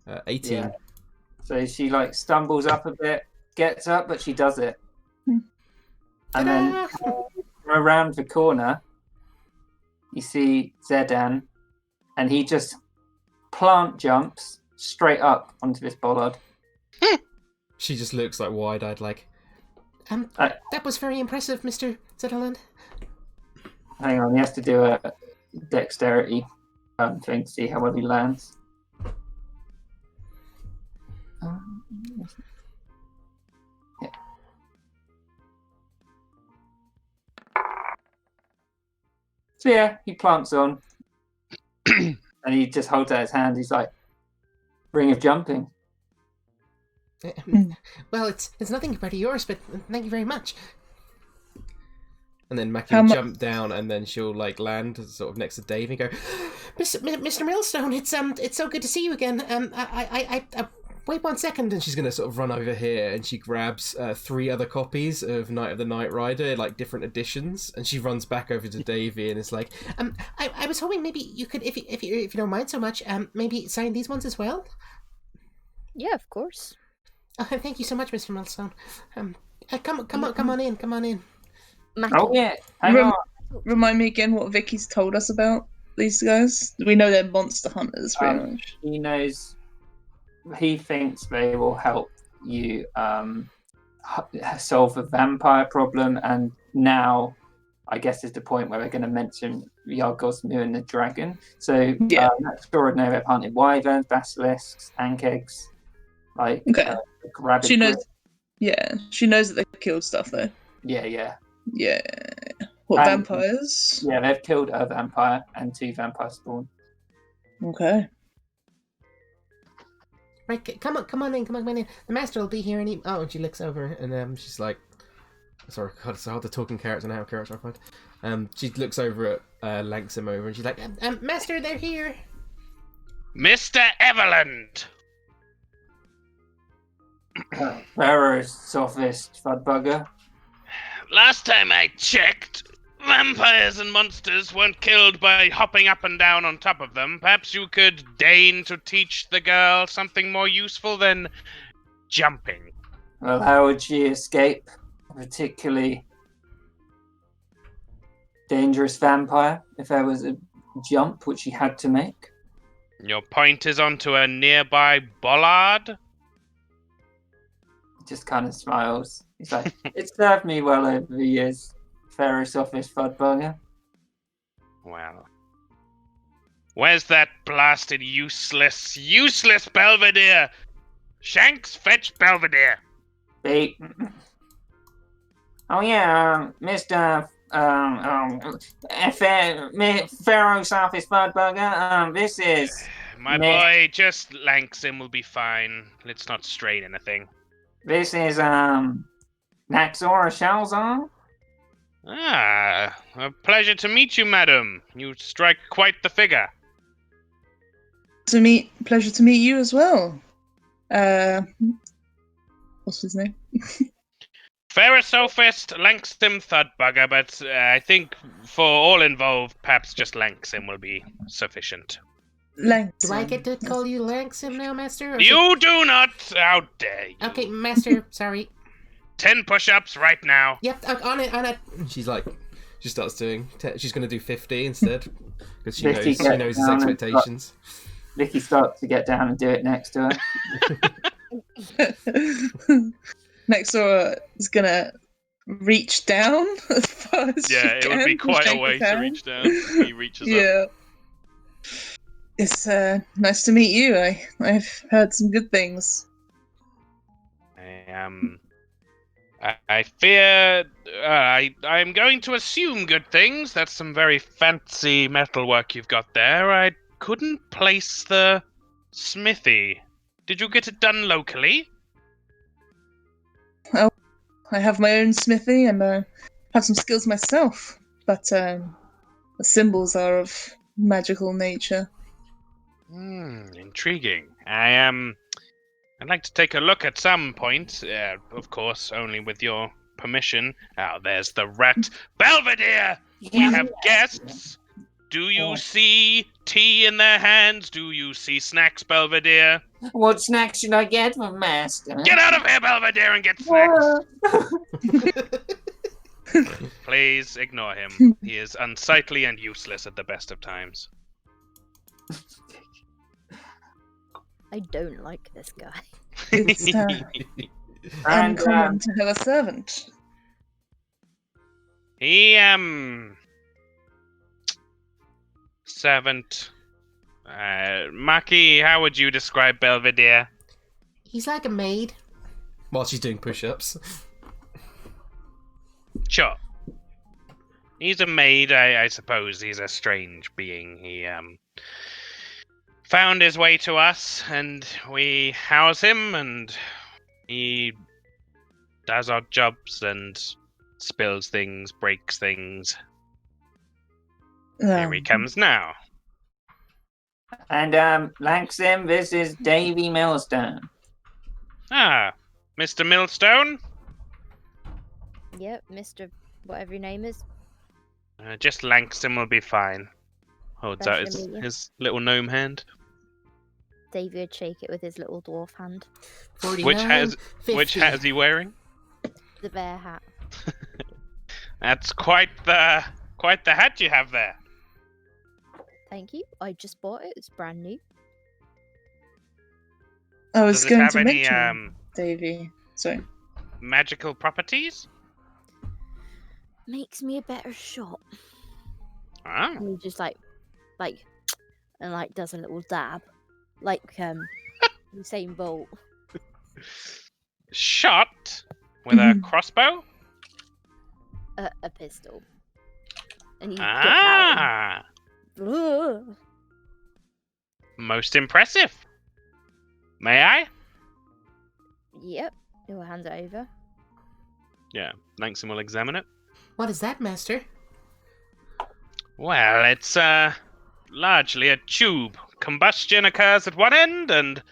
Yeah. 18. Yeah. So she like stumbles up a bit, gets up, but she does it. And then around the corner, you see Zedan, and he just plant jumps straight up onto this bollard. She just looks like wide-eyed, like. That was very impressive, Mr. Zetterland. Hang on, he has to do a dexterity thing to see how well he lands. Yeah. So yeah, he plants on, and he just holds out his hand. He's like, "Ring of jumping." Well, it's nothing compared to yours, but thank you very much. And then Mackie will jump down, and then she'll like land sort of next to Dave and go, Mr. Millstone, it's so good to see you again. I wait 1 second. and she's gonna sort of run over here, and she grabs 3 other copies of Night of the Night Rider, like different editions, and she runs back over to Davey and is like, I was hoping maybe you could, if you don't mind so much, maybe sign these ones as well. Yeah, of course. Oh, thank you so much, Mr. Millstone. Come on in. Mackie, Oh yeah, hang Rem- on. Remind me again what Vicky's told us about these guys. We know they're monster hunters, pretty much. He knows. He thinks they will help you solve the vampire problem, and now, I guess, is the point where they're going to mention Yargosmu and the dragon. So Yeah. next door, know they've hunted wyverns, basilisks, ankegs, like Okay. rabbit. She knows. Yeah, she knows that they killed stuff though. Yeah. Yeah. What, And- vampires? Yeah, they've killed a vampire and 2 vampire spawn. Okay. Right, come on in. The master will be here any. Oh, and she looks over and she's like, sorry, God, it's hard to talk in character and how character I find. She looks over at Langsim over and she's like, master, they're here. Mr. Everland! Pharaoh's sophist, Fudbugger. Last time I checked, vampires and monsters weren't killed by hopping up and down on top of them. Perhaps you could deign to teach the girl something more useful than jumping. Well, how would she escape a particularly dangerous vampire if there was a jump which she had to make? Your point is onto a nearby bollard? He just kind of smiles. He's like, "It served me well over the years, Pharaoh's sophist, Fudbugger." Well. Where's that blasted useless Belvedere? Shanks, fetch Belvedere! Beat. Oh yeah, Mr. Pharaoh Southeast Fudbugger. This is My Meh. boy, just Langsim will be fine. Let's not strain anything. Naxor Shalzar. Ah, a pleasure to meet you, madam. You strike quite the figure. Pleasure to meet you as well. What's his name? Pharaohsophist Langsim Thudbugger, but I think for all involved, perhaps just Langsim will be sufficient. Langsim. Do I get to call you Langsim now, master? Or You do not! How dare you! Okay, master, sorry. 10 push-ups right now. Yep, on it. She's like, she starts doing. She's going to do 50 instead because she Vicky knows his gets down and expectations. Vicky starts to get down and do it next to her. Nexora is gonna reach down as far as Yeah, she it can would be and quite a shake way his to hand. reach down. He reaches up. Yeah. It's nice to meet you. I've heard some good things. I fear I'm going to assume good things. That's some very fancy metalwork you've got there. I couldn't place the smithy. Did you get it done locally? I have my own smithy and have some skills myself, but the symbols are of magical nature. Intriguing. I'd like to take a look at some point. Of course, only with your permission. Oh, there's the rat. Belvedere! We have guests! Do you see tea in their hands? Do you see snacks, Belvedere? What snacks should I get from Master? Get out of here, Belvedere, and get snacks! Please ignore him. He is unsightly and useless at the best of times. I don't like this guy. It's And uncommon to have a servant. He, servant. Maki, how would you describe Belvedere? He's like a maid. While she's doing push-ups. Sure. He's a maid, I suppose. He's a strange being. He, found his way to us, and we house him, and he does odd jobs and spills things, breaks things. Here he comes now. And Langsim, this is Davy Millstone. Ah, Mr. Millstone? Yep, Mr. whatever your name is. Just Langsim will be fine. Holds out Pleasure to meet you. his little gnome hand. Davey would shake it with his little dwarf hand. 49, Which hat is he wearing? The bear hat. That's quite the hat you have there. Thank you. I just bought it. It's brand new. I was Does it going have to any mention, Davey. Sorry. magical properties? Makes me a better shot. Ah. And he just like and like does a little dab, like Usain Bolt. Shot with a crossbow? A pistol. And he Ah. gets out. Most impressive. May I? Yep. He'll hand it over. Yeah, Langston will examine it. What is that, Master? Well, it's largely a tube. Combustion occurs at one end, and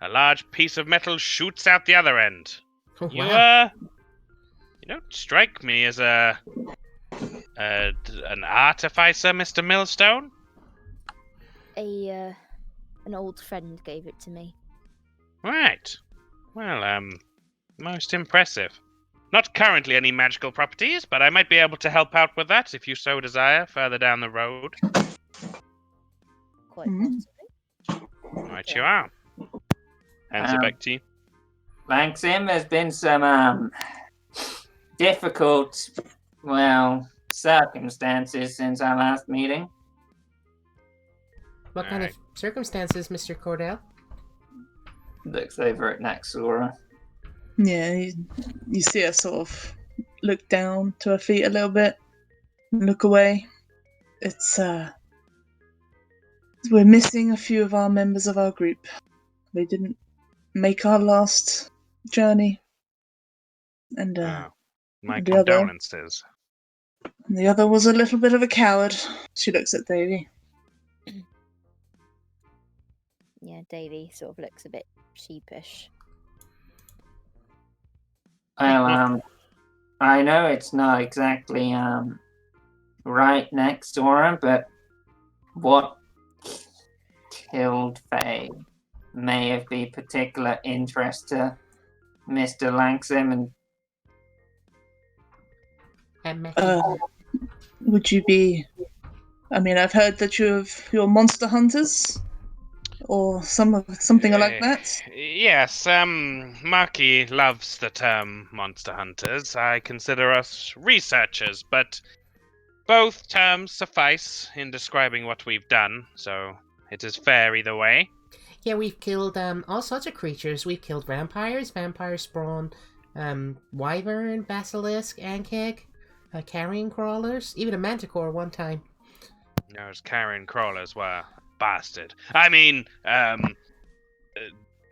a large piece of metal shoots out the other end. Oh, You wow. you don't strike me as an artificer, Mr. Millstone. An old friend gave it to me. Right. Well, most impressive. Not currently any magical properties, but I might be able to help out with that if you so desire further down the road. Quite Mhm. possibly. Right, you are. Hands it back to you. Langsim, there's been some difficult, circumstances since our last meeting. What kind of circumstances, Mr. Cordell? Looks over at Naxora. Yeah, you see her sort of look down to her feet a little bit, look away. It's we're missing a few of our members of our group. They didn't make our last journey, and My the other- condolences. the other was a little bit of a coward. She looks at Davy. Yeah, Davey sort of looks a bit sheepish. Well, I know it's not exactly right next door, but what killed Faye may have been particular interest to Mr. Langsim, and Would you be? I mean, I've heard that you're monster hunters, or something like that. Yes, Marky loves the term monster hunters. I consider us researchers, but both terms suffice in describing what we've done, so it is fair either way. Yeah, we've killed all sorts of creatures. We've killed vampires, vampire spawn, wyvern, basilisk, ankeg, carrion crawlers, even a manticore one time. Those carrion crawlers were bastard. I mean,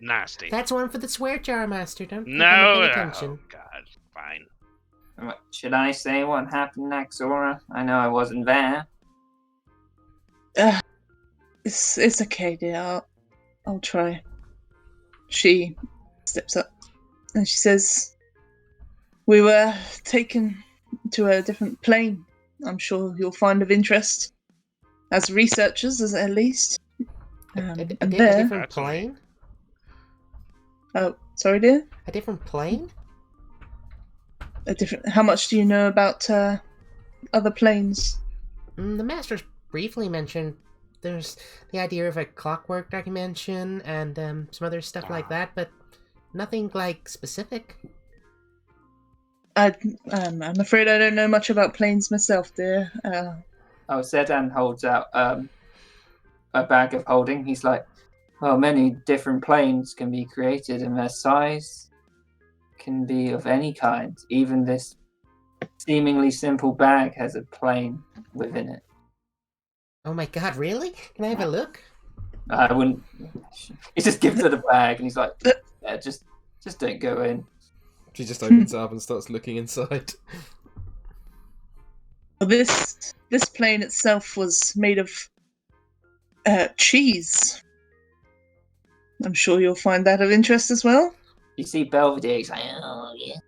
nasty. That's one for the swear jar, Master. Don't No, pay attention. oh god, fine. should I say what happened, Naxora? I know I wasn't there. It's okay, dear. I'll try. She steps up and she says, "We were taken to a different plane. I'm sure you'll find of interest as researchers, at least." A And different That's plane? Oh, sorry, dear. A different plane? A different. How much do you know about other planes? The Master's briefly mentioned there's the idea of a clockwork dimension and some other stuff like that, but nothing like specific. I'm afraid I don't know much about planes myself, dear. Sedan holds out a bag of holding. He's like, well, many different planes can be created, and their size can be of any kind. Even this seemingly simple bag has a plane within it. Oh my god, really? Can I have a look? I wouldn't. He just gives her the bag, and he's like, "Yeah, just don't go in." She just opens it up and starts looking inside. This plane itself was made of cheese. I'm sure you'll find that of interest as well. You see Belvedere, he's like, "Oh yeah."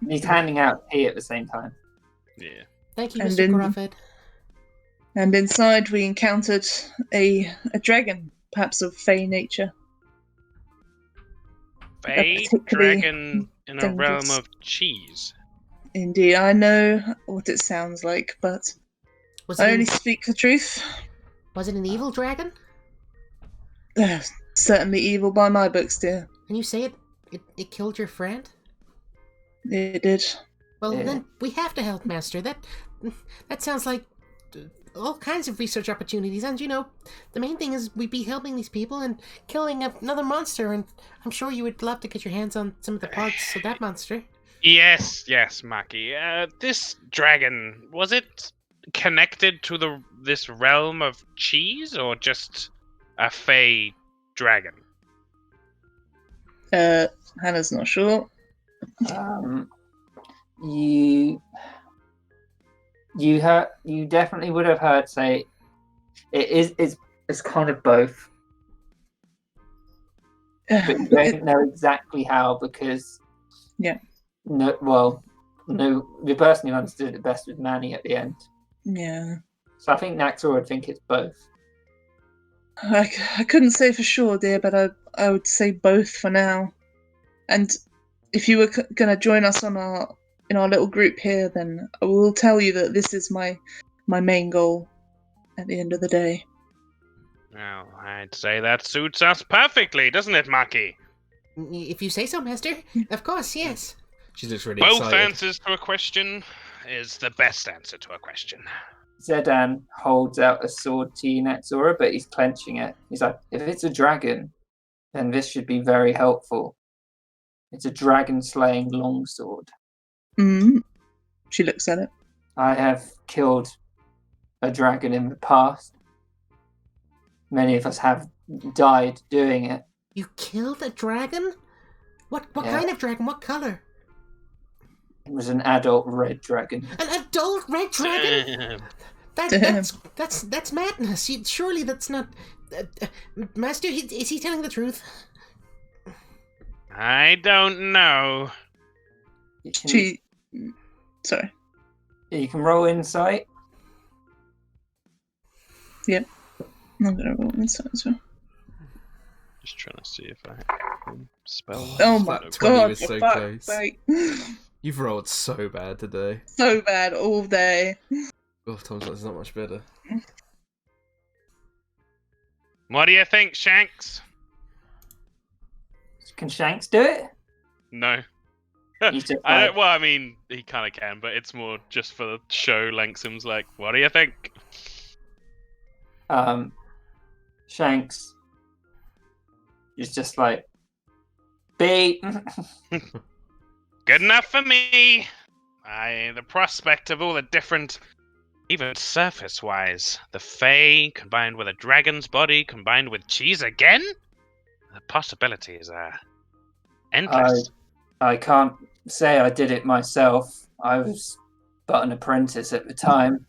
He's handing out tea at the same time. Yeah. Thank you, And Mr. then- Grufford. And inside we encountered a dragon, perhaps of fey nature. Fey particularly dragon in a dangerous. realm of cheese. Indeed, I know what it sounds like, but Was I it, only an, speak the truth. was it an evil dragon? Certainly evil by my books, dear. And you say it killed your friend? It did. Well, Yeah. then we have to help, Master. That sounds like all kinds of research opportunities, and the main thing is we'd be helping these people and killing another monster, and I'm sure you would love to get your hands on some of the parts of that monster. Yes, Maki. This dragon, was it connected to this realm of cheese, or just a fey dragon? Hannah's not sure. You definitely would have heard say it's kind of both, but you don't know exactly how because Yeah. No, the person who understood it best was Manny at the end. Yeah. So I think Naxor would think it's both. I couldn't say for sure, dear, but I would say both for now. And if you were going to join us in our little group here, then I will tell you that this is my main goal at the end of the day. Well, I'd say that suits us perfectly, doesn't it, Maki? If you say so, Master. Of course, yes. She looks really Both excited. answers to a question is the best answer to a question. Zedan holds out a sword to you, Naxora, but he's clenching it. He's like, if it's a dragon, then this should be very helpful. It's a dragon-slaying longsword. She looks at it. I have killed a dragon in the past. Many of us have died doing it. You killed a dragon? What Yeah. kind of dragon? What color? It was an adult red dragon. An adult red dragon? That's madness. Surely that's not. Master, is he telling the truth? I don't know. Sorry. You can roll insight. Yep. I'm gonna roll insight as well. Just trying to see if I can spell. Oh my That 20 god! was so fuck, close. sake. You've rolled so bad today. So bad all day. Oh, Tom's like, it's not much better. What do you think, Shanks? Can Shanks do it? No. He's just I like, don't. Well, I mean, he kind of can, but it's more just for the show. Langsom's like, "What do you think?" Shanks is just like, beep. Good enough for me. The prospect of all the different, even surface-wise, the Fae combined with a dragon's body combined with cheese again. The possibilities are endless. I can't say I did it myself. I was but an apprentice at the time.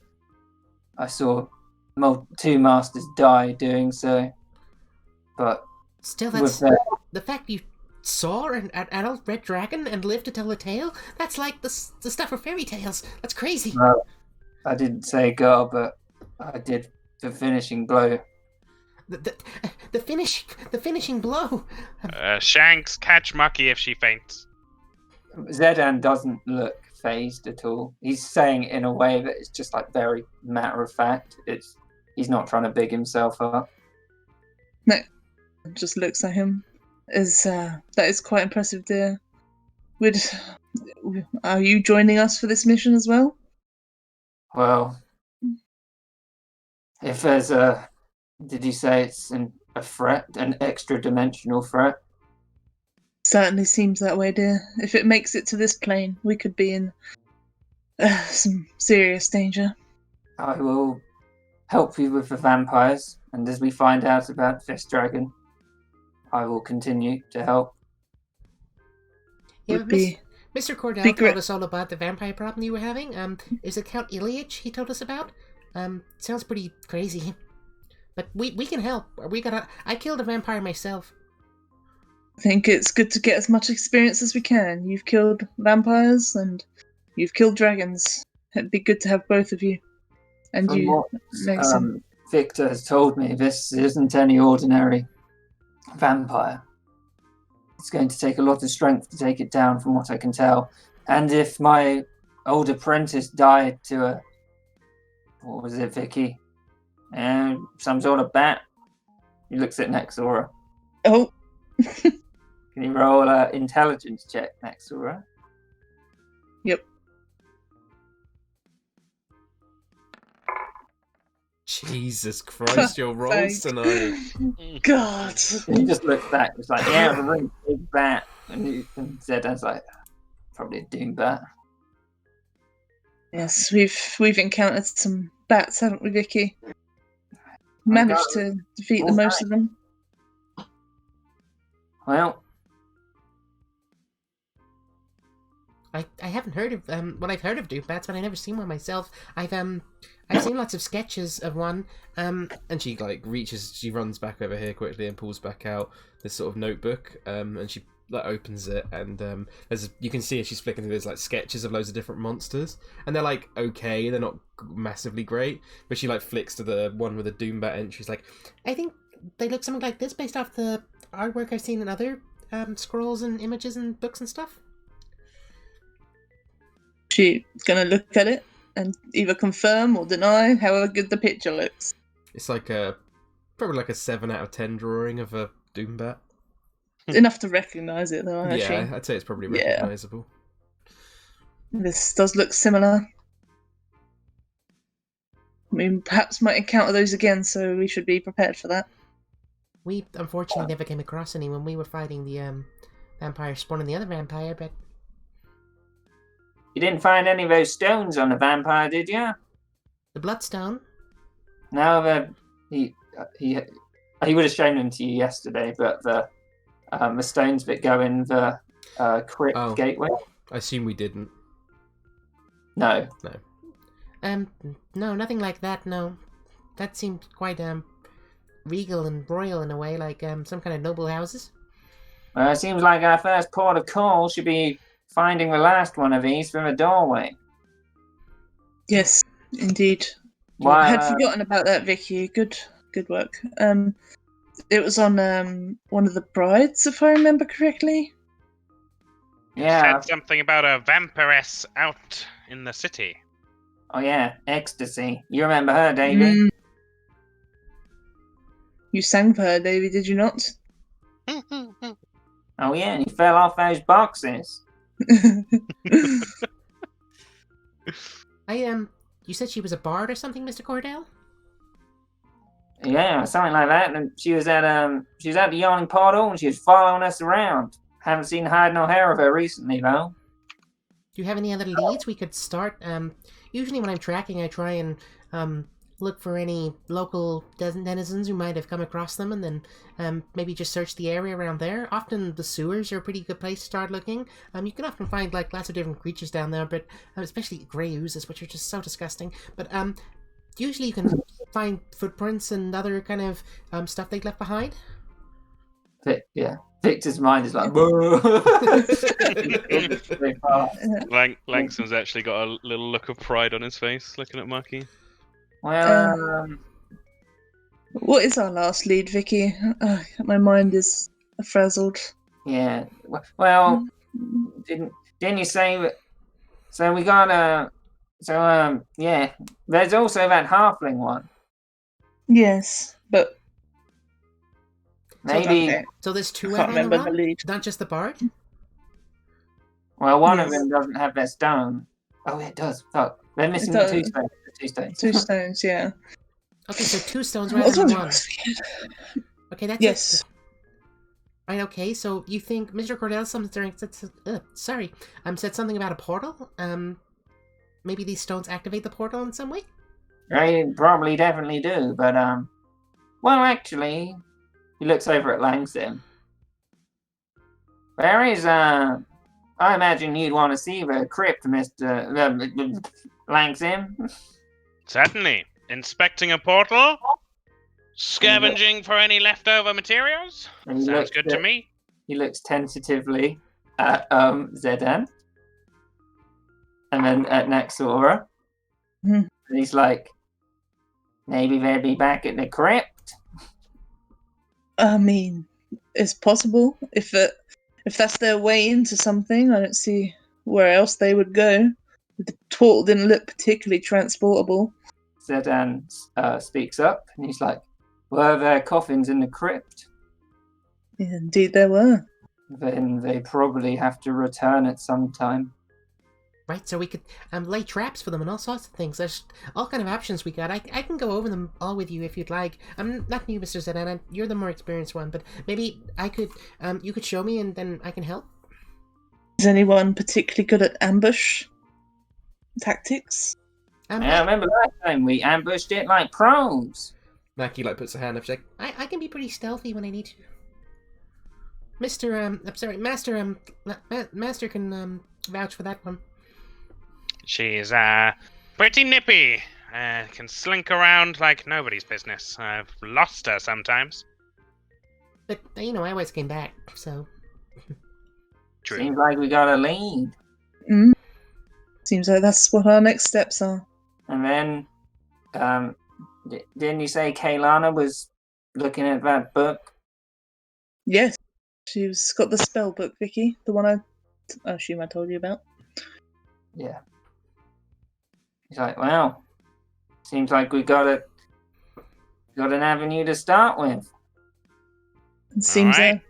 I saw two masters die doing so. But Still, with that's the fact you saw an adult red dragon and lived to tell the tale. That's like the stuff of fairy tales. That's crazy. I didn't say go, but I did the finishing blow. The finishing blow. Shanks, catch Mucky if she faints. Zedan doesn't look phased at all. He's saying it in a way that is just like very matter of fact. He's not trying to big himself up. No, just looks at him. That is quite impressive, dear. Are you joining us for this mission as well? Well, if there's did you say it's a threat, an extra dimensional threat? Certainly seems that way, dear. If it makes it to this plane, we could be in some serious danger. I will help you with the vampires, and as we find out about this dragon, I will continue to help. Yeah, Would be Mr. Cordell great. told us all about the vampire problem you were having. Is it Count Ilyich he told us about? Sounds pretty crazy. But we can help. I killed a vampire myself. I think it's good to get as much experience as we can. You've killed vampires and you've killed dragons. It'd be good to have both of you. And From you, what Maxim. Victor has told me, this isn't any ordinary vampire. It's going to take a lot of strength to take it down, from what I can tell. And if my old apprentice died to a... What was it, Vicky? Some sort of bat? He looks at Nexora. Oh, Can you roll an intelligence check, Nexora? yep. Jesus Christ, your rolls tonight. God. He just looks back. It's like, yeah, it was a really big bat. And Zedan's like, probably a doom bat. Yes, we've encountered some bats, haven't we, Vicky? Managed to defeat the most of them. Well, I haven't heard of well, I've heard of doom bats, but I've never seen one myself. I've seen lots of sketches of one. And she she runs back over here quickly and pulls back out this sort of notebook. And she opens it, and you can see as she's flicking through, there's like sketches of loads of different monsters, and they're like okay, they're not massively great. But she flicks to the one with the doom bat entries. Like, I think they look something like this based off the artwork I've seen in other scrolls and images and books and stuff. She's gonna look at it and either confirm or deny how good the picture looks. it's like probably like a 7 out of 10 drawing of a doom bat. Enough to recognise it, though. Yeah, Actually, I'd say it's probably Yeah. recognisable. this does look similar. I mean, perhaps might encounter those again, so we should be prepared for that. We unfortunately never came across any when we were fighting the vampire spawning the other vampire, but You didn't find any of those stones on the vampire, did you? the bloodstone. no, he would have shown them to you yesterday, but the stones that go in the crypt Oh. gateway. I assume we didn't. No. No, nothing like that. No, that seemed quite regal and royal in a way, like some kind of noble houses. Well, it seems like our first port of call should be finding the last one of these from a doorway. Yes, indeed. I While, had forgotten about that, Vicky. Good work. It was on one of the brides, if I remember correctly. yeah. Said something about a vampiress out in the city. Oh, yeah. Ecstasy. You remember her, Davy? Mm. You sang for her, Davy, did you not? Oh, yeah. And he fell off those boxes. You said she was a bard or something, Mr. Cordell? Yeah, something like that. And she was at the yawning portal, and she was following us around. Haven't seen hide nor hair of her recently, though. Do you have any other leads we could start? Usually when I'm tracking, I try and look for any local denizens who might have come across them, and then maybe just search the area around there. Often the sewers are a pretty good place to start looking. You can often find lots of different creatures down there, but especially grey oozes, which are just so disgusting. But usually you can find footprints and other kind of stuff they'd left behind. Yeah. Victor's mind is like, Langston's actually got a little look of pride on his face, looking at Mucky. Well, What is our last lead, Vicky? My mind is frazzled. yeah. Well, didn't you say that? So we got yeah. There's also that halfling one. Yes, but Maybe. okay. So there's two I out can't on the remember the run? lead. Not just the bard? Well, one of Yes. them doesn't have their stone. Oh, it does. Fuck. They're missing It the does. two stones. The 2 stones. 2 stones, yeah. Okay, so 2 stones What rather was than I 1. scared? Okay, that's Yes. it. Right, okay, so you think Mr. Cordell said something about a portal? Maybe these stones activate the portal in some way? They probably definitely do, but well, actually, he looks over at Langsim. There is I imagine you'd want to see the crypt, Mr. Langsim. Certainly. Inspecting a portal? Scavenging for any leftover materials? And he Sounds looks good to at- me. He looks tentatively at Zedan. And then at Nexora. Hmm. And he's like, maybe they'd be back at the crypt. I mean, it's possible. If that's their way into something, I don't see where else they would go. The portal didn't look particularly transportable. Zedan speaks up, and he's like, were there coffins in the crypt? Indeed, there were. Then they probably have to return at some time. Right, so we could lay traps for them and all sorts of things. There's all kind of options we got. I can go over them all with you if you'd like. I'm not new, Mr. Zedan. You're the more experienced one, but maybe I could you could show me and then I can help. Is anyone particularly good at ambush tactics? I remember last time we ambushed it like pros. Mackie puts a hand up. She's like, I can be pretty stealthy when I need to. Master can vouch for that one. She's pretty nippy. Can slink around like nobody's business. I've lost her sometimes. But I always came back, so. True. Seems like we got a lead. Seems like that's what our next steps are. And then, didn't you say Kaylana was looking at that book? Yes, she's got the spell book, Vicky. The one I assume I told you about. Yeah. He's like, well, seems like we got an avenue to start with. It seems. Alright.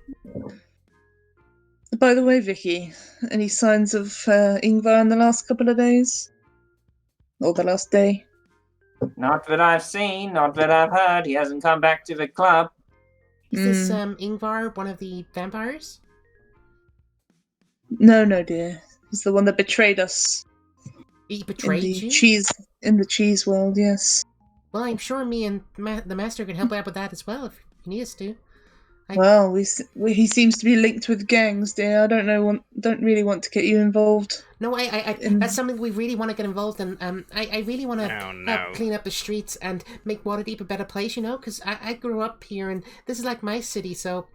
By the way, Vicky, any signs of Ingvar in the last couple of days? Or the last day? Not that I've seen, not that I've heard. He hasn't come back to the club. Is this Ingvar one of the vampires? No, dear. He's the one that betrayed us. He betrayed you? In the cheese world, yes. Well, I'm sure me and the master can help out with that as well if he needs to. Well, he seems to be linked with gangs, dear. I don't really want to get you involved. No, that's something we really want to get involved in. I really want to help clean up the streets and make Waterdeep a better place, because I grew up here and this is like my city, so,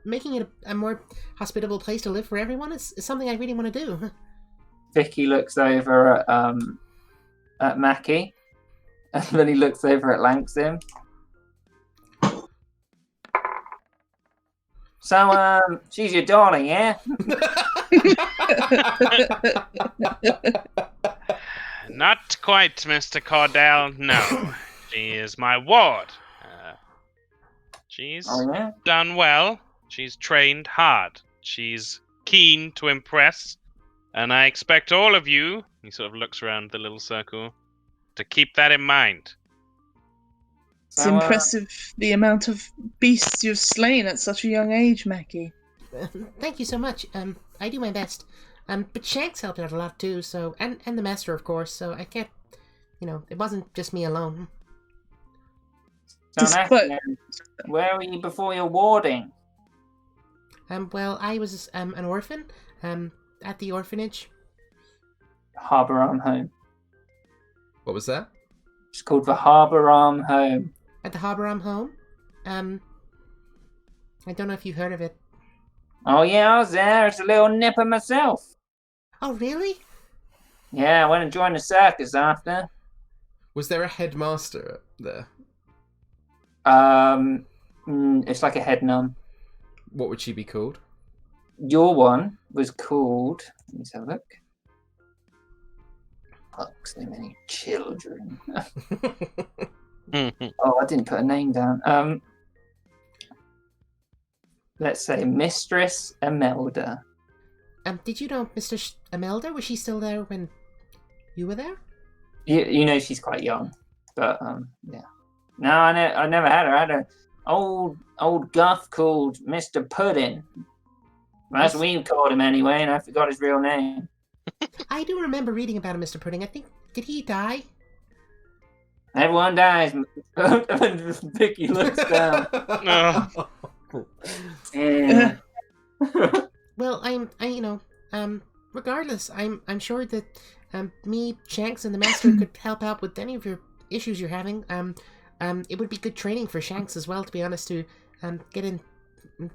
making it a more hospitable place to live for everyone is something I really want to do. Vicky looks over at Mackie, and then he looks over at Langsim. So, she's your daughter, yeah? Not quite, Mr. Cordell. No, she is my ward. She's done well. She's trained hard. She's keen to impress. And I expect all of you, he sort of looks around the little circle, to keep that in mind. It's impressive the amount of beasts you've slain at such a young age, Mackie. Thank you so much. I do my best. But Shanks helped out a lot too, so and the master, of course, so I can't, it wasn't just me alone. So, Mackie, where were you before your warding? Well, I was an orphan, at the orphanage. Harbour Arm Home. what was that? It's called the Harbour Arm Home. At the Harbour Arm Home? I don't know if you heard of it. Oh yeah, I was there. It's a little nipper myself. Oh, really? Yeah, I went and joined the circus after. Was there a headmaster there? It's like a head nun. What would she be called? Your one was called. Let's have a look. Fuck, so many children. Oh, I didn't put a name down. Let's say Mistress Imelda. Did you know Mr. Imelda? Was she still there when you were there? You know she's quite young, but yeah. No, I never had her. I had an old guff called Mr. Puddin'. That's what we called him anyway, and I forgot his real name. I do remember reading about him, Mr. Pudding. I think, did he die? Everyone dies. Vicky looks down. Yeah. Well, regardless, I'm sure that me, Shanks, and the Master could help out with any of your issues you're having. It would be good training for Shanks as well, to be honest, to get in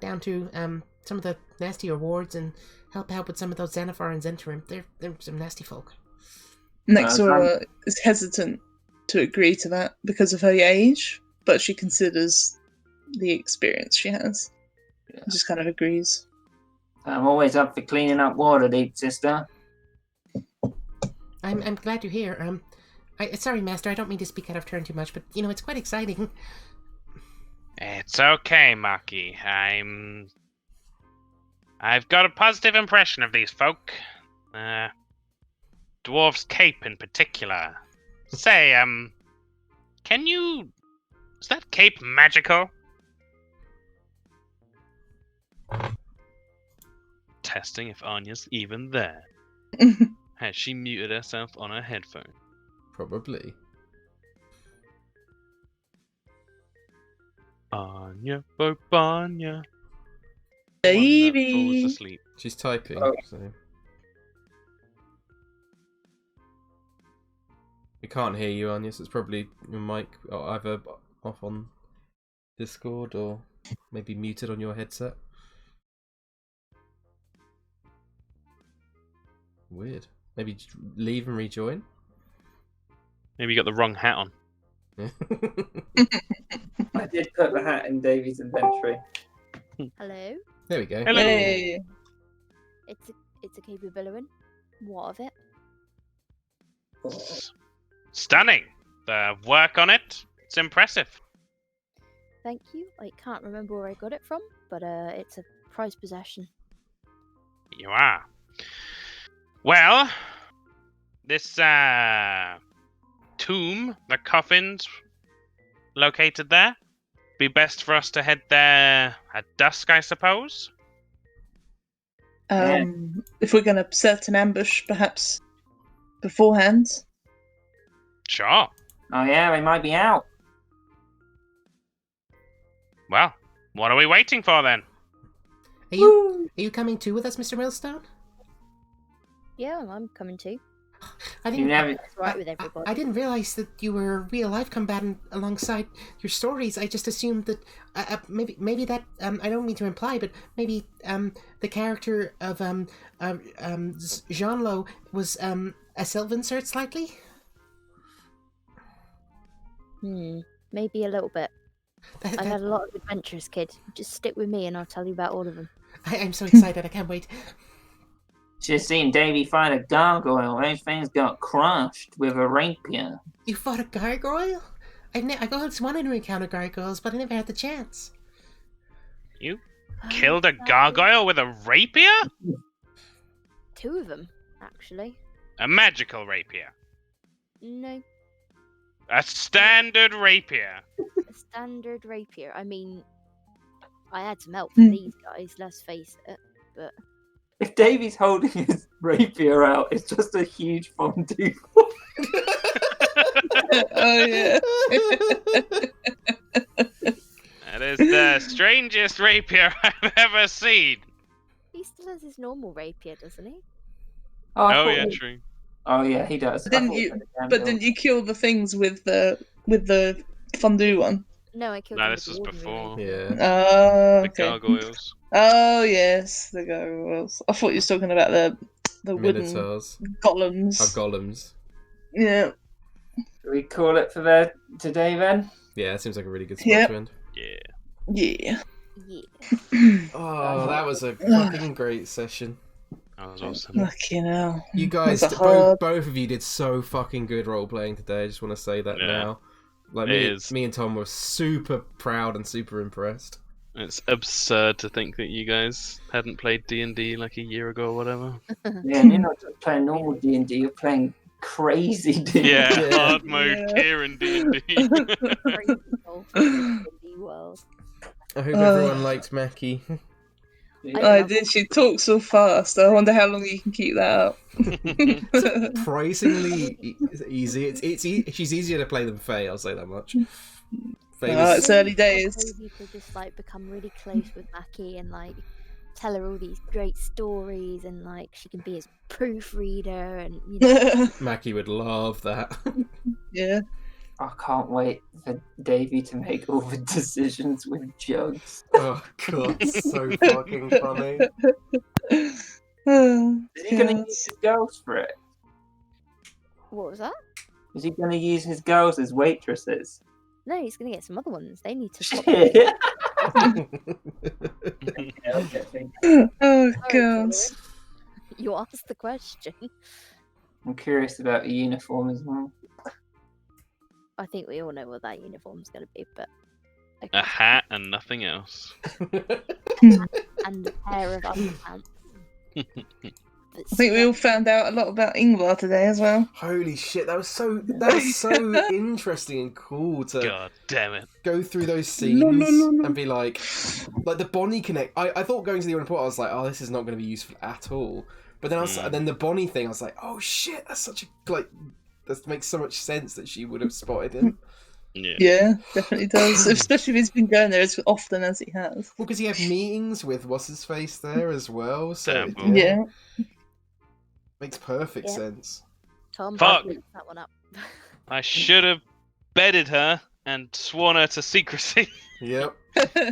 down to some of the nastier wards and help out with some of those Xanathar and Zentrim. They're some nasty folk. Nexora is hesitant to agree to that because of her age, but she considers the experience she has. Yeah. Just kind of agrees. I'm always up for cleaning up Waterdeep, sister. I'm glad to hear. Sorry, Master, I don't mean to speak out of turn too much, but it's quite exciting. It's okay, Maki. I've got a positive impression of these folk. Dwarf's cape in particular. Say, is that cape magical? Testing if Anya's even there. Has she muted herself on her headphone? Probably. Anya, Bobanya. Baby. One that falls asleep. She's typing, Oh. so... We can't hear you, Anya, so it's probably your mic either off on Discord or maybe muted on your headset. Weird. Maybe just leave and rejoin? Maybe you got the wrong hat on. I did put the hat in Davy's inventory. Hello. There we go. Hello. Hey. It's a cape of billowing. What of it? Stunning. The work on it's impressive. Thank you. I can't remember where I got it from, but it's a prized possession. You are. Well, this tomb, the coffins located there, be best for us to head there at dusk, I suppose. If we're going to set an ambush, perhaps beforehand. Sure. Oh yeah, they might be out. Well, what are we waiting for then? Are you coming too with us, Mr. Millstone? Yeah, I'm coming too. I You didn't. never. That's right with everybody. I didn't realize that you were a real life combatant alongside your stories. I just assumed that maybe that I don't mean to imply, but maybe the character of Jean-Lo was a Sylvan sort slightly. Maybe a little bit. I had a lot of adventures, kid. Just stick with me and I'll tell you about all of them. I'm so excited. I can't wait. Just seen Davy fight a gargoyle. Those things got crushed with a rapier. You fought a gargoyle? I've always wanted to encounter gargoyles, but I never had the chance. You killed a gargoyle with a rapier? 2 of them, actually. A magical rapier. No, A standard rapier. a standard rapier. I mean, I had some help from these guys, let's face it, but... If Davy's holding his rapier out, it's just a huge fondue. Oh yeah. That is the strangest rapier I've ever seen. He still has his normal rapier, doesn't he? I Oh thought yeah, he- true. Oh yeah, he does. Didn't you? But didn't you kill the things with the fondue one? No, I killed No, him this with was the ordinary before. rapier. Yeah. Oh, The okay. gargoyles. Oh yes, the gargoyles. I thought you were talking about the wooden Minotaurs. golems. Oh, golems. Yeah. Should we call it for today then? Yeah, that seems like a really good spot Yep. to end. Yeah. Yeah. Yeah. Oh, that was a fucking great session. That was awesome. Fucking hell. You guys, That's a hard- both of you did so fucking good role playing today. I just want to say that Yeah. now. Like me and Tom were super proud and super impressed. It's absurd to think that you guys hadn't played D&D like a year ago or whatever. Yeah, and you're not just playing normal D&D, you're playing crazy D&D. Yeah, Yeah. hard mode Yeah. tier in D&D. Crazy golf in the world. I hope everyone liked Mackie. I did. She talks so fast. I wonder how long you can keep that up. Surprisingly easy. She's easier to play than Faye. I'll say that much. Faye Oh, was- it's early days. Maybe to just like become really close with Mackie and like tell her all these great stories and like she can be his proofreader and you know. Mackie would love that. Yeah. I can't wait for Davy to make all the decisions with jugs. Oh god, it's so fucking funny. Oh, Is he going to God. use his girls for it? What was that? Is he going to use his girls as waitresses? No, he's gonna get some other ones. They need to swap. Shit. Yeah, okay. Oh Sorry, god. Colin. You asked the question. I'm curious about the uniform as well. I think we all know what that uniform's gonna be, but A hat and nothing else. and a pair of underpants. I think we all found out a lot about Ingvar today as well. Holy shit, that was so interesting and cool to God damn it. go through those scenes and be like the Bonnie connect. I thought going to the report, I was like, oh, this is not going to be useful at all. But then then the Bonnie thing, I was like, oh shit, that's such a that makes so much sense that she would have spotted him. Yeah, definitely does. Especially if he's been going there as often as he has. Well, because you have meetings with what's his face there as well, so Damn. Yeah. makes perfect Yep. sense. Tom, Fuck. mix that one up. I should have bedded her and sworn her to secrecy. Yep.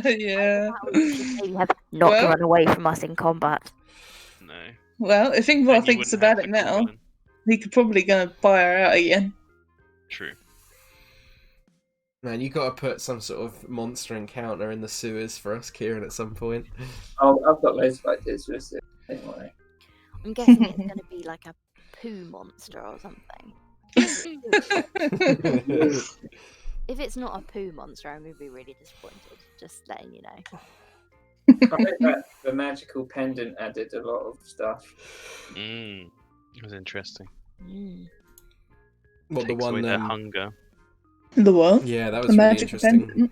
Yeah. Maybe have not Well- run away from us in combat. No. Well, if Ingvar Then you thinks wouldn't have about it the cool now, villain. he could probably go and buy her out again. True. Man, you got to put some sort of monster encounter in the sewers for us, Kieran, at some point. Oh, I've got loads of ideas for this. Don't worry. I'm guessing it's going to be like a poo monster or something. If it's not a poo monster, I'm going to be really disappointed. Just letting you know. I heard that the magical pendant added a lot of stuff. It was interesting. Mm. Well, the Takes away one, their hunger. The what? yeah, that The was really magic interesting. pendant.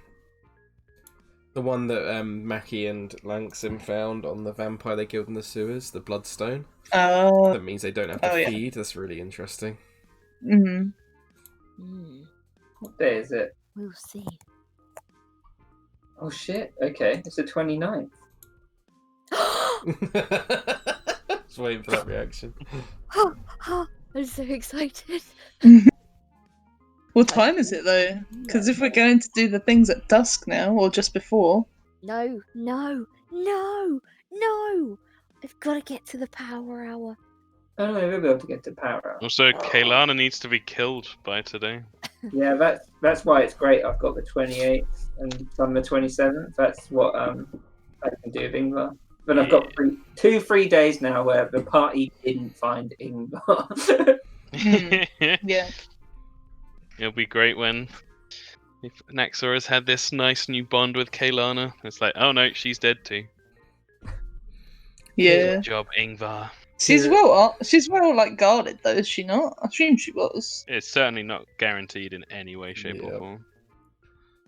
The one that Mackie and Langsim found on the vampire they killed in the sewers, the bloodstone. Oh. That means they don't have to Oh, yeah. feed. That's really interesting. Mm. Mm. What day is it? We'll see. Oh shit, okay. It's the 29th. Just waiting for that reaction. I'm so excited. What time is it though? Because if we're going to do the things at dusk now, or just before. No. I've got to get to the power hour. Oh no, we'll be able to get to power up. Also, Kaylana needs to be killed by today. Yeah, that's why it's great. I've got the 28th and on the 27th. That's what I can do with Ingvar. But I've got two free days now where the party didn't find Ingvar. Yeah. It'll be great when if Naxor has had this nice new bond with Kaylana. It's like, oh no, she's dead too. Yeah. Good job, Ingvar. She's well like guarded though, is she not? I assume she was. It's certainly not guaranteed in any way, shape, or Yeah. form.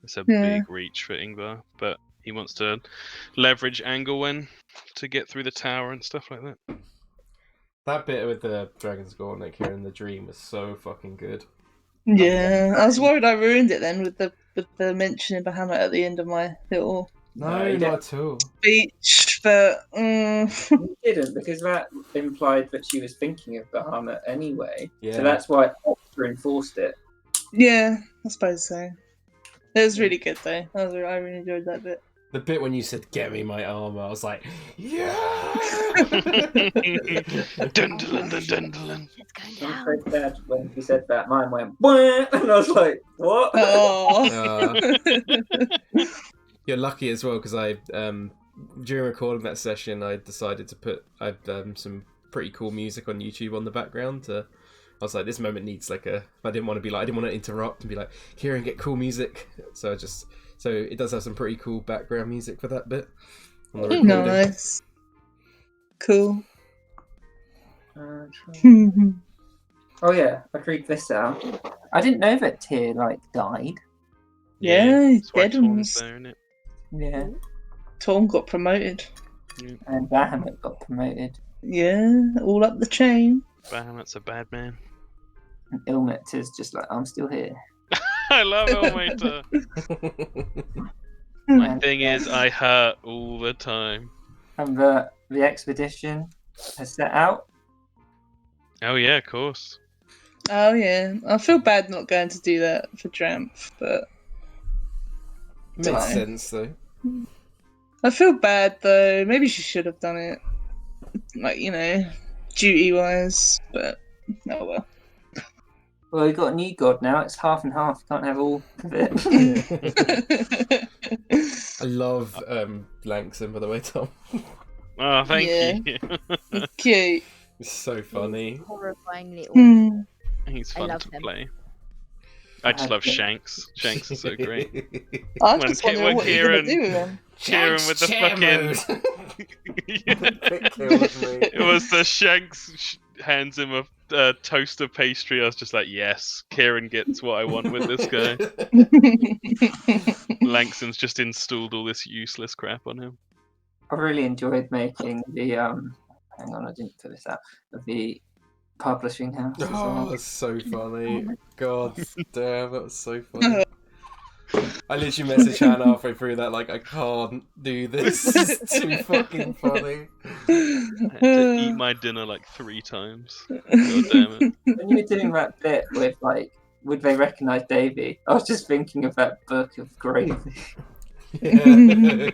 It's a Yeah. big reach for Ingvar, but he wants to leverage Anglewen to get through the tower and stuff like that. That bit with the Dragon's Gauntlet here in the dream was so fucking good. Yeah. I was worried I ruined it then with the mention of Bahamut at the end of my little No, you not at all. speech, but You didn't, because that implied that she was thinking of Bahamut anyway. Yeah. So that's why Oxford enforced it. yeah, I suppose so. It was really good though. I really enjoyed that bit. The bit when you said, get me my armor, I was like, yeah! Dundalin, dundalin. It's going I'm down. so sad when he said that. Mine went, "Wah!" And I was like, what? Oh. You're lucky as well, because I, during recording that session, I decided to put some pretty cool music on YouTube on the background. I was like, this moment needs like a. I didn't want to interrupt and be like, here and get cool music. So it does have some pretty cool background music for that bit on the recording. Nice. Cool. Oh yeah, I read this out. I didn't know that Tyr died. Yeah, he's That's why dead. Torm's there, innit? Yeah, Tom got promoted. and Bahamut got promoted. Yeah, all up the chain. Bahamut's a bad man. And Ilmet is just like, I'm still here. I love Elmater. My thing is, I hurt all the time. And the expedition has set out. Oh yeah, of course. Oh yeah, I feel bad not going to do that for Tramp, but Makes Right. sense though. I feel bad though. Maybe she should have done it, duty wise. But oh well. Well, we got a new god now. It's half and half. Can't have all of it. I love Langston, by the way, Tom. Oh, thank Yeah. you. Cute. It's so funny. Horrifying little. Mm. He's I fun love to him. play. I just love Shanks. Shanks is so great. I'm When just Ki- wondering when what you're going to do with him. Kieran with the fucking. It kills me. It was the Shanks hands him a toaster pastry. I was just like, yes, Kieran gets what I want with this guy. Langston's just installed all this useless crap on him. I really enjoyed making the hang on, I didn't put this out. The publishing house as Oh, well. that's so funny. God damn, that was so funny. I literally messaged Hannah halfway through that, like, I can't do this. This is too fucking funny. I had to eat my dinner like 3 times. God damn it. When you were doing that bit with like, would they recognise Davy? I was just thinking of that book of gravy. Yeah.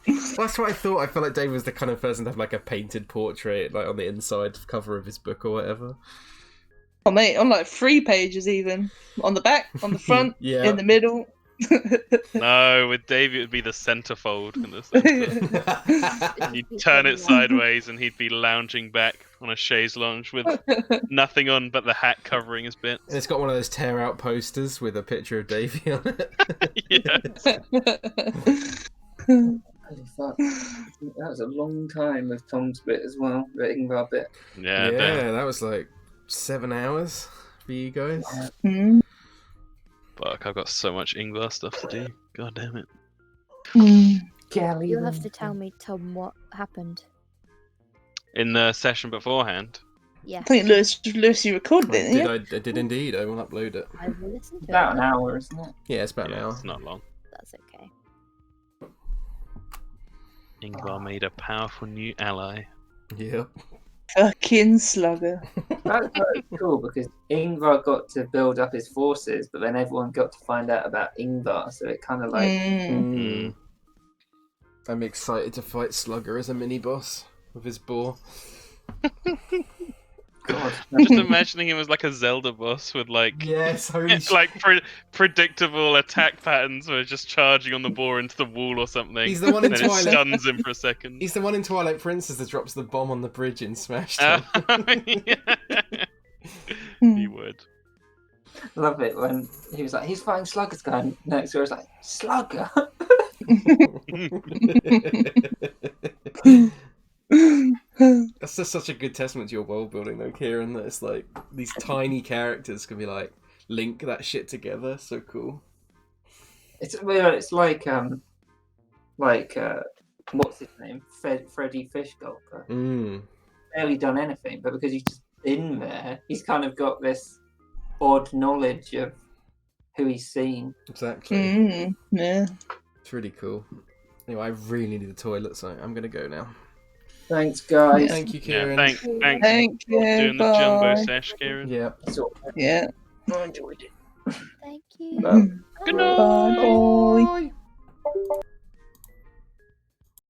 That's what I thought. I felt like David was the kind of person to have like a painted portrait, like on the inside cover of his book or whatever. Oh, mate, on like 3 pages even. On the back, on the front, Yeah. in the middle. No, with Davey it would be the centerfold in the center. And you'd turn it sideways and he'd be lounging back on a chaise lounge with nothing on but the hat covering his bits. And it's got one of those tear out posters with a picture of Davy on it. Yeah. Holy fuck. That was a long time of Tom's bit as well, the Ingvar bit. Yeah, Yeah, that was like 7 hours for you guys. Mm. Fuck, I've got so much Ingvar stuff to do. God damn it. Galley You'll have to tell me, Tom, what happened. In the session beforehand, Yeah, I think Lewis, you recorded it, didn't you? I did indeed. I will upload it. I will listen to About it. an hour, isn't it? Yeah, it's about an yeah, hour. it's not long. That's okay. Ingvar made a powerful new ally. Yep. Fucking slugger. That was cool because Ingvar got to build up his forces, but then everyone got to find out about Ingvar, so it kind of like. Mm. I'm excited to fight Slugger as a mini boss with his boar. God. I'm just imagining him as like a Zelda boss with like Yes, holy like predictable attack patterns where he's just charging on the boar into the wall or something. He's the one in then it Twilight. stuns him for a second. He's the one in Twilight Princess that drops the bomb on the bridge in Smash Time. He would. Love it when he was like, he's fighting Slugger's guy, and next door was like, Slugger? That's just such a good testament to your world building, though, Kieran. That it's like these tiny characters can be like link that shit together. So cool. It's like what's his name? Freddy Fishgulper. Barely done anything, but because he's just in there, he's kind of got this odd knowledge of who he's seen. Exactly. Yeah. It's really cool. Anyway, I really need the toilet, so I'm gonna go now. Thanks, guys. Thank you, Yeah, Kieran. thanks Thank you. for doing the jumbo Bye. sesh, Kieran. Yeah. So, Yeah. I enjoyed it. Thank you. Bye. Good night. Bye.